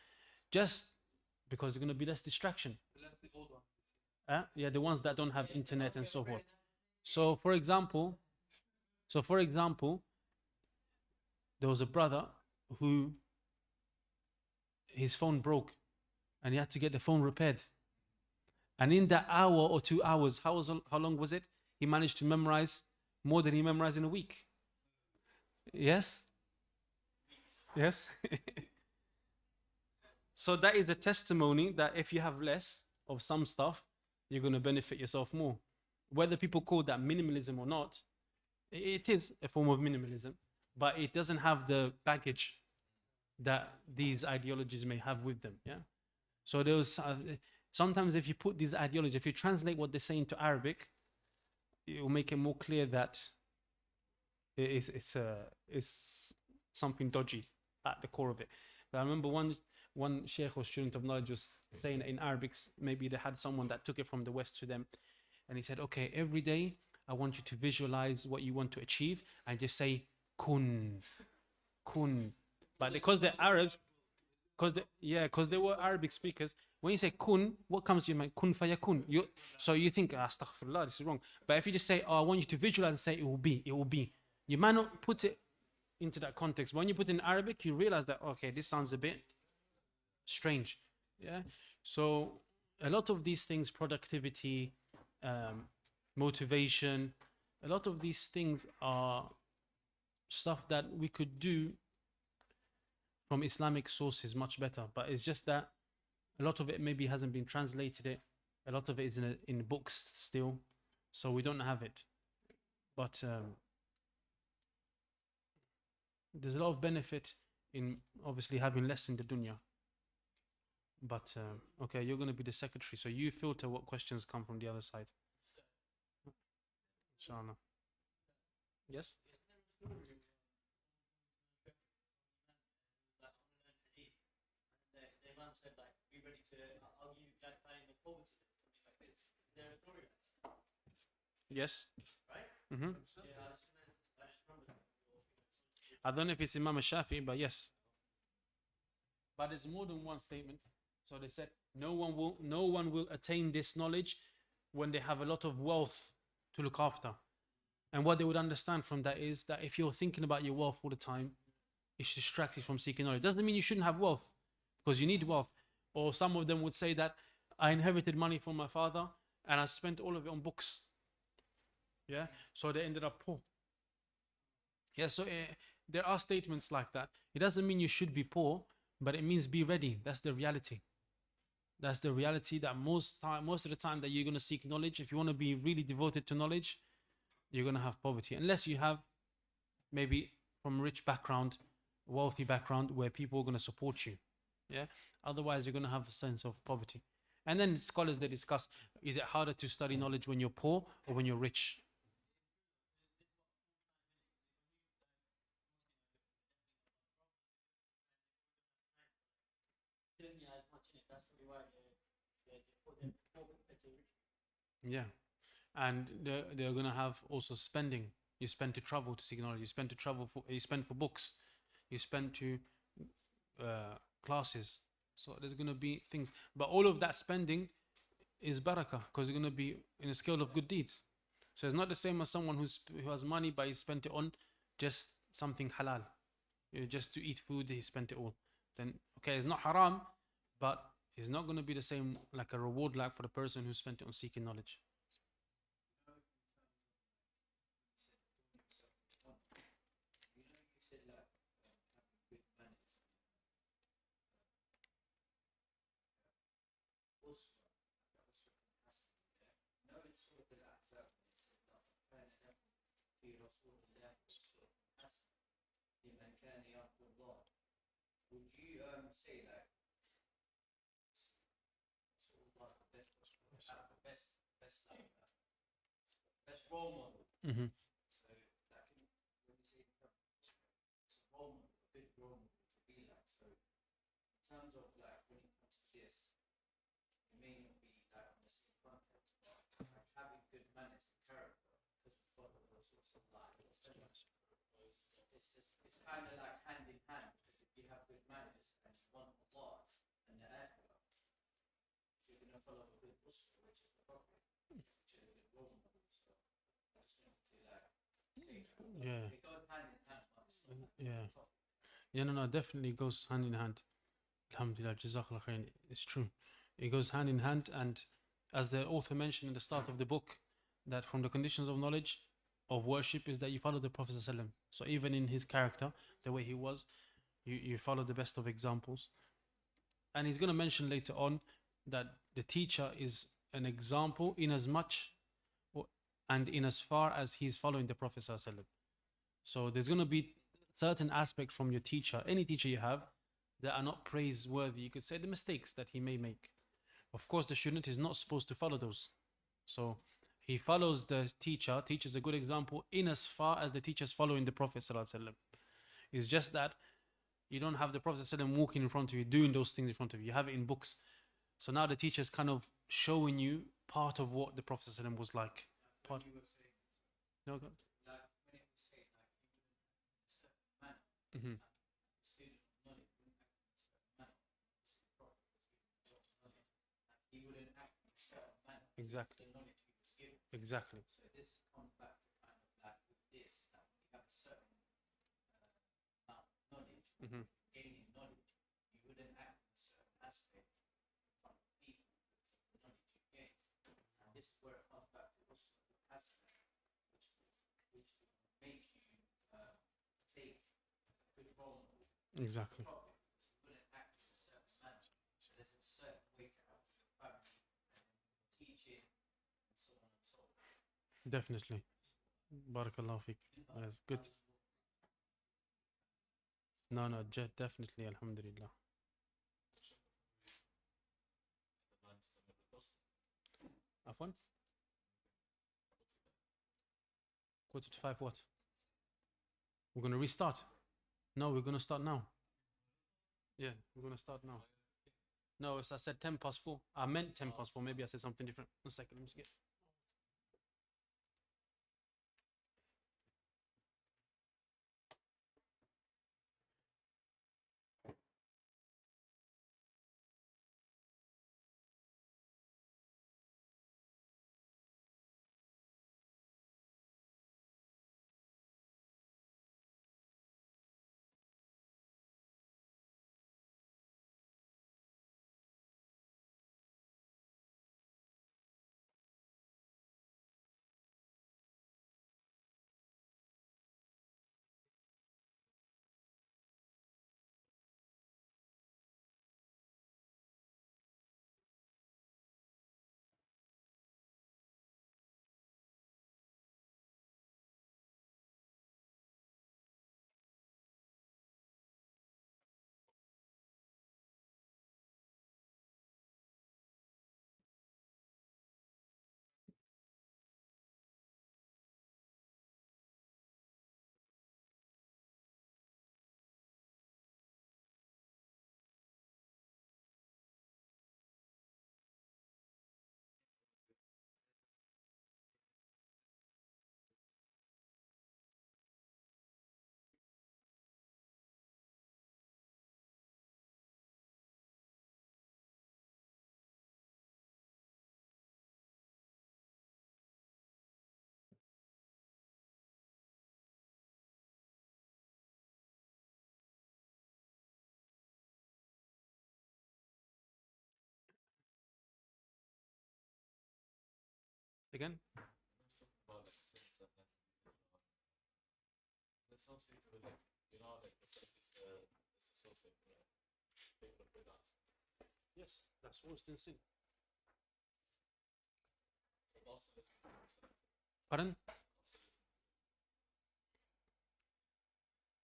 Just because there's going to be less distraction. That's the old one. Yeah, the ones that don't have internet and so forth. So for example, there was a brother who his phone broke and he had to get the phone repaired. And in that hour or 2 hours, how long was it? He managed to memorize more than he memorized in a week. Yes? Yes? So that is a testimony that if you have less of some stuff, you're going to benefit yourself more. Whether people call that minimalism or not, it is a form of minimalism, but it doesn't have the baggage that these ideologies may have with them. Yeah. So there was sometimes if you put these ideologies, if you translate what they say into Arabic, it will make it more clear that it's something dodgy at the core of it. But I remember one sheikh or student of knowledge was saying in Arabic, maybe they had someone that took it from the West to them, and he said, okay, every day I want you to visualize what you want to achieve and just say kun. But because they're Arabs, because they were Arabic speakers, when you say kun, what comes to your mind? Kun fayakun. So you think, astaghfirullah, this is wrong. But if you just say, oh, I want you to visualize and say it will be. You might not put it into that context. When you put it in Arabic, you realize that, okay, this sounds a bit strange. Yeah. So a lot of these things, productivity, motivation, a lot of these things are stuff that we could do from Islamic sources much better. But it's just that a lot of it maybe hasn't been translated. A lot of it is in books still, so we don't have it. But there's a lot of benefit in obviously having less in the dunya. But okay, you're going to be the secretary, so you filter what questions come from the other side. Inshallah. Yes? The Imam said, like, be ready to, I'll give you like kind of poverty, something like this. Is there a story like this? Yes. Right? Mm-hmm. Yeah, I just remember that. I don't know if it's Imam Shafi, but yes. But there's more than one statement. So they said no one will attain this knowledge when they have a lot of wealth to look after. And what they would understand from that is that if you're thinking about your wealth all the time, it distracts you from seeking knowledge. Doesn't mean you shouldn't have wealth, because you need wealth. Or some of them would say that I inherited money from my father and I spent all of it on books. Yeah, so they ended up poor. Yeah, so there are statements like that. It doesn't mean you should be poor, but it means be ready. That's the reality. That's the reality that most of the time that you're going to seek knowledge, if you want to be really devoted to knowledge, you're going to have poverty. Unless you have maybe from a rich background, wealthy background, where people are going to support you. Yeah. Otherwise, you're going to have a sense of poverty. And then scholars, they discuss, is it harder to study knowledge when you're poor or when you're rich? As much in it. That's probably why they put them more compared to rich. Yeah. And they're going to have also spending. You spend to travel to seek knowledge. You spend to travel you spend for books. You spend to classes. So there's going to be things. But all of that spending is barakah, because you're going to be in a scale of good deeds. So it's not the same as someone who has money, but he spent it on just something halal. Just to eat food, he spent it all. Then, okay, it's not haram, but it's not going to be the same, like a reward like for the person who spent it on seeking knowledge. You said like having good manners. Also, no سورة الأحزاب كان لكم في رسول الله أسوة حسنة لمن كان يرجو الله. Would you say like Rasulullah is the best like role model. Mm-hmm. So that can, when you say in terms of usra, it's a role model, a good role model to be like. So in terms of like when it comes to this, it may not be like on the same context, but like having good manners and character, because we follow those sorts of lines. It's kind of like hand in hand, because if you have good manners and you want Allah and the akhirah, you're going to follow a good usra, which is the Prophet, which is a good role model. So I just wanted to like say that. Yeah. It goes hand in hand, but it's not Yeah. top. Yeah, no, definitely goes hand in hand. Alhamdulillah, Jazakallah khair. It's true. It goes hand in hand, and as the author mentioned in the start of the book, that from the conditions of knowledge of worship is that you follow the Prophet ﷺ. So even in his character, the way he was, you follow the best of examples. And he's going to mention later on that the teacher is an example in as much and in as far as he's following the Prophet ﷺ. So there's going to be certain aspects from your teacher, any teacher you have, that are not praiseworthy. You could say the mistakes that he may make. Of course, the student is not supposed to follow those. So he follows the teacher. Teacher is a good example in as far as the teacher is following the Prophet ﷺ. It's just that you don't have the Prophet ﷺ walking in front of you, doing those things in front of you. You have it in books. So now the teacher is kind of showing you part of what the Prophet ﷺ was like. When you were saying, No, go. like when it was saying like you wouldn't act in a certain manner, Mhm. the student of knowledge wouldn't act in a certain manner. Obviously, the Prophet was given a lot of knowledge, and he wouldn't act in a certain manner. Exactly. The knowledge he was given. Exactly. So this comes back to kind of like with this, that when you have a certain amount of knowledge, Mhm. gaining knowledge, you wouldn't act in a certain aspect in front of people because of the knowledge you gain. And this is where it comes back to also the aspect, which will make you take a good role model. Exactly. The Prophet, because he wouldn't act in a certain manner. So there's a certain way to act with your family and teaching and so on and so forth. Definitely. Barakallahu fik. That's good. No, definitely. Alhamdulillah. Afwan? 4:45 what? We're going to restart? No, we're going to start now. Yeah, we're going to start now. No, I said 4:10. I meant 4:10. Maybe I said something different. 1 second, let me just get. Again? Let's talk about like sins and then let's not say to like like the selfies is associated with people with us. Yes, that's worse than sin. So also listen to the sin. Pardon? Also listen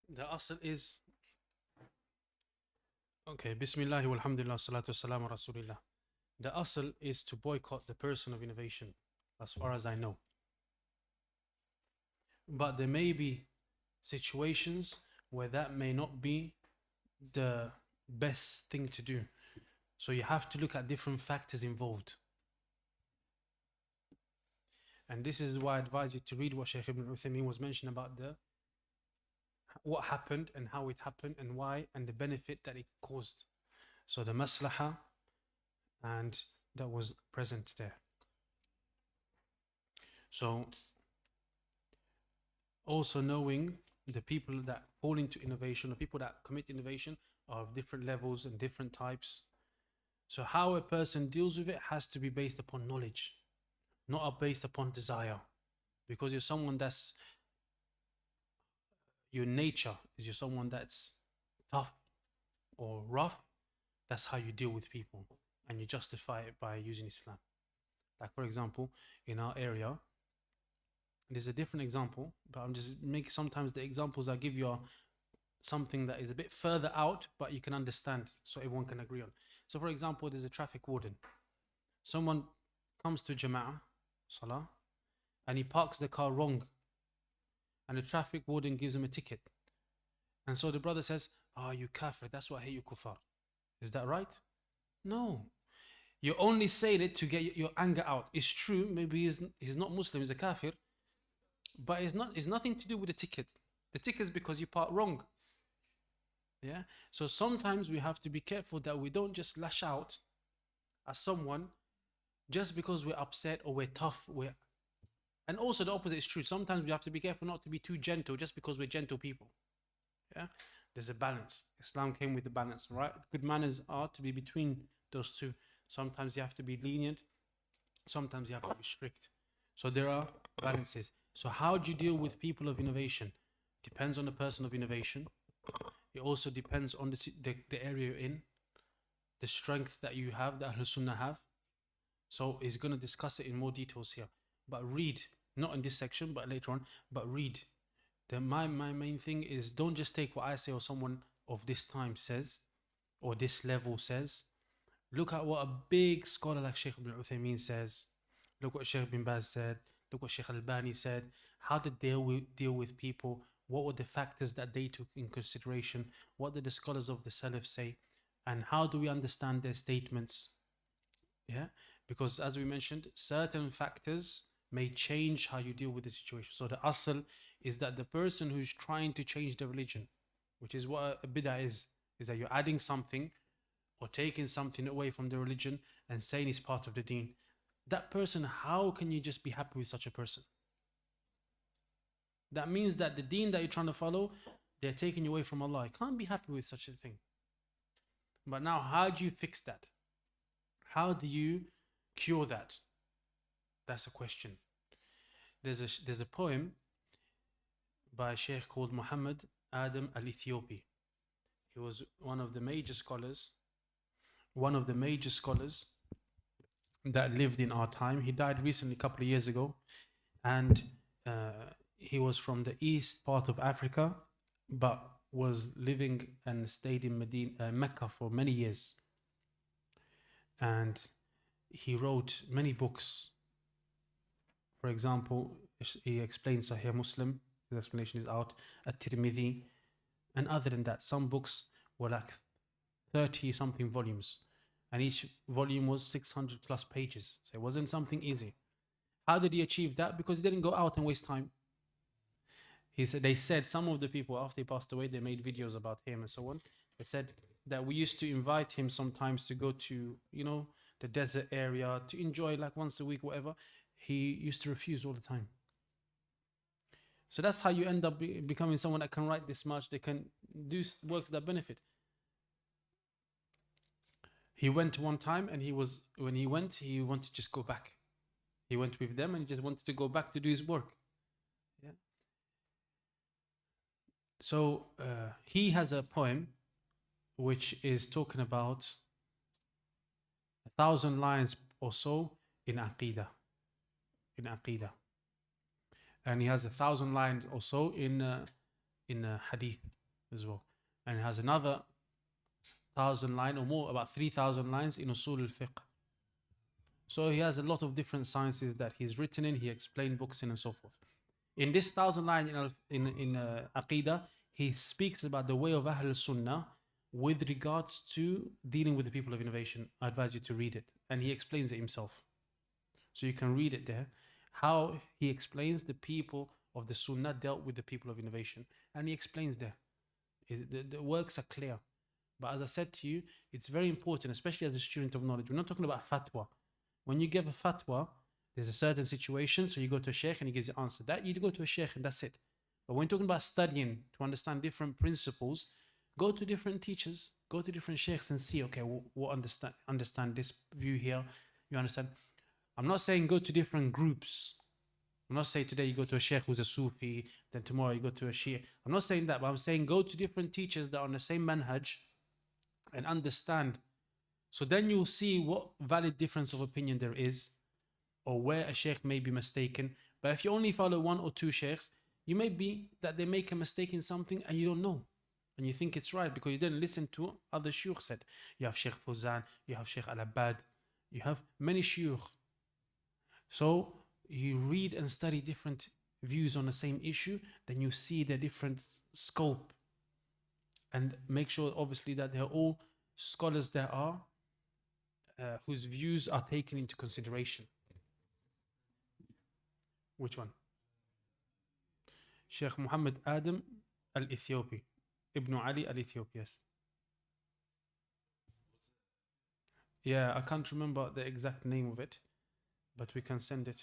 to The asl is. Okay, Bismillah walhamdulillah, salatu wassalamu ala rasulillah. The asl is to boycott the person of innovation, as far as I know. but there may be situations where that may not be the best thing to do. So you have to look at different factors involved. And this is why I advise you to read what Shaykh Ibn Uthaymeen was mentioning about what happened and how it happened and why and the benefit that it caused. So the maslaha and that was present there. So also knowing the people that fall into innovation, or people that commit innovation, are of different levels and different types. So how a person deals with it has to be based upon knowledge, not based upon desire. Because you're someone that's, your nature is you're someone that's tough or rough, that's how you deal with people, and you justify it by using Islam. Like for example, in our area, there's a different example, but I'm just make sometimes the examples I give you are something that is a bit further out, but you can understand, so everyone can agree on. So for example, there's a traffic warden. Someone comes to Jama'ah, Salah, and he parks the car wrong, and the traffic warden gives him a ticket. And so the brother says, you kafir, that's why I hate you kuffar. Is that right? No. You're only saying it to get your anger out. It's true, maybe he's not Muslim, he's a kafir, but it's nothing to do with the ticket. The ticket is because you parked wrong. Yeah. So sometimes we have to be careful that we don't just lash out at someone just because we're upset or we're tough. And also the opposite is true. Sometimes we have to be careful not to be too gentle just because we're gentle people. Yeah. There's a balance. Islam came with a balance, right? Good manners are to be between those two. Sometimes you have to be lenient. Sometimes you have to be strict. So there are balances. So how do you deal with people of innovation? Depends on the person of innovation. It also depends on the area you're in, the strength that you have, that Ahlul Sunnah have. So he's going to discuss it in more details here. But read, not in this section, but later on, but read. My main thing is, don't just take what I say or someone of this time says, or this level says. Look at what a big scholar like Shaykh Ibn Uthaymeen says. Look what Shaykh Bin Baz said. Look what Shaykh Albani said. How did they deal with people? What were the factors that they took in consideration? What did the scholars of the Salaf say? And how do we understand their statements? Yeah, because as we mentioned, certain factors may change how you deal with the situation. So the asl is that the person who's trying to change the religion, which is what a bid'ah is that you're adding something or taking something away from the religion and saying it's part of the deen. That person, how can you just be happy with such a person? That means that the deen that you're trying to follow, they're taking you away from Allah. You can't be happy with such a thing. But now, how do you fix that? How do you cure that? That's a question. There's a poem by a sheikh called Muhammad Adam al-Ethiopi. He was one of the major scholars that lived in our time. He died recently, a couple of years ago, and he was from the east part of Africa, but was living and stayed in Mecca for many years. And he wrote many books. For example, he explains Sahih Muslim. His explanation is out. At-Tirmidhi. And other than that, some books were like 30 something volumes. And each volume was 600 plus pages. So it wasn't something easy. How did he achieve that? Because he didn't go out and waste time. They said some of the people, after he passed away, they made videos about him and so on. They said that we used to invite him sometimes to go to, the desert area to enjoy like once a week, whatever. He used to refuse all the time. So that's how you end up becoming someone that can write this much. They can do works that benefit. He went one time and when he wanted to just go back. He went with them and he just wanted to go back to do his work. Yeah. So he has a poem which is talking about 1,000 lines or so in Aqeedah. And he has 1,000 lines or so in Hadith as well. And he has another 1,000 line or more, about 3,000 lines in Usul al-Fiqh. So he has a lot of different sciences that he's written in, he explained books in and so forth. In this 1,000 line in Aqeedah, he speaks about the way of Ahl Sunnah with regards to dealing with the people of innovation. I advise you to read it. And he explains it himself. So you can read it there. How he explains the people of the Sunnah dealt with the people of innovation. And he explains there. The works are clear. But as I said to you, it's very important, especially as a student of knowledge. We're not talking about fatwa. When you give a fatwa, there's a certain situation, so you go to a sheikh and he gives you an answer. That you go to a sheikh and that's it. But when you're talking about studying to understand different principles, go to different teachers, go to different sheikhs and see, okay, what understand this view here. You understand? I'm not saying go to different groups. I'm not saying today you go to a sheikh who's a Sufi, then tomorrow you go to a Shia. I'm not saying that, but I'm saying go to different teachers that are on the same manhaj and understand. So then you'll see what valid difference of opinion there is, or where a sheikh may be mistaken. But if you only follow one or two sheikhs, you may be that they make a mistake in something and you don't know. And you think it's right because you didn't listen to other shuyukh said. You have Sheikh Fawzan, you have Sheikh Al-Abbad, you have many shuyukh. So you read and study different views on the same issue, then you see the different scope. And make sure obviously that they're all scholars there are whose views are taken into consideration. Which one? Sheikh Muhammad Adam al-Ethiopi. Ibn Ali al-Ethiopi, yes. Yeah, I can't remember the exact name of it, but we can send it.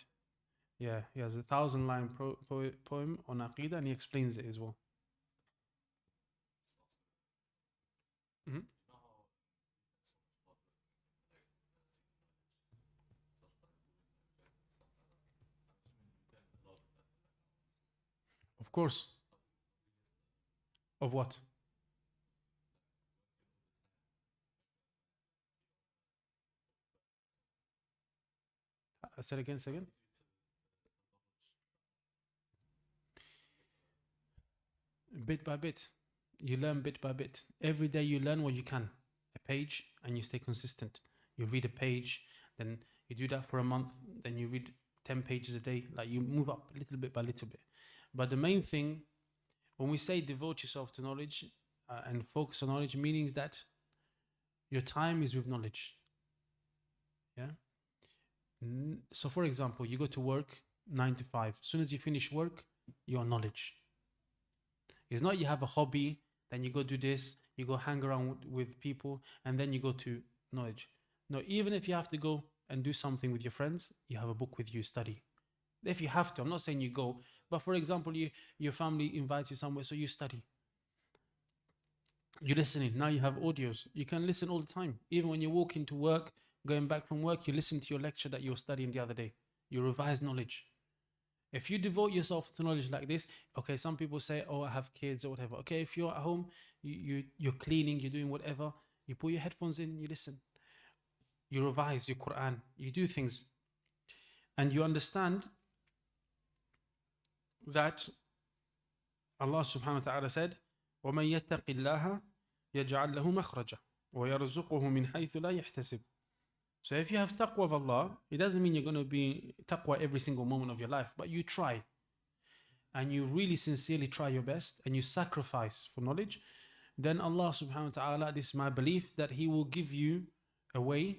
Yeah, he has a 1,000-line poem on Aqeedah and he explains it as well. Mhm. Of course. Of what? Say it again, say again. Bit by bit. You learn bit by bit. Every day you learn what you can. A page and you stay consistent. You read a page, then you do that for a month, then you read 10 pages a day. Like you move up little bit by little bit. But the main thing, when we say devote yourself to knowledge and focus on knowledge, meaning that your time is with knowledge. Yeah. So for example, you go to work 9 to 5. As soon as you finish work, you're knowledge. It's not you have a hobby, then you go do this, you go hang around with people, and then you go to knowledge. No, even if you have to go and do something with your friends, you have a book with you, study. If you have to, I'm not saying you go, but for example, your family invites you somewhere, so you study. You're listening. Now you have audios. You can listen all the time. Even when you walk into work, going back from work, you listen to your lecture that you were studying the other day. You revise knowledge. If you devote yourself to knowledge like this, okay, some people say, oh, I have kids or whatever. Okay, if you're at home, you're cleaning, you're doing whatever, you put your headphones in, you listen. You revise your Quran, you do things. And you understand that Allah subhanahu wa ta'ala said, وَمَن يَتَّقِ اللَّهَ يَجْعَلْ لَهُ مَخْرَجًا وَيَرْزُقُهُ مِنْ حَيْثُ لَا يَحْتَسِبُ. So if you have taqwa of Allah, it doesn't mean you're going to be taqwa every single moment of your life, but you try. And you really sincerely try your best and you sacrifice for knowledge, then Allah subhanahu wa ta'ala, this is my belief, that He will give you a way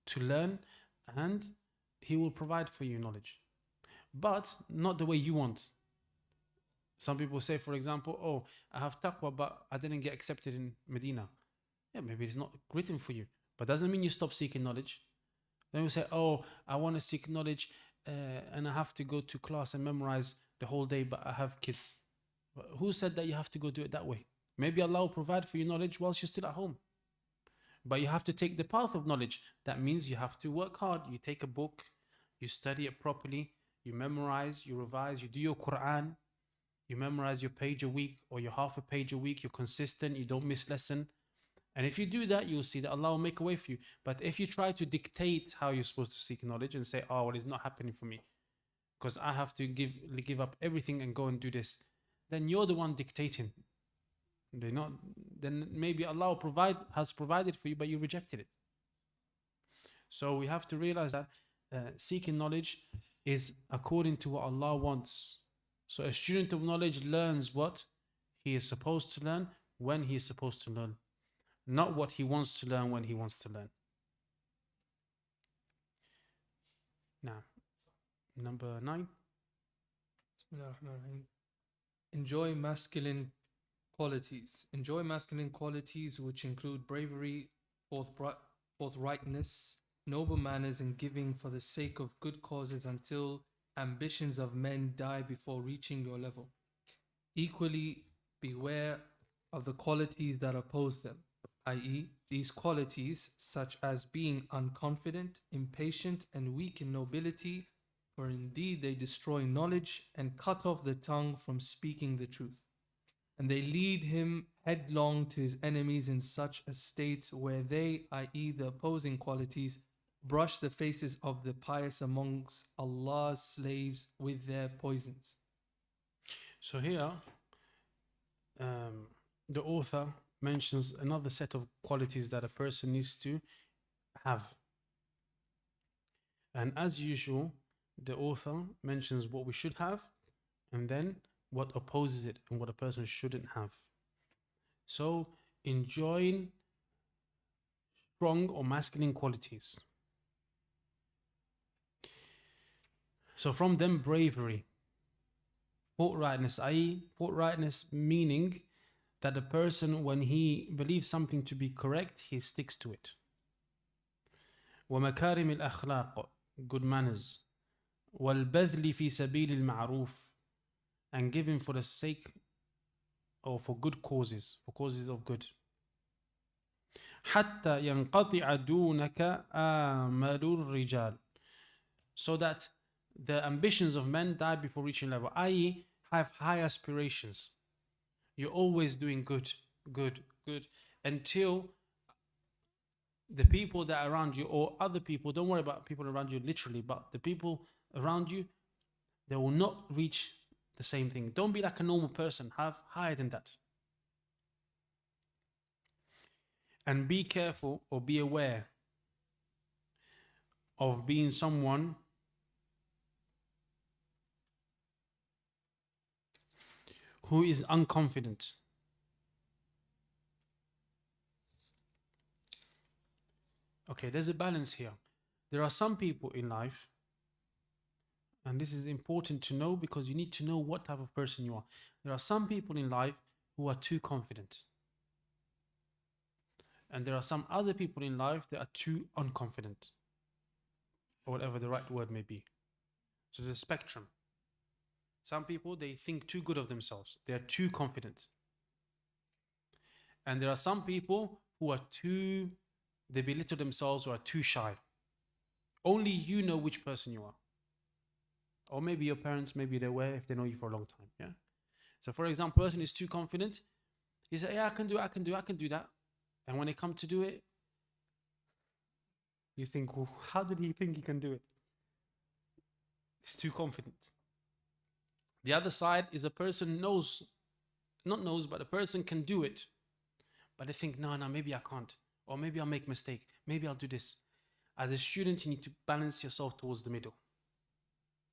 to learn and He will provide for you knowledge. But not the way you want. Some people say, for example, oh, I have taqwa, but I didn't get accepted in Medina. Yeah, maybe it's not written for you, but doesn't mean you stop seeking knowledge. Then we say, oh, I want to seek knowledge and I have to go to class and memorize the whole day, but I have kids. But who said that you have to go do it that way? Maybe Allah will provide for you knowledge whilst you're still at home. But you have to take the path of knowledge. That means you have to work hard. You take a book, you study it properly, you memorize, you revise, you do your Quran, you memorize your page a week or your half a page a week, you're consistent, you don't miss lesson. And if you do that, you'll see that Allah will make a way for you. But if you try to dictate how you're supposed to seek knowledge and say, oh, well, it's not happening for me because I have to give up everything and go and do this, then you're the one dictating. Then maybe Allah has provided for you, but you rejected it. So we have to realize that seeking knowledge is according to what Allah wants. So a student of knowledge learns what he is supposed to learn when he is supposed to learn, not what he wants to learn when he wants to learn. Now, number 9. Bismillahirrahmanirrahim. Enjoy masculine qualities. Enjoy masculine qualities which include bravery, forthrightness, noble manners, and giving for the sake of good causes until ambitions of men die before reaching your level. Equally, beware of the qualities that oppose them, i.e., these qualities, such as being unconfident, impatient, and weak in nobility, for indeed they destroy knowledge and cut off the tongue from speaking the truth. And they lead him headlong to his enemies in such a state where they, i.e., the opposing qualities, brush the faces of the pious amongst Allah's slaves with their poisons. So here, the author mentions another set of qualities that a person needs to have. And as usual, the author mentions what we should have and then what opposes it and what a person shouldn't have. So enjoying strong or masculine qualities. So from them, bravery, forthrightness, i.e., forthrightness meaning that the person, when he believes something to be correct, he sticks to it. ومكارم الأخلاق, good manners. والبذل في سبيل المعروف, and giving for the sake or for good causes, for causes of good. حتى ينقطع دونك آمل الرجال, so that the ambitions of men die before reaching level, i.e., have high aspirations. You're always doing good, until the people that are around you or other people, don't worry about people around you literally, but the people around you, they will not reach the same thing. Don't be like a normal person, have higher than that. And be careful or be aware of being someone who is unconfident. Okay, there's a balance here. There are some people in life, and this is important to know because you need to know what type of person you are. There are some people in life who are too confident. And there are some other people in life that are too unconfident, or whatever the right word may be. So there's a spectrum. Some people, they think too good of themselves. They are too confident. And there are some people who are they belittle themselves or are too shy. Only you know which person you are. Or maybe your parents, maybe they're aware if they know you for a long time. Yeah. So for example, a person is too confident. He says, yeah, I can do that. And when they come to do it, you think, well, how did he think he can do it? He's too confident. The other side is a person but a person can do it. But they think, no, maybe I can't. Or maybe I'll make a mistake. Maybe I'll do this. As a student, you need to balance yourself towards the middle.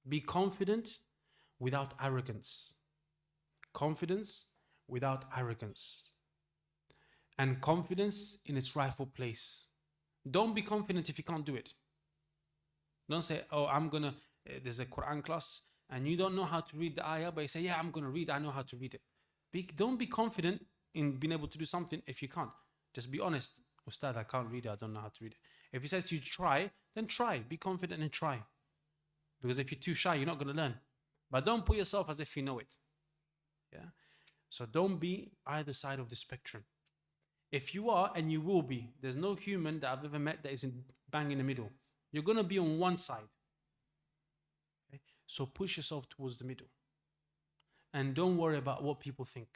Be confident without arrogance. Confidence without arrogance. And confidence in its rightful place. Don't be confident if you can't do it. Don't say, oh, there's a Quran class and you don't know how to read the ayah, but you say, yeah, I'm going to read, I know how to read it. Don't be confident in being able to do something if you can't. Just be honest. Ustadh, I can't read it, I don't know how to read it. If he says to you try, then try. Be confident and try. Because if you're too shy, you're not going to learn. But don't put yourself as if you know it. Yeah. So don't be either side of the spectrum. If you are, and you will be, there's no human that I've ever met that is bang in the middle. You're going to be on one side. Okay? So push yourself towards the middle. And don't worry about what people think.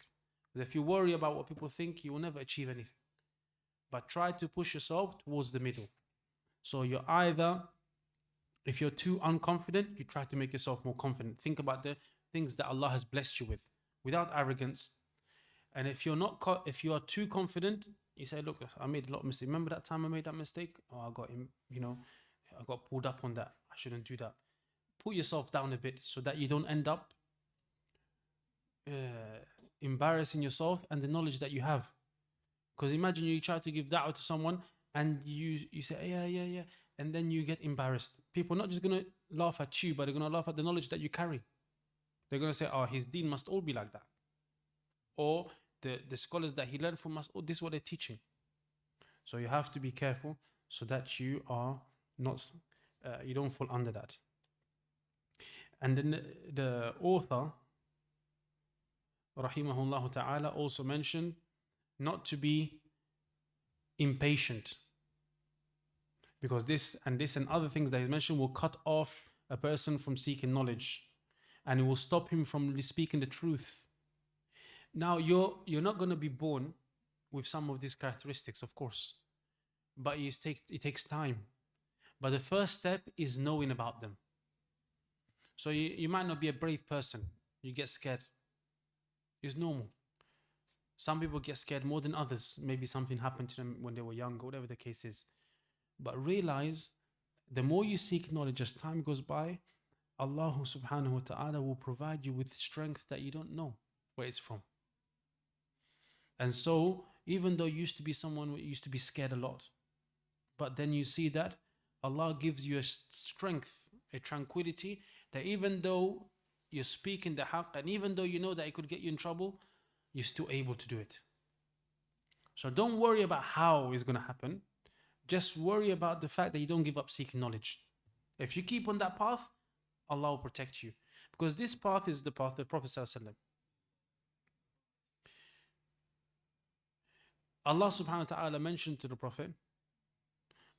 Because if you worry about what people think, you will never achieve anything. But try to push yourself towards the middle. So you're either, if you're too unconfident, you try to make yourself more confident. Think about the things that Allah has blessed you with, without arrogance. And if you are too confident, you say, look, I made a lot of mistakes. Remember that time I made that mistake? Oh, I got pulled up on that. I shouldn't do that. Put yourself down a bit so that you don't end up embarrassing yourself and the knowledge that you have. Because imagine you try to give da'wah to someone and you say, yeah, and then you get embarrassed. People are not just going to laugh at you, but they're going to laugh at the knowledge that you carry. They're going to say, oh, his deen must all be like that. Or the scholars that he learned from must, oh, this is what they're teaching. So you have to be careful so that you are not, you don't fall under that. And then the author, rahimahullah ta'ala, also mentioned not to be impatient, because this and other things that he mentioned will cut off a person from seeking knowledge, and it will stop him from speaking the truth. Now you're not going to be born with some of these characteristics, of course, but it takes time. But the first step is knowing about them. So you might not be a brave person. You get scared. It's normal. Some people get scared more than others. Maybe something happened to them when they were young, or whatever the case is. But realize, the more you seek knowledge as time goes by, Allah subhanahu wa ta'ala will provide you with strength that you don't know where it's from. And so, even though you used to be someone who used to be scared a lot, but then you see that Allah gives you a strength, a tranquility, that even though you're speaking the haqq, and even though you know that it could get you in trouble, you're still able to do it. So don't worry about how it's going to happen. Just worry about the fact that you don't give up seeking knowledge. If you keep on that path, Allah will protect you. Because this path is the path of the Prophet ﷺ. Allah subhanahu wa ta'ala mentioned to the Prophet,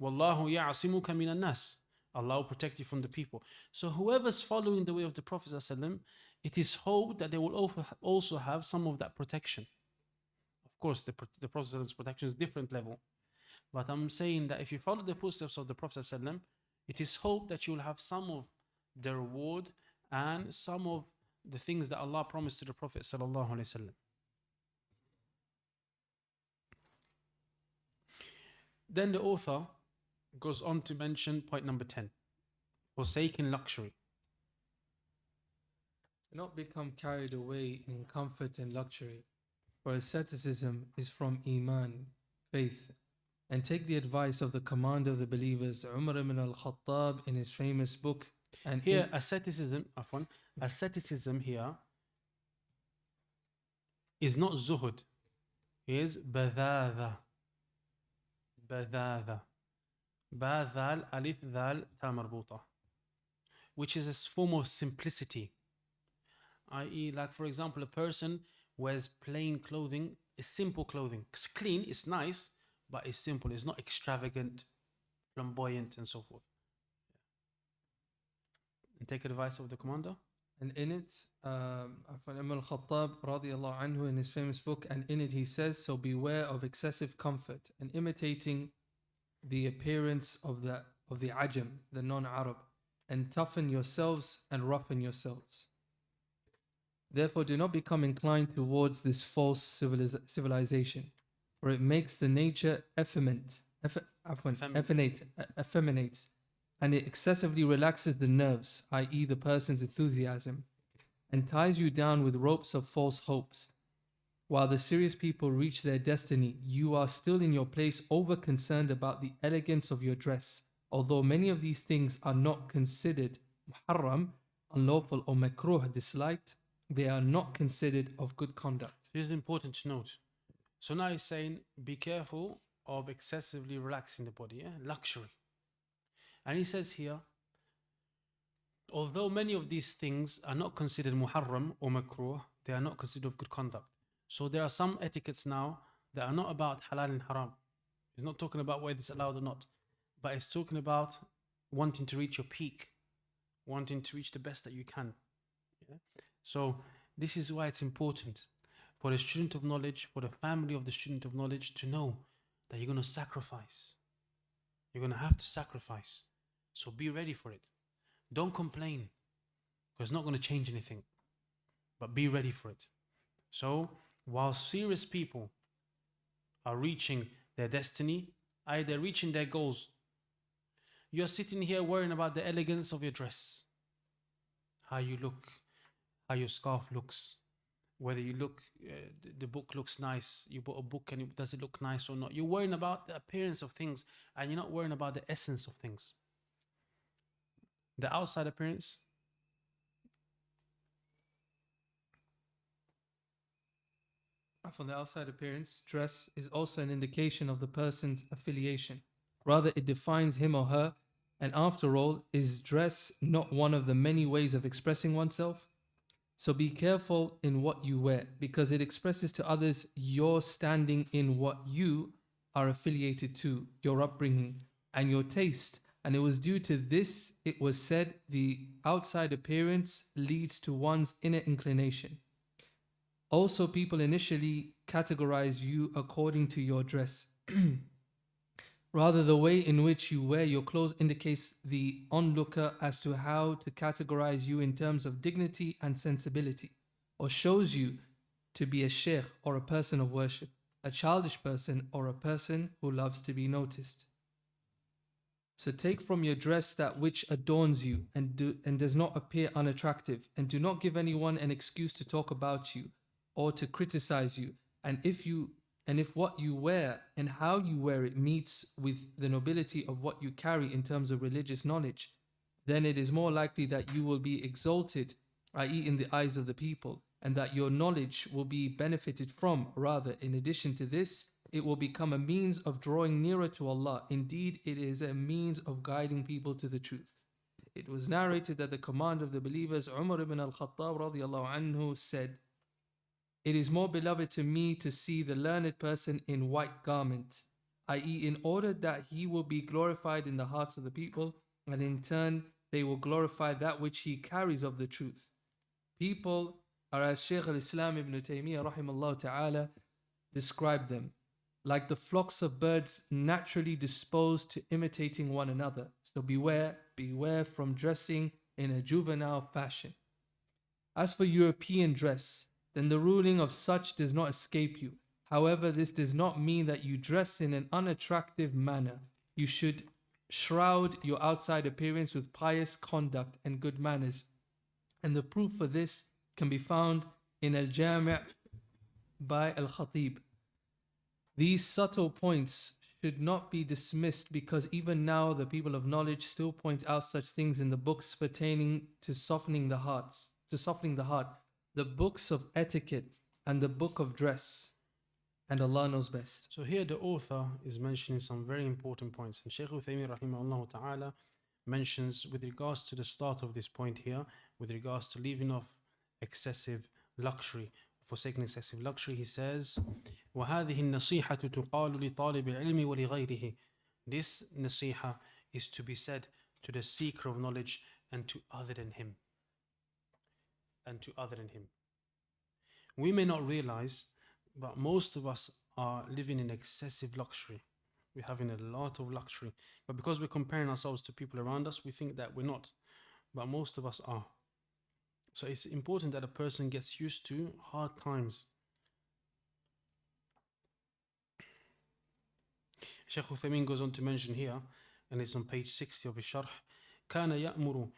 Wallahu ya'asimuka minan nas. Allah will protect you from the people. So whoever's following the way of the Prophet ﷺ, it is hoped that they will also have some of that protection. Of course, the Prophet ﷺ's protection is different level. But I'm saying that if you follow the footsteps of the Prophet ﷺ, it is hoped that you will have some of the reward and some of the things that Allah promised to the Prophet ﷺ. Then the author goes on to mention point number 10, forsaking luxury. Do not become carried away in comfort and luxury, for asceticism is from Iman, faith. And take the advice of the commander of the believers, Umar ibn al-Khattab, in his famous book. And here, asceticism here is not zuhud, it is badada. Badada. Badal alif dal ta marbuta, which is a form of simplicity. I.e., like for example, a person wears plain clothing, is simple clothing. It's clean, it's nice, but it's simple. It's not extravagant, flamboyant, and so forth. And take advice of the commander. And in it, Ibn al-Khattab radiallahu anhu, in his famous book, and in it he says, so beware of excessive comfort and imitating the appearance of the ajam, the non-Arab, and toughen yourselves and roughen yourselves. Therefore do not become inclined towards this false civilization, for it makes the nature effeminate, and it excessively relaxes the nerves, i.e. the person's enthusiasm, and ties you down with ropes of false hopes. While the serious people reach their destiny, you are still in your place over concerned about the elegance of your dress, although many of these things are not considered muharram, unlawful, or makruh, disliked, they are not considered of good conduct. This is important to note. So now he's saying, be careful of excessively relaxing the body, luxury. And he says here, although many of these things are not considered muharram or makruh, they are not considered of good conduct. So there are some etiquettes now that are not about halal and haram. It's not talking about whether it's allowed or not, but it's talking about wanting to reach your peak, wanting to reach the best that you can. Yeah? So this is why it's important for the student of knowledge, for the family of the student of knowledge, to know that you're going to sacrifice. You're going to have to sacrifice. So be ready for it. Don't complain, because it's not going to change anything. But be ready for it. So while serious people are reaching their destiny, they're reaching their goals, you're sitting here worrying about the elegance of your dress, how you look, how your scarf looks, whether you look, the book looks nice, you bought a book and does it look nice or not. You're worrying about the appearance of things and you're not worrying about the essence of things. The outside appearance, From the outside appearance, dress is also an indication of the person's affiliation. Rather, it defines him or her. And after all, is dress not one of the many ways of expressing oneself? So be careful in what you wear, because it expresses to others your standing in what you are affiliated to, your upbringing, and your taste. And it was due to this, it was said, the outside appearance leads to one's inner inclination. Also, people initially categorize you according to your dress. Rather, the way in which you wear your clothes indicates the onlooker as to how to categorize you in terms of dignity and sensibility, or shows you to be a sheikh or a person of worship, a childish person or a person who loves to be noticed. So take from your dress that which adorns you and does not appear unattractive, and do not give anyone an excuse to talk about you or to criticize you. And if what you wear and how you wear it meets with the nobility of what you carry in terms of religious knowledge, then it is more likely that you will be exalted, i.e. in the eyes of the people, and that your knowledge will be benefited from. Rather, in addition to this, it will become a means of drawing nearer to Allah. Indeed, it is a means of guiding people to the truth. It was narrated that the commander of the believers, Umar ibn al-Khattab radiallahu anhu, said, "It is more beloved to me to see the learned person in white garment, i.e. in order that he will be glorified in the hearts of the people, and in turn they will glorify that which he carries of the truth. People are, as Shaykh al-Islam ibn Taymiyyah rahimahullah ta'ala described them, like the flocks of birds naturally disposed to imitating one another. So beware from dressing in a juvenile fashion. As for European dress, then the ruling of such does not escape you. However, this does not mean that you dress in an unattractive manner. You should shroud your outside appearance with pious conduct and good manners. And the proof for this can be found in Al-Jami' by Al-Khatib. These subtle points should not be dismissed, because even now the people of knowledge still point out such things in the books pertaining to softening the heart, the books of etiquette and the book of dress, and Allah knows best. so here the author is mentioning some very important points, and Shaykh Uthaymeen rahimahullah ta'ala mentions with regards to the start of this point here, with regards to leaving off excessive luxury, forsaking excessive luxury, he says, وَهَذِهِ النَّصِيحَةُ تُقَالُ لِطَالِبِ الْعِلْمِ وَلِغَيْرِهِ. This nasiha is to be said to the seeker of knowledge and to other than him. We may not realize, but most of us are living in excessive luxury. We're having a lot of luxury. But because we're comparing ourselves to people around us, we think that we're not. But most of us are. So it's important that a person gets used to hard times. Shaykh Uthaymeen goes on to mention here, and it's on page 60 of his sharh, كان يأمر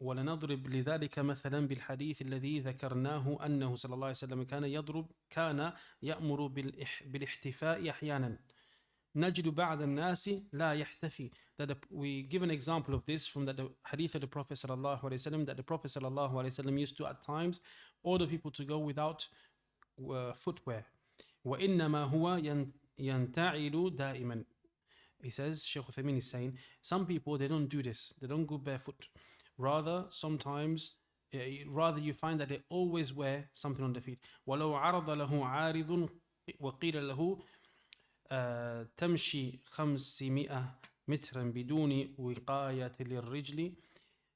ولنضرب لذلك مثلا بالحديث الذي ذكرناه أنه صلى الله عليه وسلم كان يأمر بالاحتفاء أحيانا نجد بعض الناس لا يحتفي. That we give an example of this from the hadith of the Prophet sallallahu alaihi wasallam, that the Prophet sallallahu alaihi wasallam used to at times order people to go without footwear. وإنما هو ينتعل دائما. He says, Shaykh Uthaymeen is saying, some people, they don't do this, they don't go barefoot. Rather, sometimes, you find that they always wear something on their feet. ولو عرض له عارض وقيل له تمشي 500 مترا بدون وقاية للرجل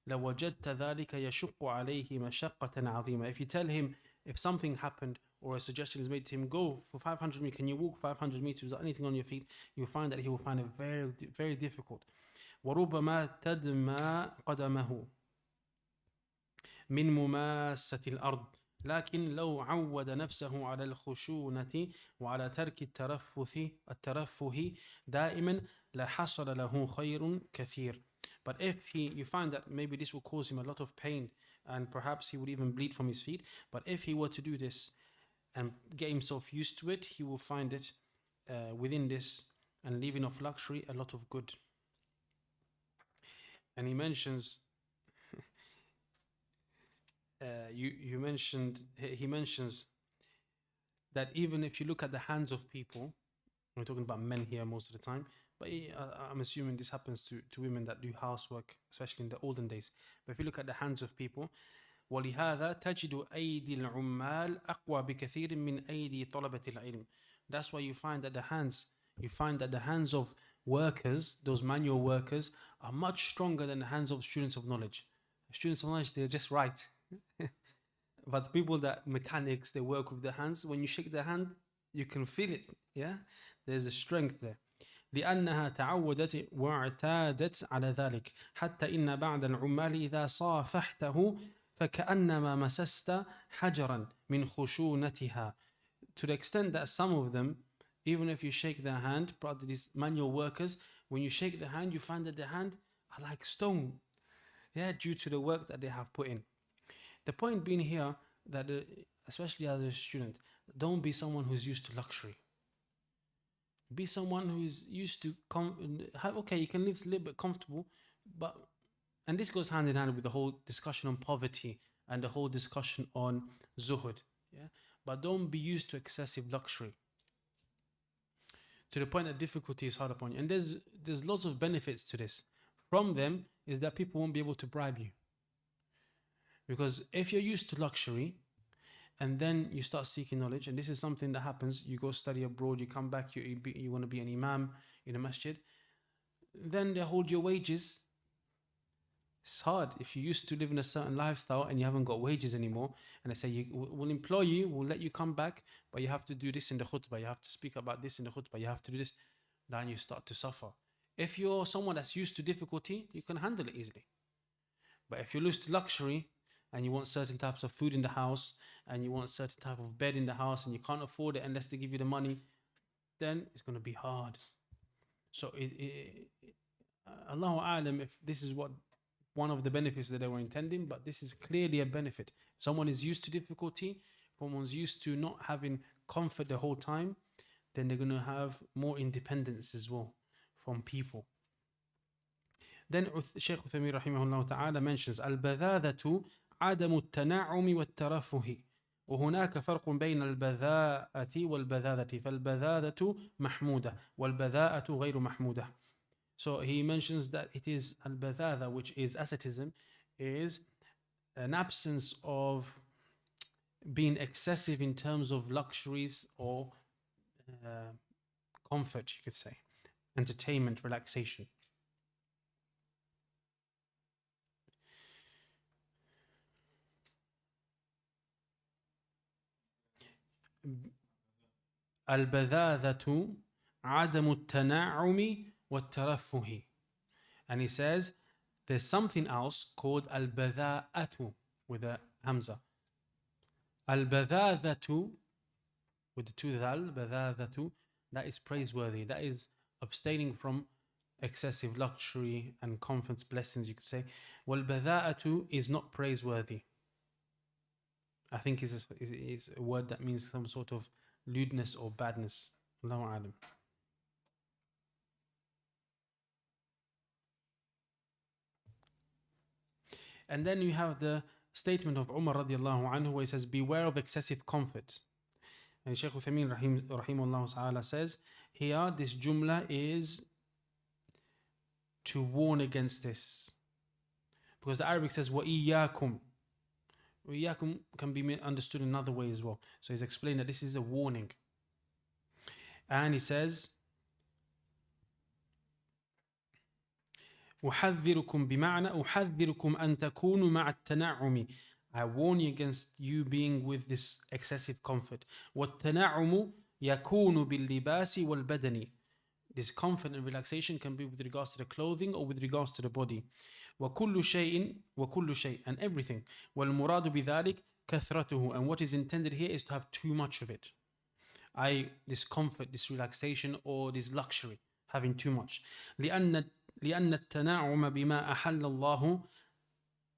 لوجدت ذلك يشق عليه مشقة عظيمة. If you tell him, if something happened or a suggestion is made to him, go for 500 meters, can you walk 500 meters without anything on your feet, you'll find that he will find it very, very difficult. وربما تدمى قدمه من مماسة الأرض لكن لو عود نفسه على الخشونة وعلى ترك الترفه دائما لحصل له خير كثير. But if you find that maybe this will cause him a lot of pain and perhaps he would even bleed from his feet, but if he were to do this and get himself used to it, he will find it within this and leaving of luxury a lot of good. And he mentions he mentions that even if you look at the hands of people, we're talking about men here most of the time, but I'm assuming this happens to women that do housework, especially in the olden days. But if you look at the hands of people, وَلِهَذَا تَجِدُ أَيْدِي الْعُمَّالِ أَقْوَى بِكَثِيرٍ مِنْ أَيْدِي طَلَبَةِ الْعِلْمِ. That's why you find that the hands of workers, those manual workers, are much stronger than the hands of students of knowledge. Students of knowledge, they're just right. But people that mechanics, they work with their hands. When you shake their hand, you can feel it. Yeah, there's a strength there. لأنها تعودت واعتادت على ذلك حتى إن بعض العمال إذا صافحته فكأنما مسست حجرا من خشونتها. To the extent that some of them, even if you shake their hand, probably these manual workers, when you shake the hand, you find that the hand are like stone. Yeah, due to the work that they have put in. The point being here that, especially as a student, don't be someone who's used to luxury. Be someone who is used to okay, you can live a little bit comfortable, but, and this goes hand in hand with the whole discussion on poverty and the whole discussion on zuhud. Yeah, but don't be used to excessive luxury to the point that difficulty is hard upon you. And there's lots of benefits to this. From them is that people won't be able to bribe you. Because if you're used to luxury and then you start seeking knowledge, and this is something that happens, you go study abroad, you come back, you want to be an imam in a masjid, then they hold your wages. It's hard. If you used to live in a certain lifestyle and you haven't got wages anymore, and they say, we'll employ you, we'll let you come back, but you have to do this in the khutbah, you have to speak about this in the khutbah, you have to do this, then you start to suffer. If you're someone that's used to difficulty, you can handle it easily. But if you're used to luxury, and you want certain types of food in the house, and you want certain type of bed in the house, and you can't afford it unless they give you the money, then it's going to be hard. So Allahu A'lam if this is what one of the benefits that they were intending, but this is clearly a benefit. Someone is used to difficulty, someone's used to not having comfort the whole time, then they're going to have more independence as well from people. Then Shaykh Uthaymeen rahimahullah ta'ala mentions al-badhadatu عدم التنعم والترفه وهناك فرق بين البذاءة والبذاذة فالبذاذة محمودة والبذاءة غير محمودة. So he mentions that it is al-badhadha, which is asceticism, is an absence of being excessive in terms of luxuries or comfort, you could say, entertainment, relaxation. البذاذة عدم التنعم والترفه. And he says there's something else called al-badha'atu with a hamza. Al-badha'atu with the two dhal, badha'atu, that is praiseworthy. That is abstaining from excessive luxury and comforts, blessings, you could say. Wal-badha'atu is not praiseworthy. I think is a word that means some sort of lewdness or badness. Allahu A'lam. And then you have the statement of Umar radiallahu anhu where he says, beware of excessive comfort. And Shaykh Uthaymeen rahimahullah ta'ala says, here this jumla is to warn against this. Because the Arabic says, وَإِيَّاكُمْ. وَإِيَّاكُمْ can be understood another way as well. So he's explained that this is a warning. And he says, أحذركم بمعنى أحذركم أن تكونوا مع التنعم. I warn you against you being with this excessive comfort. والتنعم يكون باللباس والبدن. This comfort and relaxation can be with regards to the clothing or with regards to the body. وكل شيء and everything. والمراد بذلك كثرته. And what is intended here is to have too much of it. This comfort, this relaxation, or this luxury, having too much. لأن لأن التنعم بما أحل الله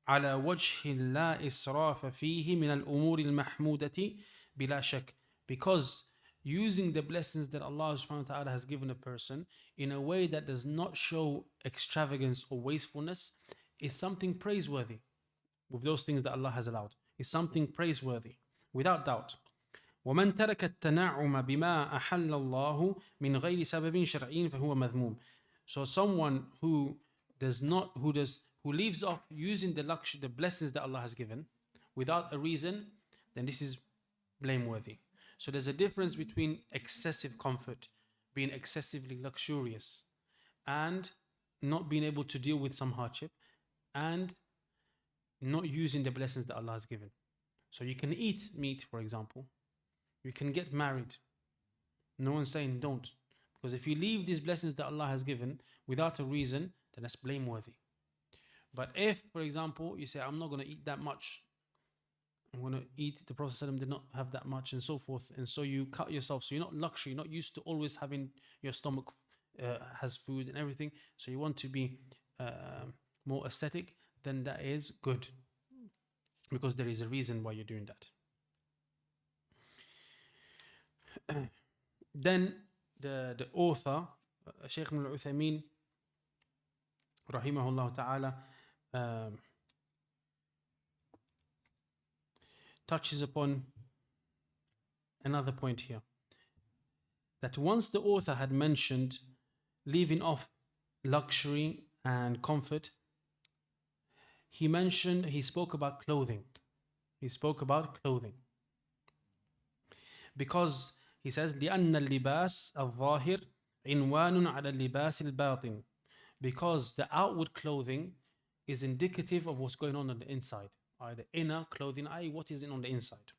على وجه لا إسراف فيه من الأمور المحمودة بلا شك. Because using the blessings that Allah subhanahu wa ta'ala has given a person in a way that does not show extravagance or wastefulness is something praiseworthy. With those things that Allah has allowed, is something praiseworthy, without doubt. ومن ترك التنعم بما أحل الله من غير سبب شرعي فهو مذموم. So someone who leaves off using the luxury, the blessings that Allah has given without a reason, then this is blameworthy. So there's a difference between excessive comfort, being excessively luxurious, and not being able to deal with some hardship, and not using the blessings that Allah has given. So you can eat meat, for example. You can get married. No one's saying don't. Because if you leave these blessings that Allah has given without a reason, then that's blameworthy. But if, for example, you say, I'm not going to eat that much, I'm going to eat, the Prophet ﷺ did not have that much, and so forth, and so you cut yourself, so you're not luxury, you're not used to always having your stomach has food and everything, so you want to be more aesthetic, then that is good, because there is a reason why you're doing that. Then the author, Shaykh Ibn al-Uthaymeen, rahimahullah ta'ala, touches upon another point here. That once the author had mentioned leaving off luxury and comfort, he spoke about clothing. Because he says, لأن اللباس الظاهر عنوان على اللباس الباطن. Because the outward clothing is indicative of what's going on the inside. The inner clothing, what is in on the inside.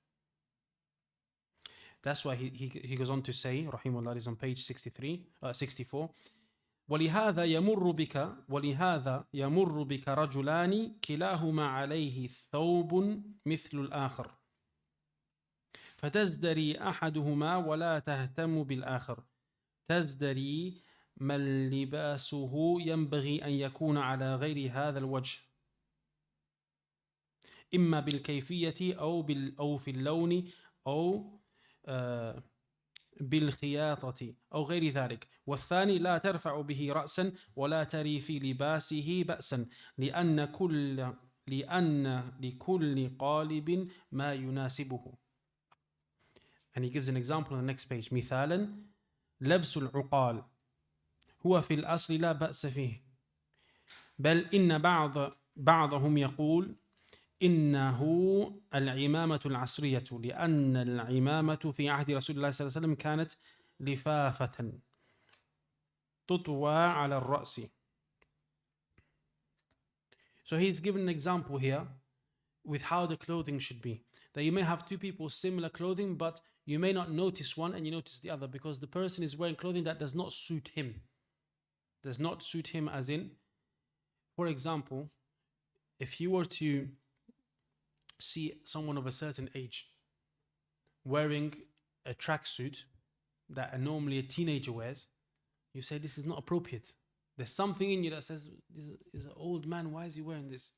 That's why he goes on to say, rahimahullah, is on page 64. ولهذا يمر بك رجلان كلاهما عليه ثوب مثل الآخر فتزدري أحدهما ولا تهتم بالآخر تزدري ما لباسه ينبغي أن يكون على غير هذا الوجه إما بالكيفية أو في اللون أو بالخياطة أو غير ذلك والثاني لا ترفع به رأسا ولا تري في لباسه بأسا لأن لكل قالب ما يناسبه. And he gives an example on the next page. مثالا لبس العقال هو في الأصل لا بأس فيه بل إن بعضهم يقول إنه العمامة العصرية لأن العمامة في عهد رسول الله صلى الله عليه وسلم كانت لفافة تطوى على الرأس. So he's given an example here with how the clothing should be. That you may have two people similar clothing, but you may not notice one and you notice the other because the person is wearing clothing that does not suit him. Does not suit him, as in, for example, if you were to see someone of a certain age wearing a tracksuit that normally a teenager wears, you say this is not appropriate. There's something in you that says, this is an old man, why is he wearing this?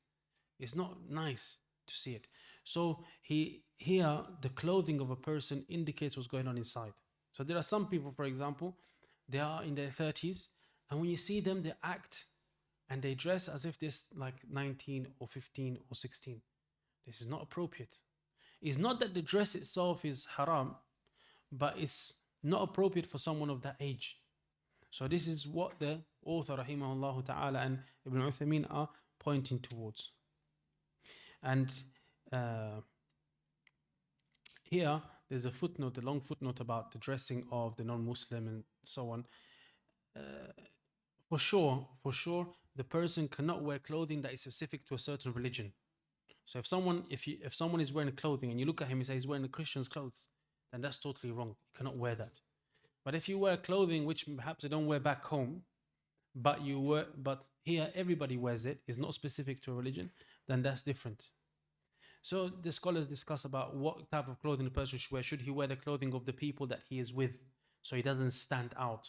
It's not nice to see it. So here the clothing of a person indicates what's going on inside. So there are some people, for example, they are in their 30s, and when you see them, they act and they dress as if they're like 19 or 15 or 16. This is not appropriate. It's not that the dress itself is haram, but it's not appropriate for someone of that age. So this is what the author, rahimahullah ta'ala, and Ibn Uthaymeen are pointing towards. And here there's a footnote, a long footnote about the dressing of the non-Muslim and so on. For sure, the person cannot wear clothing that is specific to a certain religion. So if someone is wearing clothing and you look at him and say he's wearing a Christian's clothes, then that's totally wrong. You cannot wear that. But if you wear clothing which perhaps they don't wear back home, but here everybody wears it, is not specific to a religion, then that's different. So the scholars discuss about what type of clothing the person should wear. Should he wear the clothing of the people that he is with, so he doesn't stand out?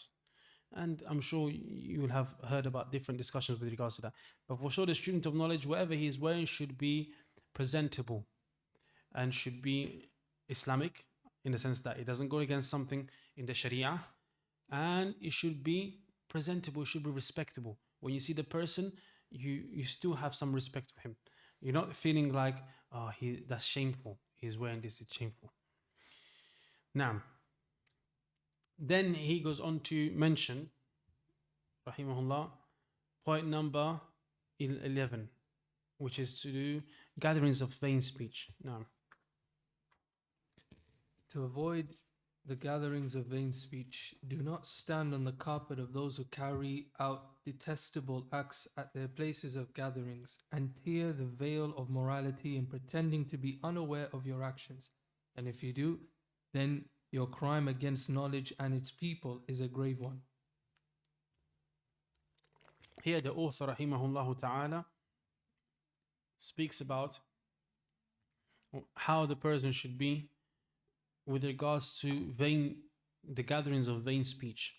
And I'm sure you will have heard about different discussions with regards to that. But for sure, the student of knowledge, whatever he is wearing should be presentable and should be Islamic in the sense that it doesn't go against something in the Sharia, and it should be presentable, it should be respectable. When you see the person, you still have some respect for him. You're not feeling like, oh, that's shameful. He's wearing this, it's shameful. Now, then he goes on to mention, rahimahullah, point number 11, which is to do gatherings of vain speech. Now, To avoid the gatherings of vain speech, do not stand on the carpet of those who carry out detestable acts at their places of gatherings, and tear the veil of morality in pretending to be unaware of your actions. And if you do, then your crime against knowledge and its people is a grave one. here the author, rahimahullah ta'ala, speaks about how the person should be with regards to the gatherings of vain speech.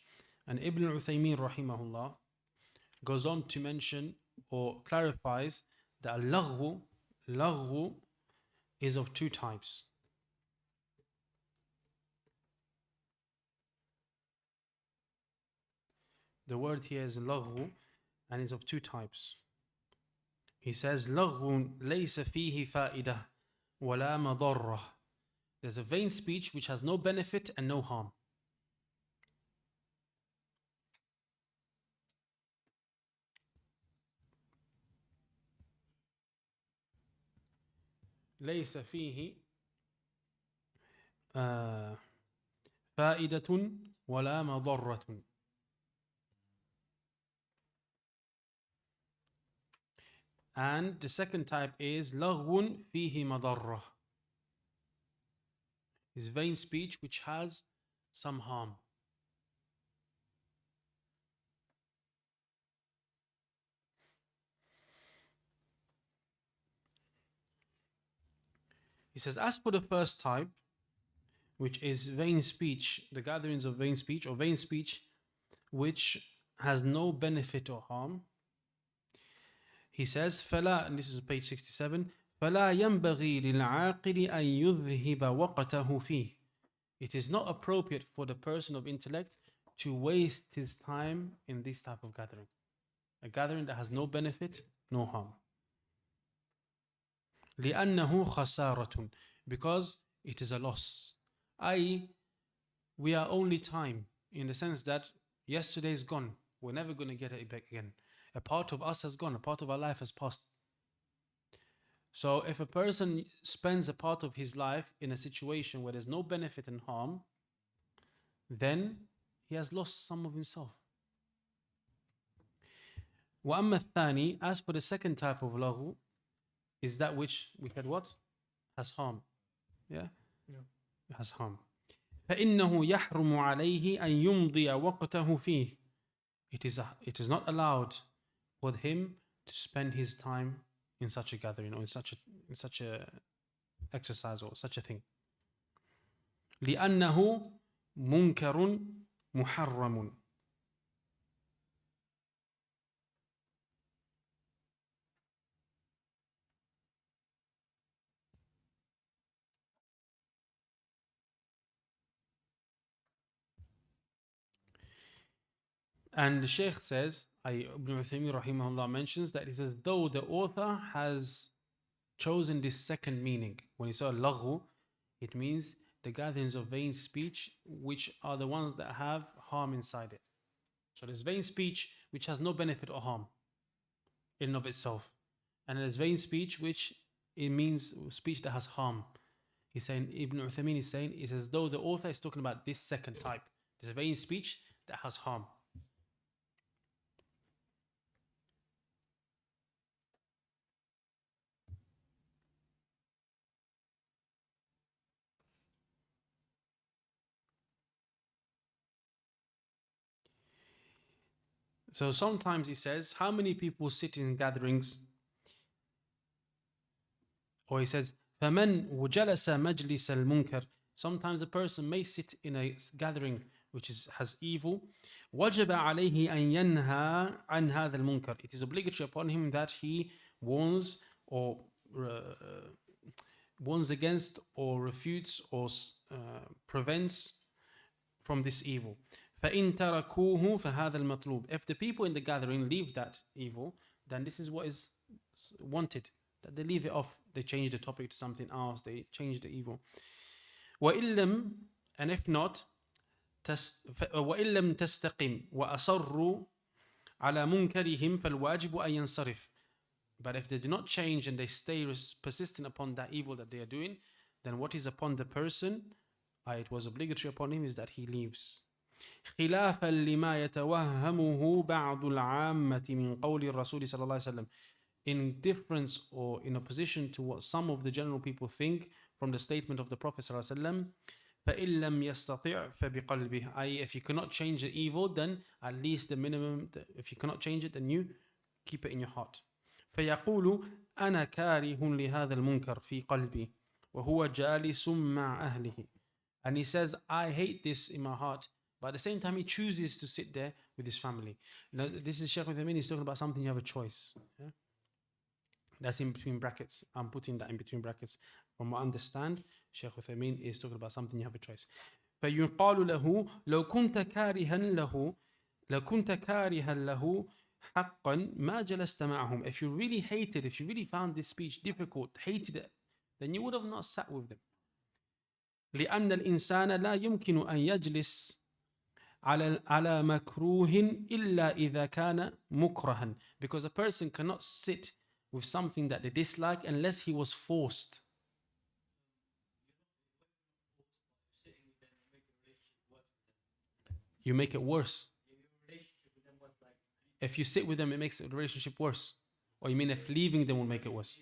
And Ibn Uthaymeen rahimahullah goes on to mention or clarifies that laghwu is of two types. The word here is laghwu and is of two types. He says laghwun laysa fihi fa'idah wala madarrah. There's a vain speech which has no benefit and no harm. ليس فيه فائدة ولا مضرة. And the second type is لغو فيه مضرة. Is vain speech which has some harm. He says, as for the first type, which is vain speech, the gatherings of vain speech or vain speech which has no benefit or harm, he says, فلا, and this is page 67, فلا ينبغي للعاقل أن يذهب وقته فيه. It is not appropriate for the person of intellect to waste his time in this type of gathering. A gathering that has no benefit, no harm. لأنه خسارة, because it is a loss. i.e., we are only time, in the sense that yesterday is gone. We're never going to get it back again. A part of us has gone, a part of our life has passed. So if a person spends a part of his life in a situation where there's no benefit and harm, then he has lost some of himself. وأما الثاني, as for the second type of laghu, is that which we said what? Has harm. Yeah? It has harm. فإنه يحرم عليه أن يمضي وقته فيه. It is not allowed for him to spend his time in such a gathering or in such a exercise or such a thing. لأنه منكر محرم. And the Shaykh says, Ibn Uthaymeen rahimahullah mentions that he says, though the author has chosen this second meaning, when he said laghu, it means the gatherings of vain speech, which are the ones that have harm inside it. So there's vain speech which has no benefit or harm in and of itself. And there's vain speech which it means speech that has harm. He's saying, Ibn Uthaymeen is saying, it's as though the author is talking about this second type. There's a vain speech that has harm. So sometimes he says, how many people sit in gatherings? Or he says, فَمَنْ وَجَلَسَ مَجْلِسَ الْمُنْكَرِ. Sometimes a person may sit in a gathering which has evil, وجب عليه أن ينهى عن هذا المنكر. It is obligatory upon him that he warns or warns against or refutes or prevents from this evil. فإن تركوه فهذا المطلوب. If the people in the gathering leave that evil, then this is what is wanted, that they leave it off, they change the topic to something else, they change the evil. وإن لم, and if not, وإن لم تستقم وأصروا على منكرهم فالواجب أن ينصرف. But if they do not change and they stay persistent upon that evil that they are doing, then what is upon the person, it was obligatory upon him, is that he leaves. خلافا لما يتوهمه بعض العامة من قول الرسول صلى الله عليه وسلم. In difference or in opposition to what some of the general people think from the statement of the Prophet صلى الله عليه وسلم, فإن لم يستطع فبقلبه. i.e., if you cannot change the evil, then at least the minimum, if you cannot change it, then you keep it in your heart. فيقول أنا كاره لهذا المنكر في قلبي وهو جالس مع أهله. And he says, I hate this in my heart, but at the same time he chooses to sit there with his family. Now this is Shaykh Uthaymeen, he's talking about something you have a choice. Yeah? That's in between brackets. I'm putting that in between brackets. From what I understand, Shaykh Uthaymeen is talking about something you have a choice. فيقال له لو كنت كارها له حقا ما جلست معهم. If you really hated, if you really found this speech difficult, hated it, then you would have not sat with them. لأن الإنسان لا يمكن أن يجلس على مكروه إلا إذا كان مكرها. Because a person cannot sit with something that they dislike unless he was forced. You make it worse. If you sit with them, it makes the relationship worse. Or you mean if leaving them will make it worse?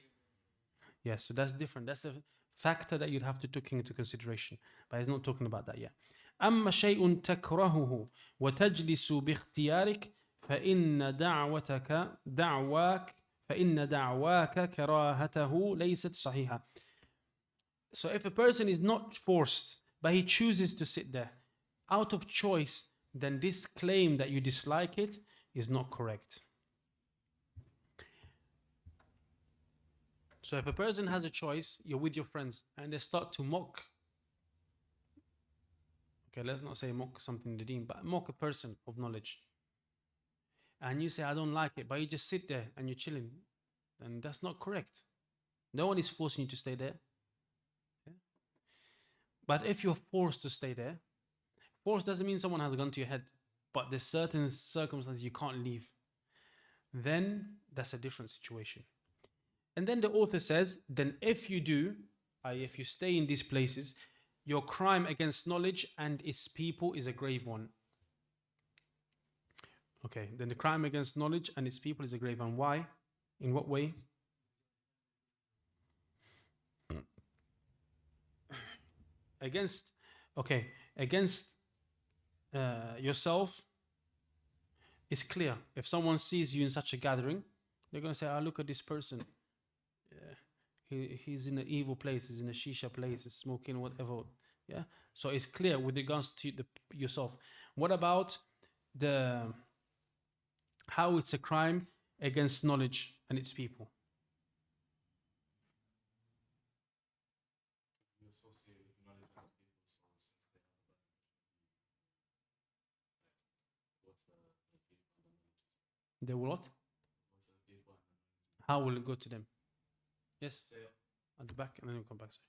Yes, so that's different. That's a factor that you'd have to take into consideration. But he's not talking about that yet. أما شيء تكرهه وتجلس باختيارك فإن دعواك كراهته ليست صحيحة. So if a person is not forced, but he chooses to sit there out of choice, then this claim that you dislike it is not correct. So if a person has a choice, you're with your friends and they start to mock, okay, let's not say mock something in the deen, but mock a person of knowledge, and you say, I don't like it, but you just sit there and you're chilling, then that's not correct. No one is forcing you to stay there. Yeah? But if you're forced to stay there, force doesn't mean someone has a gun to your head, but there's certain circumstances you can't leave. Then that's a different situation. And then the author says, then if you do, if you stay in these places, your crime against knowledge and its people is a grave one. Okay, then the crime against knowledge and its people is a grave one. Why? In what way? Against yourself, it's clear. If someone sees you in such a gathering, they're going to say, look at this person. He's in an evil place, he's in a shisha place, he's smoking, whatever. Yeah. So it's clear with regards to yourself. What about how it's a crime against knowledge and its people? You associate with knowledge and people, so since they have what's the people and the knowledge? They will what? What's the people and the knowledge? How will it go to them? Yes, Say at the back, and then we'll come back. Sorry.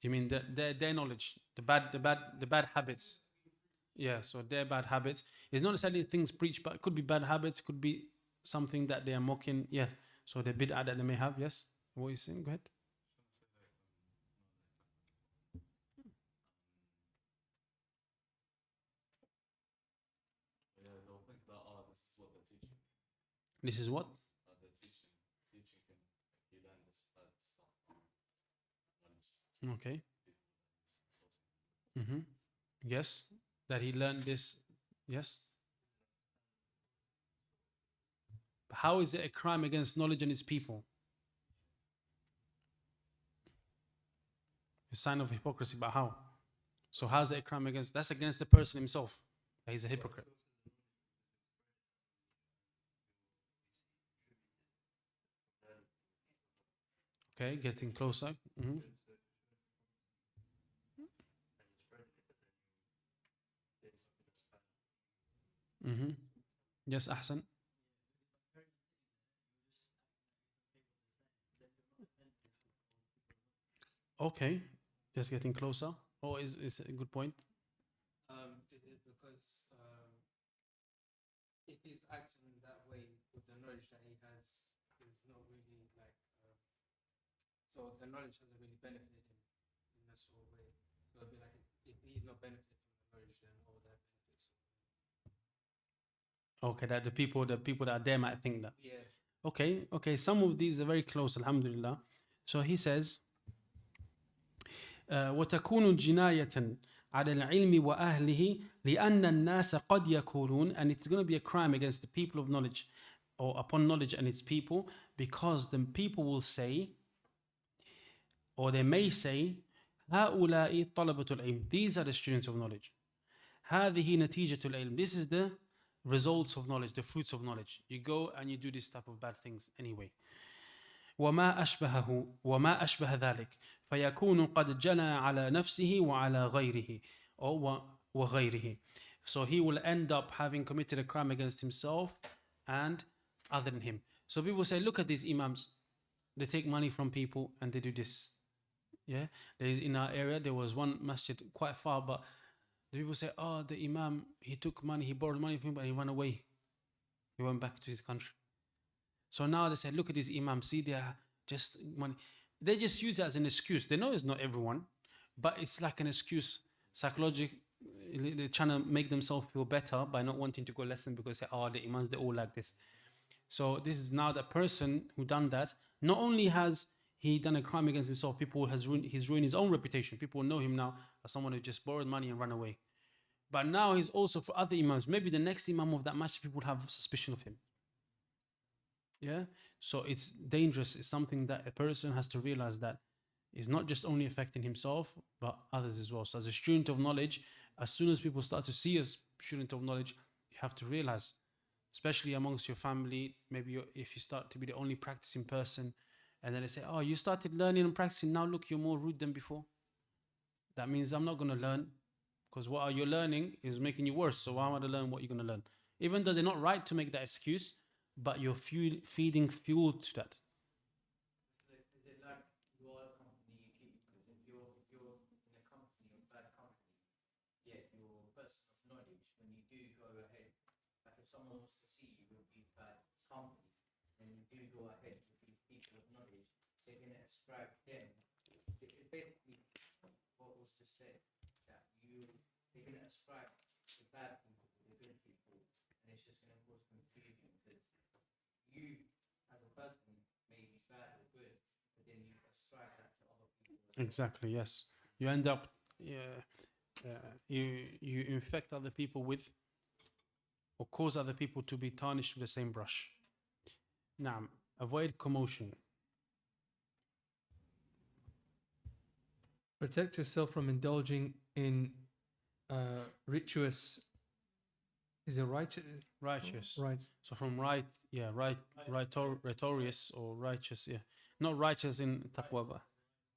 You mean their knowledge, the bad habits? Yeah, so their bad habits. It's not necessarily things preached, but it could be bad habits, could be something that they are mocking. Yeah, so the bid'ah that they may have. Yes, what are you saying? Go ahead. Yeah, they'll think that this is what they're teaching. This is what? They're teaching him he learned this bad stuff from knowledge. Okay. People that he's associated Yes, that he learned this. Yes. But how is it a crime against knowledge and its people? A sign of hypocrisy, but how? So how's that a crime against? That's against the person himself. He's a hypocrite. Okay, getting closer. Yes, Ahsan. Okay, just getting closer. Oh, is a good point. Is it because if he's acting that way with the knowledge that he has, is not really like, so the knowledge hasn't really benefited him in that sort of way. So it'd be like if he's not benefiting from the knowledge, then all that benefits. Okay, that the people that are there might think that. Yeah. Okay. Some of these are very close, alhamdulillah. So he says, وتكون جناية على العلم وأهله لأن الناس قد يقولون, and it's going to be a crime against the people of knowledge or upon knowledge and its people, because the people will say, or they may say, هؤلاء طلبة العلم, these are the students of knowledge. هذه نتيجة العلم, this is the results of knowledge, the fruits of knowledge. You go and you do this type of bad things anyway. وما أشبه ذلك فيكون قد جنى على نفسه وعلى غيره or وغيره. So he will end up having committed a crime against himself and other than him. So people say, look at these imams, they take money from people and they do this. Yeah, there's in our area there was one masjid quite far, but the people say, oh, the imam, he took money, he borrowed money from him, but he ran away. He went back to his country. So now they say, look at these imams, see, they're just money. They just use it as an excuse. They know it's not everyone, but it's like an excuse. Psychologically, they're trying to make themselves feel better by not wanting to go lesson because they say, oh, the imams, they're all like this. So this is now the person who done that. Not only has he done a crime against himself, he's ruined his own reputation. People know him now as someone who just borrowed money and ran away. But now he's also for other imams. Maybe the next imam of that masjid, people would have suspicion of him. Yeah, so it's dangerous. It's something that a person has to realize that is not just only affecting himself, but others as well. So as a student of knowledge, as soon as people start to see as student of knowledge, you have to realize, especially amongst your family, maybe if you start to be the only practicing person, and then they say, oh, you started learning and practicing, now look, you're more rude than before. That means I'm not going to learn, because what you're learning is making you worse. So why am I to learn what you're going to learn? Even though they're not right to make that excuse, but you're feeding fuel to that. Is it like your company you keep? Because if you're in a company, a bad company, yet you're a person of knowledge, when you do go ahead, like if someone wants to see you with these bad company, and you do go ahead with these people of knowledge, they're going to ascribe them. It's basically what was just said, that they're going to ascribe the bad people to the good people, and it's just going to cause confusion because you, as a person, may be bad or good, but then you ascribe that to other people. Exactly, yes. You end up, you infect other people with, or cause other people to be tarnished with the same brush. Now, avoid commotion. Protect yourself from indulging in virtuous. Is it righteous? Righteous. Right. So from ritorious or righteous, yeah. Not righteous in taqwa, but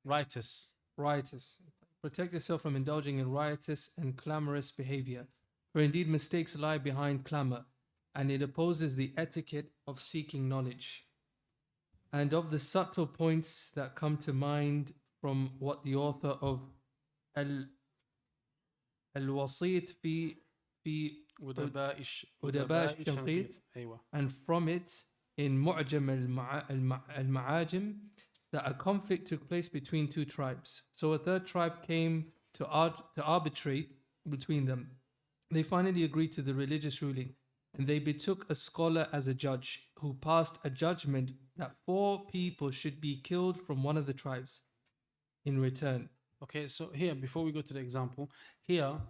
righteous. Riotous. Protect yourself from indulging in riotous and clamorous behavior, for indeed mistakes lie behind clamor, and it opposes the etiquette of seeking knowledge. And of the subtle points that come to mind from what the author of Al-Wasit fi ودباء الشنقيط, أيوة. and from it in Mu'jam al-Ma'ajim, that a conflict took place between two tribes. So a third tribe came to arbitrate between them. They finally agreed to the religious ruling, and they betook a scholar as a judge, who passed a judgment that 4 people should be killed from one of the tribes in return. Okay, so here, before we go to the example, here,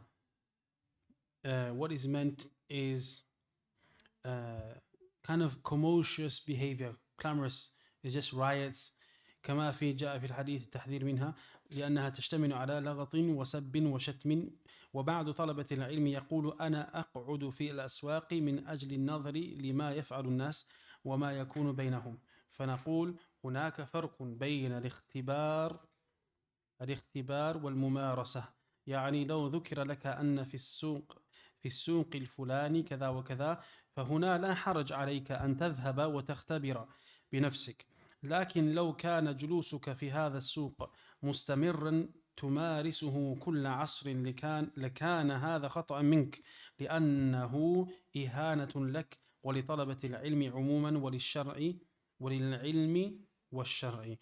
what is meant is kind of commotious behavior, clamorous, is just riots. كما في جاء في الحديث التحذير منها. لأنها تشتمل على لغط وسب وشتم. وبعض طلبة العلم يقول أنا أقعد في الأسواق من أجل النظر لما يفعل الناس وما يكون بينهم. فنقول هناك فرق بين الاختبار والممارسة. يعني لو ذكر لك أن في السوق الفلاني كذا وكذا، فهنا لا حرج عليك أن تذهب وتختبر بنفسك. لكن لو كان جلوسك في هذا السوق مستمرا تمارسه كل عصر لكان هذا خطأ منك، لأنه إهانة لك ولطلبة العلم عموما وللعلم والشرع.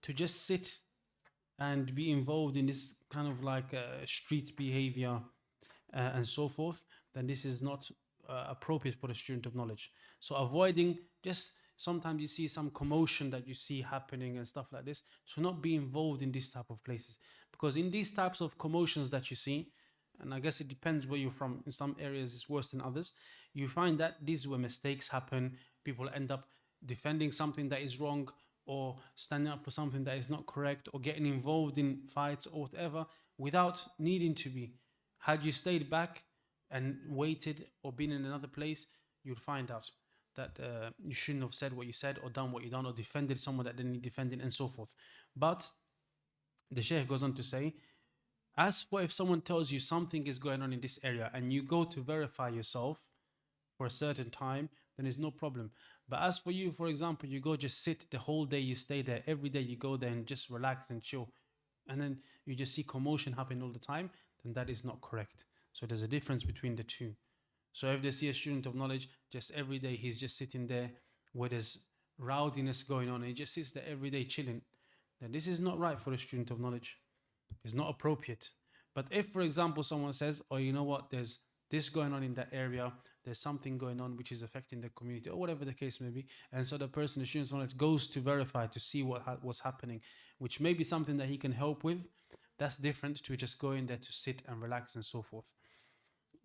To just sit and be involved in this kind of like street behavior and so forth, then this is not appropriate for a student of knowledge. So avoiding, just sometimes you see some commotion that you see happening and stuff like this, so not be involved in these type of places, because in these types of commotions that you see, and I guess it depends where you're from, in some areas it's worse than others, you find that these is where mistakes happen. People end up defending something that is wrong, or standing up for something that is not correct, or getting involved in fights or whatever without needing to be. Had you stayed back and waited or been in another place, you'd find out that you shouldn't have said what you said or done what you done or defended someone that didn't need defending and so forth. But the Shaykh goes on to say, as for if someone tells you something is going on in this area and you go to verify yourself for a certain time, then it's no problem. But as for you, for example, you go just sit the whole day, you stay there, every day you go there and just relax and chill, and then you just see commotion happen all the time, then that is not correct. So there's a difference between the two. So if they see a student of knowledge, just every day he's just sitting there where there's rowdiness going on, and he just sits there every day chilling, then this is not right for a student of knowledge. It's not appropriate. But if, for example, someone says, oh, you know what, there's this going on in that area, there's something going on which is affecting the community, or whatever the case may be, and so the person, the student of knowledge, goes to verify to see what's happening, which may be something that he can help with, that's different to just going there to sit and relax and so forth.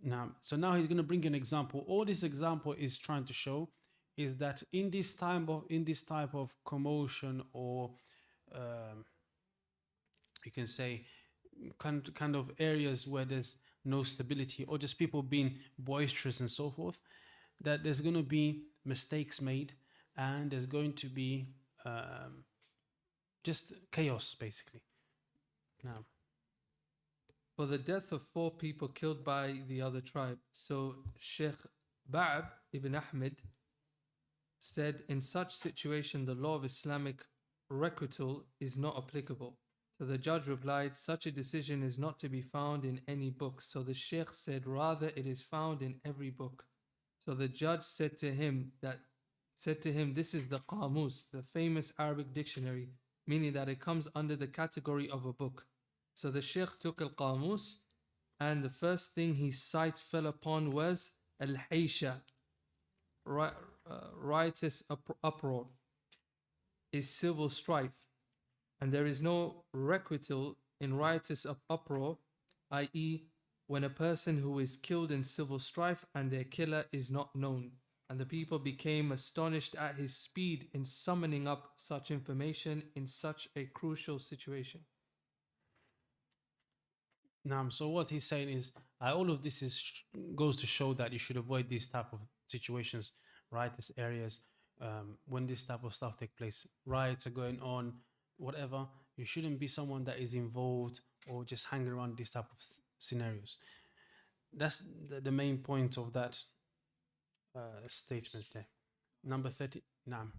Now he's going to bring an example. All this example is trying to show is that in this type of commotion, or you can say kind of areas where there's no stability, or just people being boisterous and so forth, that there's going to be mistakes made, and there's going to be just chaos basically. Now, For the death of 4 people killed by the other tribe. So Sheikh Ba'ab ibn Ahmed said, in such situation the law of Islamic requital is not applicable. So the judge replied, such a decision is not to be found in any book. So the Sheikh said, rather it is found in every book. So the judge said to him, this is the Qamus, the famous Arabic dictionary, meaning that it comes under the category of a book. So the Sheikh took al-Qamus, and the first thing his sight fell upon was al-Haysha, riotous uproar, is civil strife. And there is no requital in riotous uproar, i.e., when a person who is killed in civil strife and their killer is not known. And the people became astonished at his speed in summoning up such information in such a crucial situation. so what he's saying is, all of this goes to show that you should avoid these type of situations, riotous areas, when this type of stuff take place. Riots are going on, whatever. You shouldn't be someone that is involved or just hanging around these type of scenarios. That's the main point of that statement there. Number 30. Naam.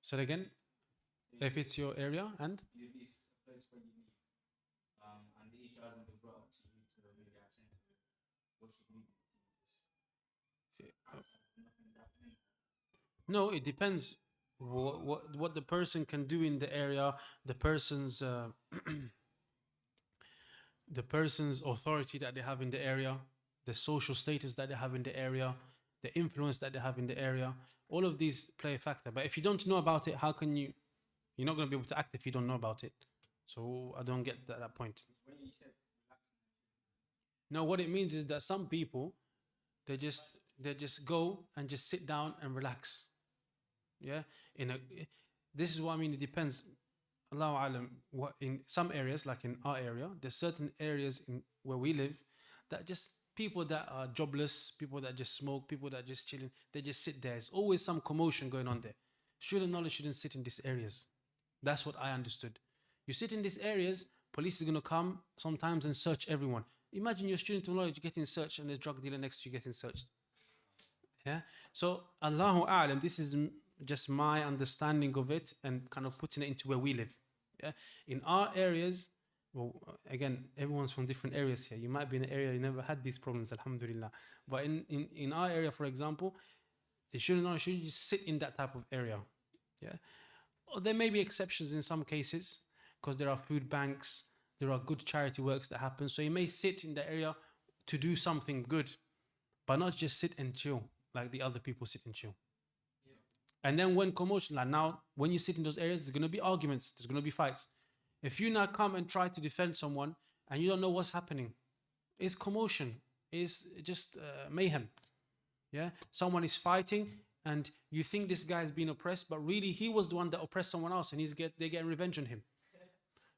Say it again. If it's your area and and the issue hasn't been brought up to you to really attend to it, what should we do? no, it depends what the person can do in the area, the person's the person's authority that they have in the area, the social status that they have in the area, the influence that they have in the area. All of these play a factor. But if you don't know about it, how can you're not going to be able to act if you don't know about it. So I don't get that point. No, what it means is that some people, they just they just go and just sit down and relax. Yeah, this is what I mean. It depends. Allahu alam. What in some areas, like in our area, there's certain areas in where we live that just people that are jobless, people that just smoke, people that just chilling, they just sit there. There's always some commotion going on there. Student knowledge shouldn't sit in these areas. That's what I understood. You sit in these areas, police is gonna come sometimes and search everyone. Imagine your student knowledge getting searched and there's drug dealer next to you getting searched. Yeah. So Allahu A'lam, this is just my understanding of it and kind of putting it into where we live. Yeah. In our areas, well, again, everyone's from different areas here. You might be in an area you never had these problems, alhamdulillah. But in our area, for example, it shouldn't just sit in that type of area. Yeah. Or there may be exceptions in some cases because there are food banks, there are good charity works that happen. So you may sit in the area to do something good, but not just sit and chill like the other people sit and chill. And then when commotion, like now, when you sit in those areas, there's going to be arguments, there's going to be fights. If you now come and try to defend someone and you don't know what's happening, it's commotion, it's just mayhem. Yeah, someone is fighting and you think this guy is being oppressed, but really he was the one that oppressed someone else and they're getting revenge on him.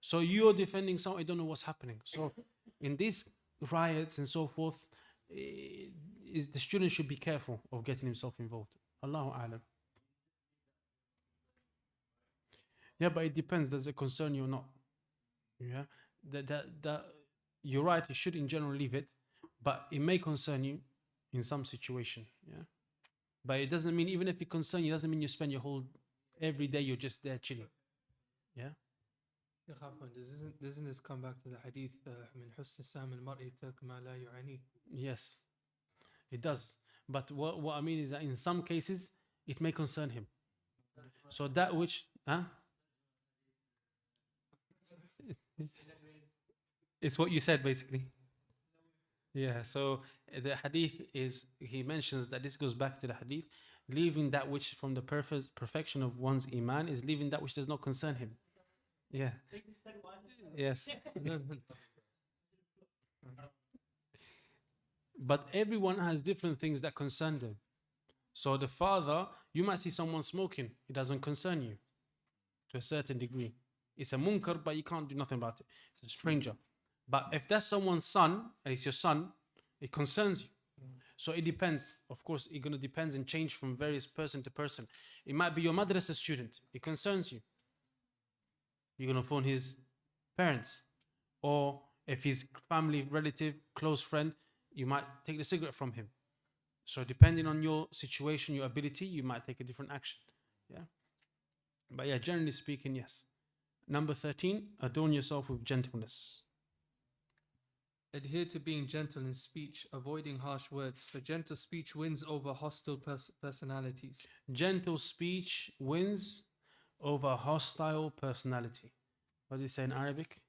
So you're defending someone, you don't know what's happening. So in these riots and so forth, the student should be careful of getting himself involved. Allahu A'lam. Yeah, but it depends. Does it concern you or not? Yeah, that you're right. You should in general leave it, but it may concern you in some situation. Yeah, but it doesn't mean even if it concerns you, it doesn't mean you spend your whole every day you're just there chilling. Yeah. Doesn't this come back to the hadith من حسن السام المرء ترك ما لا يعانيه? Yes, it does. But what I mean is that in some cases it may concern him. So that which, it's what you said basically. Yeah. So the hadith is, he mentions that this goes back to the hadith, leaving that which from the perfection of one's iman is leaving that which does not concern him. Yeah. Yes. But everyone has different things that concern them. So the father, you might see someone smoking, it doesn't concern you to a certain degree. It's a munkar, but you can't do nothing about it. It's a stranger. But if that's someone's son, and it's your son, it concerns you. So it depends. Of course, it's going to depend and change from various person to person. It might be your madrasa student. It concerns you. You're going to phone his parents. Or if he's family, relative, close friend, you might take the cigarette from him. So depending on your situation, your ability, you might take a different action. Yeah. But yeah, generally speaking, yes. Number 13, adorn yourself with gentleness. Adhere to being gentle in speech, avoiding harsh words, for gentle speech wins over hostile personalities. Gentle speech wins over hostile personality. What does it say in Arabic?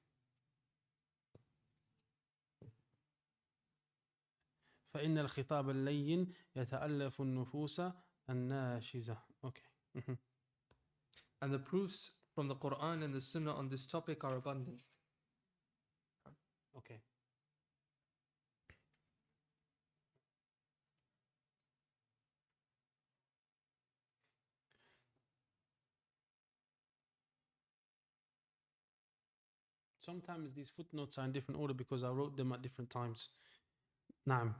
فإن الخطاب اللين يتألف النفوس الناشزة. Okay. And the proofs from the Quran and the Sunnah on this topic are abundant. Okay. Sometimes these footnotes are in different order because I wrote them at different times. Naam.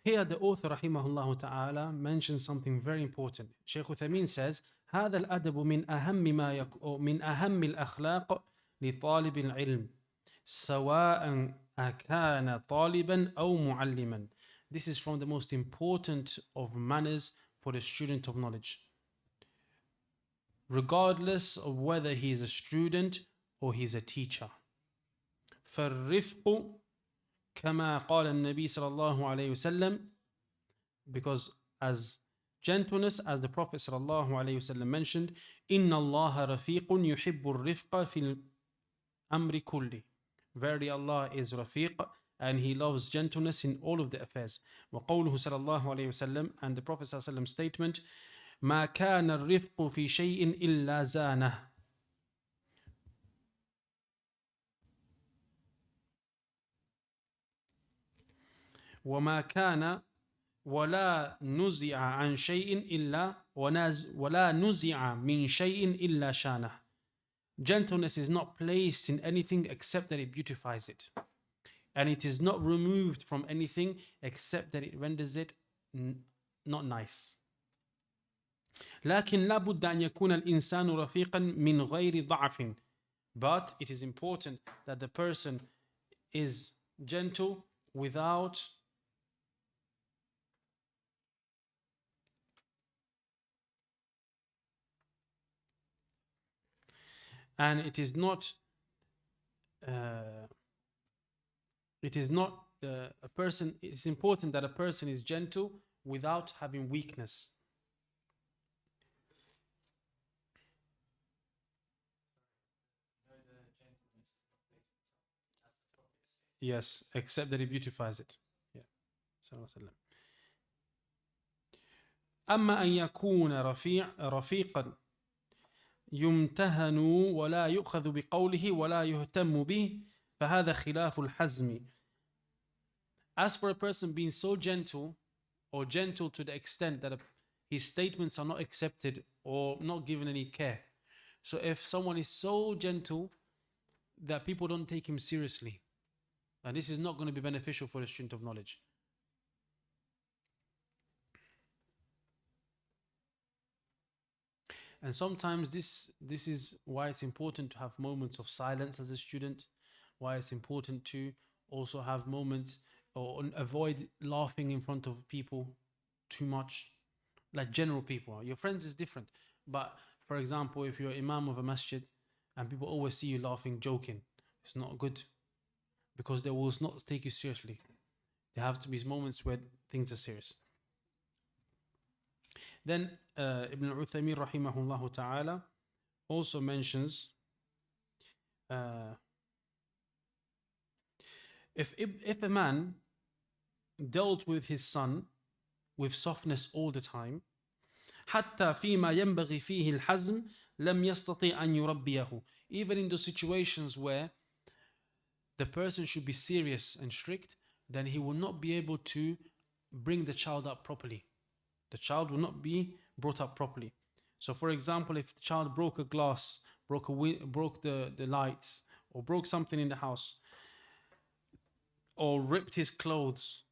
Here the author rahimahullah ta'ala mentions something very important. Shaykh Uthaymeen says, هذا الأدب من أهم ما من أهم الأخلاق لطالب العلم سواء أكان طالبا أو معلما. This is from the most important of manners for the student of knowledge, regardless of whether he is a student or he's a teacher. فالرفق كما قال النبي صلى الله عليه وسلم, because as gentleness, as the Prophet صلى الله عليه وسلم mentioned, إن الله رفيق يحب الرفق في الأمر كله. Verily Allah is Rafiq and He loves gentleness in all of the affairs. وقوله صلى الله عليه وسلم, and the Prophet صلى الله عليه وسلم statement, ما كان الرفق في شيء إلا زانه. وما كان ولا نزع عن شيء إلا ولا نزع من شيء إلا شانه. Gentleness is not placed in anything except that it beautifies it. And it is not removed from anything except that it renders it not nice. لكن لابد أن يكون الإنسان رفيقا من غير ضعف. But it is important that the person is gentle without and it is not a person. It's important that a person is gentle without having weakness. Yes, except that he beautifies it. Yeah. أما أن يكون رفيقا يمتهن ولا يؤخذ بقوله ولا يهتم به فهذا خلاف الحزم. As for a person being so gentle or gentle to the extent that his statements are not accepted or not given any care. So if someone is so gentle that people don't take him seriously, and this is not going to be beneficial for the student of knowledge. And sometimes this is why it's important to have moments of silence as a student, why it's important to also have moments or avoid laughing in front of people too much, like general people. Your friends is different, but for example, if you're imam of a masjid and people always see you laughing, joking, it's not good, because they will not take you seriously. There have to be moments where things are serious. Then Ibn al-Uthaymin rahimahullah ta'ala also mentions if a man dealt with his son with softness all the time, حتى فيما ينبغي فيه الحزم لم يستطيع أن يربيه, even in those situations where the person should be serious and strict, then he will not be able to bring the child up properly. The child will not be brought up properly. So for example, if the child broke a glass, broke the lights, or broke something in the house, or ripped his clothes,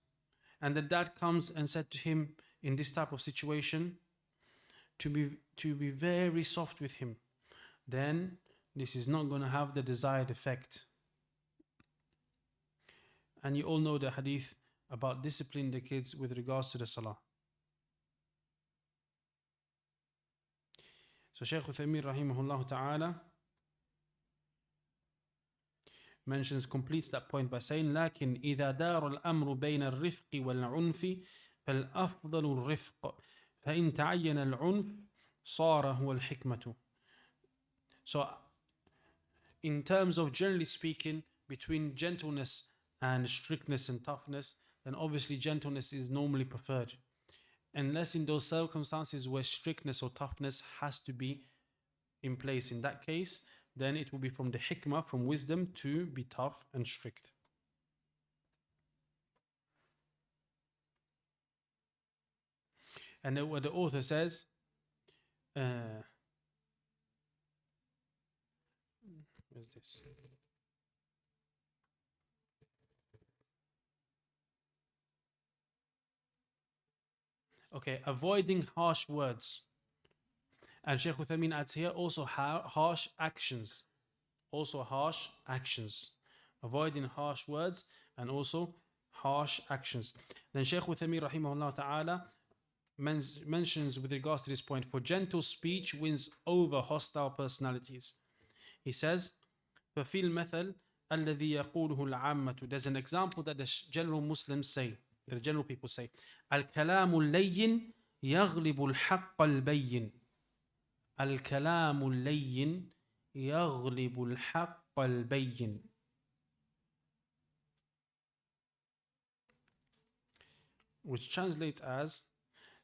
and the dad comes and said to him in this type of situation to be very soft with him, then this is not going to have the desired effect. And you all know the hadith about disciplining the kids with regards to the salah. So Shaykh Uthaymeen rahimahullah ta'ala completes that point by saying, لكن إذا دار الأمر بين الرفق والعنف فالأفضل الرفق فإن تعين العنف صار هو الحكمة. So in terms of generally speaking, between gentleness and strictness and toughness, then obviously gentleness is normally preferred. Unless in those circumstances where strictness or toughness has to be in place. In that case, then it will be from the hikmah, from wisdom, to be tough and strict. And then what the author says, where's this? Okay, avoiding harsh words. And Shaykh Uthaymeen adds here also harsh actions. Also harsh actions. Avoiding harsh words and also harsh actions. Then Shaykh Uthaymeen rahimahullah ta'ala mentions with regards to this point, for gentle speech wins over hostile personalities. He says, فَفِي الْمَثَلِ الَّذِي يَقُولُهُ الْعَامَّةُ. There's an example that the general Muslims say, that the general people say, الْكَلَامُ اللَّيِّنْ يَغْلِبُ الْحَقَّ الْبَيِّنْ. الْكَلَامُ اللَّيِّنْ يَغْلِبُ الْحَقَّ الْبَيِّنْ. Which translates as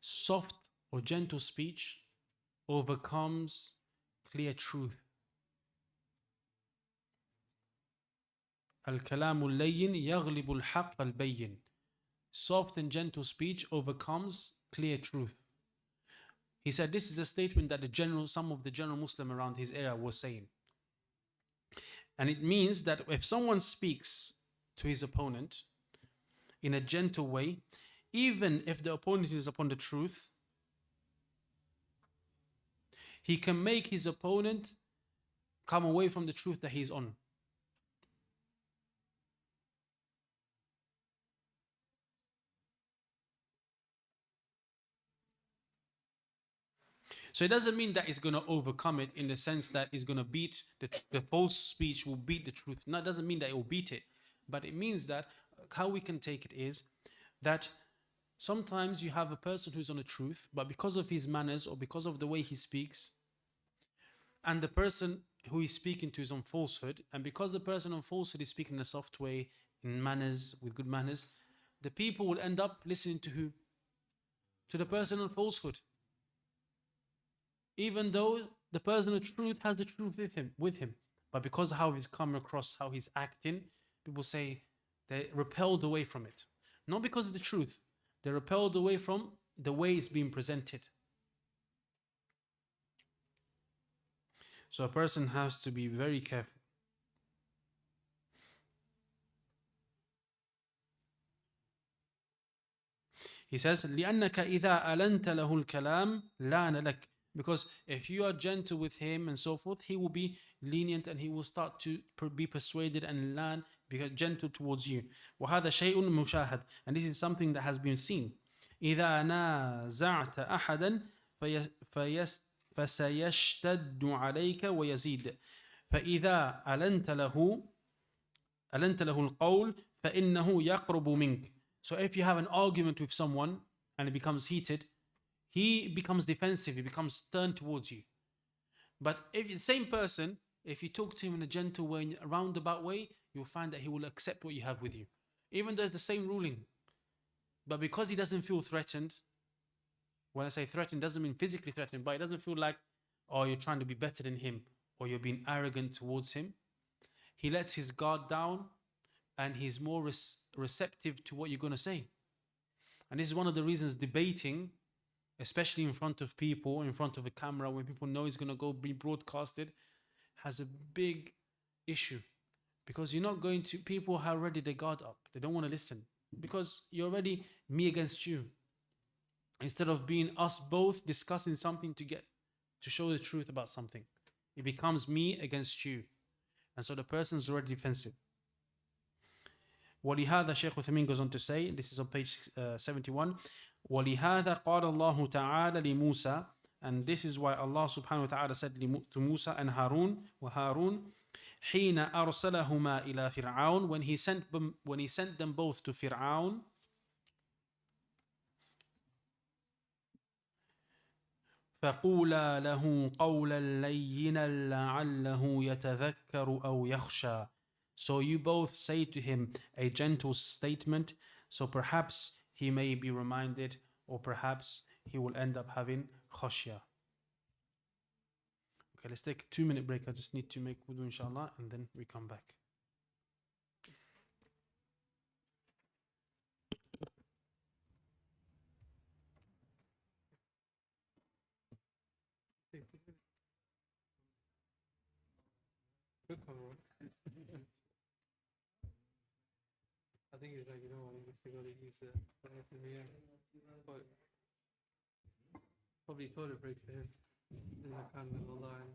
soft or gentle speech overcomes clear truth. الكلام اللين يغلب الحق البين. soft and gentle speech overcomes clear truth. He said this is a statement that some of the general Muslim around his era was saying. And it means that if someone speaks to his opponent in a gentle way, even if the opponent is upon the truth, he can make his opponent come away from the truth that he's on. So it doesn't mean that it's going to overcome it in the sense that it's going to beat the false speech will beat the truth. No, it doesn't mean that it will beat it. But it means that how we can take it is that sometimes you have a person who's on the truth, but because of his manners or because of the way he speaks, and the person who he's speaking to is on falsehood, and because the person on falsehood is speaking in a soft way, in manners, with good manners, the people will end up listening to who? To the person on falsehood. Even though the person of truth has the truth with him. But because of how he's come across, how he's acting, people say they're repelled away from it. Not because of the truth. They're repelled away from the way it's being presented. So a person has to be very careful. He says, لأنك إذا ألنت له الكلام لان لك. Because if you are gentle with him and so forth, he will be lenient and he will start to be persuaded and learn, be gentle towards you. وهذا شيء مشاهد. And this is something that has been seen. إذا نازعت أحدا فسيشتد عليك ويزيد. فإذا ألنت له القول فإنه يقرب منك. So if you have an argument with someone and it becomes heated, he becomes defensive, he becomes stern towards you. But if the same person, if you talk to him in a gentle way, in a roundabout way, you'll find that he will accept what you have with you. Even though it's the same ruling. But because he doesn't feel threatened, when I say threatened, it doesn't mean physically threatened, but it doesn't feel like, oh, you're trying to be better than him, or you're being arrogant towards him. He lets his guard down, and he's more receptive to what you're going to say. And this is one of the reasons debating, especially in front of people, in front of a camera, when people know it's going to go be broadcasted, has a big issue. Because you're not going to, people have already their guard up. They don't want to listen. Because you're already me against you. Instead of being us both discussing something to show the truth about something. It becomes me against you. And so the person's already defensive. ولهذا Shaykh Uthaymeen goes on to say, this is on page 71, ولهذا قال الله تعالى لموسى, and this is why Allah subhanahu wa ta'ala said to Musa and Harun, وهارون حين أرسلهما إلى فرعون, when he sent them both to Fir'aun, فقولا له قولا لينا لعله يتذكر أو يخشى. So you both say to him a gentle statement, so perhaps he may be reminded, or perhaps he will end up having khashya. Okay, let's take a 2-minute break. I just need to make wudu, inshallah, and then we come back. I think it's like, you know, he needs to go to use the in the air. But probably toilet break for him. In the kind of line.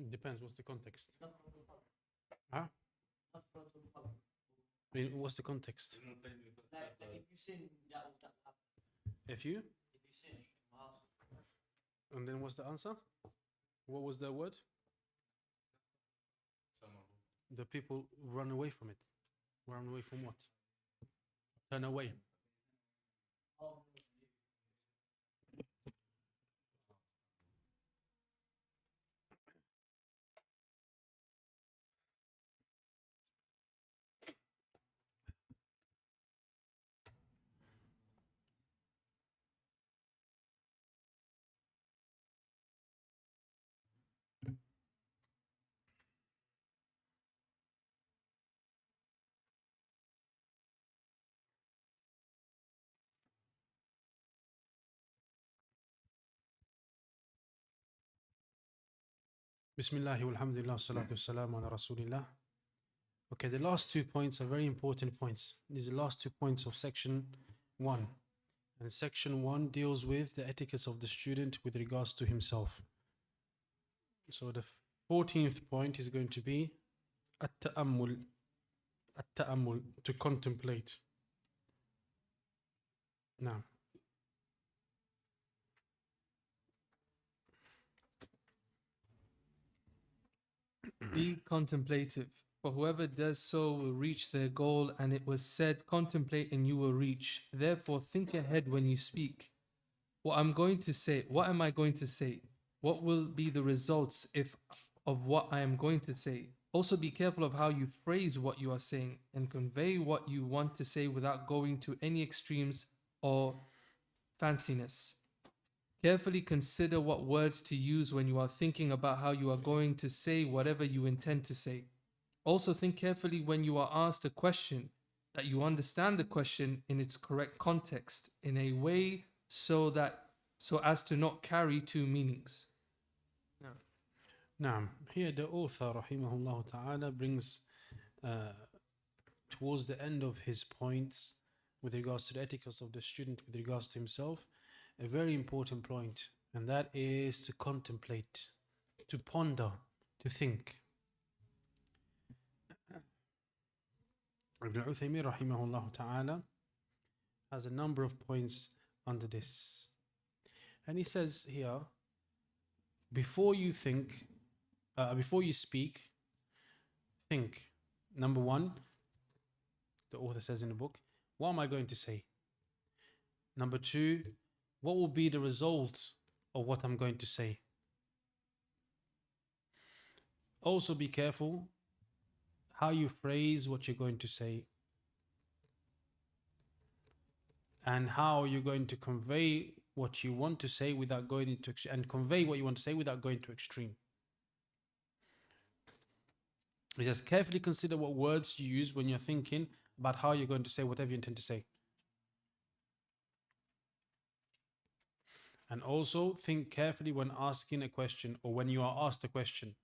Depends. What's the context? Huh? I mean, what's the context? If you? And then what's the answer? What was the word? The people run away from it. Run away from what? Turn away. Bismillah walhamdulillah salatu wassalamu ala rasulillah. Okay, the last 2 points are very important points. These are the last 2 points of section 1. And section 1 deals with the etiquettes of the student with regards to himself. So the 14th point is going to be at-ta'ammul, to contemplate. Now, Be contemplative, for whoever does so will reach their goal, and it was said, contemplate and you will reach. Therefore, think ahead when you speak. What am I going to say? What will be the results of what I am going to say? Also be careful of how you phrase what you are saying and convey what you want to say without going to any extremes or fanciness. Carefully consider what words to use when you are thinking about how you are going to say whatever you intend to say. Also think carefully when you are asked a question that you understand the question in its correct context in a way so as to not carry two meanings. Naam. Here the author rahimahullah ta'ala brings towards the end of his points with regards to the etiquette of the student with regards to himself a very important point, and that is to contemplate, to ponder, to think. Ibn Uthaymin rahimahullah ta'ala has a number of points under this, and he says here, before you speak, think. Number 1, the author says in the book, what am I going to say? Number 2, what will be the result of what I'm going to say? Also be careful how you phrase what you're going to say, and how you're going to convey what you want to say without going into extreme. Just carefully consider what words you use when you're thinking about how you're going to say whatever you intend to say. And also think carefully when asking a question or when you are asked a question.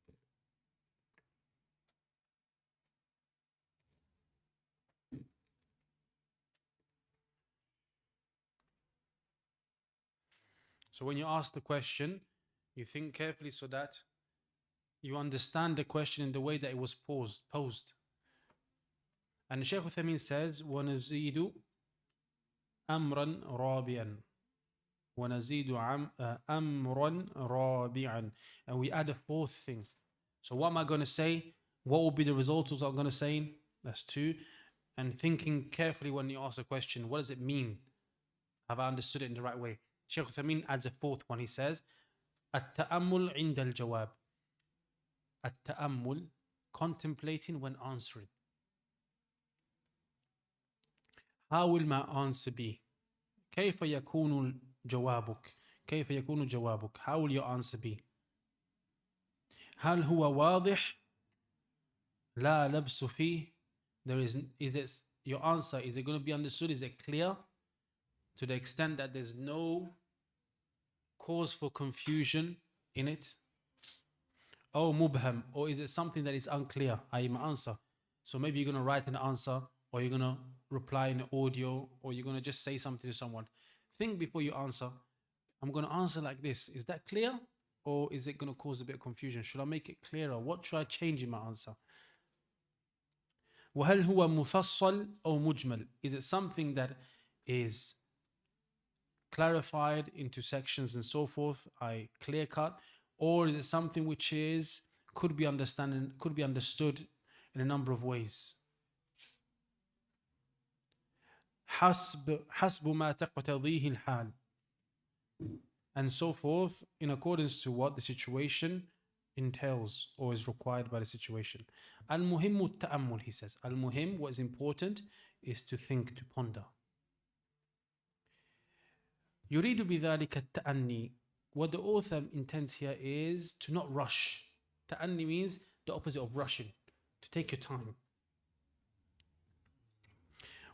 So when you ask the question, you think carefully so that you understand the question in the way that it was posed. And Shaykh Uthaymeen says, وَنَزِيدُ أَمْرًا رَابِعًا. وَنَزِيدُ أَمْرًا رَابِعًا. And we add a 4th thing. So what am I going to say? What will be the results of what I'm going to say? That's 2. And thinking carefully when you ask a question, what does it mean? Have I understood it in the right way? Shaykh Uthaymeen adds a 4th one. He says, التأمل عند الجواب. التأمل, contemplating when answering. How will my answer be? كيف يكون جوابك? كيف يكون جوابك? How will your answer be? هل هو واضح؟ لا لبس فيه. Your answer, is it going to be understood? Is it clear? To the extent that there's no cause for confusion in it? Oh, mubham, or is it something that is unclear? I my answer. So maybe you're going to write an answer, or you're going to reply in audio, or you're going to just say something to someone. Think before you answer. I'm going to answer like this. Is that clear? Or is it going to cause a bit of confusion? Should I make it clearer? What should I change in my answer? وهل هو مفصل أو مجمل? Is it something that is clarified into sections and so forth, clear cut, or is it something which could be understood in a number of ways? حسب ما تقتضيه الحال, and so forth, in accordance to what the situation entails or is required by the situation. Al-muhimmu at-ta'ammul, he says. Al-muhim, what is important, is to think, to ponder. يريد بذلك التأني. What the author intends here is to not rush. Ta'anni means the opposite of rushing, to take your time.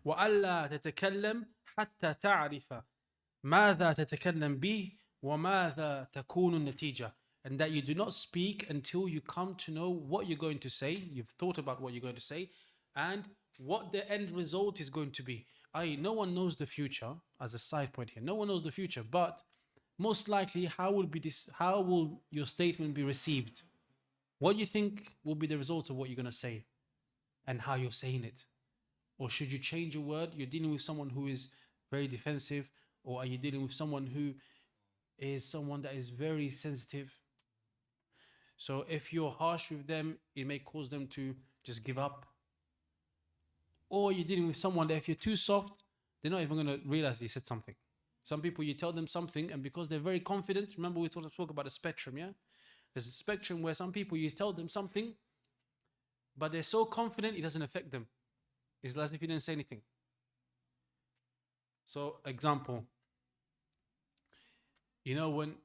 وألا تتكلم حتى تعرف ماذا تتكلم به وماذا تكون النتيجة. and that you do not speak until you come to know what you're going to say. You've thought about what you're going to say and what the end result is going to be. No one knows the future, as a side point here. No one knows the future, but most likely, how will your statement be received? What do you think will be the result of what you're going to say and how you're saying it? Or should you change a word? You're dealing with someone who is very defensive, or are you dealing with someone who is someone that is very sensitive? So if you're harsh with them, it may cause them to just give up. Or you're dealing with someone that if you're too soft, they're not even going to realize they said something. Some people, you tell them something, and because they're very confident, remember we spoke about the spectrum, yeah? There's a spectrum where some people, you tell them something, but they're so confident it doesn't affect them. It's as if you didn't say anything. So, example, when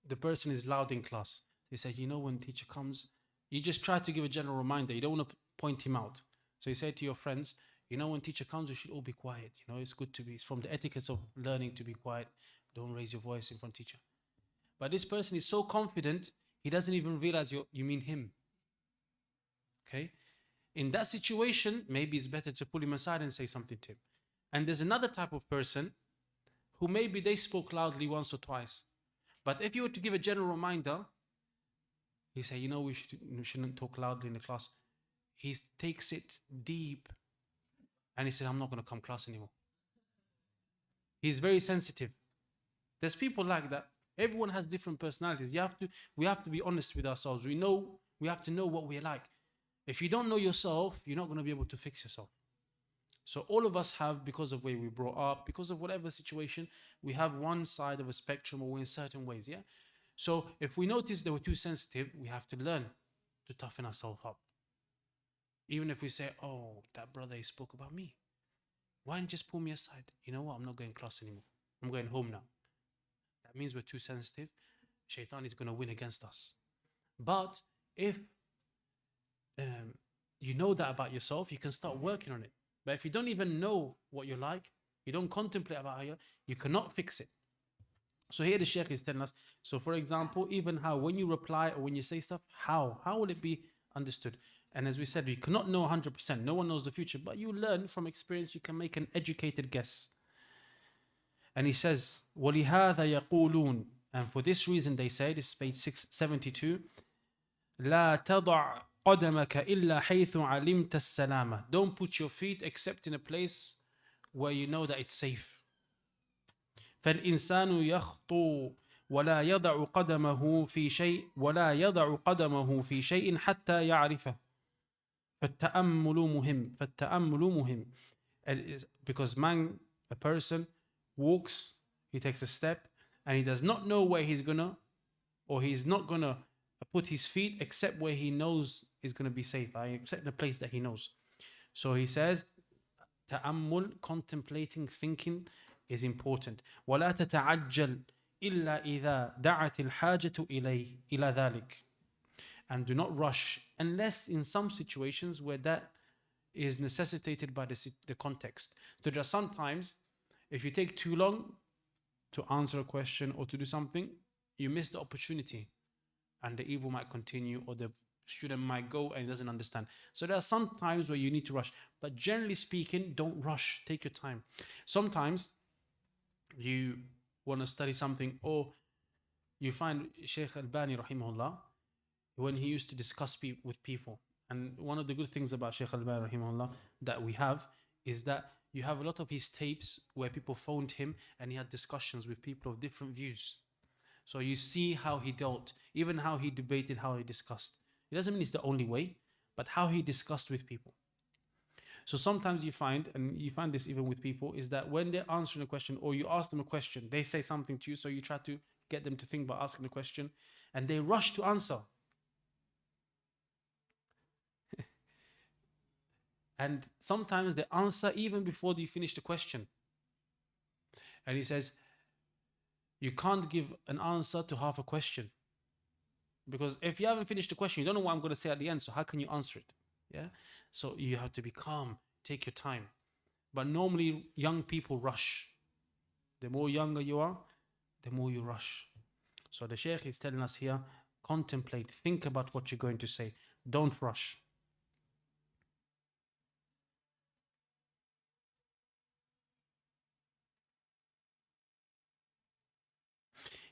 the person is loud in class, they say, when teacher comes, you just try to give a general reminder. You don't want to point him out. So you say to your friends, when teacher comes, we should all be quiet. It's good to be. It's from the etiquettes of learning to be quiet. Don't raise your voice in front of teacher. But this person is so confident, he doesn't even realize you mean him. Okay? In that situation, maybe it's better to pull him aside and say something to him. And there's another type of person who maybe they spoke loudly once or twice. But if you were to give a general reminder, he say, we shouldn't talk loudly in the class. He takes it deep. And he said, I'm not going to come class anymore. He's very sensitive. There's people like that. Everyone has different personalities. We have to be honest with ourselves. We have to know what we're like. If you don't know yourself, you're not going to be able to fix yourself. So all of us have, because of where we brought up, because of whatever situation, we have one side of a spectrum, or we're in certain ways, yeah? So if we notice that we're too sensitive, we have to learn to toughen ourselves up. Even if we say, oh, that brother, he spoke about me. Why didn't you just pull me aside? You know what? I'm not going to class anymore. I'm going home now. That means we're too sensitive. Shaitan is going to win against us. But if you know that about yourself, you can start working on it. But if you don't even know what you're like, you don't contemplate about how you cannot fix it. So here the Shaykh is telling us, so for example, even how when you reply or when you say stuff, how will it be understood? And as we said, we cannot know 100%. No one knows the future, but you learn from experience. You can make an educated guess. And he says, وَلِهَذَا يَقُولُونَ, and for this reason they say, this is page 672, لَا تَضَعْ قَدَمَكَ إِلَّا حَيْثُ عَلِمْتَ السَّلَامَةِ. Don't put your feet except in a place where you know that it's safe. فَالْإِنسَانُ يَخْطُو وَلَا يَضَعُ قَدَمَهُ فِي شَيْءٍ حَتَّى يَعْرِفَهُ. فَالتَّأَمُّلُ مُهِمٌ. Because a person walks, he takes a step, and he does not know where he's gonna, or he's not gonna put his feet except where he knows is gonna be safe, except the place that he knows. So he says, ta'ammul, contemplating, thinking is important. وَلَا تَتَعَجَّلْ إِلَّا إِذَا دَعَتِ الْحَاجَةُ إِلَى ذَلِكَ. And do not rush, unless in some situations where that is necessitated by the context. So there are sometimes, if you take too long to answer a question or to do something, you miss the opportunity, and the evil might continue, or the student might go and he doesn't understand. So there are some times where you need to rush, but generally speaking, don't rush. Take your time. Sometimes you want to study something, or you find Shaykh Albani rahimahullah, when he used to discuss with people. And one of the good things about Shaykh Albani rahimahullah that we have is that you have a lot of his tapes where people phoned him and he had discussions with people of different views. So you see how he dealt, even how he debated, how he discussed. It doesn't mean it's the only way, but how he discussed with people. So sometimes you find, and you find this even with people, is that when they're answering a question or you ask them a question, they say something to you, so you try to get them to think by asking the question, and they rush to answer. And sometimes they answer even before you finish the question. And he says, you can't give an answer to half a question. Because if you haven't finished the question, you don't know what I'm going to say at the end, so how can you answer it? Yeah. So you have to be calm, take your time. But normally young people rush. The more younger you are, the more you rush. So the Shaykh is telling us here, contemplate, think about what you're going to say. Don't rush.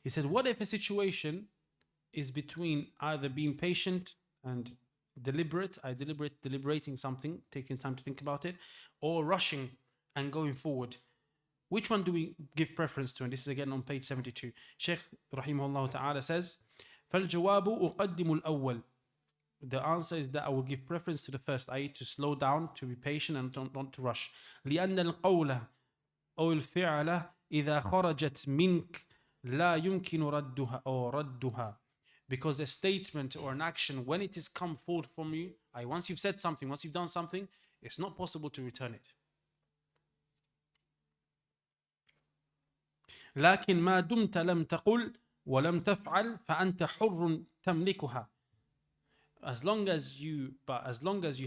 He said, what if a situation is between either being patient and deliberating something, taking time to think about it, or rushing and going forward? Which one do we give preference to? And this is again on page 72. Shaykh Rahimahullah Ta'ala says, فَالْجَوَابُ أُقَدِّمُ الْأَوَّلِ. The answer is that I will give preference to the first, i.e. to slow down, to be patient and not to rush. لِأَنَّ الْقَوْلَ أو الفعل إذا خرجت منك لا يمكن ردها أو ردها. Because a statement or an action, when it is come forward from you, once you've said something, once you've done something, it's not possible to return it. لكن ما دمت لم تقل ولم تفعل فأنت حر تملكها. As long as you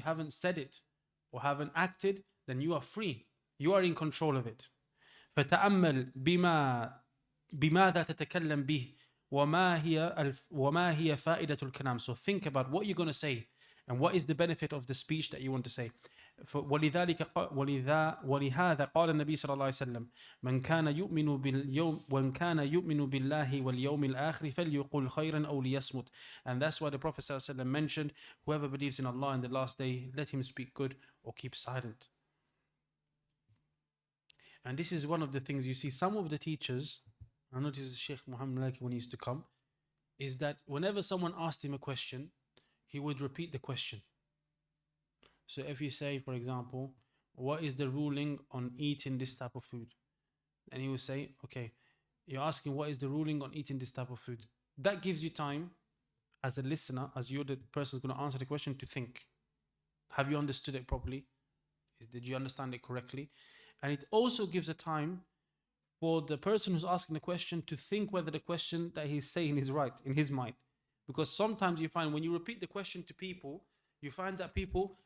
haven't said it or haven't acted, then you are free. You are in control of it. فتأمل بماذا تتكلم به وما هي فائدة الكلام. So think about what you're going to say and what is the benefit of the speech that you want to say. ولهذا قال النبي صلى الله عليه وسلم من كان يؤمن بالله واليوم الآخر فليقل خيرا أو ليصمت. And that's why the Prophet صلى الله عليه وسلم mentioned, whoever believes in Allah and the last day, let him speak good or keep silent. And this is one of the things you see some of the teachers, I noticed Sheikh Muhammad Maliki when he used to come, is that whenever someone asked him a question, he would repeat the question. So if you say, for example, what is the ruling on eating this type of food? And he will say, okay, you're asking what is the ruling on eating this type of food. That gives you time as a listener, as you're the person who's going to answer the question, to think. Have you understood it properly? Did you understand it correctly? And it also gives a time for the person who's asking the question to think whether the question that he's saying is right in his mind. Because sometimes you find when you repeat the question to people, you find that people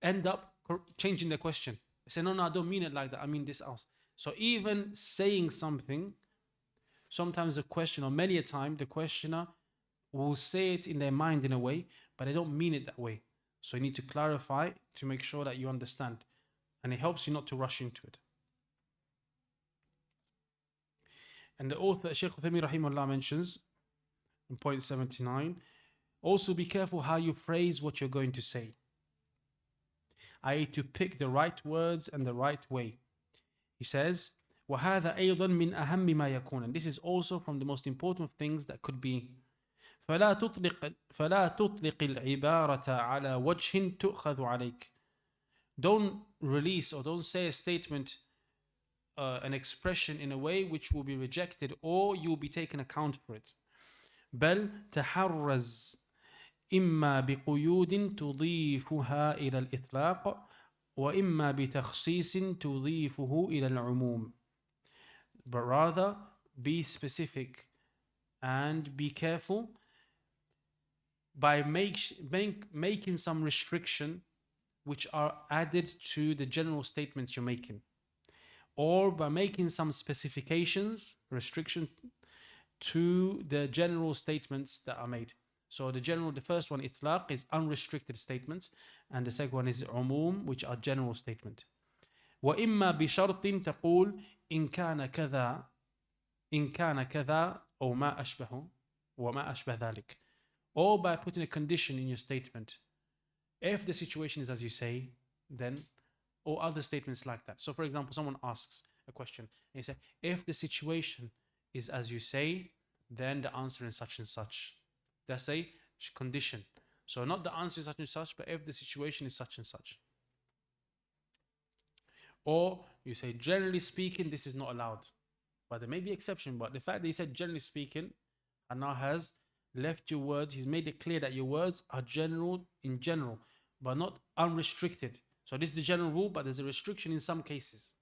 end up changing the question. They say, no, I don't mean it like that. I mean this else. So even saying something, sometimes the question, or many a time, the questioner will say it in their mind in a way, but they don't mean it that way. So you need to clarify to make sure that you understand. And it helps you not to rush into it. And the author, Shaykh Uthaymeen Rahimahullah, mentions in point 79, also be careful how you phrase what you're going to say, i.e. to pick the right words and the right way. He says, وَهَذَا أَيْضًا مِنْ أَهَمِّ مَا يَكُونَ. And this is also from the most important things that could be. فَلَا تُطْلِقِ الْعِبَارَةَ عَلَى وَجْهٍ تُؤْخَذُ عَلَيْكَ. Don't release or don't say a statement, an expression in a way which will be rejected or you will be taken account for it. بل تحرز إما بقيود تضيفها إلى الإطلاق وإما بتخصيص تضيفه إلى العموم. But rather be specific and be careful by making some restriction which are added to the general statements you're making, or by making some specifications, restriction to the general statements that are made. So the first one, itlaq, is unrestricted statements, and the second one is umum, which are general statement. وَإِمَّا بِشَرْطٍ تَقُول إِن كَانَ كَذَا أو ما أشبه وما أشبه ذلك. Or by putting a condition in your statement. If the situation is as you say, then, or other statements like that. So for example, someone asks a question, and you say, if the situation is as you say, then the answer is such and such. That's a condition. So not the answer is such and such, but if the situation is such and such. Or you say, generally speaking, this is not allowed. But there may be exception, but the fact that he said generally speaking, and now has left your words, he's made it clear that your words are general in general, but not unrestricted. So this is the general rule, but there's a restriction in some cases.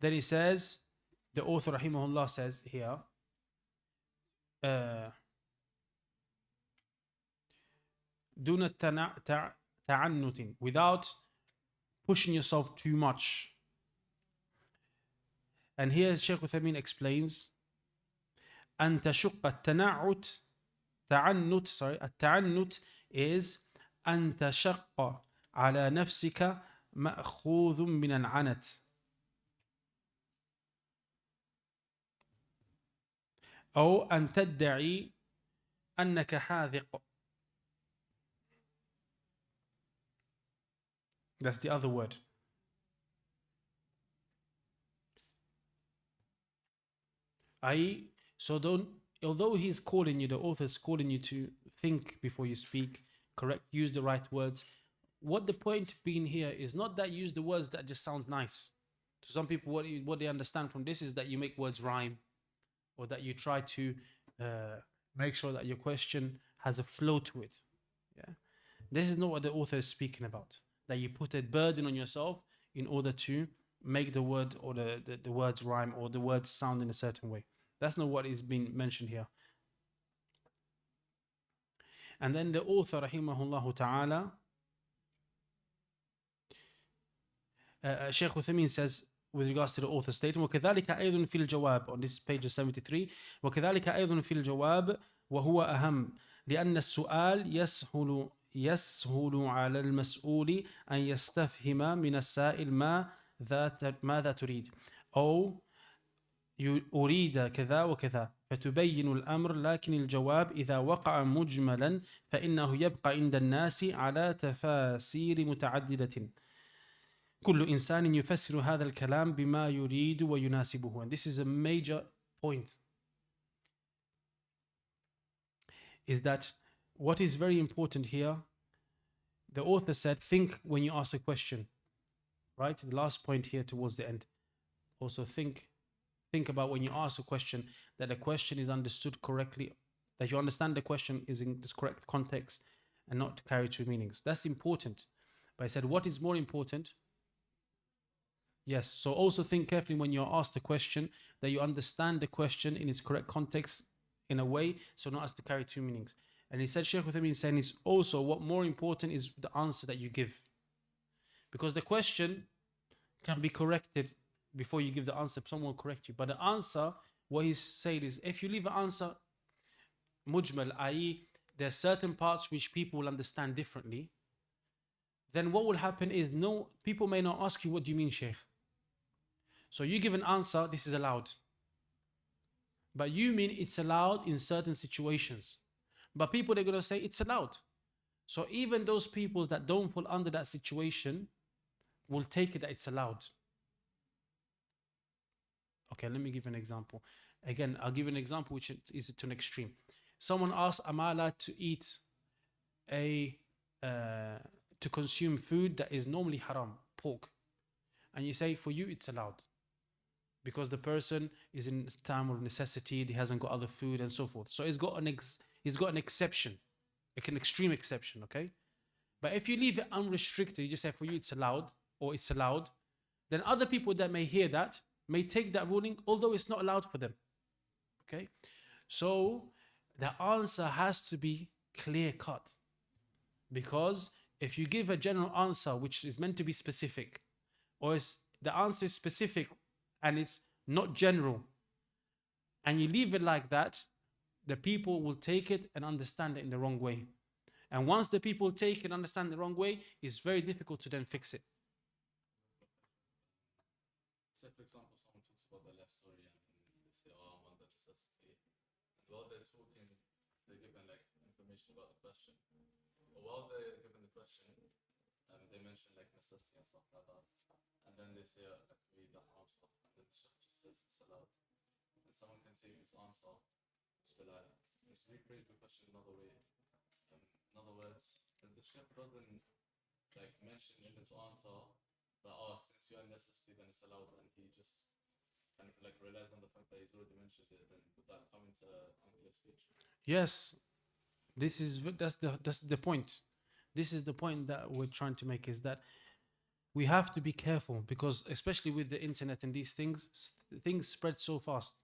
Then he says, the author Rahimahullah says here, دون تعنت, without pushing yourself too much. And here Shaykh Uthaymeen explains أن تشق التنعت التعنت is أن تشق على نفسك مأخوذ من العنت أو أن تدعي أنك حاذق. That's the other word. So don't, although he's calling you, the author is calling you to think before you speak, correct, use the right words. What the point being here is not that you use the words that just sounds nice. To some people, what they understand from this is that you make words rhyme, or that you try to make sure that your question has a flow to it. Yeah, this is not what the author is speaking about. That you put a burden on yourself in order to make the word or the words rhyme or the words sound in a certain way. That's not what is being mentioned here. And then the author, rahimahullah ta'ala, Shaykh Uthaymeen says, with regards to the author statement, وكذلك أيضا في الجواب, on this page 73, وكذلك أيضا في الجواب وهو أهم لأن السؤال يسهل على المسؤول أن يستفهم من السائل ماذا تريد أو أريد كذا وكذا فتبين الأمر، لكن الجواب إذا وقع مجملا فإنه يبقى عند الناس على تفاسير متعددة كل إنسان يفسر هذا الكلام بما يريد ويناسبه. And this is a major point, is that what is very important here, the author said, think when you ask a question, right? The last point here towards the end. Also think about when you ask a question, that the question is understood correctly, that you understand the question is in this correct context and not to carry two meanings. That's important. But I said, what is more important? Yes, so also think carefully when you're asked a question, that you understand the question in its correct context in a way, so not as to carry two meanings. And he said, Shaykh Uthaymeen is saying, is also what more important is the answer that you give. Because the question can be corrected before you give the answer, someone will correct you. But the answer, what he's saying is, if you leave an answer mujmal, i.e. there are certain parts which people will understand differently, then what will happen is, people may not ask you, what do you mean, Shaykh? So you give an answer, this is allowed. But you mean it's allowed in certain situations. But people, they're going to say it's allowed. So even those people that don't fall under that situation will take it that it's allowed. Okay, let me give an example. Again, I'll give an example which is to an extreme. Someone asks, am I allowed to eat to consume food that is normally haram, pork? And you say, for you, it's allowed. Because the person is in time of necessity, he hasn't got other food and so forth. So he's got an exception, like an extreme exception, okay? But if you leave it unrestricted, you just say, for you, it's allowed, or it's allowed, then other people that may hear that may take that ruling, although it's not allowed for them. Okay? So the answer has to be clear cut. Because if you give a general answer which is meant to be specific, or the answer is specific and it's not general, and you leave it like that, the people will take it and understand it in the wrong way. And once the people take it and understand the wrong way, it's very difficult to then fix it. Say, for example, someone talks about the life story and they say, oh, I'm under necessity. And while they're talking, they're given like information about the question. But while they're given the question, they mention like necessity and stuff like that. And then they say, like, read the haram stuff. And then the Shaykh just says it's allowed. And someone can take his answer, just be like, just rephrase the question another way. In other words, if the Shaykh doesn't like mention in his answer that, oh, since you're in necessity, then it's allowed, and he just kind of like relies on the fact that he's already mentioned it, then would that come into unclear speech? Yes, that's the point. This is the point that we're trying to make, is that we have to be careful, because especially with the internet and these things spread so fast,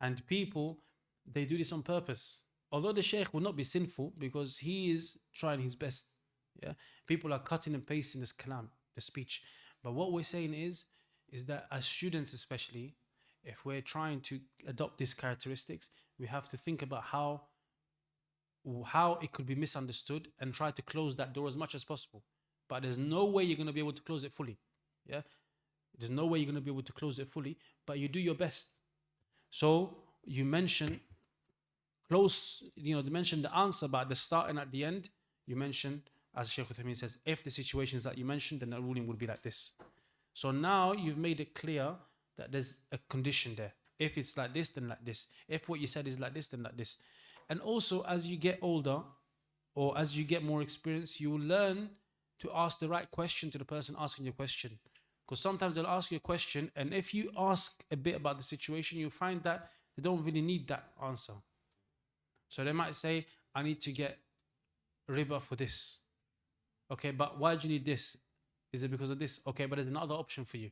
and people, they do this on purpose. Although the Shaykh will not be sinful because he is trying his best. Yeah, people are cutting and pasting this kalam, the speech. But what we're saying is that as students especially, if we're trying to adopt these characteristics, we have to think about how it could be misunderstood and try to close that door as much as possible. But there's no way you're going to be able to close it fully. Yeah, there's no way you're going to be able to close it fully, but you do your best. So you mention you mention the answer, but at the start and at the end, you mention, as Shaykh Uthaymeen says, if the situations that you mentioned, then the ruling would be like this. So now you've made it clear that there's a condition there. If it's like this, then like this. If what you said is like this, then like this. And also, as you get older, or as you get more experience, you will learn to ask the right question to the person asking your question. Because sometimes they'll ask you a question, and if you ask a bit about the situation, you'll find that they don't really need that answer. So they might say, I need to get riba for this. Okay, but why do you need this? Is it because of this? Okay, but there's another option for you.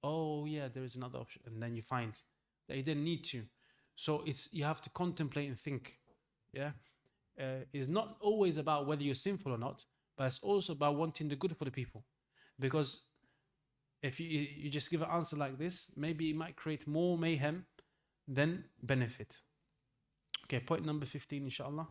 Oh yeah, there is another option. And then you find that you didn't need to. So you have to contemplate and think. Yeah, it's not always about whether you're sinful or not, but it's also about wanting the good for the people. Because if you just give an answer like this, maybe it might create more mayhem than benefit. Okay, point number 15, inshallah.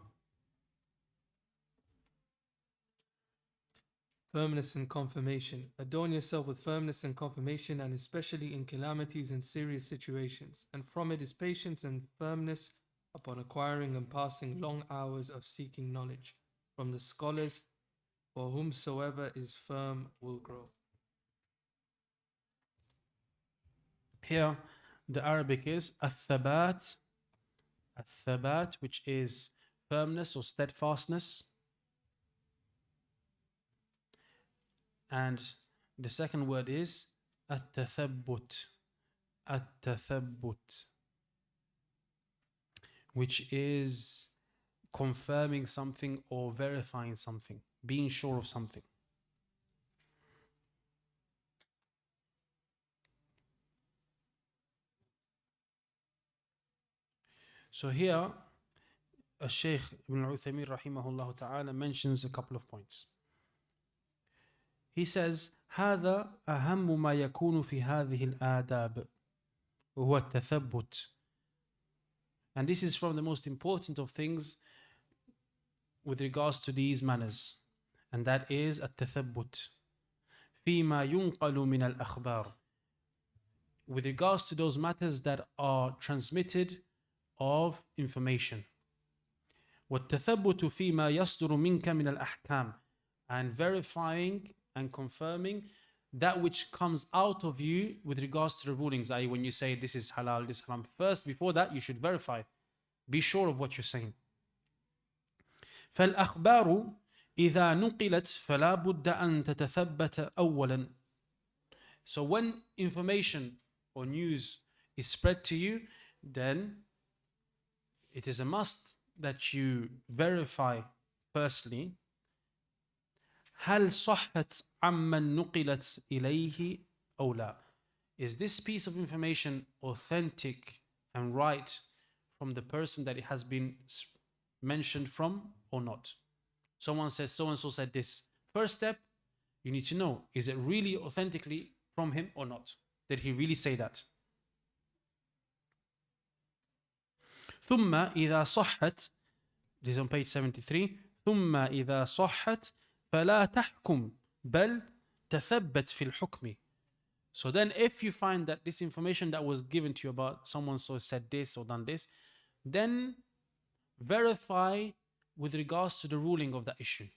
Firmness and confirmation. Adorn yourself with firmness and confirmation, and especially in calamities and serious situations. And from it is patience and firmness upon acquiring and passing long hours of seeking knowledge from the scholars, for whomsoever is firm will grow. Here, the Arabic is al-thabat, which is firmness or steadfastness. And the second word is at-tathabbut, which is confirming something or verifying something, being sure of something. So here, Shaykh Ibn Uthaymeen rahimahullah ta'ala mentions a couple of points. He says, هذا أهم ما يكون في هذه الآداب وهو التثبت. And this is from the most important of things with regards to these manners. And that is التثبت فيما ينقل من الأخبار. With regards to those matters that are transmitted of information. والتثبت فيما يصدر منك من الأحكام. And verifying and confirming that which comes out of you with regards to the rulings, i.e. when you say this is halal, this is haram. First, before that, you should verify. Be sure of what you're saying. فالأخبار إذا نقلت فلا بد أن تتثبت أولا. So when information or news is spread to you, then it is a must that you verify firstly. هل صحت عمن نقلت إليه أو لا? Is this piece of information authentic and right from the person that it has been mentioned from or not? Someone says so-and-so said this. First step, you need to know, is it really authentically from him or not? Did he really say that? ثم إذا صحت, this is on page 73, ثم إذا صحت فلا تحكم بل تثبت في الحكم. So then if you find that this information that was given to you about someone so said this or done this, then verify with regards to the ruling of that issue.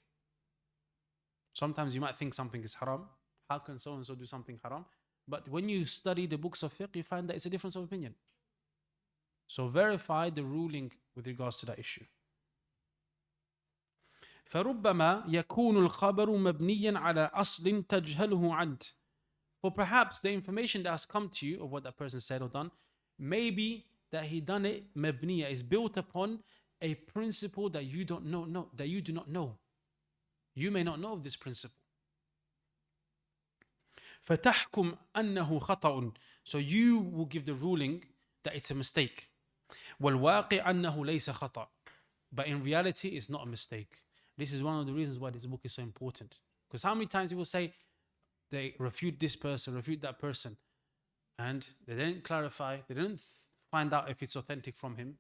Sometimes you might think something is haram. How can so and so do something haram? But when you study the books of fiqh, you find that it's a difference of opinion. So verify the ruling with regards to that issue. فربما يكون الخبر مبنيا على أصل تجهله عنه. For perhaps the information that has come to you of what that person said or done, maybe that he done it مبنية, is built upon a principle that you don't know, that you do not know. You may not know of this principle. فتحكم أنه خطأ. So you will give the ruling that it's a mistake. والواقع أنه ليس خطأ. But in reality, it's not a mistake. This is one of the reasons why this book is so important. Because how many times people say they refute this person, refute that person, and they didn't clarify, they didn't find out if it's authentic from him,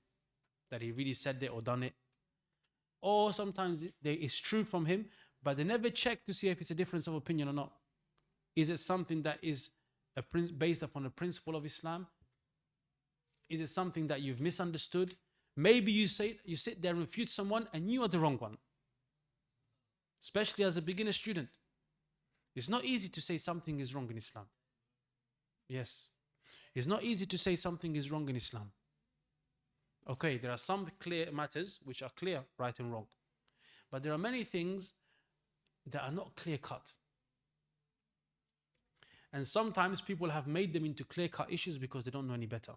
that he really said it or done it. Or sometimes it's true from him, but they never check to see if it's a difference of opinion or not. Is it something that is based upon a principle of Islam? Is it something that you've misunderstood? Maybe you sit there and refute someone and you are the wrong one. Especially as a beginner student. It's not easy to say something is wrong in Islam. Yes. It's not easy to say something is wrong in Islam. Okay, there are some clear matters which are clear, right and wrong. But there are many things that are not clear cut. And sometimes people have made them into clear cut issues because they don't know any better.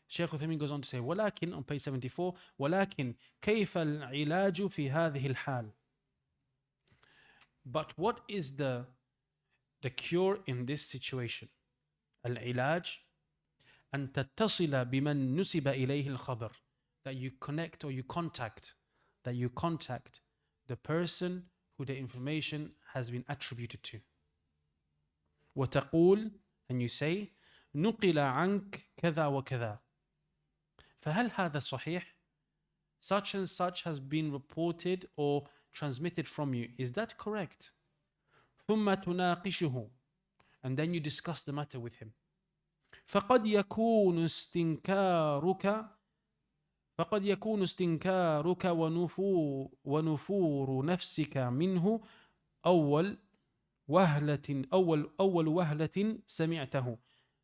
Shaykh Uthaymeen goes on to say, ولكن, on page 74, ولكن كيف العلاج في هذه الحال? But what is the cure in this situation? العلاج أن تتصل بمن نسب إليه الخبر, that you connect or you contact the person who the information has been attributed to. وتقول, and you say, نقل عنك كذا وكذا. فهل هذا صحيح? Such and such has been reported or transmitted from you. Is that correct? ثم تناقشه, and then you discuss the matter with him. فقد يكون استنكارك ونفور نفسك منه أول وهلة سمعته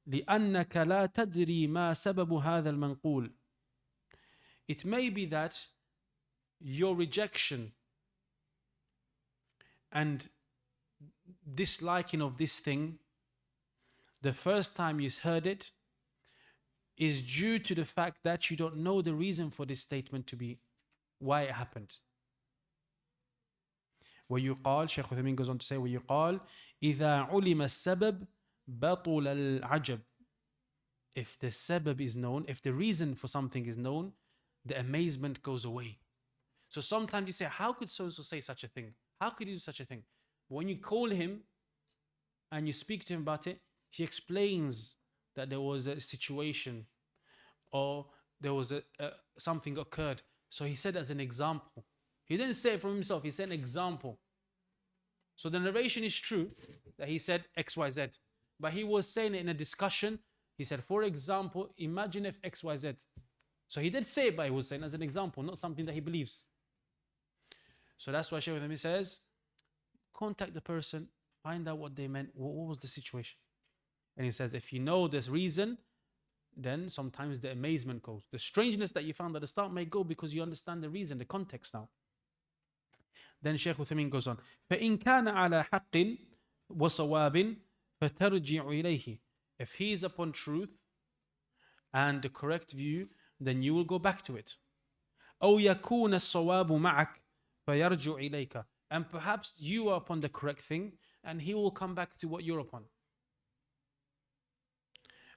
لأنك لا تدري ما سبب هذا المنقول. It may be that your rejection and disliking of this thing, the first time you heard it, is due to the fact that you don't know the reason for this statement to be, why it happened. ويقال, Shaykh Uthaymeen goes on to say, ويقال إذا علم السبب بطل العجب. If the sabab is known, if the reason for something is known, the amazement goes away. So sometimes you say, how could so-and-so say such a thing? How could he do such a thing? When you call him and you speak to him about it, he explains that there was a situation or there was something occurred. So he said as an example. He didn't say it from himself, he said an example. So the narration is true that he said X, Y, Z. But he was saying it in a discussion. He said, for example, imagine if X, Y, Z. So he did say it, but he was saying as an example, not something that he believes. So that's why Shaykh Uthaymeen says, contact the person, find out what they meant, what was the situation. And he says, if you know this reason, then sometimes the amazement goes. The strangeness that you found at the start may go because you understand the reason, the context now. Then Shaykh Uthaymeen goes on, فَإِنْ كَانَ عَلَى حَقٍ وَصَوَابٍ فَتَرْجِعُ إِلَيْهِ. If he is upon truth and the correct view, then you will go back to it. أَوْ يَكُونَ الصَّوَابُ مَعَكَ فَيَرْجُعُ إِلَيْكَ. And perhaps you are upon the correct thing and he will come back to what you're upon.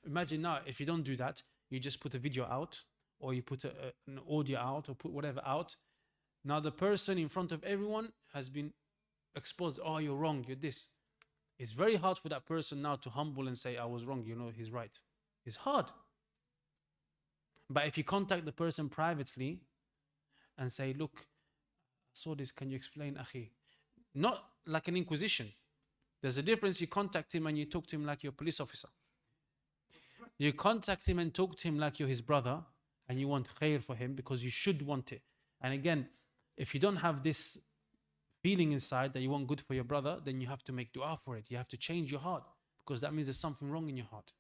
Imagine now, if you don't do that, you just put a video out or you put an audio out or put whatever out. Now the person in front of everyone has been exposed. Oh, you're wrong, you're this. It's very hard for that person now to humble and say, I was wrong, you know, he's right. It's hard. But if you contact the person privately and say, look, I saw this, can you explain, akhi? Not like an inquisition. There's a difference, you contact him and you talk to him like you're a police officer. You contact him and talk to him like you're his brother and you want khair for him because you should want it. And again, if you don't have this feeling inside that you want good for your brother, then you have to make dua for it. You have to change your heart because that means there's something wrong in your heart.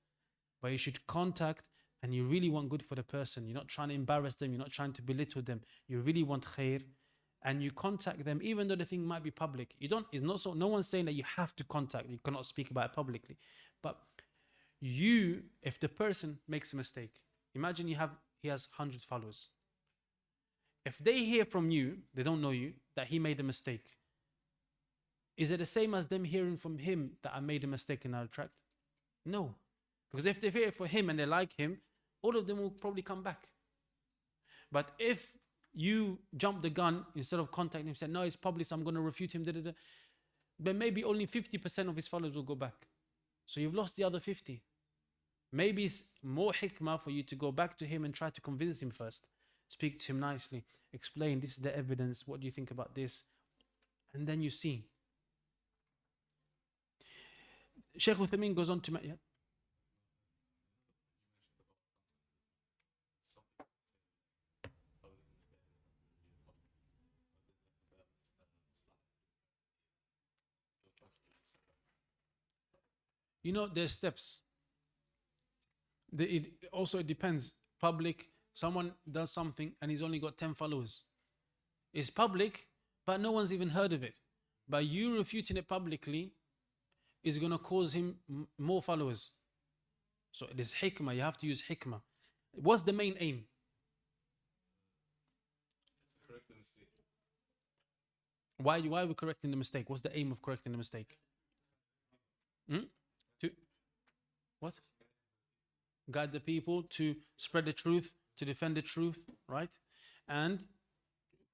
But you should contact and you really want good for the person. You're not trying to embarrass them. You're not trying to belittle them. You really want khair. And you contact them even though the thing might be public. It's not so, no one's saying that you have to contact. You cannot speak about it publicly. But if the person makes a mistake, imagine he has 100 followers. If they hear from you, they don't know you, that he made a mistake, is it the same as them hearing from him that I made a mistake in our tract? No. Because if they hear for him and they like him, all of them will probably come back. But if you jump the gun, instead of contacting him, say, no, it's public, so I'm going to refute him, then maybe only 50% of his followers will go back. So you've lost the other 50. Maybe it's more hikmah for you to go back to him and try to convince him first. Speak to him nicely. Explain, this is the evidence. What do you think about this? And then you see. Shaykh Uthaymeen goes on to... Yeah? You know, there's steps. It depends. Public, someone does something and he's only got 10 followers. It's public, but no one's even heard of it. By you refuting it publicly is going to cause him more followers. So it is hikmah. You have to use hikmah. What's the main aim? Correct the mistake. Why are we correcting the mistake? What's the aim of correcting the mistake? To what? Guide the people to spread the truth, to defend the truth, right? And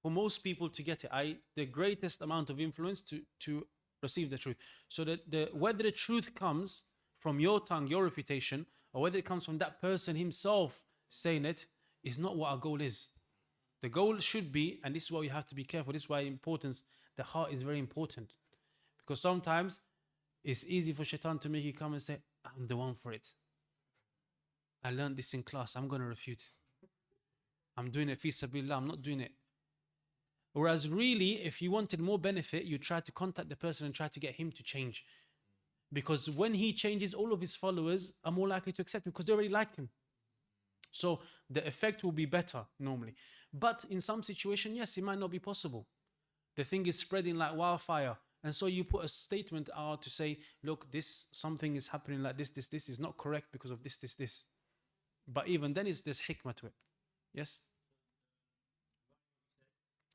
for most people to get it, the greatest amount of influence to receive the truth. So that whether the truth comes from your tongue, your refutation, or whether it comes from that person himself saying it, is not what our goal is. The goal should be, and this is why we have to be careful, this is why the heart is very important. Because sometimes it's easy for shaitan to make you come and say, I'm the one for it. I learned this in class, I'm going to refute it. I'm doing it fi sabilillah, I'm not doing it. Whereas really, if you wanted more benefit, you try to contact the person and try to get him to change. Because when he changes, all of his followers are more likely to accept him because they already like him. So the effect will be better normally. But in some situation, yes, it might not be possible. The thing is spreading like wildfire. And so you put a statement out to say, look, something is happening like this is not correct because of this. But even then, there's hikmah to it. Yes?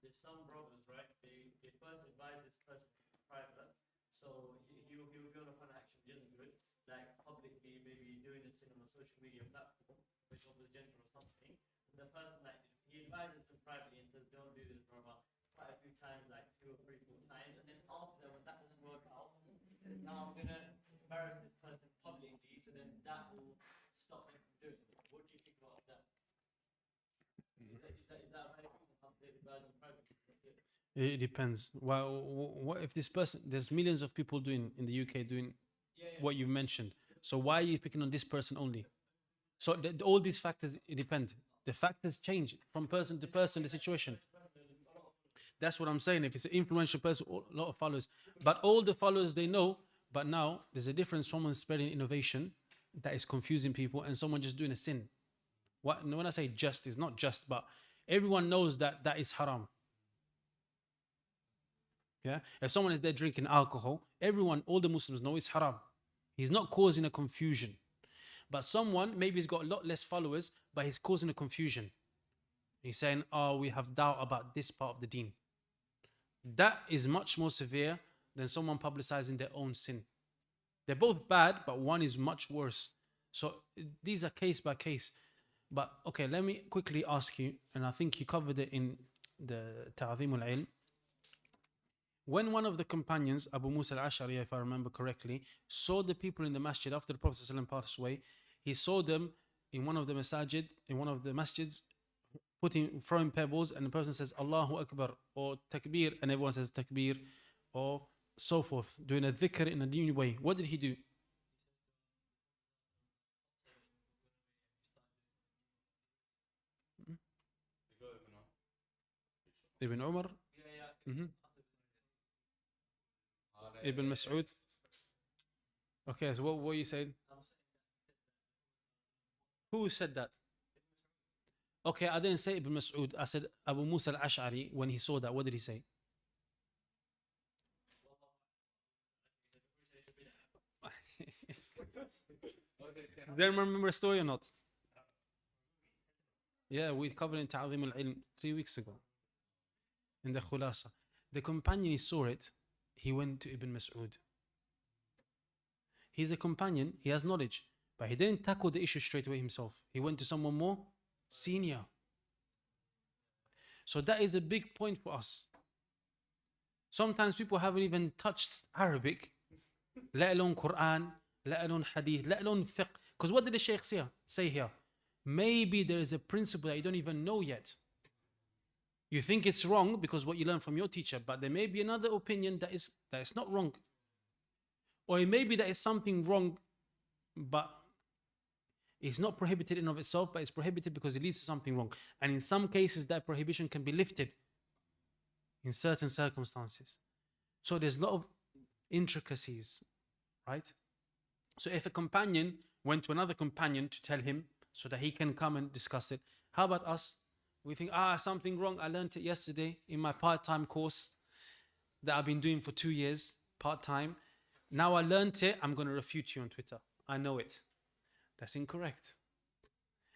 There's some brothers, right? They first advise this person in private, so he will go upon action, didn't do it, like publicly, maybe doing this in on a social media platform, which was gentle or something. And the person, like, he advises them privately and says, don't do this, brother, quite a few times, like 2 or 3, 4 times. And then after that, when that doesn't work out, he says, now I'm going to embarrass this person publicly, so then that will stop him from doing it. What do you think about that? Is that a very common advice privately? It depends. Well, what if this person, there's millions of people in the UK doing what you mentioned. So why are you picking on this person only? So all these factors, it depend. The factors change from person to person, the situation. That's what I'm saying. If it's an influential person, a lot of followers. But all the followers, they know. But now, there's a difference. Someone spreading innovation that is confusing people and someone just doing a sin. When I say just, it's not just, but everyone knows that is haram. Yeah? If someone is there drinking alcohol, all the Muslims know it's haram. He's not causing a confusion. But someone, maybe he's got a lot less followers, but he's causing a confusion. He's saying, oh, we have doubt about this part of the deen. That is much more severe than someone publicizing their own sin. They're both bad, but one is much worse. So these are case by case. But okay, let me quickly ask you, and I think you covered it in the Ta'zim al-Ilm. When one of the companions, Abu Musa al-Ash'ari, if I remember correctly, saw the people in the masjid after the Prophet ﷺ passed away, he saw them in one of the masjids, throwing pebbles, and the person says, Allahu Akbar, or Takbir, and everyone says Takbir, or so forth, doing a dhikr in a new way. What did he do? Ibn Umar? Ibn Mas'ud? Okay, so what you said? Who said that? Okay, I didn't say Ibn Mas'ud. I said Abu Musa al-Ash'ari. When he saw that, what did he say? Do you remember a story or not? Yeah, we covered in Ta'zim al-Ilm 3 weeks ago. In the Khulasa. The companion, he saw it. He went to Ibn Mas'ud. He's a companion. He has knowledge. But he didn't tackle the issue straight away himself. He went to someone more senior. So that is a big point for us. Sometimes people haven't even touched Arabic, let alone Quran, let alone Hadith, let alone fiqh. Because what did the Shaykh say here? Maybe there is a principle that you don't even know yet. You think it's wrong because what you learn from your teacher, but there may be another opinion that is not wrong. Or it may be that it's something wrong, but it's not prohibited in and of itself, but it's prohibited because it leads to something wrong. And in some cases, that prohibition can be lifted in certain circumstances. So there's a lot of intricacies, right? So if a companion went to another companion to tell him so that he can come and discuss it, how about us? We think, something wrong. I learned it yesterday in my part-time course that I've been doing for 2 years, part-time. Now I learned it, I'm going to refute you on Twitter. I know it. That's incorrect.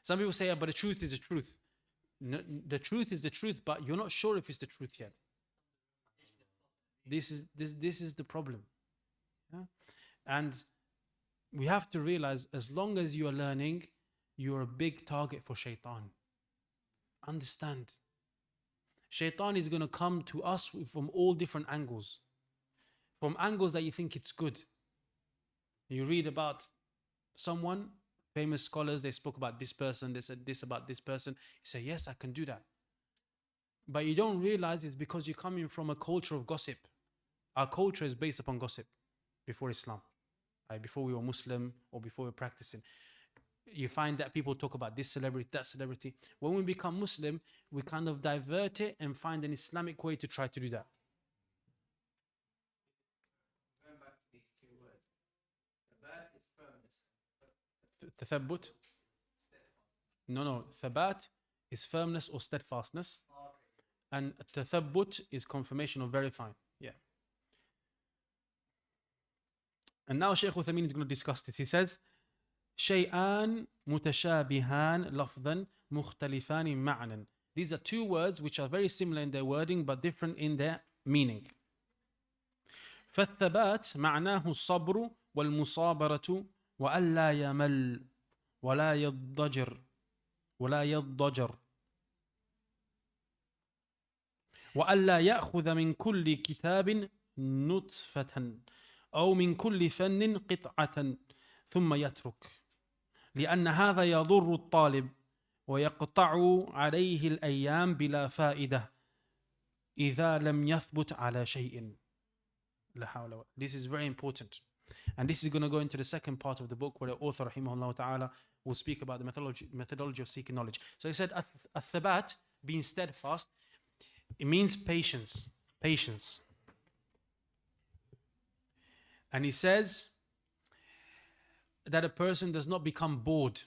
Some people say, but the truth is the truth. No, the truth is the truth, but you're not sure if it's the truth yet. This is the problem. Yeah? And we have to realize, as long as you are learning, you're a big target for shaitan. Understand. Shaitan is going to come to us from all different angles. From angles that you think it's good. You read about someone, famous scholars, they spoke about this person, they said this about this person. You say, yes, I can do that. But you don't realize it's because you're coming from a culture of gossip. Our culture is based upon gossip before Islam. Before we were Muslim or before we were practicing. You find that people talk about this celebrity, that celebrity. When we become Muslim, we kind of divert it and find an Islamic way to try to do that. Going back to these two words, thabat is firmness. Tathabbut? No. Thabat is firmness or steadfastness. And tathabbut is confirmation or verifying. Yeah. And now Shaykh Uthaymeen is going to discuss this. He says, شيئان متشابهان لفظا مختلفان معنى. These are two words which are very similar in their wording but different in their meaning. فالثبات معناه الصبر والمصابرة وألا يمل ولا يضجر وألا يأخذ من كل كتاب نطفة أو من كل فن قطعة ثم يترك لأن هذا يضر الطالب ويقطع عليه الأيام بلا فائدة إذا لم يثبت على شيء. This is very important. And this is going to go into the second part of the book where the author rahimahullah ta'ala will speak about the methodology of seeking knowledge. So he said, الثبات, being steadfast, it means patience. And he says that a person does not become bored.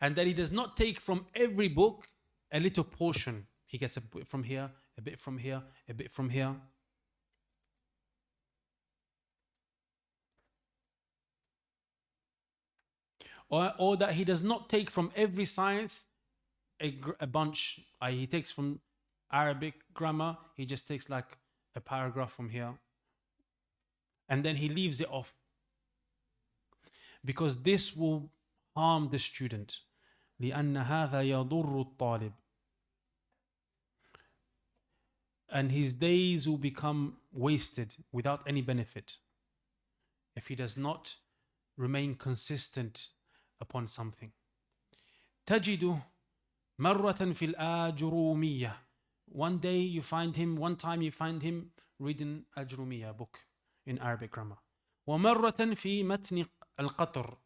And that he does not take from every book a little portion. He gets a bit from here, a bit from here, a bit from here. Or that he does not take from every science a bunch. He takes from Arabic grammar, he just takes like a paragraph from here. And then he leaves it off. Because this will harm the student. لأن هذا يضر الطالب. And his days will become wasted without any benefit if he does not remain consistent upon something. تجد مرة في الآجرومية. One time you find him reading Ajrumiya book in Arabic grammar. ومرة في متن القطر.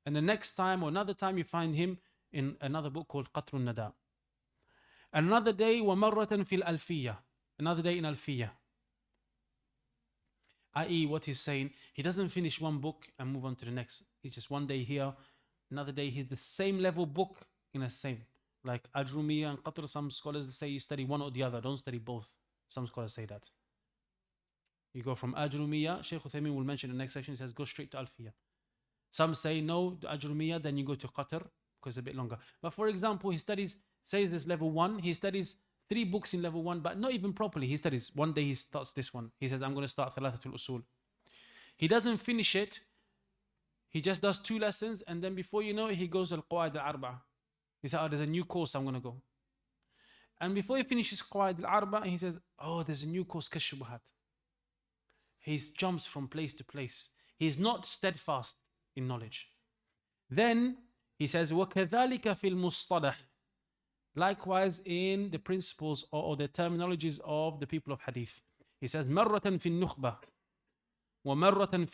And the next time or another time you find him in another book called قطر الندى. Another day ومرة في الألفية. Another day in Alfiyah. I.e. what he's saying, he doesn't finish one book and move on to the next. It's just one day here, another day he's the same level book in a same. Like Ajrumiya and Qatr, some scholars say you study one or the other, don't study both. Some scholars say that. You go from Ajrumiya, Shaykh Uthaymeen will mention in the next section, he says go straight to Alfiyah. Some say no, the Ajrumiya, then you go to Qatr because it's a bit longer. But for example, says this level 1, he studies 3 books in level 1, but not even properly. He studies, one day he starts this one. He says, I'm going to start Thalathatul Usul. He doesn't finish it. He just does 2 lessons, and then before you know it, he goes Al-Qawaid Al-Arba'. He says, there's a new course I'm going to go. And before he finishes Qawaid Al-Arba', he says, there's a new course, Kashf Shubuhat. He jumps from place to place. He's not steadfast in knowledge. Then he says, وَكَذَلِكَ فِي الْمُصْطَلَحِ. Likewise in the principles or the terminologies of the people of hadith. He says, مَرَّةً فِي النُّخْبَةِ وَمَرَّةً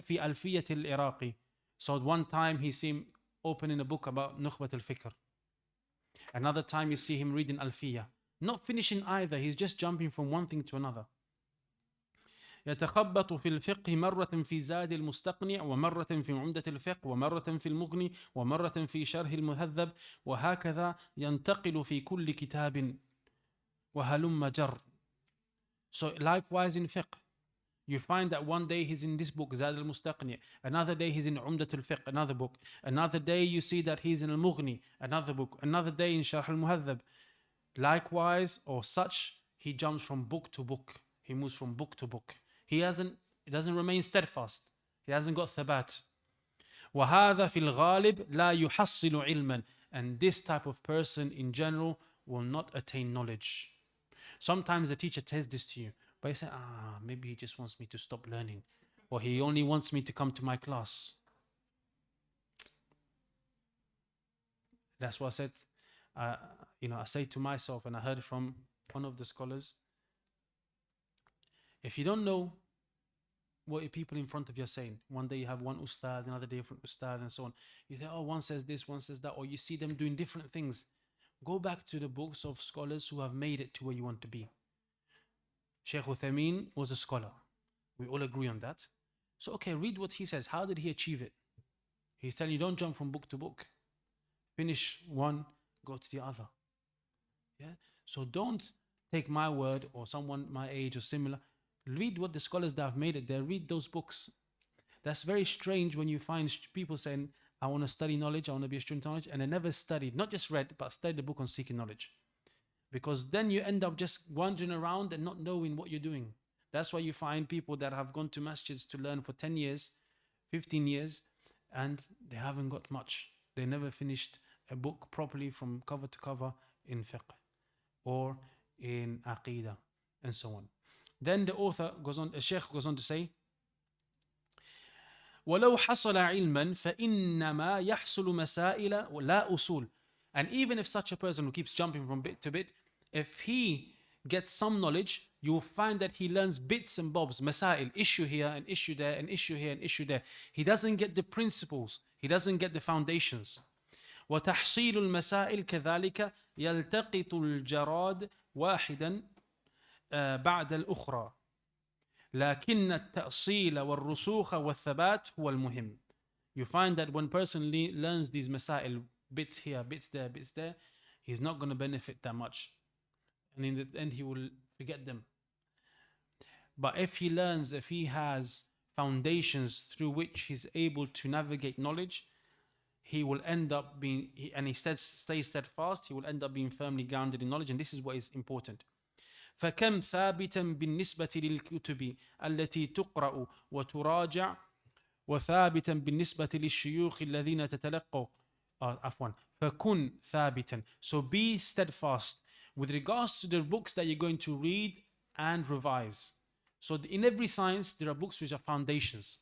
في ألفية العراقي. So at one time he see him opening a book about نخبة الفكر. Another time you see him reading Alfiya. Not finishing either, he's just jumping from one thing to another. يتخبط في الفقه مرة في زاد المستقنع ومرة في عمدة الفقه ومرة في المغني ومرة في شرح المهذب وهكذا ينتقل في كل كتاب وهلم جر. So likewise in fiqh, you find that one day he's in this book, Zad al-Mustaqni, another day he's in Umdat al-Fiqh, another book, another day you see that he's in al-Mughni, another book, another day in Sharh al-Muhadhab. Likewise, or such, he jumps from book to book, he moves from book to book. He doesn't remain steadfast, he hasn't got thabat. وَهَذَا فِي الْغَالِبِ لَا يُحَصِّلُ عِلْمًا. And this type of person in general will not attain knowledge. Sometimes the teacher says this to you, but you say, maybe he just wants me to stop learning, or he only wants me to come to my class. That's what I said. I say to myself, and I heard from one of the scholars, if you don't know what your people in front of you are saying, one day you have one Ustadh, another day different Ustadh, and so on. You say, one says this, one says that, or you see them doing different things. Go back to the books of scholars who have made it to where you want to be. Shaykh Uthaymeen was a scholar. We all agree on that. So, okay, read what he says. How did he achieve it? He's telling you, don't jump from book to book. Finish one, go to the other. Yeah. So don't take my word or someone my age or similar. Read what the scholars that have made it there. Read those books. That's very strange when you find people saying, I want to study knowledge, I want to be a student of knowledge, and they never studied, not just read, but studied the book on seeking knowledge. Because then you end up just wandering around and not knowing what you're doing. That's why you find people that have gone to masjids to learn for 10 years, 15 years, and they haven't got much. They never finished a book properly from cover to cover in fiqh or in aqeedah and so on. Then the author goes on, the sheikh goes on to say, وَلَوْ حَصَلَ عِلْمًا فَإِنَّمَا يَحْصُلُ مَسَائِلَ وَلَا أُصُولٍ. And even if such a person who keeps jumping from bit to bit, if he gets some knowledge, you will find that he learns bits and bobs, masail, issue here, an issue there, an issue here, an issue there. He doesn't get the principles, he doesn't get the foundations. وتحصيل المسائل كذلك يلتقط الجراد واحدا بعد الأخرى لكن التأصيل والرسوخ والثبات هو المهم. You find that when person learns these masail, bits here, bits there, he's not going to benefit that much. And in the end, he will forget them. But if he has foundations through which he's able to navigate knowledge, he will end up being, and he stays steadfast, he will end up being firmly grounded in knowledge. And this is what is important. فكم ثابتا بالنسبة للكتب التي تقرأ وتراجع وثابتا بالنسبة للشيوخ الذين تتلقوا فكن ثابتا. So be steadfast with regards to the books that you're going to read and revise. So in every science there are books which are foundations.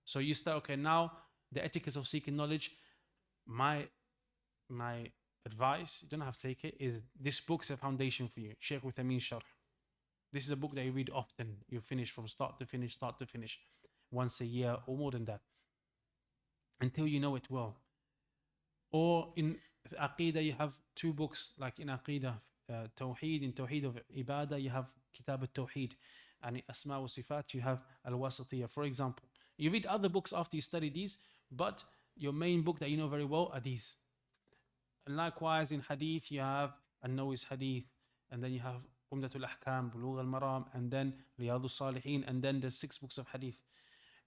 So you start, okay, now the etiquette of seeking knowledge, my advice, you don't have to take it, is this book's a foundation for you. Shaykh Uthaymeen Sharh. This is a book that you read often. You finish from start to finish, once a year or more than that, until you know it well. Or in Aqeedah, you have two books, like in Aqeedah, Tawheed, in Tawheed of Ibadah, you have Kitab al-Tawheed, and in Asma wa Sifat, you have Al-Wasatiyah, for example. You read other books after you study these, but your main book that you know very well are these. And likewise in Hadith, you have An-Nawawi's Hadith, and then you have Umdatul Ahkam, Bulugh al-Maram, and then Riyadus Salihin, and then the 6 books of Hadith.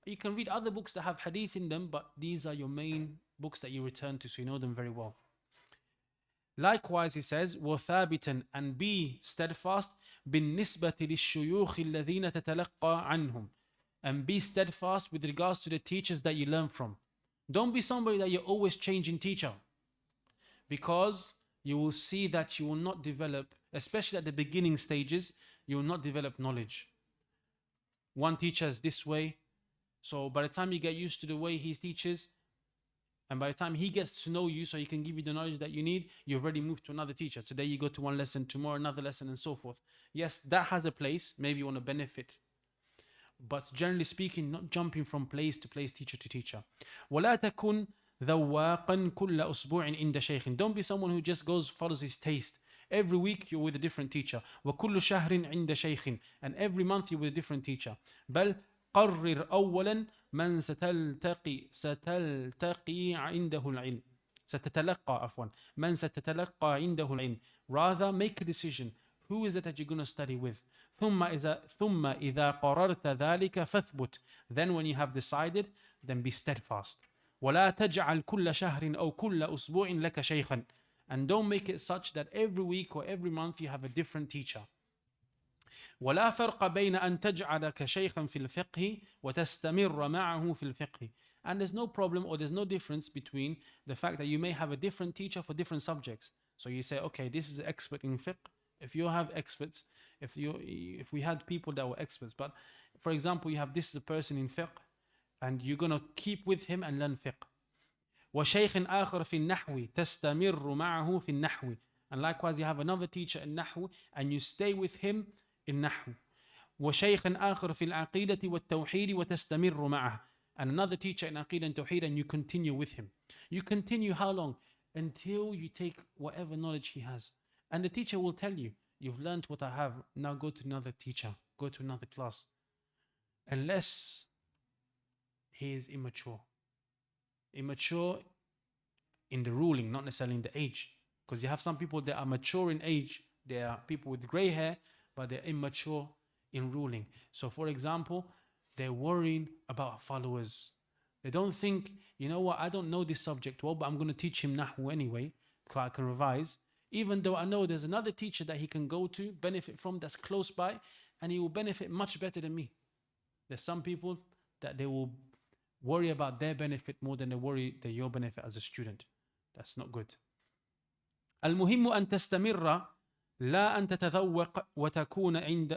You can read other books that have Hadith in them, but these are your main books that you return to, so you know them very well. Likewise, he says, وَثَابِتًا, and be steadfast, بِالنِّسْبَةِ لِلشُّيُوخِ الَّذِينَ تَتَلَقَّى عَنْهُمْ, and be steadfast with regards to the teachers that you learn from. Don't be somebody that you're always changing teacher, because you will see that you will not develop, especially at the beginning stages, you will not develop knowledge. One teacher is this way, So by the time you get used to the way he teaches, and by the time he gets to know you so he can give you the knowledge that you need, you've already moved to another teacher. Today you go to one lesson, tomorrow another lesson, and so forth. Yes, that has a place. Maybe you want to benefit. But generally speaking, not jumping from place to place, teacher to teacher. وَلَا تَكُنْ ذَوَّاقًا كُلَّ أُسْبُوعٍ عِنْدَ شَيْخٍ. Don't be someone who just follows his taste. Every week you're with a different teacher. وَكُلُّ شَهْرٍ عِنْدَ شَيْخٍ. And every month you're with a different teacher. بل قرر أولا من ستلتقي عنده العلم. ستتلقى عفوا من ستتلقى عنده العلم. Rather, make a decision. Who is it that you're going to study with? ثم إذا قررت ذلك فاثبت. Then when you have decided, then be steadfast. ولا تجعل كل شهر أو كل أسبوع لك شيخا. And don't make it such that every week or every month you have a different teacher. ولا فرق بين أن تجعلك شيخا في الفقه وتستمر معه في الفقه. And there's no problem or there's no difference between the fact that you may have a different teacher for different subjects. So you say, okay, this is an expert in fiqh. If you have experts, if we had people that were experts, but for example, you have this is a person in fiqh, and you're gonna keep with him and learn fiqh. وشيخ آخر في النحو تستمر معه في النحو. And likewise, you have another teacher in nahw, and you stay with him in nahw. وشيخ آخر في العقيدة والتوحيد وتستمر معه. And another teacher in Aqeedah and Tawheed, and you continue with him. You continue how long? Until you take whatever knowledge he has. And the teacher will tell you, you've learned what I have, now go to another teacher, go to another class. Unless he is immature. Immature in the ruling, not necessarily in the age. Because you have some people that are mature in age, they are people with gray hair, but they're immature in ruling. So for example, they're worrying about followers. They don't think, you know what, I don't know this subject well, but I'm going to teach him Nahwu anyway, so I can revise. Even though I know there's another teacher that he can go to, benefit from, that's close by, and he will benefit much better than me. There's some people that they will worry about their benefit more than they worry that your benefit as a student. That's not good. المهم أن تستمر لا أن تتذوق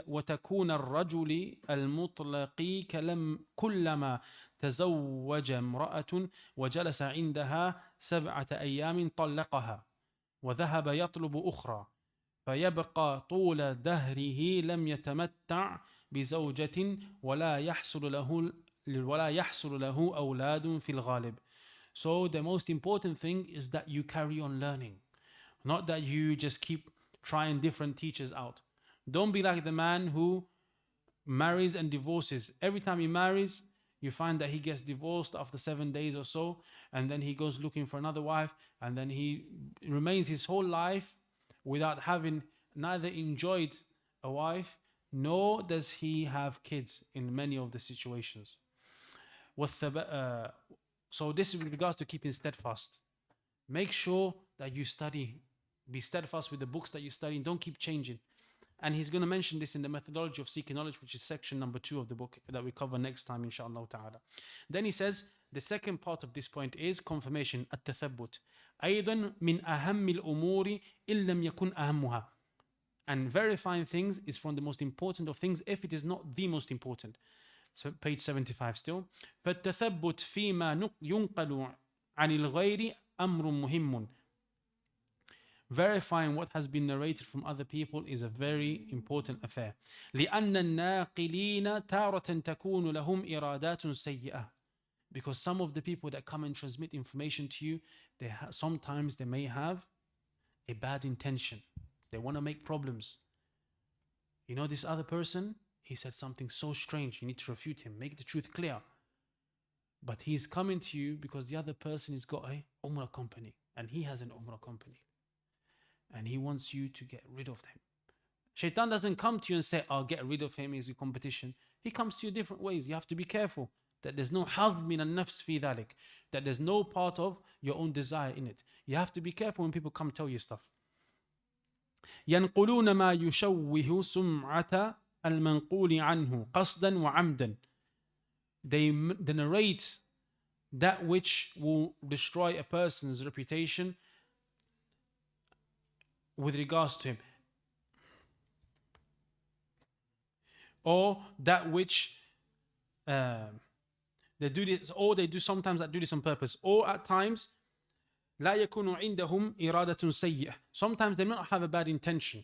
وتكون الرجل المطلق كلما تزوج امرأة وجلس عندها 7 أيام طلقها وذهب يطلب أخرى فيبقى طول دهره لم يتمتع بزوجة ولا يحصل له أولاد في الغالب. So the most important thing is that you carry on learning, not that you just keep trying different teachers out. Don't be like the man who marries and divorces. Every time he marries, you find that he gets divorced after 7 days or so, and then he goes looking for another wife, and then he remains his whole life without having neither enjoyed a wife, nor does he have kids in many of the situations. So this is with regards to keeping steadfast. Make sure that you study. Be steadfast with the books that you study. Don't keep changing. And he's going to mention this in the methodology of seeking knowledge, which is section number 2 of the book that we cover next time, inshallah ta'ala. Then he says, the second part of this point is confirmation, التثبت. أيضا من أهم الأمور إن لم يكن أهمها. And verifying things is from the most important of things if it is not the most important. So page 75 still. فالتثبت فيما ينقل عن الغير أمر مهم. Verifying what has been narrated from other people is a very important affair. لأن الناقلين تارة تكون لهم إرادات سيئة. Because some of the people that come and transmit information to you, sometimes they may have a bad intention. They want to make problems. You know this other person? He said something so strange. You need to refute him. Make the truth clear. But he's coming to you because the other person has got a Umrah company. And he has an Umrah company. And he wants you to get rid of him. Shaitan doesn't come to you and say, I'll get rid of him, he's a competition. He comes to you different ways. You have to be careful that there's no hadh min al-nafs fi dhalik, that there's no part of your own desire in it. You have to be careful when people come tell you stuff. ينقلون ما يشوه سمعة المنقول عنه قصدا وعمدا. They narrate that which will destroy a person's reputation with regards to him, or that which They do this, or they do sometimes that do this on purpose, or at times لا يكون عندهم إرادة سيئة. Sometimes they may not have a bad intention,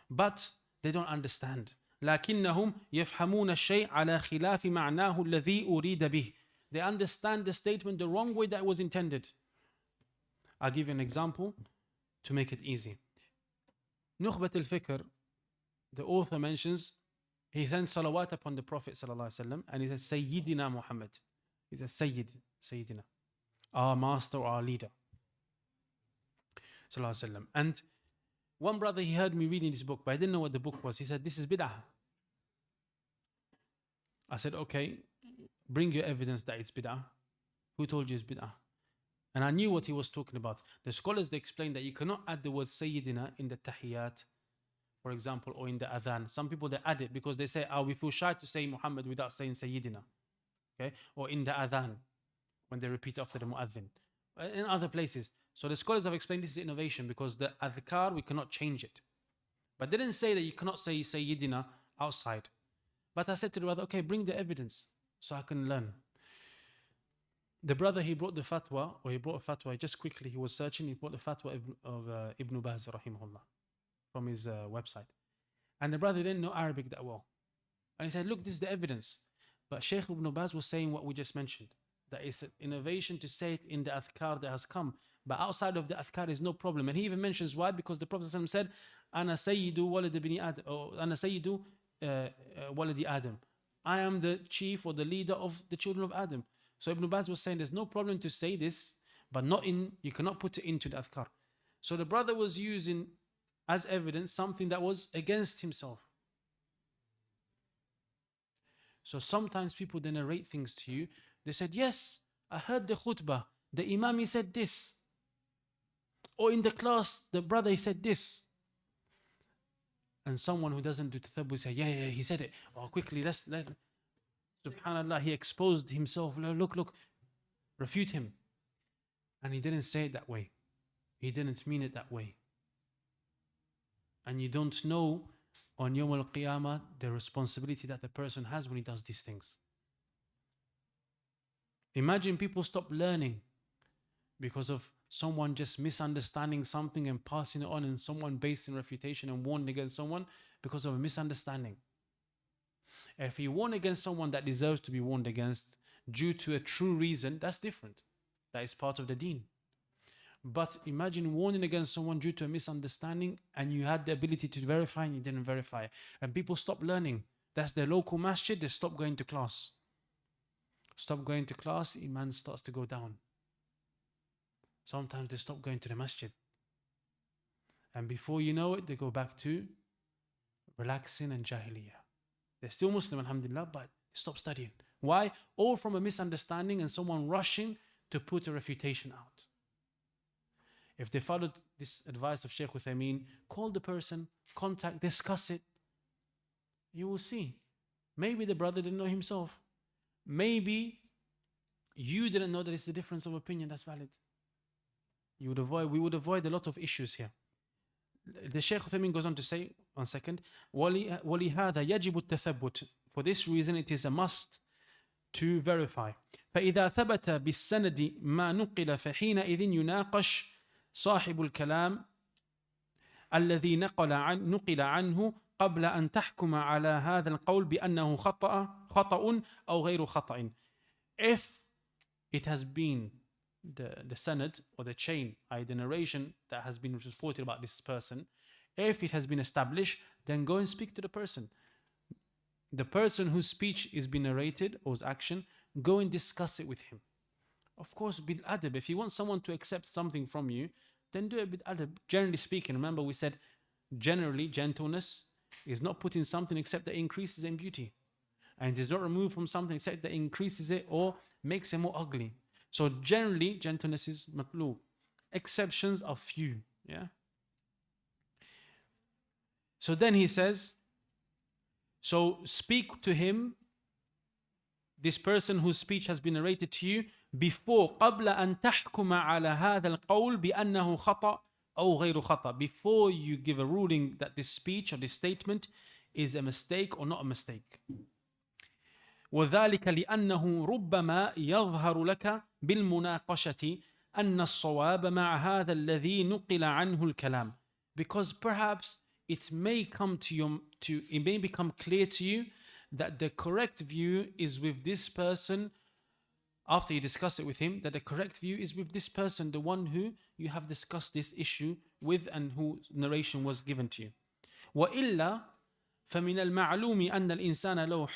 but they don't understand. لكنهم يفهمون الشيء على خلاف معناه الذي أريد به. They understand the statement the wrong way that was intended. I'll give you an example to make it easy. نخبة الفكر, the author mentions, he sends salawat upon the Prophet ﷺ, and he says Sayyidina Muhammad. He says Sayyidina, our master or our leader ﷺ. And one brother, he heard me reading this book, but I didn't know what the book was. He said, this is bid'ah. I said, okay, bring your evidence that it's bid'ah. Who told you it's bid'ah? And I knew what he was talking about. The scholars, they explained that you cannot add the word Sayyidina in the tahiyyat, for example, or in the adhan. Some people, they add it because they say, we feel shy to say Muhammad without saying Sayyidina. Okay? Or in the adhan, when they repeat after the muadhin. In other places. So the scholars have explained this is innovation because the adhkar, we cannot change it. But they didn't say that you cannot say Sayyidina outside. But I said to the brother, okay, bring the evidence so I can learn. The brother, he brought the fatwa, or he brought a fatwa, just quickly, he was searching, he brought the fatwa of Ibn Baz, rahimahullah, from his website. And the brother didn't know Arabic that well. And he said, look, this is the evidence. But Shaykh Ibn Baz was saying what we just mentioned, that it's an innovation to say it in the adhkar that has come. But outside of the adhkar is no problem. And he even mentions why, because the Prophet said, Ana sayyidu walad ibn Adam, or Ana sayyidu waladi Adam. I am the chief or the leader of the children of Adam. So Ibn Baz was saying there's no problem to say this, but not in, you cannot put it into the adhkar. So the brother was using as evidence something that was against himself. So sometimes people, they narrate things to you. They said, yes, I heard the khutbah. The imam, he said this. Or in the class, the brother, he said this. And someone who doesn't do tathabbu say, yeah, he said it. Oh, quickly, let's subhanallah, he exposed himself. Look, refute him. And he didn't say it that way. He didn't mean it that way. And you don't know on Yawm al-Qiyamah the responsibility that the person has when he does these things. Imagine people stop learning because of someone just misunderstanding something and passing it on, and someone based in refutation and warned against someone because of a misunderstanding. If you warn against someone that deserves to be warned against due to a true reason, that's different. That is part of the deen. But imagine warning against someone due to a misunderstanding and you had the ability to verify and you didn't verify. And people stop learning. That's their local masjid, they stop going to class. Stop going to class, iman starts to go down. Sometimes they stop going to the masjid. And before you know it, they go back to relaxing and jahiliyyah. They're still Muslim, alhamdulillah, but they stop studying. Why? All from a misunderstanding and someone rushing to put a refutation out. If they followed this advice of Shaykh Uthaymeen, call the person, contact, discuss it, you will see. Maybe the brother didn't know himself. Maybe you didn't know that it's the difference of opinion that's valid. We would avoid a lot of issues here. The Shaykh Uthaymeen goes on to say, one second, وَلِهَذَا يَجِبُ التَّثَبُّتُ. For this reason, it is a must to verify. فإذا ثبت بالسند ما نقل فحينئذ يناقش صاحب الكلام الذي نقل عنه قبل أن تحكم على هذا القول بأنه خطأ أو غير خطأ. If it has been the sanad or the chain, the narration that has been reported about this person, if it has been established, then go and speak to the person. The person whose speech is being narrated or his action, go and discuss it with him. Of course, bil adab. If you want someone to accept something from you, then do it bil adab. Generally speaking, remember we said generally gentleness is not putting something except that it increases in beauty, and it is not removed from something except that it increases it or makes it more ugly. So generally, gentleness is matlub. Exceptions are few. Yeah. So then he says, so speak to him, this person whose speech has been narrated to you, before قبل أن تحكم على هذا القول بأنه خطأ أو غير خطأ. Before you give a ruling that this speech or this statement is a mistake or not a mistake. وذلك لأنه ربما يظهر لك بالمناقشة أن الصواب مع هذا الذي نقل عنه الكلام. Because perhaps it may become clear to you that the correct view is with this person after you discuss it with him, that the correct view is with this person, the one who you have discussed this issue with and whose narration was given to you. وإلا فمن المعلوم أن الإنسان لو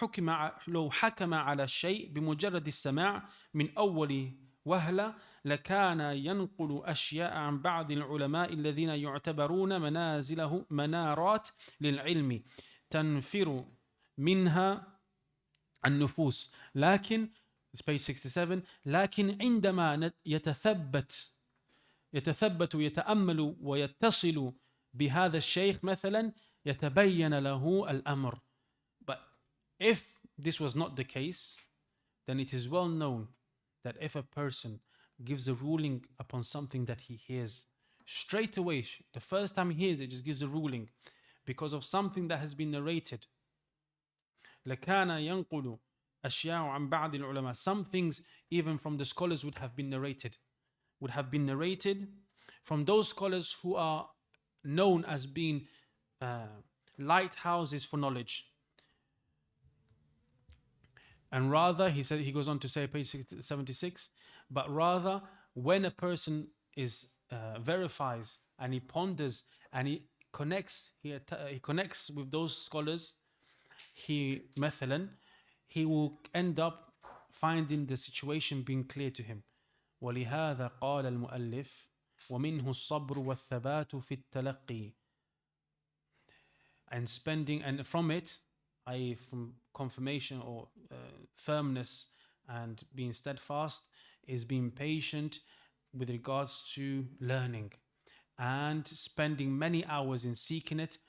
حكم على الشيء بمجرد السماع من أول وهلة لكان ينقل أشياء عن بعض العلماء الذين يعتبرون منازله منارات للعلم تنفر منها النفوس. لكن page 67 لكن عندما يتثبت ويتأمل ويتصل بهذا الشيخ مثلا يتبين له الأمر. But if this was not the case, then it is well known that if a person gives a ruling upon something that he hears, straight away, the first time he hears it, just gives a ruling because of something that has been narrated. لكان ينقل أشياء عن بعض العلماء. Some things even from the scholars would have been narrated from those scholars who are known as being lighthouses for knowledge. And rather, he goes on to say, page 76, but rather when a person is verifies and he ponders and he connects with those scholars, he will end up finding the situation being clear to him. ولهذا قال المؤلف ومنه الصبر والثبات في التلقي. And from it, i.e. from confirmation or firmness and being steadfast, is being patient with regards to learning and spending many hours in seeking it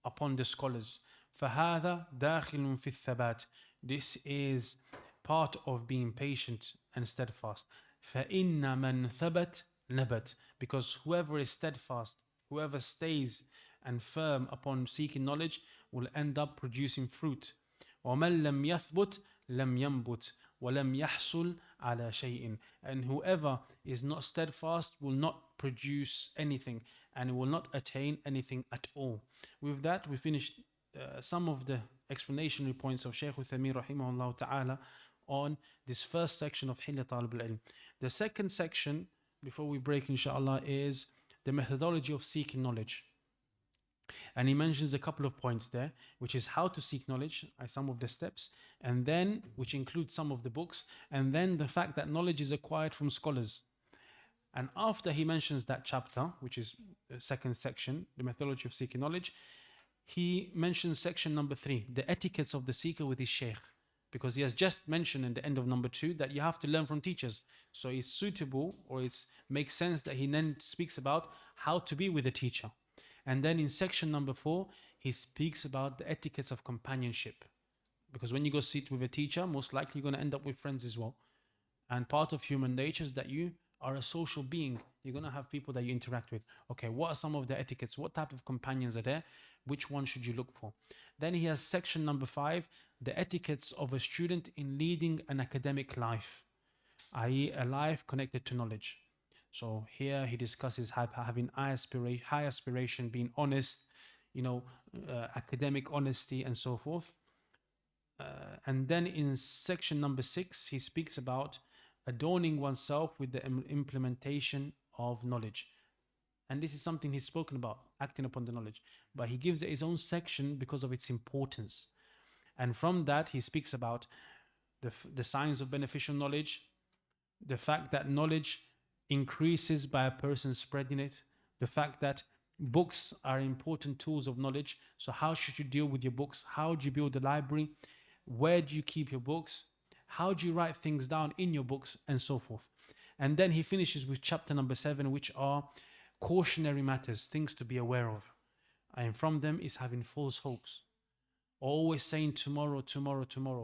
upon the scholars. فهذا داخل في الثبات. This is part of being patient and steadfast. فإن من ثبت نبت. Because whoever is steadfast, whoever stays and firm upon seeking knowledge, will end up producing fruit. ومن لم يثبت لم ينبت ولم يحصل على شيء. And whoever is not steadfast will not produce anything and will not attain anything at all. With that, we finished some of the explanatory points of Shaykh Uthaymeen rahimahullah ta'ala on this first section of Hilya Talib al-Ilm. The second section, before we break inshallah, is the methodology of seeking knowledge. And he mentions a couple of points there, which is how to seek knowledge, some of the steps, and then, which includes some of the books, and then the fact that knowledge is acquired from scholars. And after he mentions that chapter, which is the second section, the methodology of seeking knowledge, he mentions section number 3, the etiquettes of the seeker with his sheikh. Because he has just mentioned in the end of number 2 that you have to learn from teachers. So it's suitable, or it makes sense that he then speaks about how to be with a teacher. And then in section number 4, he speaks about the etiquettes of companionship. Because when you go sit with a teacher, most likely you're going to end up with friends as well. And part of human nature is that you are a social being. You're going to have people that you interact with. Okay, what are some of the etiquettes? What type of companions are there? Which one should you look for? Then he has section number 5, the etiquettes of a student in leading an academic life, i.e. a life connected to knowledge. So here he discusses having high aspiration, being honest, academic honesty and so forth. And then in section number 6, he speaks about adorning oneself with the implementation of knowledge. And this is something he's spoken about, acting upon the knowledge. But he gives it his own section because of its importance. And from that, he speaks about the signs of beneficial knowledge, the fact that knowledge increases by a person spreading it, the fact that books are important tools of knowledge. So how should you deal with your books? How do you build a library? Where do you keep your books? How do you write things down in your books? And so forth. And then he finishes with chapter number 7, which are cautionary matters, things to be aware of. And from them is having false hopes. Always saying tomorrow.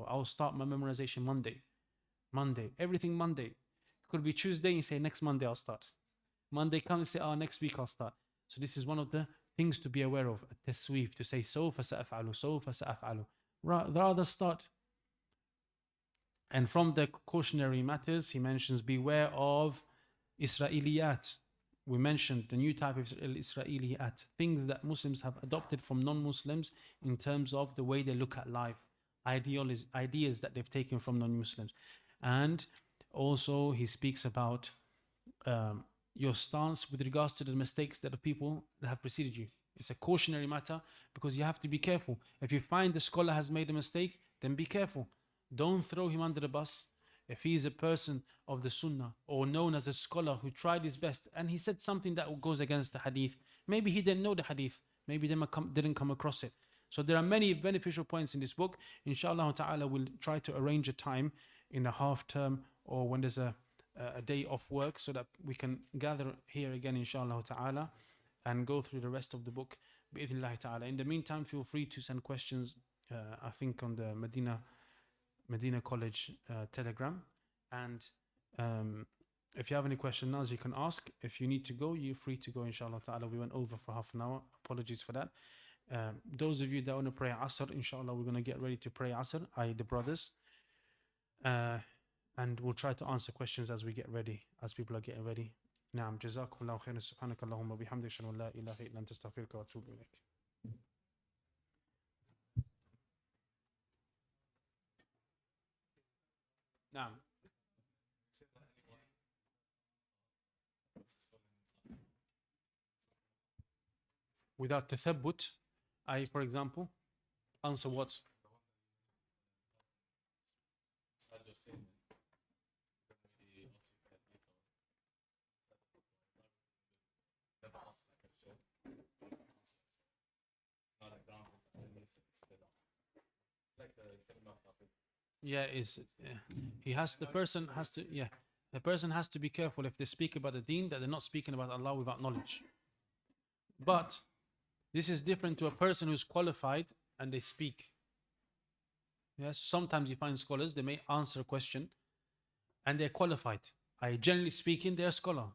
I'll start my memorization Monday. Everything Monday. Could be Tuesday, you say next Monday I'll start. Monday comes, you say next week I'll start. So this is one of the things to be aware of. Tasweef, to say سوف سأفعل. Rather start And from the cautionary matters, he mentions beware of Israeliyat. We mentioned the new type of Israeliyat, things that Muslims have adopted from non-Muslims in terms of the way they look at life, ideas that they've taken from non-Muslims. And also he speaks about your stance with regards to the mistakes that the people that have preceded you. It's a cautionary matter because you have to be careful. If you find the scholar has made a mistake, then be careful. Don't throw him under the bus. If he is a person of the Sunnah or known as a scholar who tried his best and he said something that goes against the hadith, maybe he didn't know the hadith, maybe they didn't come across it. So there are many beneficial points in this book. Inshallah ta'ala, we'll try to arrange a time in a half term or when there's a day off work so that we can gather here again, inshallah ta'ala, and go through the rest of the book, bi'idhnillah ta'ala. In the meantime, feel free to send questions, I think on the Medina College Telegram. And if you have any questions now, you can ask. If you need to go, you're free to go, inshallah ta'ala. We went over for half an hour. Apologies for that. Those of you that want to pray Asr, inshallah, we're going to get ready to pray Asr, the brothers. And we'll try to answer questions as we get ready, as people are getting ready. Naam, jazakumullahu khairan, subhanaka Allahumma bihamdika, ashhadu an la ilaha illa anta astaghfiruka wa atubu ilayk. Naam. Without tathabbut, for example, answer what? Inside your statement, don't really also get details. Never ask like a shit. It's not a grounded underneath it, it's split off. It's like the kalima topic. Yeah, the person has to be careful if they speak about the deen that they're not speaking about Allah without knowledge. But this is different to a person who's qualified and they speak. Yes, sometimes you find scholars, they may answer a question and they're qualified. Generally speaking, they're a scholar.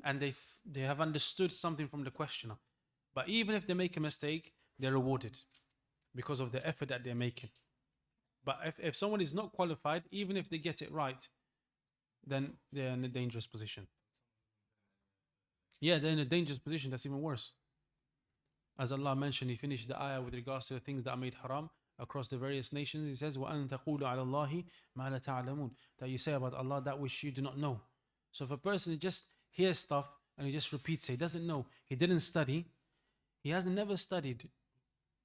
And they have understood something from the questioner. But even if they make a mistake, they're rewarded because of the effort that they're making. But if someone is not qualified, even if they get it right, then they're in a dangerous position. Yeah, they're in a dangerous position. That's even worse. As Allah mentioned, He finished the ayah with regards to the things that are made haram across the various nations. He says, وَأَن تَقُولُ عَلَى اللَّهِ مَا لَا تَعْلَمُونَ, that you say about Allah that which you do not know. So if a person just hears stuff and he just repeats it, he doesn't know, he didn't study, he has never studied,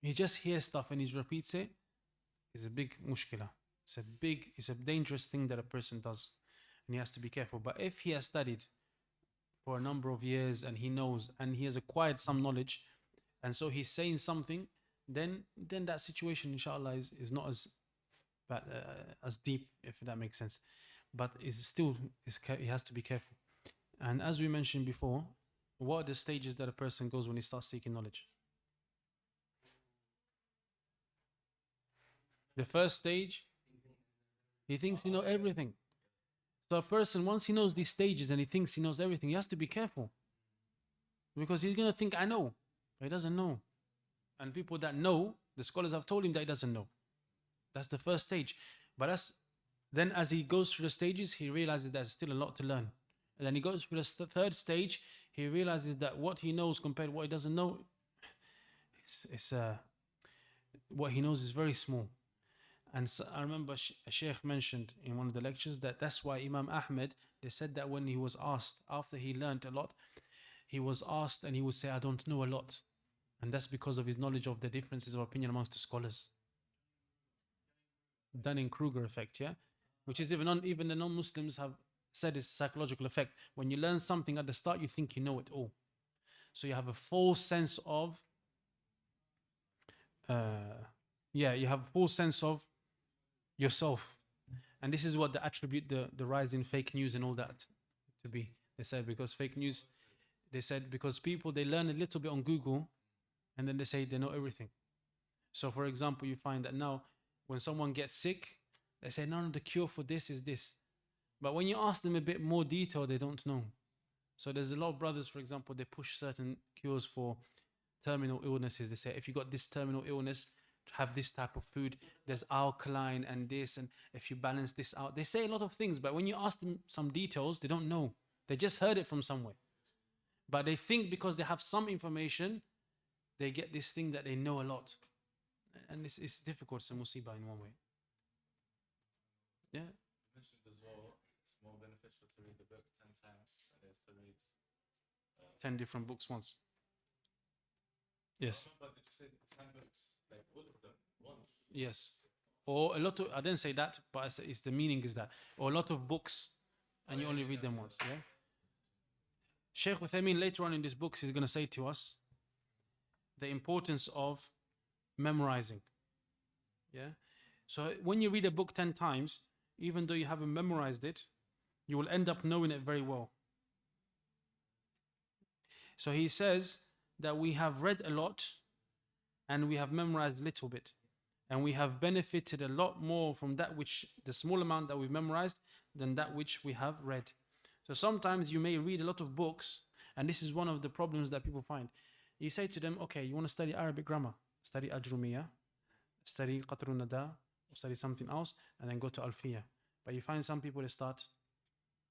he just hears stuff and he repeats it, it's a big mushkila. It's a dangerous thing that a person does, and he has to be careful. But if he has studied for a number of years and he knows and he has acquired some knowledge, and so he's saying something, then that situation, inshallah, is not as bad, as deep, if that makes sense. But he has to be careful. And as we mentioned before, what are the stages that a person goes when he starts seeking knowledge? The first stage, he thinks he knows everything. So a person, once he knows these stages and he thinks he knows everything, he has to be careful. Because he's going to think, I know. But he doesn't know. And people that know, the scholars have told him that he doesn't know. That's the first stage. But then as he goes through the stages, he realizes there's still a lot to learn. And then he goes through the third stage, he realizes that what he knows compared to what he doesn't know, what he knows is very small. And so I remember a sheikh mentioned in one of the lectures that that's why Imam Ahmed, they said that when he was asked, after he learned a lot, he was asked and he would say, I don't know a lot. And that's because of his knowledge of the differences of opinion amongst the scholars. Dunning-Kruger effect, yeah? Which is even the non-Muslims have said is a psychological effect. When you learn something at the start, you think you know it all. So you have a false sense of, you have a false sense of yourself. And this is what they attribute the rise in fake news and all that to be. They said because fake news, because people, they learn a little bit on Google and then they say they know everything. So for example, you find that now when someone gets sick, they say, no, the cure for this is this. But when you ask them a bit more detail, they don't know. So there's a lot of brothers, for example, they push certain cures for terminal illnesses. They say, if you got this terminal illness, have this type of food. There's alkaline and this, and if you balance this out, they say a lot of things, but when you ask them some details, they don't know. They just heard it from somewhere. But they think because they have some information, they get this thing that they know a lot. And it's difficult, it's a musibah in one way. Yeah. You mentioned as well, it's more beneficial to read the book 10 times than it is to read 10 different books once. Yes. But did you say 10 books, like all of them, once? Yes. Or a lot of, I didn't say that, but it's the meaning is that. Or a lot of books, and you only read them once. Yeah. Shaykh Uthaymeen later on in this book is going to say to us the importance of memorizing. Yeah. So when you read a book 10 times, even though you haven't memorized it, you will end up knowing it very well. So he says that we have read a lot and we have memorized a little bit, and we have benefited a lot more from that which, the small amount that we've memorized, than that which we have read. So sometimes you may read a lot of books, and this is one of the problems that people find. You say to them, okay, you want to study Arabic grammar, study Ajrumiyah, study Qatrun Nada, study something else, and then go to Alfiyah. But you find some people, they start,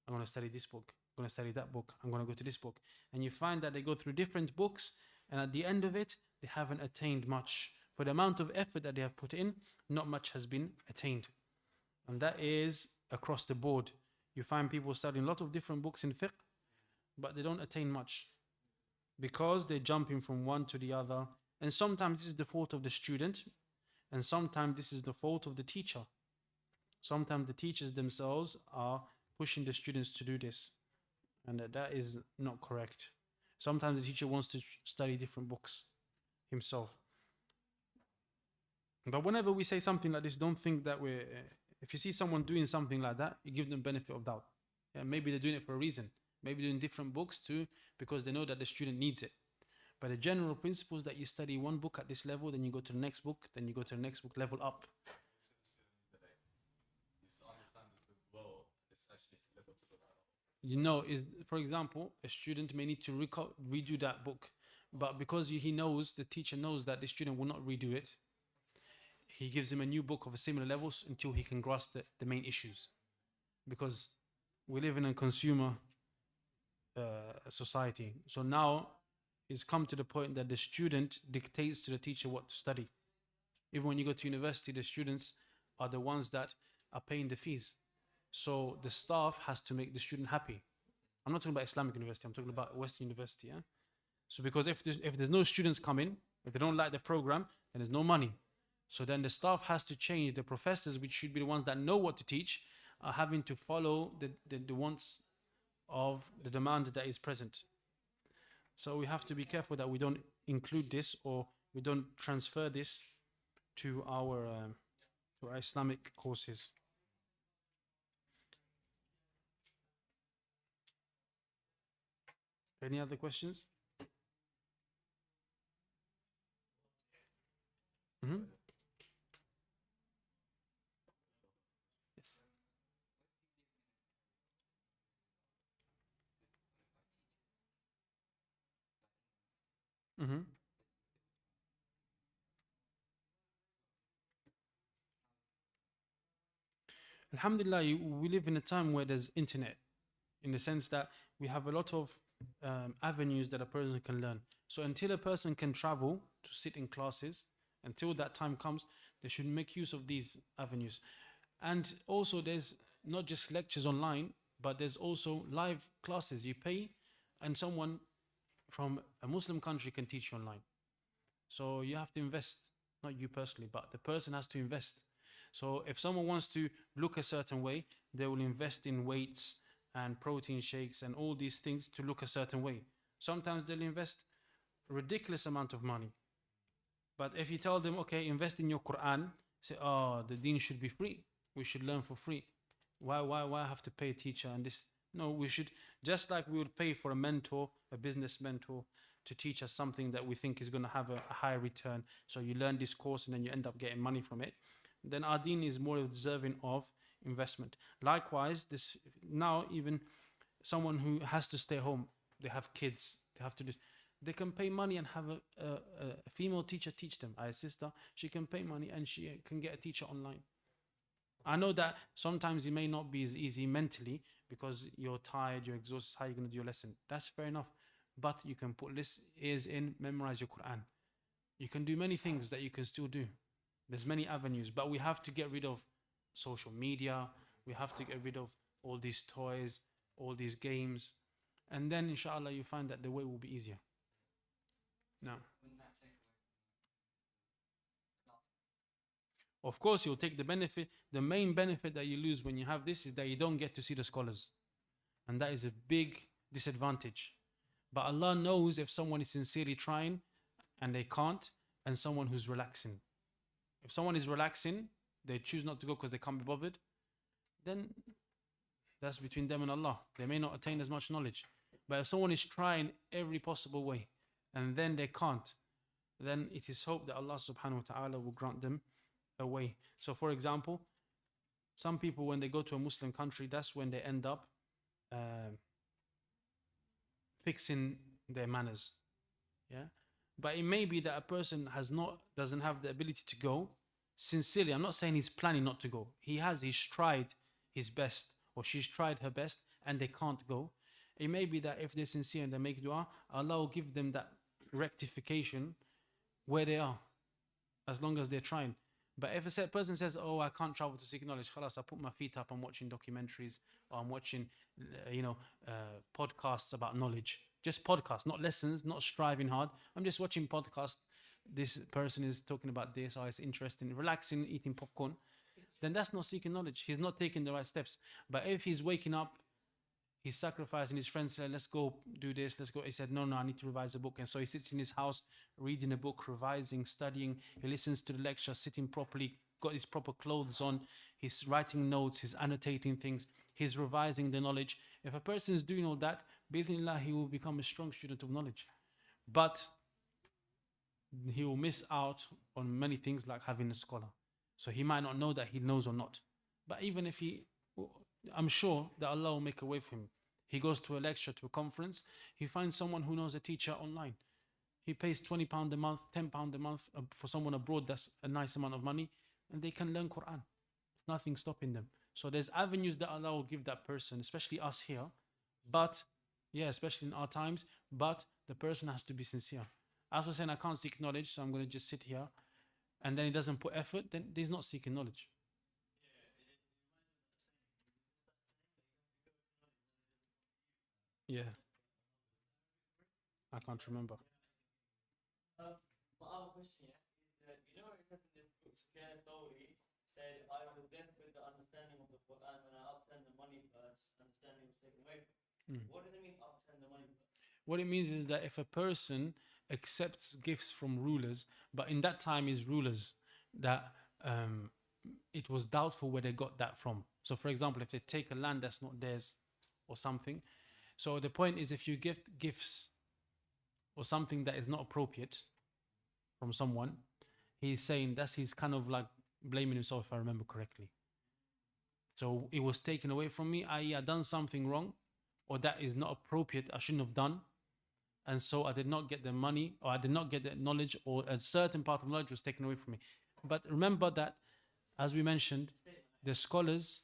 I'm going to study this book, I'm going to study that book, I'm going to go to this book. And you find that they go through different books, and at the end of it, they haven't attained much. For the amount of effort that they have put in, not much has been attained. And that is across the board. You find people studying a lot of different books in fiqh, but they don't attain much because they're jumping from one to the other. And sometimes this is the fault of the student, and sometimes this is the fault of the teacher. Sometimes the teachers themselves are pushing the students to do this, and that is not correct. Sometimes the teacher wants to study different books himself. But whenever we say something like this, don't think that we're... if you see someone doing something like that, you give them benefit of doubt. Yeah, maybe they're doing it for a reason. Maybe doing different books too, because they know that the student needs it. But the general principle is that you study one book at this level, then you go to the next book, then you go to the next book, level up. You know, is, for example, a student may need to redo that book, but because he knows, the teacher knows that the student will not redo it, he gives him a new book of a similar levels until he can grasp the main issues. Because we live in a consumer society. So now it's come to the point that the student dictates to the teacher what to study. Even when you go to university, the students are the ones that are paying the fees. So the staff has to make the student happy. I'm not talking about Islamic university, I'm talking about Western university. Yeah? So because if there's no students coming, if they don't like the program, then there's no money. So then the staff has to change. The professors, which should be the ones that know what to teach, are having to follow the wants of the demand that is present. So we have to be careful that we don't include this, or we don't transfer this to our Islamic courses. Any other questions? Mm-hmm. Yes. Mm-hmm. Alhamdulillah, we live in a time where there's internet, in the sense that we have a lot of avenues that a person can learn. So until a person can travel to sit in classes, until that time comes, they should make use of these avenues. And also there's not just lectures online, but there's also live classes. You pay and someone from a Muslim country can teach you online. So you have to invest, not you personally, but the person has to invest. So if someone wants to look a certain way, they will invest in weights and protein shakes and all these things to look a certain way. Sometimes they'll invest a ridiculous amount of money. But if you tell them, okay, invest in your Quran, say, oh, the deen should be free. We should learn for free. Why have to pay a teacher and this? No, we should, just like we would pay for a mentor, a business mentor, to teach us something that we think is going to have a higher return. So you learn this course and then you end up getting money from it. Then our deen is more deserving of investment. Likewise, this now even someone who has to stay home, they have kids, they have to do. They can pay money and have a female teacher teach them. I have a sister, she can pay money and she can get a teacher online. I know that sometimes it may not be as easy mentally because you're tired, you're exhausted, how are you going to do your lesson? That's fair enough. But you can put ears in, memorize your Quran. You can do many things that you can still do. There's many avenues, but we have to get rid of social media. We have to get rid of all these toys, all these games. And then inshallah you find that the way will be easier. Now, of course, you'll take the benefit. The main benefit that you lose when you have this is that you don't get to see the scholars. And that is a big disadvantage. But Allah knows if someone is sincerely trying and they can't, and someone who's relaxing. If someone is relaxing, they choose not to go because they can't be bothered, then that's between them and Allah. They may not attain as much knowledge. But if someone is trying every possible way and then they can't, then it is hope that Allah subhanahu wa ta'ala will grant them a way. So for example, some people when they go to a Muslim country, that's when they end up fixing their manners. Yeah. But it may be that a person doesn't have the ability to go sincerely. I'm not saying he's planning not to go. He's tried his best, or she's tried her best, and they can't go. It may be that if they're sincere and they make dua, Allah will give them that rectification where they are, as long as they're trying. But if a person says, oh, I can't travel to seek knowledge, khalas, I put my feet up, I'm watching documentaries, or I'm watching, podcasts about knowledge. Just podcasts, not lessons, not striving hard. I'm just watching podcasts. This person is talking about this, or it's interesting, relaxing, eating popcorn. Then that's not seeking knowledge. He's not taking the right steps. But if he's waking up, he's sacrificing, his friends said, let's go do this, let's go. He said, no, I need to revise a book. And so he sits in his house, reading a book, revising, studying. He listens to the lecture, sitting properly, got his proper clothes on. He's writing notes, he's annotating things, he's revising the knowledge. If a person is doing all that, bismillah, he will become a strong student of knowledge. But he will miss out on many things like having a scholar. So he might not know that he knows or not. But even if I'm sure that Allah will make a way for him. He goes to a lecture, to a conference, he finds someone who knows a teacher online. He pays £20 a month, £10 a month for someone abroad. That's a nice amount of money, and they can learn Quran. Nothing stopping them. So there's avenues that Allah will give that person, especially us here, but especially in our times, but the person has to be sincere. As I was saying, I can't seek knowledge, so I'm going to just sit here, and then he doesn't put effort, then he's not seeking knowledge. Yeah. I can't remember. My other question is that in this book, Sufyan al-Thawri said, I was blessed with the understanding of the Quran when I upturned the money purse, understanding was taken away from me. What does it mean, upturn the money purse? What it means is that if a person accepts gifts from rulers, but in that time is rulers, that it was doubtful where they got that from. So for example, if they take a land that's not theirs or something. So the point is, if you give gifts or something that is not appropriate from someone, he's saying he's kind of like blaming himself, if I remember correctly. So it was taken away from me, i.e. I done something wrong, or that is not appropriate, I shouldn't have done. And so I did not get the money, or I did not get the knowledge, or a certain part of knowledge was taken away from me. But remember that, as we mentioned, the scholars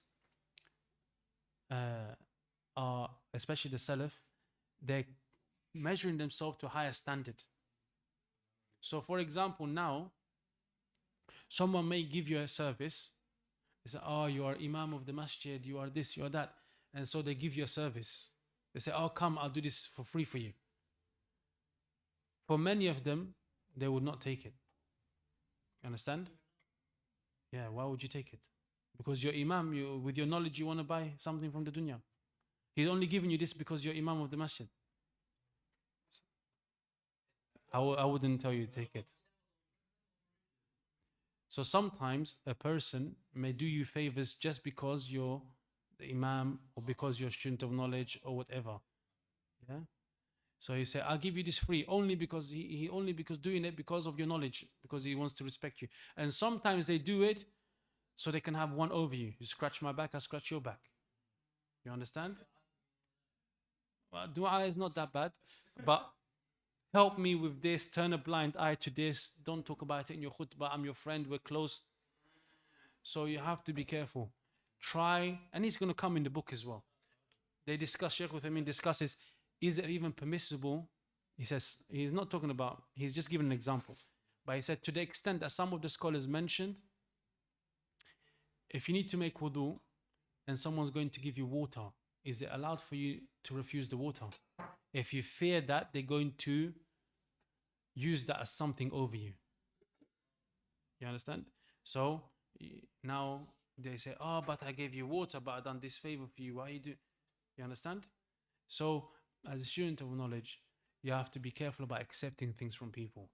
are, especially the Salaf, they're measuring themselves to a higher standard. So for example, now, someone may give you a service. They say, oh, you are Imam of the Masjid, you are this, you are that. And so they give you a service. They say, oh, come, I'll do this for free for you. For many of them, they would not take it. You understand? Yeah, why would you take it? Because you're Imam, with your knowledge, you want to buy something from the dunya. He's only giving you this because you're Imam of the Masjid. I wouldn't tell you to take it. So sometimes a person may do you favors just because you're the Imam, or because you're a student of knowledge, or whatever. Yeah. So he said, I'll give you this free only because he only because doing it because of your knowledge, because he wants to respect you. And sometimes they do it so they can have one over you. You scratch my back, I scratch your back. You understand? Well, dua is not that bad, but help me with this, turn a blind eye to this, don't talk about it in your khutbah, I'm your friend, we're close. So you have to be careful. Try, and it's going to come in the book as well. They discuss, Shaykh Uthaymeen discusses, is it even permissible? He says, he's not talking about, he's just giving an example. But he said, to the extent that some of the scholars mentioned, if you need to make wudu and someone's going to give you water, is it allowed for you to refuse the water? If you fear that they're going to use that as something over you. You understand? So now they say, oh, but I gave you water, but I done this favor for you. Why you do? You understand? So as a student of knowledge, you have to be careful about accepting things from people.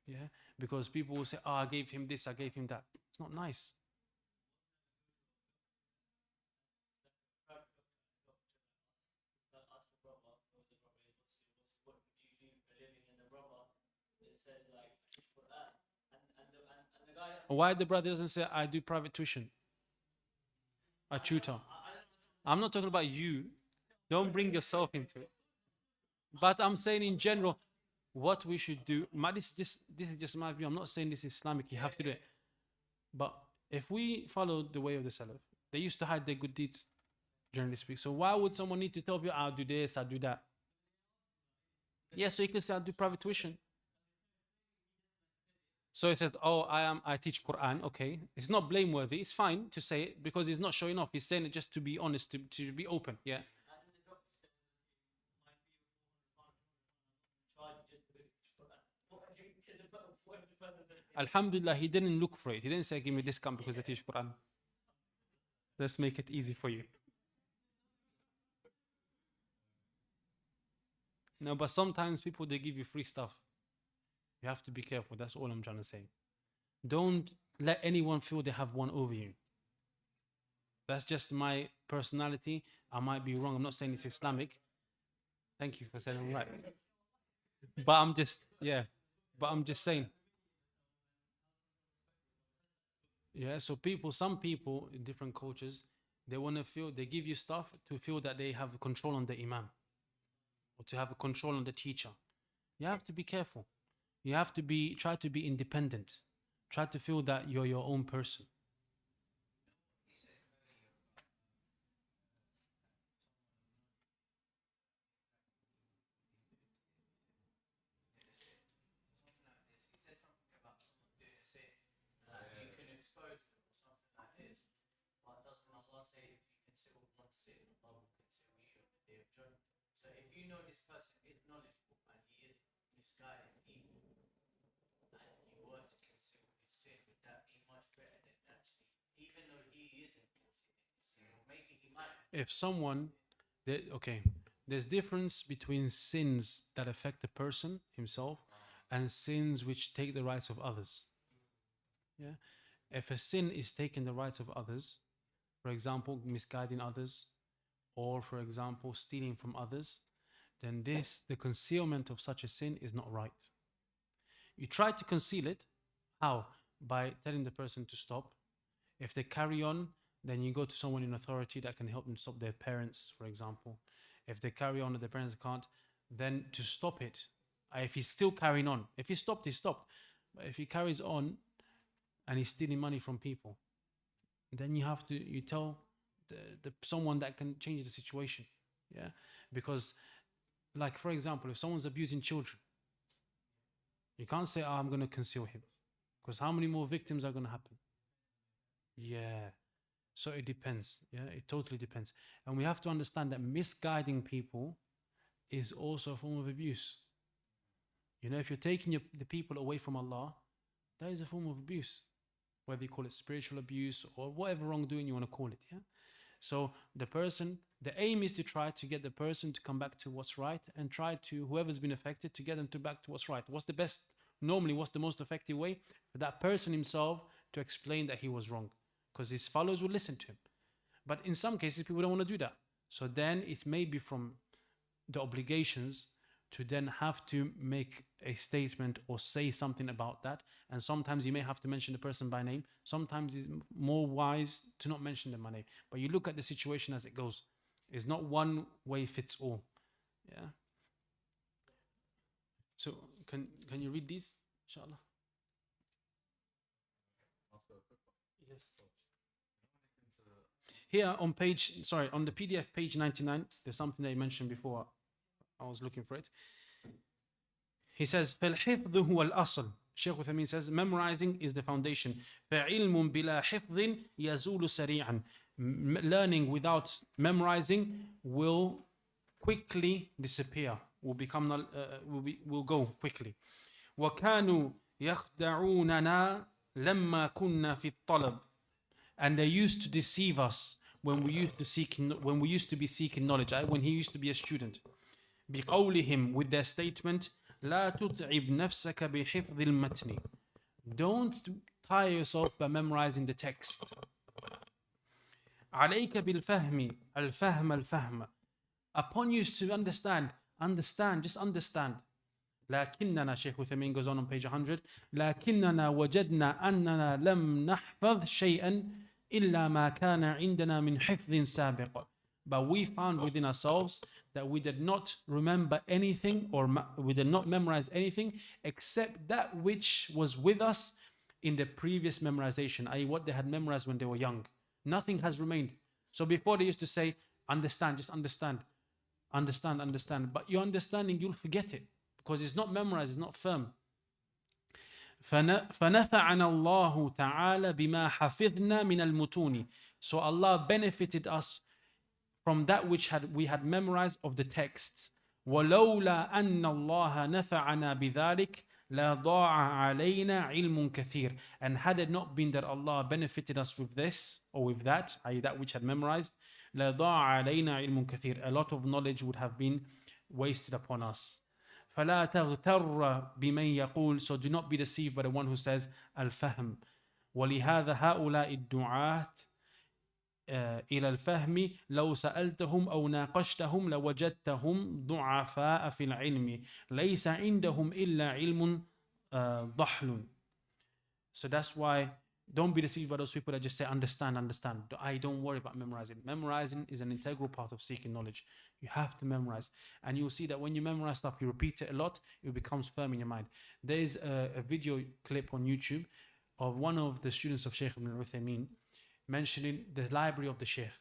Yeah? Because people will say, oh, I gave him this, I gave him that. It's not nice. Why the brother doesn't say, I do private tuition? A tutor. I'm not talking about you. Don't bring yourself into it. But I'm saying in general, what we should do. This is just my view. I'm not saying this is Islamic. You have to do it. But if we follow the way of the Salaf, they used to hide their good deeds, generally speaking. So why would someone need to tell you, I'll do this, I'll do that? Yeah, so you can say, I'll do private tuition. So he says, oh, I teach Quran. Okay. It's not blameworthy. It's fine to say it because he's not showing off. He's saying it just to be honest, to be open. Yeah. Alhamdulillah, he didn't look for it. He didn't say, give me a discount because I teach Quran. Let's make it easy for you. No, but sometimes people, they give you free stuff. You have to be careful. That's all I'm trying to say. Don't let anyone feel they have one over you. That's just my personality. I might be wrong. I'm not saying it's Islamic. Thank you for saying I'm right. But I'm just saying. Yeah, so some people in different cultures, they want to feel, they give you stuff to feel that they have control on the imam or to have a control on the teacher. You have to be careful. You have to try to be independent. Try to feel that you're your own person. So if you know this person is knowledgeable and he is misguiding people, and you were to conceal his sin, would that be much better than actually, even though he isn't concealing his sin, or maybe he might. If someone, okay, there's difference between sins that affect the person himself and sins which take the rights of others. Yeah. If a sin is taking the rights of others, for example, misguiding others, or for example, stealing from others, then the concealment of such a sin is not right. You try to conceal it. How? By telling the person to stop. If they carry on, then you go to someone in authority that can help them stop, their parents, for example. If they carry on and their parents can't, then to stop it. If he's still carrying on, if he stopped, he stopped. But if he carries on and he's stealing money from people, then you tell someone that can change the situation. Yeah, because like for example, if someone's abusing children, you can't say, I'm going to conceal him, because how many more victims are going to happen? Yeah, so it depends. Yeah, it totally depends. And we have to understand that misguiding people is also a form of abuse. You know, if you're taking the people away from Allah, that is a form of abuse, whether you call it spiritual abuse or whatever wrongdoing you want to call it. Yeah. So the aim is to try to get the person to come back to what's right, and try to, whoever's been affected, to get them back to what's right. What's the most effective way for that person himself to explain that he was wrong? Because his followers will listen to him. But in some cases, people don't want to do that. So then it may be from the obligations to then have to make a statement or say something about that. And sometimes you may have to mention the person by name. Sometimes it's more wise to not mention them by name. But you look at the situation as it goes. It's not one way fits all. Yeah. Can you read these, inshallah? Yes. Here on on the PDF page 99, there's something that you mentioned before. I was looking for it. He says, فَالْحِفْظُ هُوَ الْأَصْلُ. Shaykh Uthaymeen says, memorizing is the foundation. فَعِلْمٌ بِلَا حِفْظٍ يَزُولُ سَرِيعًا. Learning without memorizing will quickly disappear, will go quickly. وَكَانُوا يَخْدَعُونَنَا لَمَّا كُنَّا فِي الطَّلَبِ. And they used to deceive us when we used to be seeking knowledge, when he used to be a student. بِقَوْلِهِمْ, with their statement, لا تتعب نفسك بحفظ المتن. Don't tire yourself by memorizing the text. عليك بالفهم الفهم. Upon you to understand, just understand. لكننا, Shaykh Uthaymeen goes on page 100, لكننا وجدنا أننا لم نحفظ شيئا إلا ما كان عندنا من حفظ سابق. But we found within ourselves that we did not remember anything, or we did not memorize anything except that which was with us in the previous memorization, i.e. what they had memorized when they were young. Nothing has remained. So before they used to say, understand, just understand. But your understanding, you'll forget it because it's not memorized, it's not firm. فَنَفَعَنَا اللَّهُ تَعَالَى بِمَا حَفِظْنَا مِنَ الْمُتُونِ. So Allah benefited us from that which we had memorized of the texts. وَلَوْلَا أَنَّ اللَّهَ نَفَعَنَا بِذَلِكَ لَضَاعَ عَلَيْنَا عِلْمٌ كَثِيرٌ. And had it not been that Allah benefited us with this or with that, i.e. that which had memorized, لَضَاعَ عَلَيْنَا عِلْمٌ كَثِيرٌ. A lot of knowledge would have been wasted upon us. فَلَا تَغْتَرَّ بِمَنْ يَقُولُ. So do not be deceived by the one who says al-fahm. وَلِهَذَا هَؤُلَاءِ الدُّعَاةِ إلى الفهم لو سألتهم أو ناقشتهم لوجدتهم ضعفاء في العلم ليس عندهم إلا علم ضحل. So that's why don't be deceived by those people that just say understand. Don't worry about memorizing. Memorizing is an integral part of seeking knowledge. You have to memorize, and you'll see that when you memorize stuff, you repeat it a lot, it becomes firm in your mind. There is a video clip on YouTube of one of the students of Shaykh Ibn Uthaymeen mentioning the library of the Shaykh,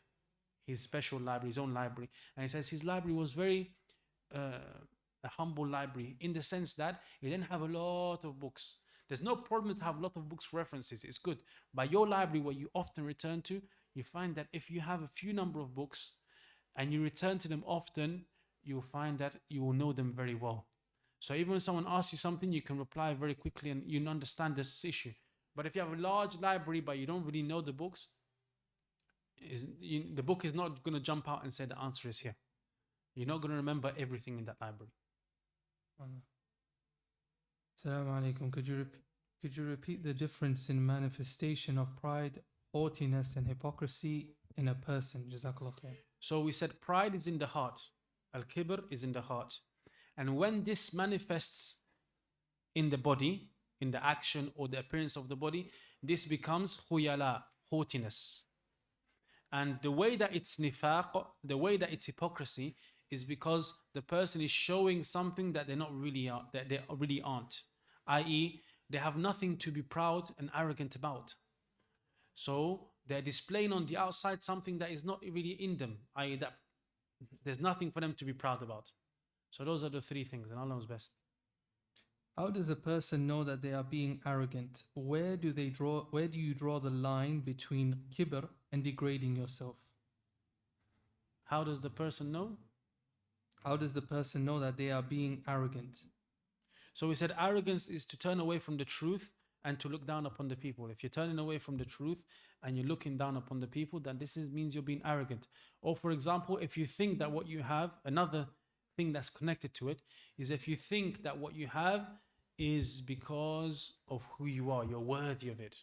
his special library, his own library. And he says his library was very a humble library in the sense that he didn't have a lot of books. There's no problem to have a lot of books for references, it's good. But your library, where you often return to, you find that if you have a few number of books and you return to them often, you'll find that you will know them very well. So even when someone asks you something, you can reply very quickly and you understand this issue. But if you have a large library but you don't really know the books, the book is not going to jump out and say the answer is here. You're not going to remember everything in that library. Assalamu alaikum. Could you repeat the difference in manifestation of pride, haughtiness and hypocrisy in a person? Jazakallah khair. So we said pride is in the heart. Al-kibr is in the heart. And when this manifests in the body, in the action or the appearance of the body, this becomes khuyala, haughtiness. And the way that it's nifaq, the way that it's hypocrisy, is because the person is showing something that they really aren't. I.e., they have nothing to be proud and arrogant about. So they're displaying on the outside something that is not really in them, i.e. that there's nothing for them to be proud about. So those are the three things, and Allah knows best. How does a person know that they are being arrogant? Where do you draw the line between kibr and degrading yourself? How does the person know? How does the person know that they are being arrogant? So we said arrogance is to turn away from the truth and to look down upon the people. If you're turning away from the truth and you're looking down upon the people, then means you're being arrogant. Or for example, if you think that what you have, another thing that's connected to it, is if you think that what you have is because of who you are, you're worthy of it.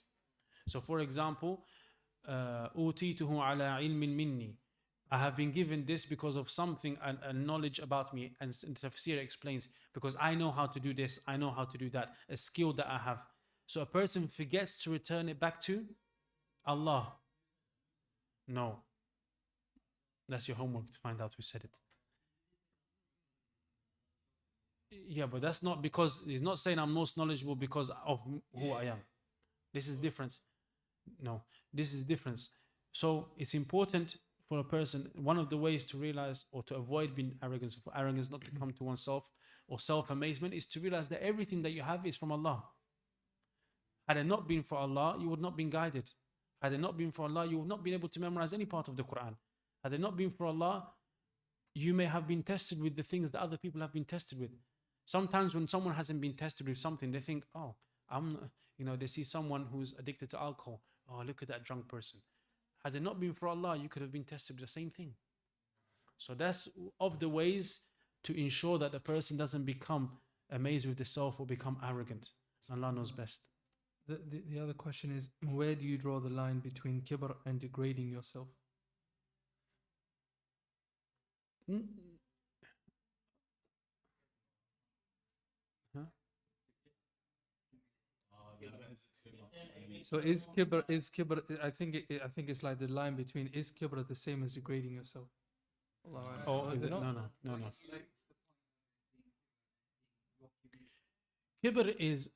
So for example, أُوتِيتُهُ عَلَى عِلْمٍ مِّنِّي, I have been given this because of something, a knowledge about me. And Tafsir explains, because I know how to do this, I know how to do that, a skill that I have. So a person forgets to return it back to Allah. No. That's your homework, to find out who said it. Yeah, but that's not because he's not saying I'm most knowledgeable because of who I am. This is difference. No, this is difference. So it's important for a person. One of the ways to realize or to avoid being arrogant, for arrogance not to come to oneself, or self-amazement, is to realize that everything that you have is from Allah. Had it not been for Allah, you would not been guided. Had it not been for Allah, you would not been able to memorize any part of the Quran. Had it not been for Allah, you may have been tested with the things that other people have been tested with. Sometimes when someone hasn't been tested with something, they think, oh, they see someone who's addicted to alcohol. Oh, look at that drunk person. Had it not been for Allah, you could have been tested with the same thing. So that's of the ways to ensure that the person doesn't become amazed with the self or become arrogant. Allah knows best. The other question is, where do you draw the line between kibr and degrading yourself? So is kibr? I think it's like the line between, is kibr the same as degrading yourself? Oh, Is it not? No. Kibr is,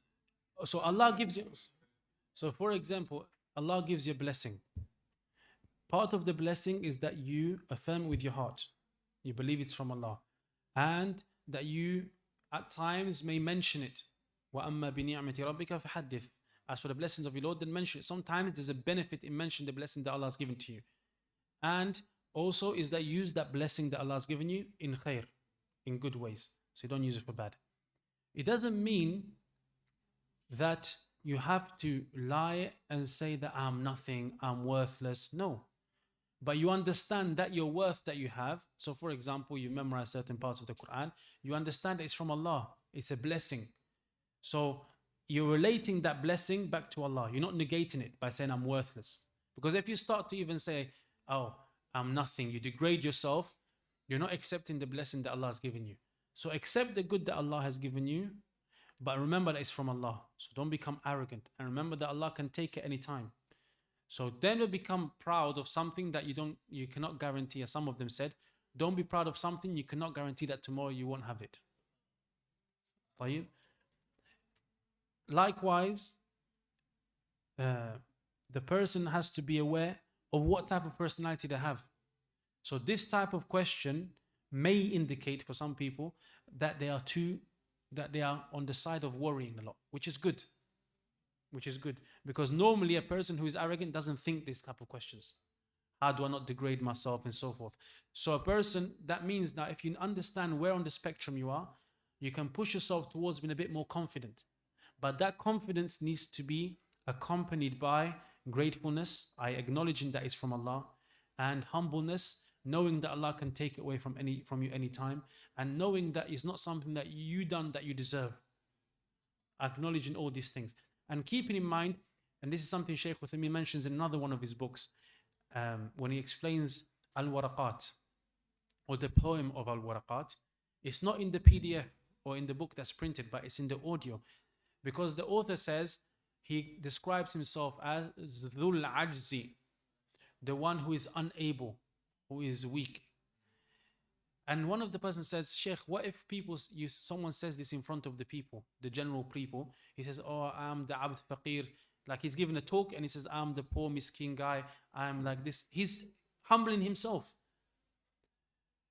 so Allah gives you, so for example, Allah gives you a blessing. Part of the blessing is that you affirm with your heart. You believe it's from Allah. And that you at times may mention it. وَأَمَّا بِنِعْمَةِ رَبِّكَ فَحَدِّثْ. As for the blessings of your Lord, then mention it. Sometimes there's a benefit in mentioning the blessing that Allah has given to you. And also is that use that blessing that Allah has given you in khair, in good ways. So you don't use it for bad. It doesn't mean that you have to lie and say that I'm nothing, I'm worthless. No. But you understand that your worth that you have. So for example, you memorize certain parts of the Quran. You understand that it's from Allah. It's a blessing. So you're relating that blessing back to Allah. You're not negating it by saying I'm worthless. Because if you start to even say, oh, I'm nothing, you degrade yourself, you're not accepting the blessing that Allah has given you. So accept the good that Allah has given you, but remember that it's from Allah. So don't become arrogant. And remember that Allah can take it any time. So then you become proud of something that you cannot guarantee. As some of them said, don't be proud of something you cannot guarantee that tomorrow you won't have it. طيب? Likewise, the person has to be aware of what type of personality they have. So this type of question may indicate for some people that they are on the side of worrying a lot, which is good. Because normally a person who is arrogant doesn't think these type of questions. How do I not degrade myself and so forth? So a person, that means that if you understand where on the spectrum you are, you can push yourself towards being a bit more confident. But that confidence needs to be accompanied by gratefulness, acknowledging that it's from Allah, and humbleness, knowing that Allah can take it away from you anytime, and knowing that it's not something that you done that you deserve. Acknowledging all these things. And keeping in mind, and this is something Shaykh Uthaymeen mentions in another one of his books, when he explains Al-Waraqat, or the poem of Al-Waraqat, it's not in the PDF or in the book that's printed, but it's in the audio. Because the author says, he describes himself as Dhul Ajzi, the one who is unable, who is weak. And one of the persons says, Sheikh, what if someone says this in front of the people, the general people? He says, oh, I'm the abd faqir. Like he's giving a talk and he says, I'm the poor miskin guy. I'm like this. He's humbling himself.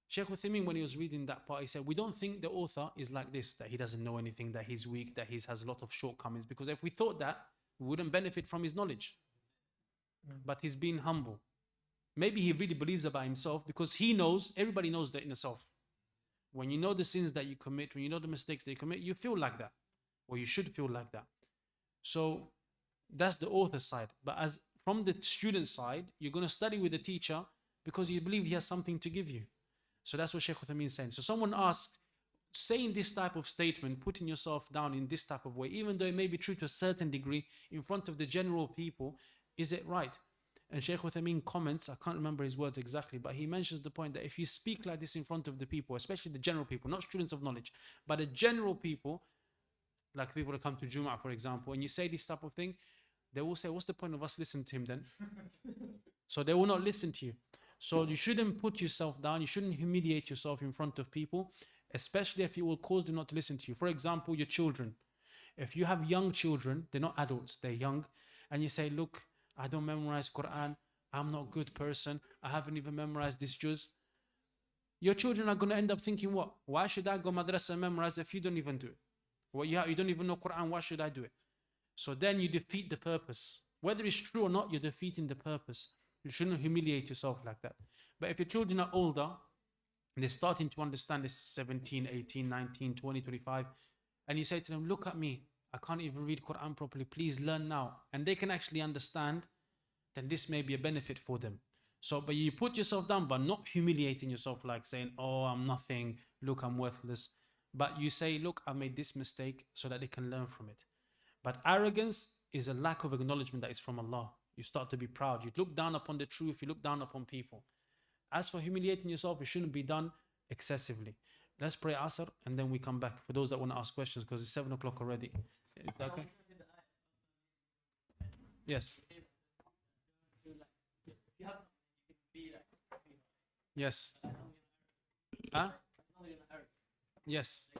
Shaykh Uthaymeen, when he was reading that part, he said, we don't think the author is like this, that he doesn't know anything, that he's weak, that he has a lot of shortcomings. Because if we thought that, we wouldn't benefit from his knowledge. But he's being humble. Maybe he really believes about himself because he knows, everybody knows the inner self. When you know the sins that you commit, when you know the mistakes that you commit, you feel like that. Or you should feel like that. So that's the author's side. But as from the student side, you're going to study with the teacher because you believe he has something to give you. So that's what Shaykh Uthaymeen is saying. So someone asks, saying this type of statement, putting yourself down in this type of way, even though it may be true to a certain degree in front of the general people, is it right? And Shaykh Uthaymeen comments, I can't remember his words exactly, but he mentions the point that if you speak like this in front of the people, especially the general people, not students of knowledge, but the general people, like people that come to Jum'ah, for example, and you say this type of thing, they will say, what's the point of us listening to him then? So they will not listen to you. So you shouldn't put yourself down. You shouldn't humiliate yourself in front of people. especially if it will cause them not to listen to you. For example, your children. If you have young children, they're not adults, they're young, and you say, look, I don't memorize Quran, I'm not a good person, I haven't even memorized this juz. Your children are going to end up thinking, what? Why should I go madrasa and memorize if you don't even do it? Well, you don't even know Quran, why should I do it? So then you defeat the purpose. Whether it's true or not, you're defeating the purpose. You shouldn't humiliate yourself like that. But if your children are older, and they're starting to understand this 17, 18, 19, 20, 25, and you say to them, look at me, I can't even read Quran properly, please learn now. And they can actually understand, then this may be a benefit for them. So, but you put yourself down, but not humiliating yourself, like saying, oh, I'm nothing, look, I'm worthless. But you say, look, I made this mistake, so that they can learn from it. But arrogance is a lack of acknowledgement that is from Allah. You start to be proud. You look down upon the truth, you look down upon people. As for humiliating yourself, it shouldn't be done excessively. Let's pray Asr and then we come back for those that want to ask questions, because it's 7 o'clock already. Is that okay? Yes. Yes. Huh? Yes.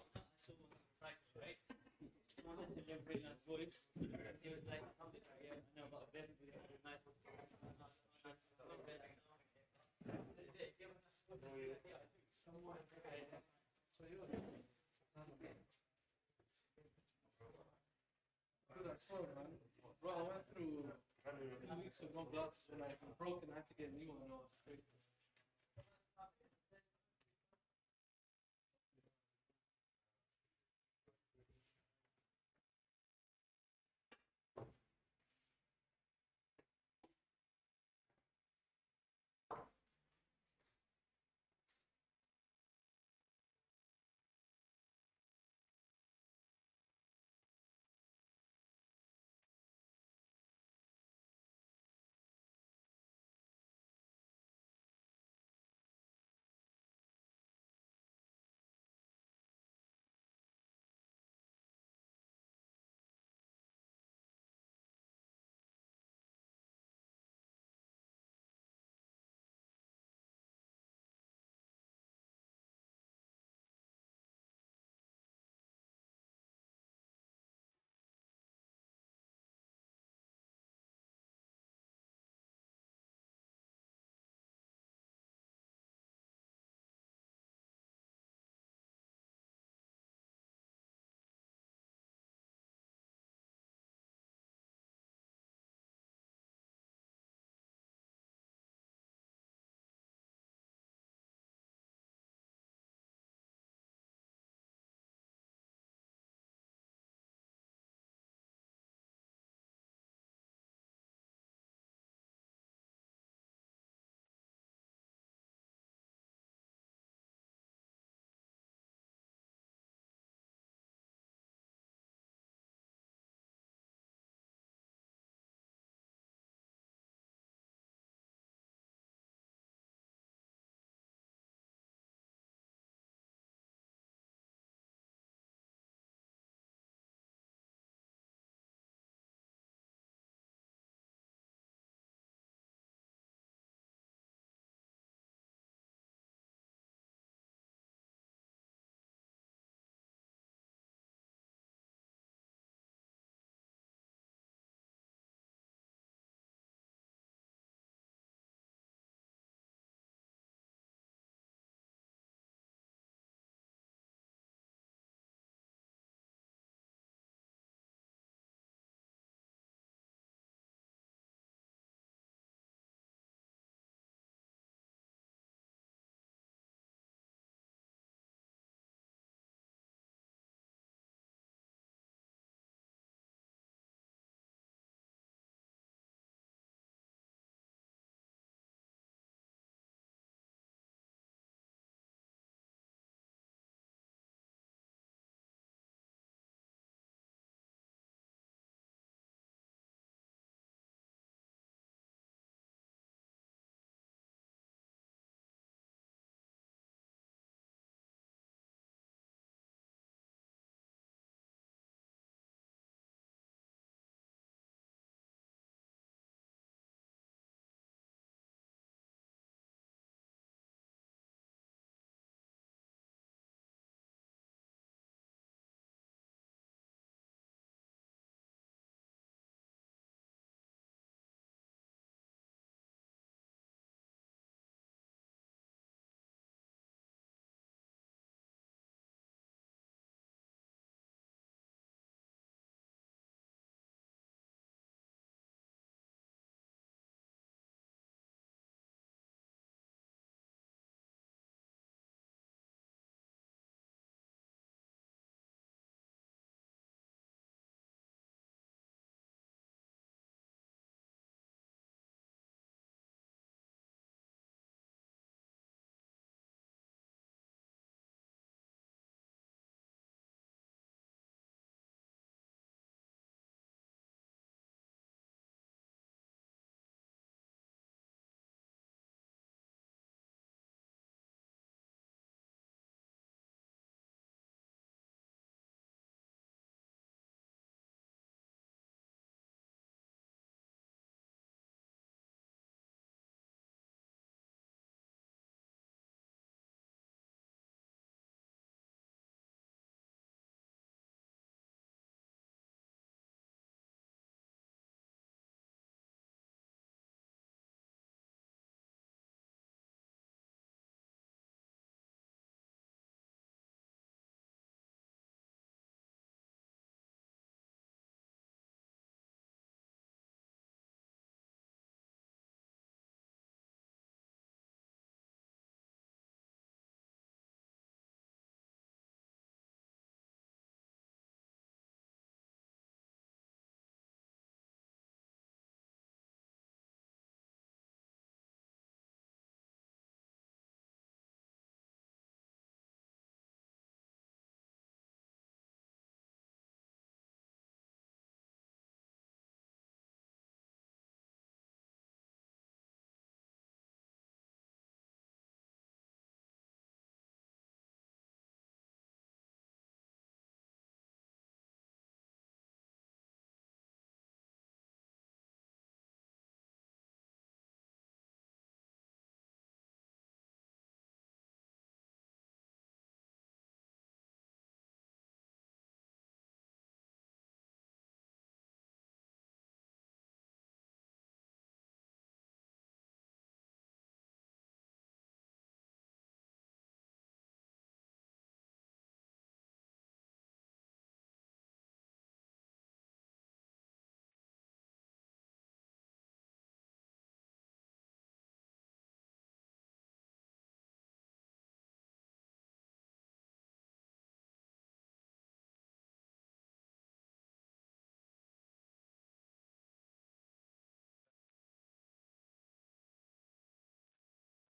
Bro, I went through 2 weeks of no glasses when I broke and I had to get a new one. It was crazy.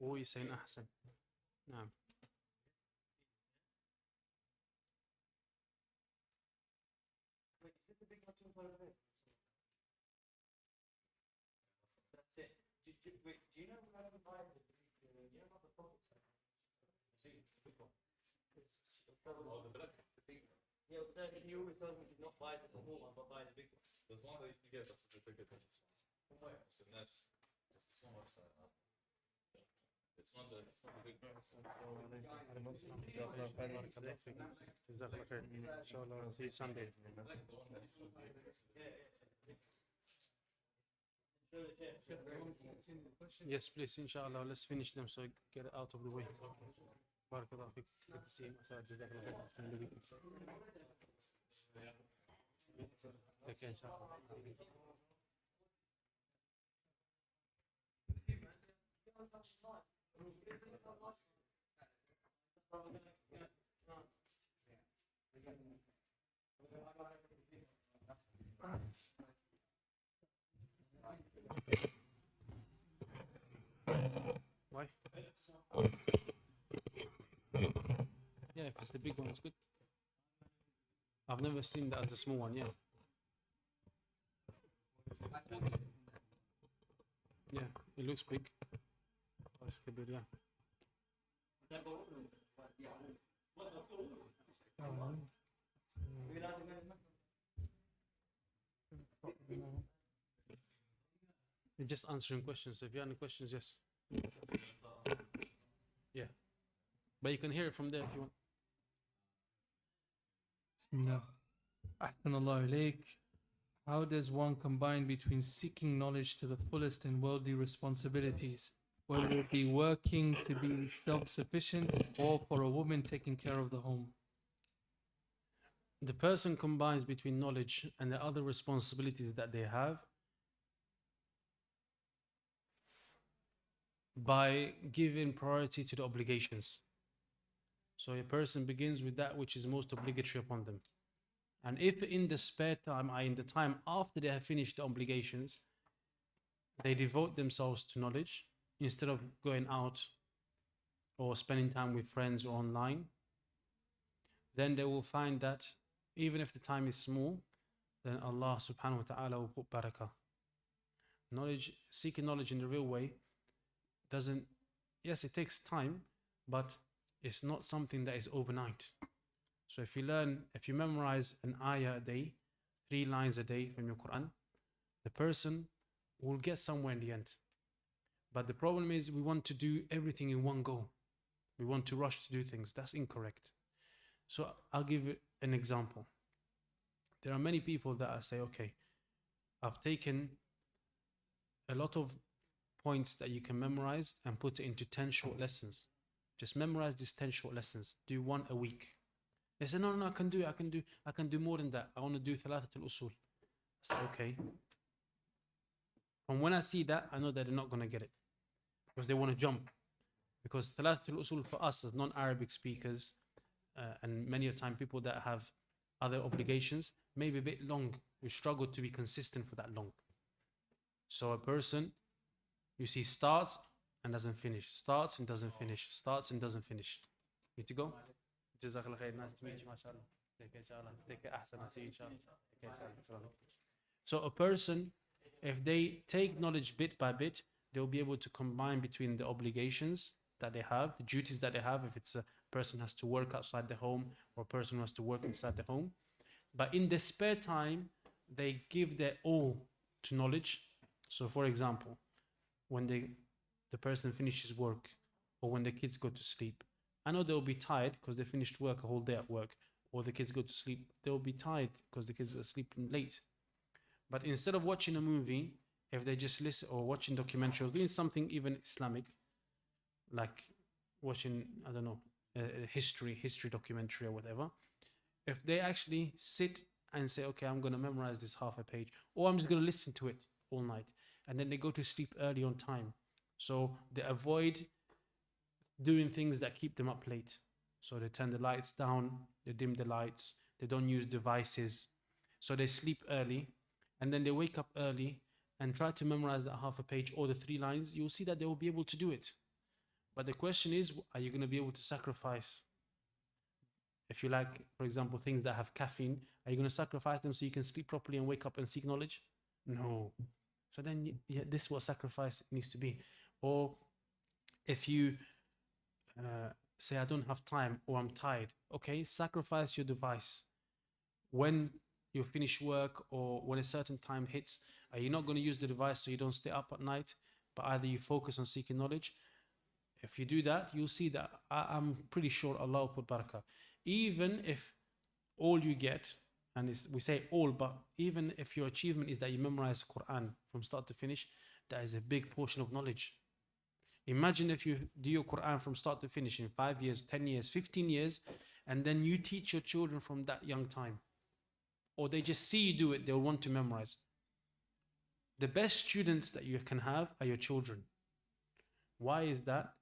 هو يسين أحسن. نعم. Wait, is it the big one too far away? That's it. Wait, do you know how to buy the big, you know about the pocket size? See, the big one. Oh, the black, the big one. Yeah, but he always tells me to not buy the small one, but buy the big one. There's one that you can get that's a bit bigger than this one. From where? It's a NES. It's this one website. It's not the big one. جزاك الله خير. إن شاء الله see you Sunday. Like the one that you should buy. Sheikh, do you want to continue the question? Yes, please. Inshallah, let's finish them so get it out of the way. بارك الله فيك. Good to see you. جزاك الله خير. أحسن لك. Take care, inshallah. Why? Yeah, if it's the big one, it's good. I've never seen that as the small one, yeah. Yeah, it looks big. That's good, yeah. You're just answering questions. So if you have any questions, yes. Yeah. But you can hear it from there if you want. Bismillah. Ahsanallahu ilayk. How does one combine between seeking knowledge to the fullest and worldly responsibilities, whether it be working to be self-sufficient or for a woman taking care of the home? The person combines between knowledge and the other responsibilities that they have by giving priority to the obligations. So a person begins with that which is most obligatory upon them. And if in the spare time, in the time after they have finished the obligations, they devote themselves to knowledge instead of going out or spending time with friends or online, then they will find that even if the time is small, then Allah subhanahu wa ta'ala will put barakah. Knowledge, seeking knowledge in the real way doesn't, yes, it takes time, but it's not something that is overnight. So if you memorize an ayah a day, 3 lines a day from your Quran, the person will get somewhere in the end. But the problem is we want to do everything in one go. We want to rush to do things. That's incorrect. So I'll give you an example. There are many people that say, okay, I've taken a lot of points that you can memorize and put it into 10 short lessons. Just memorize these 10 short lessons. Do 1 a week. They say, no, I can do it. I can do more than that. I want to do thalathatul usul. I say, okay. And when I see that, I know that they're not going to get it because they want to jump. Because thalathatul usul for us as non-Arabic speakers and many a time people that have other obligations may be a bit long. We struggle to be consistent for that long. So a person, you see, starts and doesn't finish, starts and doesn't finish, starts and doesn't finish. Need to go? Jazakallah khair. Nice to meet you, mashallah. Take care, inshallah. Take care, ahsan. I'll see you, inshallah. Take care, inshallah. So a person, if they take knowledge bit by bit, they'll be able to combine between the obligations that they have, the duties that they have, if it's a person has to work outside the home or a person who has to work inside the home. But in the spare time, they give their all to knowledge. So for example, when the person finishes work or when the kids go to sleep, I know they'll be tired because they finished work a whole day at work, or the kids go to sleep, they'll be tired because the kids are sleeping late. But instead of watching a movie, if they just listen or watching documentary or doing something even Islamic, like watching, I don't know, a history documentary or whatever, if they actually sit and say, okay, I'm going to memorize this half a page, or I'm just going to listen to it all night, and then they go to sleep early on time. So they avoid doing things that keep them up late. So they turn the lights down, they dim the lights, they don't use devices. So they sleep early, and then they wake up early and try to memorize that half a page or the 3 lines. You'll see that they will be able to do it. But the question is, are you going to be able to sacrifice, if you like, for example, things that have caffeine, are you going to sacrifice them so you can sleep properly and wake up and seek knowledge? No. So then this is what sacrifice needs to be. Or if you say, I don't have time or I'm tired, okay, sacrifice your device. When you finish work or when a certain time hits, are you not going to use the device so you don't stay up at night, but either you focus on seeking knowledge? If you do that, you'll see that I'm pretty sure Allah will put barakah. Even if all you get, and we say all, but even if your achievement is that you memorize Quran from start to finish, that is a big portion of knowledge. Imagine if you do your Quran from start to finish in 5 years, 10 years, 15 years, and then you teach your children from that young time. Or they just see you do it, they'll want to memorize. The best students that you can have are your children. Why is that?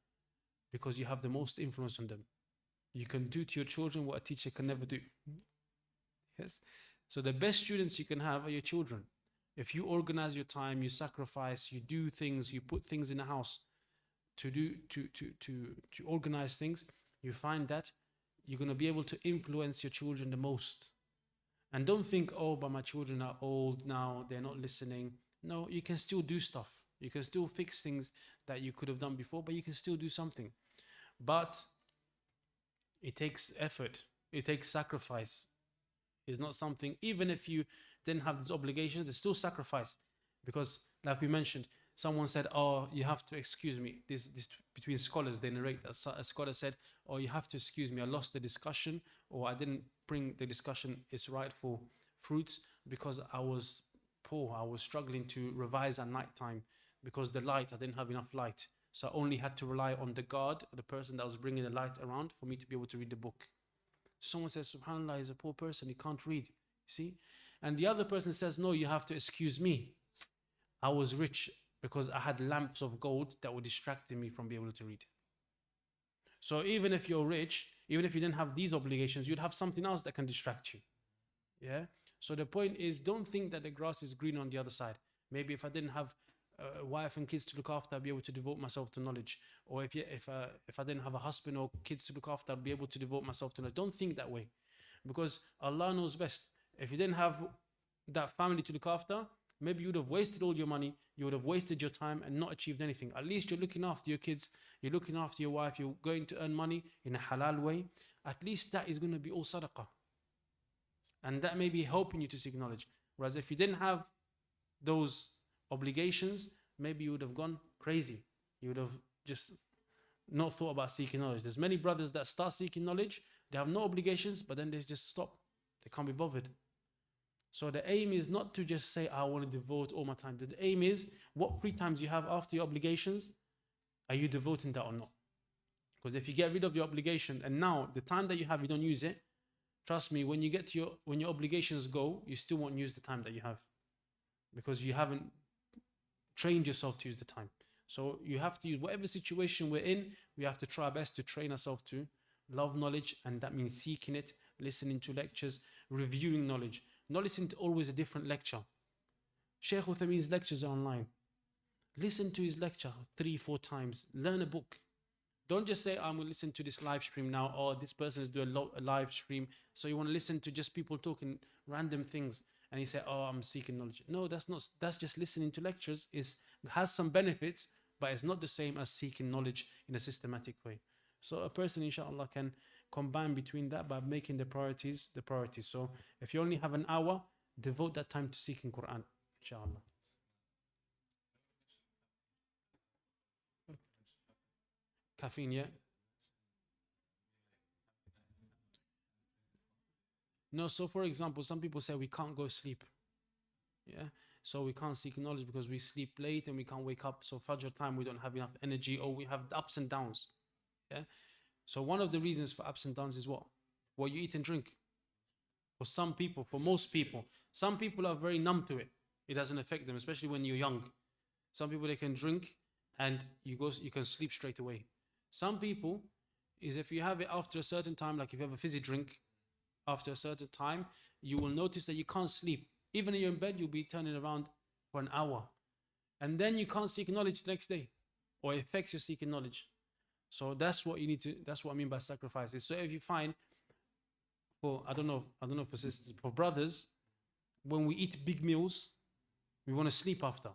Because you have the most influence on them. You can do to your children what a teacher can never do. Yes. So the best students you can have are your children. If you organize your time, you sacrifice, you do things, you put things in the house to organize things, you find that you're going to be able to influence your children the most. And don't think, oh, but my children are old now, they're not listening. No, you can still do stuff. You can still fix things that you could have done before, but you can still do something. But it takes effort. It takes sacrifice. It's not something, even if you didn't have these obligations, it's still sacrifice. Because like we mentioned, someone said, oh, you have to excuse me. This between scholars, they narrate that a scholar said, oh, you have to excuse me. I lost the discussion, or I didn't bring the discussion its rightful fruits because I was poor. I was struggling to revise at night time because the light, I didn't have enough light. So I only had to rely on the guard, the person that was bringing the light around, for me to be able to read the book. Someone says, subhanAllah, he's a poor person, he can't read. See? And the other person says, no, you have to excuse me. I was rich because I had lamps of gold that were distracting me from being able to read. So even if you're rich, even if you didn't have these obligations, you'd have something else that can distract you. Yeah? So the point is, don't think that the grass is green on the other side. Maybe if I didn't have a wife and kids to look after, I'd be able to devote myself to knowledge. Or if I didn't have a husband or kids to look after, I'd be able to devote myself to knowledge. Don't think that way, because Allah knows best. If you didn't have that family to look after, maybe you would have wasted all your money, you would have wasted your time and not achieved anything. At least you're looking after your kids, you're looking after your wife, you're going to earn money in a halal way. At least that is going to be all sadaqah. And that may be helping you to seek knowledge. Whereas if you didn't have those obligations, maybe you would have gone crazy. You would have just not thought about seeking knowledge. There's many brothers that start seeking knowledge, they have no obligations, but then they just stop. They can't be bothered. So the aim is not to just say, I want to devote all my time. The aim is, what free times you have after your obligations, are you devoting that or not? Because if you get rid of your obligation and now the time that you have, you don't use it, trust me, when your obligations go, you still won't use the time that you have, because you haven't trained yourself to use the time. So you have to use whatever situation we're in, we have to try our best to train ourselves to love knowledge, and that means seeking it, listening to lectures, reviewing knowledge. Not listening to always a different lecture. Shaykh Uthaymeen's lectures are online. Listen to his lecture 3-4 times. Learn a book. Don't just say, I'm going to listen to this live stream now, or this person is doing a live stream, so you want to listen to just people talking random things, and you say, oh, I'm seeking knowledge. No, that's just listening to lectures. It has some benefits, but it's not the same as seeking knowledge in a systematic way. So a person, inshallah, can combine between that by making the priorities. So if you only have an hour, devote that time to seeking Quran, inshallah. Caffeine, yeah? No, so for example, some people say we can't go sleep. Yeah? So we can't seek knowledge because we sleep late and we can't wake up. So Fajr time, we don't have enough energy, or we have ups and downs. Yeah? So one of the reasons for ups and downs is what? What you eat and drink. For some people, for most people. Some people are very numb to it. It doesn't affect them, especially when you're young. Some people, they can drink and you can sleep straight away. Some people, is if you have it after a certain time, like if you have a fizzy drink, after a certain time, you will notice that you can't sleep. Even when you're in bed, you'll be turning around for an hour. And then you can't seek knowledge the next day. Or it affects your seeking knowledge. So that's what you need to, that's what I mean by sacrifices. So if you find, for I don't know for sisters, for brothers, when we eat big meals, we want to sleep after.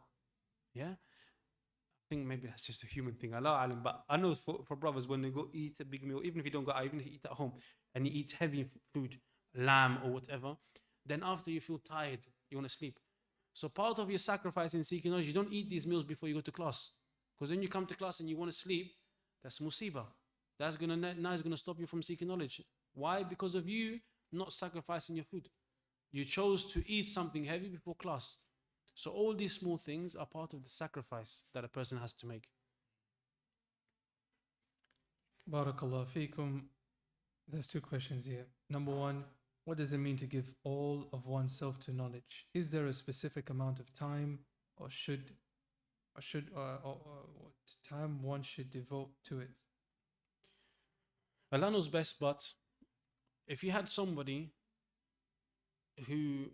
Yeah? I think maybe that's just a human thing. Allah alim. But I know for brothers, when they go eat a big meal, even if you don't go out, even if you eat at home and you eat heavy food, lamb or whatever, then after you feel tired, you want to sleep. So part of your sacrifice in seeking knowledge, you don't eat these meals before you go to class. Because when you come to class and you want to sleep, that's musibah. That's gonna stop you from seeking knowledge. Why? Because of you not sacrificing your food. You chose to eat something heavy before class. So all these small things are part of the sacrifice that a person has to make. Barakallah feekum. There's two questions here. Number one, what does it mean to give all of oneself to knowledge? Is there a specific amount of time or what time one should devote to it? Allah knows best, but if you had somebody who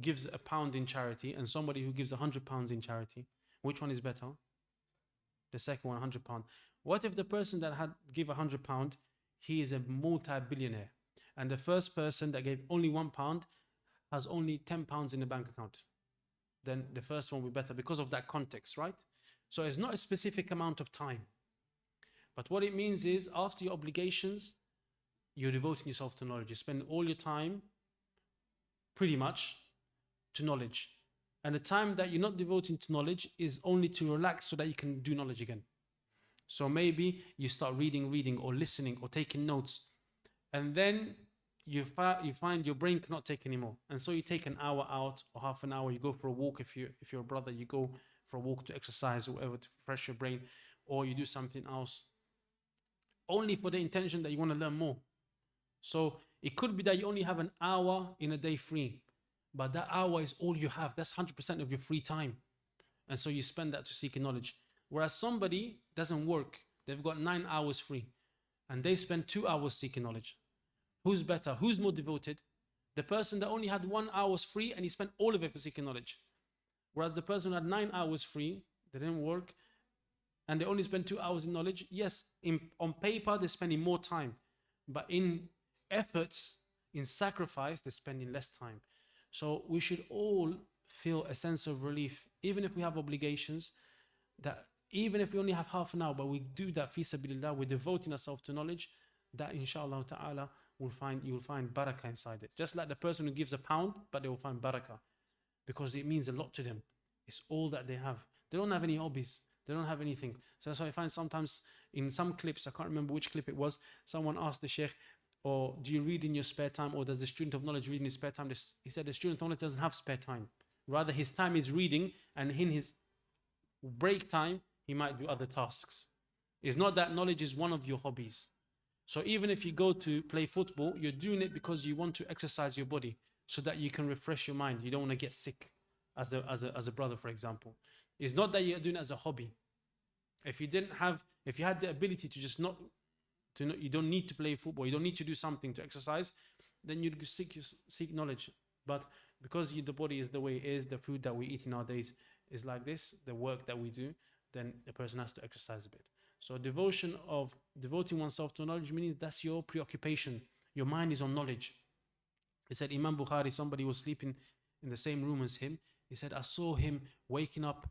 gives £1 in charity and somebody who gives £100 in charity, which one is better? The second one, £100. What if the person that had give £100, he is a multi-billionaire, and the first person that gave only £1 has only £10 in the bank account? Then the first one will be better because of that context, right? So it's not a specific amount of time, but what it means is after your obligations, you're devoting yourself to knowledge. You spend all your time pretty much to knowledge. And the time that you're not devoting to knowledge is only to relax so that you can do knowledge again. So maybe you start reading or listening or taking notes, and then you find your brain cannot take anymore, and so you take an hour out or half an hour. You go for a walk. If you're a brother, you go for a walk to exercise or whatever to refresh your brain, or you do something else only for the intention that you want to learn more. So it could be that you only have an hour in a day free, but that hour is all you have. That's 100% of your free time, and so you spend that to seek knowledge. Whereas somebody doesn't work, they've got 9 hours free, and they spend 2 hours seeking knowledge. Who's better? Who's more devoted? The person that only had 1 hour free and he spent all of it for seeking knowledge. Whereas the person who had 9 hours free, they didn't work, and they only spent 2 hours in knowledge. Yes, on paper they're spending more time, but in efforts, in sacrifice, they're spending less time. So we should all feel a sense of relief, even if we have obligations, that even if we only have half an hour, but we do that fi sabilillah, we're devoting ourselves to knowledge, that inshallah ta'ala you will find barakah inside it. Just like the person who gives £1, but they will find barakah, because it means a lot to them. It's all that they have. They don't have any hobbies. They don't have anything. So that's why I find sometimes in some clips, I can't remember which clip it was, someone asked the sheikh, or do you read in your spare time, or does the student of knowledge read in his spare time? He said the student of knowledge doesn't have spare time. Rather, his time is reading, and in his break time, he might do other tasks. It's not that knowledge is one of your hobbies. So even if you go to play football, you're doing it because you want to exercise your body so that you can refresh your mind. You don't want to get sick as a brother, for example. It's not that you're doing it as a hobby. If you had the ability to just you don't need to play football, you don't need to do something to exercise, then you'd seek knowledge. But because the body is the way it is, the food that we eat nowadays is like this, the work that we do, then the person has to exercise a bit. So devoting oneself to knowledge means that's your preoccupation. Your mind is on knowledge. He said, Imam Bukhari, somebody was sleeping in the same room as him. He said, I saw him waking up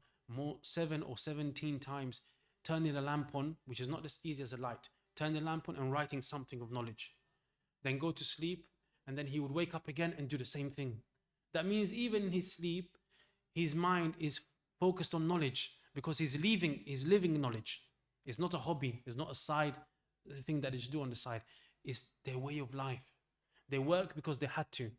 7 or 17 times, turning the lamp on, which is not as easy as a light, turn the lamp on and writing something of knowledge. Then go to sleep, and then he would wake up again and do the same thing. That means even in his sleep, his mind is focused on knowledge, because he's living knowledge. It's not a hobby. It's not a side thing that they do on the side. It's their way of life. They work because they had to.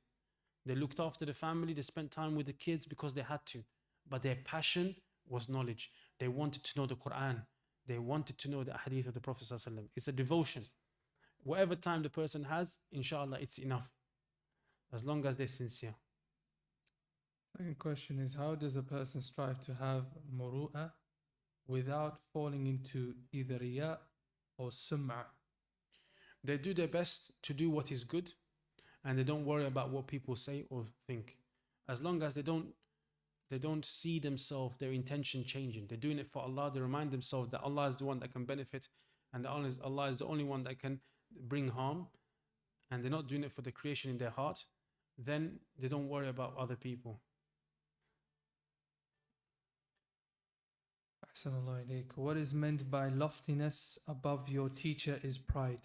They looked after the family. They spent time with the kids because they had to. But their passion was knowledge. They wanted to know the Quran. They wanted to know the hadith of the Prophet ﷺ. It's a devotion. Whatever time the person has, inshallah, it's enough, as long as they're sincere. Second question is, how does a person strive to have muru'ah without falling into either riya or sum'ah? They do their best to do what is good, and they don't worry about what people say or think. As long as they don't see themselves, their intention changing. They're doing it for Allah. They remind themselves that Allah is the one that can benefit, and Allah is the only one that can bring harm, and they're not doing it for the creation in their heart, then they don't worry about other people. Ahsanallahu ilayk. What is meant by loftiness above your teacher is pride?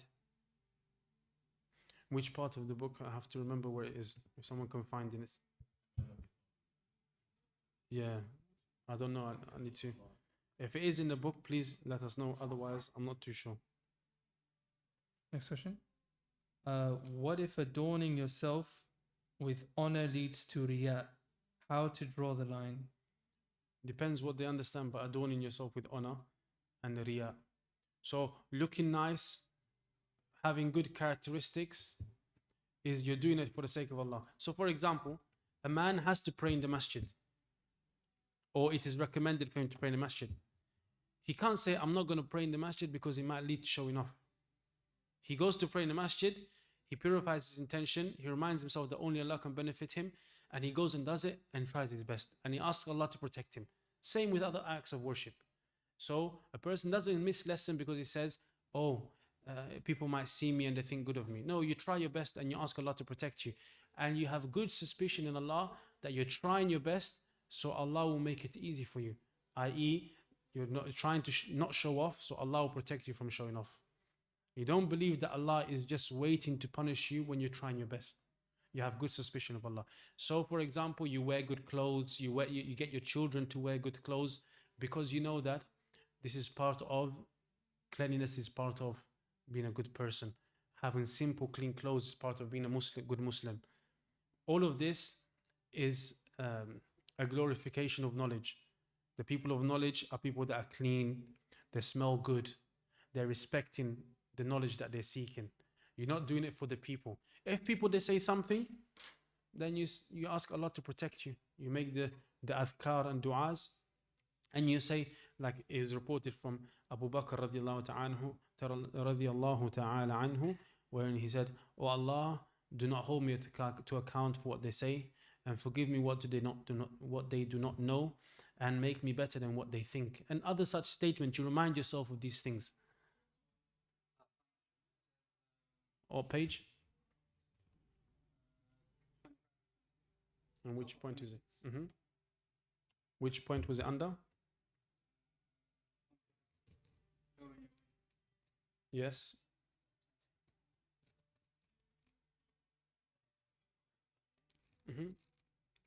Which part of the book? I have to remember where it is. If someone can find it. Yeah, I don't know. I need to. If it is in the book, please let us know. Otherwise, I'm not too sure. Next question. What if adorning yourself with honor leads to riya? How to draw the line? Depends what they understand by adorning yourself with honor and riya. So looking nice, having good characteristics, is you're doing it for the sake of Allah. So for example, a man has to pray in the masjid, or it is recommended for him to pray in the masjid. He can't say, I'm not going to pray in the masjid because it might lead to showing off. He goes to pray in the masjid, he purifies his intention, he reminds himself that only Allah can benefit him, and he goes and does it and tries his best. And he asks Allah to protect him. Same with other acts of worship. So a person doesn't miss lesson because he says, people might see me and they think good of me. No, you try your best and you ask Allah to protect you. And you have good suspicion in Allah that you're trying your best, so Allah will make it easy for you. I.e., you're not trying to not show off, so Allah will protect you from showing off. You don't believe that Allah is just waiting to punish you when you're trying your best. You have good suspicion of Allah. So for example, you wear good clothes, you get your children to wear good clothes because you know that this is part of cleanliness, is part of being a good person. Having simple, clean clothes is part of being a Muslim, good Muslim. All of this is a glorification of knowledge. The people of knowledge are people that are clean, they smell good, they're respecting the knowledge that they're seeking. You're not doing it for the people. If people, they say something, then you ask Allah to protect you. You make the adhkar and du'as, and you say, like is reported from Abu Bakr radiallahu ta'ala anhu, wherein he said, "Oh Allah, do not hold me to account for what they say, and forgive me what they do not know, and make me better than what they think." And other such statements, you remind yourself of these things. Or page? And which point is it? Which point was it under? Yes.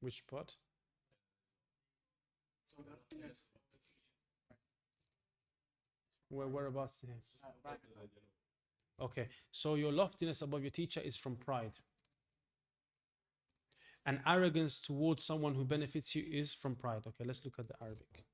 Which part? Whereabouts? Okay, so your loftiness above your teacher is from pride. And arrogance towards someone who benefits you is from pride. Okay, let's look at the Arabic.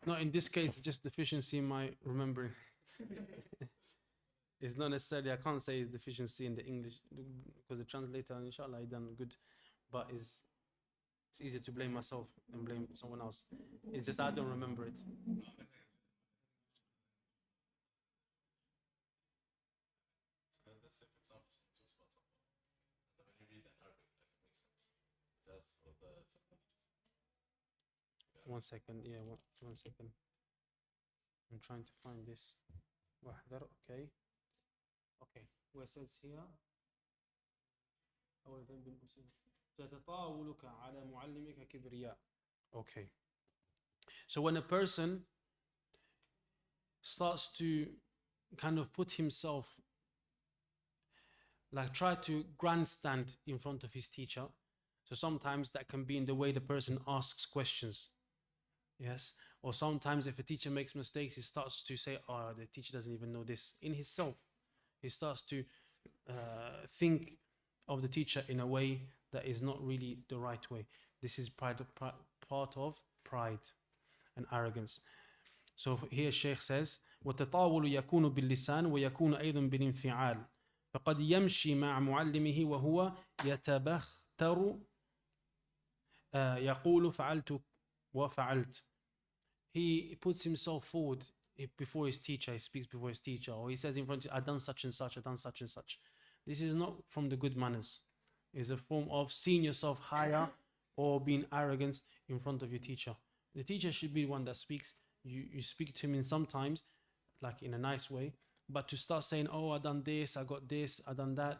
No, in this case, just deficiency in my remembering. It's not necessarily, I can't say it's deficiency in the English, because the translator, inshallah, he done good, but it's easier to blame myself than blame someone else. It's just I don't remember it. One second, yeah, one second. I'm trying to find this. Okay. Okay, where it says here. Okay. So when a person starts to kind of put himself, like try to grandstand in front of his teacher, so sometimes that can be in the way the person asks questions. Yes, or sometimes if a teacher makes mistakes, he starts to say, "Oh, the teacher doesn't even know this." In himself, he starts to think of the teacher in a way that is not really the right way. This is part of pride and arrogance. So here Shaykh says, وتطاول يكون باللسان ويكون أيضا بالانفعال فقد يمشي مع معلمه وهو يتبختر يقول فعلت وفعلت. He puts himself forward before his teacher, he speaks before his teacher, or he says in front of, I've done such and such, I've done such and such. This is not from the good manners. It's a form of seeing yourself higher or being arrogant in front of your teacher. The teacher should be the one that speaks. You speak to him in sometimes, like in a nice way, but to start saying, oh, I done this, I got this, I done that,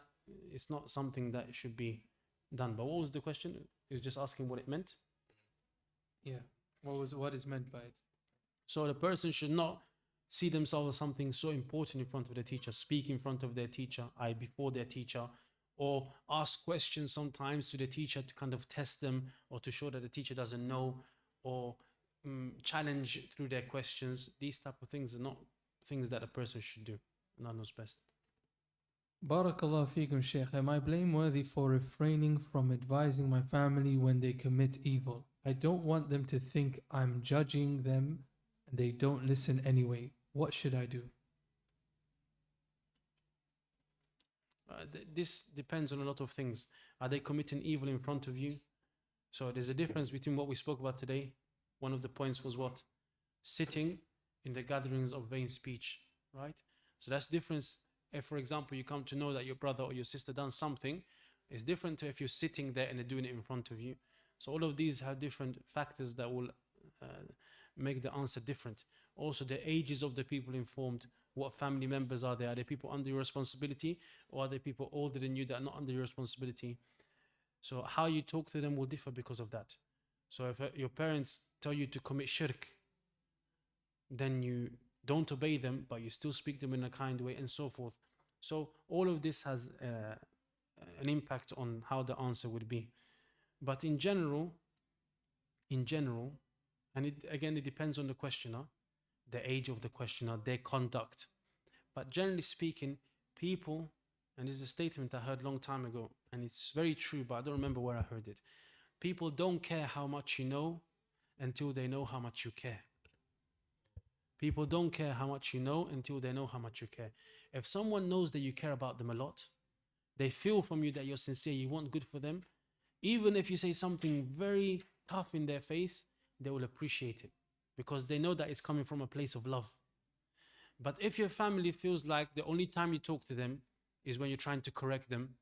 it's not something that should be done. But what was the question? He was just asking what it meant. Yeah. What is meant by it? So the person should not see themselves as something so important in front of the teacher, speak in front of their teacher, before their teacher, or ask questions sometimes to the teacher to kind of test them or to show that the teacher doesn't know, or challenge through their questions. These type of things are not things that a person should do. Allah knows best. Barakallah feekum, Shaykh. Am I blameworthy for refraining from advising my family when they commit evil? I don't want them to think I'm judging them and they don't listen anyway. What should I do? This depends on a lot of things. Are they committing evil in front of you? So there's a difference between what we spoke about today. One of the points was what? Sitting in the gatherings of vain speech, right? So that's difference. If, for example, you come to know that your brother or your sister done something, it's different to if you're sitting there and they're doing it in front of you. So all of these have different factors that will make the answer different. Also, the ages of the people informed. What family members are there? Are they people under your responsibility, or are they people older than you that are not under your responsibility? So how you talk to them will differ because of that. So if your parents tell you to commit shirk, then you don't obey them, but you still speak to them in a kind way and so forth. So all of this has an impact on how the answer would be. But in general, and it depends on the questioner, the age of the questioner, their conduct. But generally speaking, people, and this is a statement I heard a long time ago, and it's very true, but I don't remember where I heard it. People don't care how much you know until they know how much you care. People don't care how much you know until they know how much you care. If someone knows that you care about them a lot, they feel from you that you're sincere, you want good for them, even if you say something very tough in their face, they will appreciate it because they know that it's coming from a place of love. But if your family feels like the only time you talk to them is when you're trying to correct them,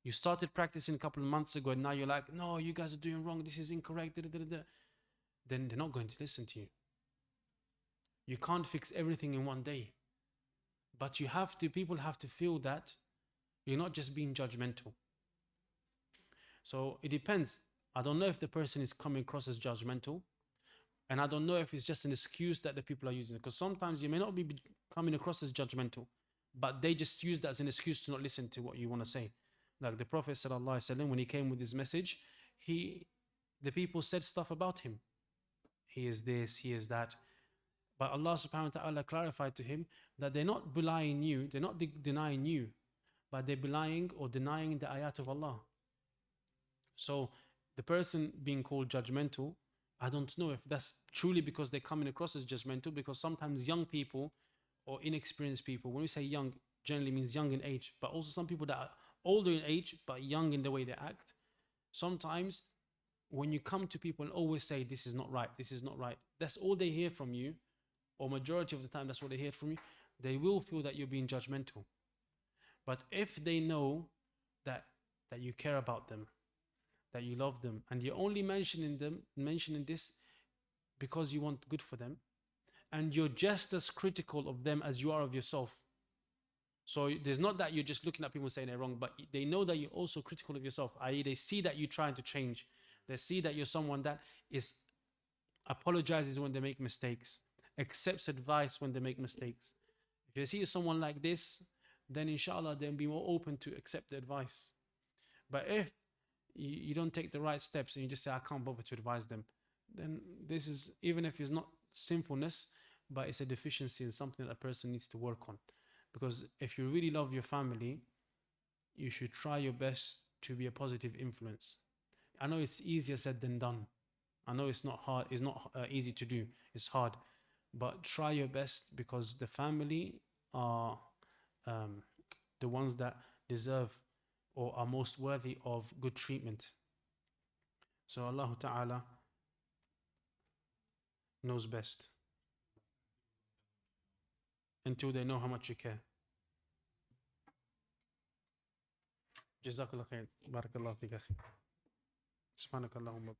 you started practicing a couple of months ago and now you're like, no, you guys are doing wrong, this is incorrect, then they're not going to listen to you. You can't fix everything in one day. But people have to feel that you're not just being judgmental. So it depends. I don't know if the person is coming across as judgmental, and I don't know if it's just an excuse that the people are using. Because sometimes you may not be coming across as judgmental, but they just use that as an excuse to not listen to what you want to say. Like the Prophet ﷺ, when he came with his message, the people said stuff about him. He is this, he is that. But Allah subhanahu wa ta'ala clarified to him that they're not belying you, they're not denying you, but they're belying or denying the ayat of Allah. So the person being called judgmental, I don't know if that's truly because they're coming across as judgmental, because sometimes young people or inexperienced people, when we say young, generally means young in age, but also some people that are older in age but young in the way they act. Sometimes when you come to people and always say this is not right, this is not right, that's all they hear from you, or majority of the time that's what they hear from you, they will feel that you're being judgmental. But if they know that you care about them, that you love them, and you're only mentioning this because you want good for them, and you're just as critical of them as you are of yourself. So there's not that you're just looking at people saying they're wrong, but they know that you're also critical of yourself, i.e. they see that you're trying to change. They see that you're someone that apologizes when they make mistakes, accepts advice when they make mistakes. If you see someone like this, then inshallah they'll be more open to accept the advice. But if you don't take the right steps and you just say, I can't bother to advise them, then this is, even if it's not sinfulness, but it's a deficiency and something that a person needs to work on. Because if you really love your family, you should try your best to be a positive influence. I know it's easier said than done. I know it's not hard, it's not easy to do, it's hard. but try your best, because the family are the ones that deserve or are most worthy of good treatment. So Allah Ta'ala knows best, until they know how much you care. جزاك الله خير. بارك الله فيك أخي. سبحانك اللهم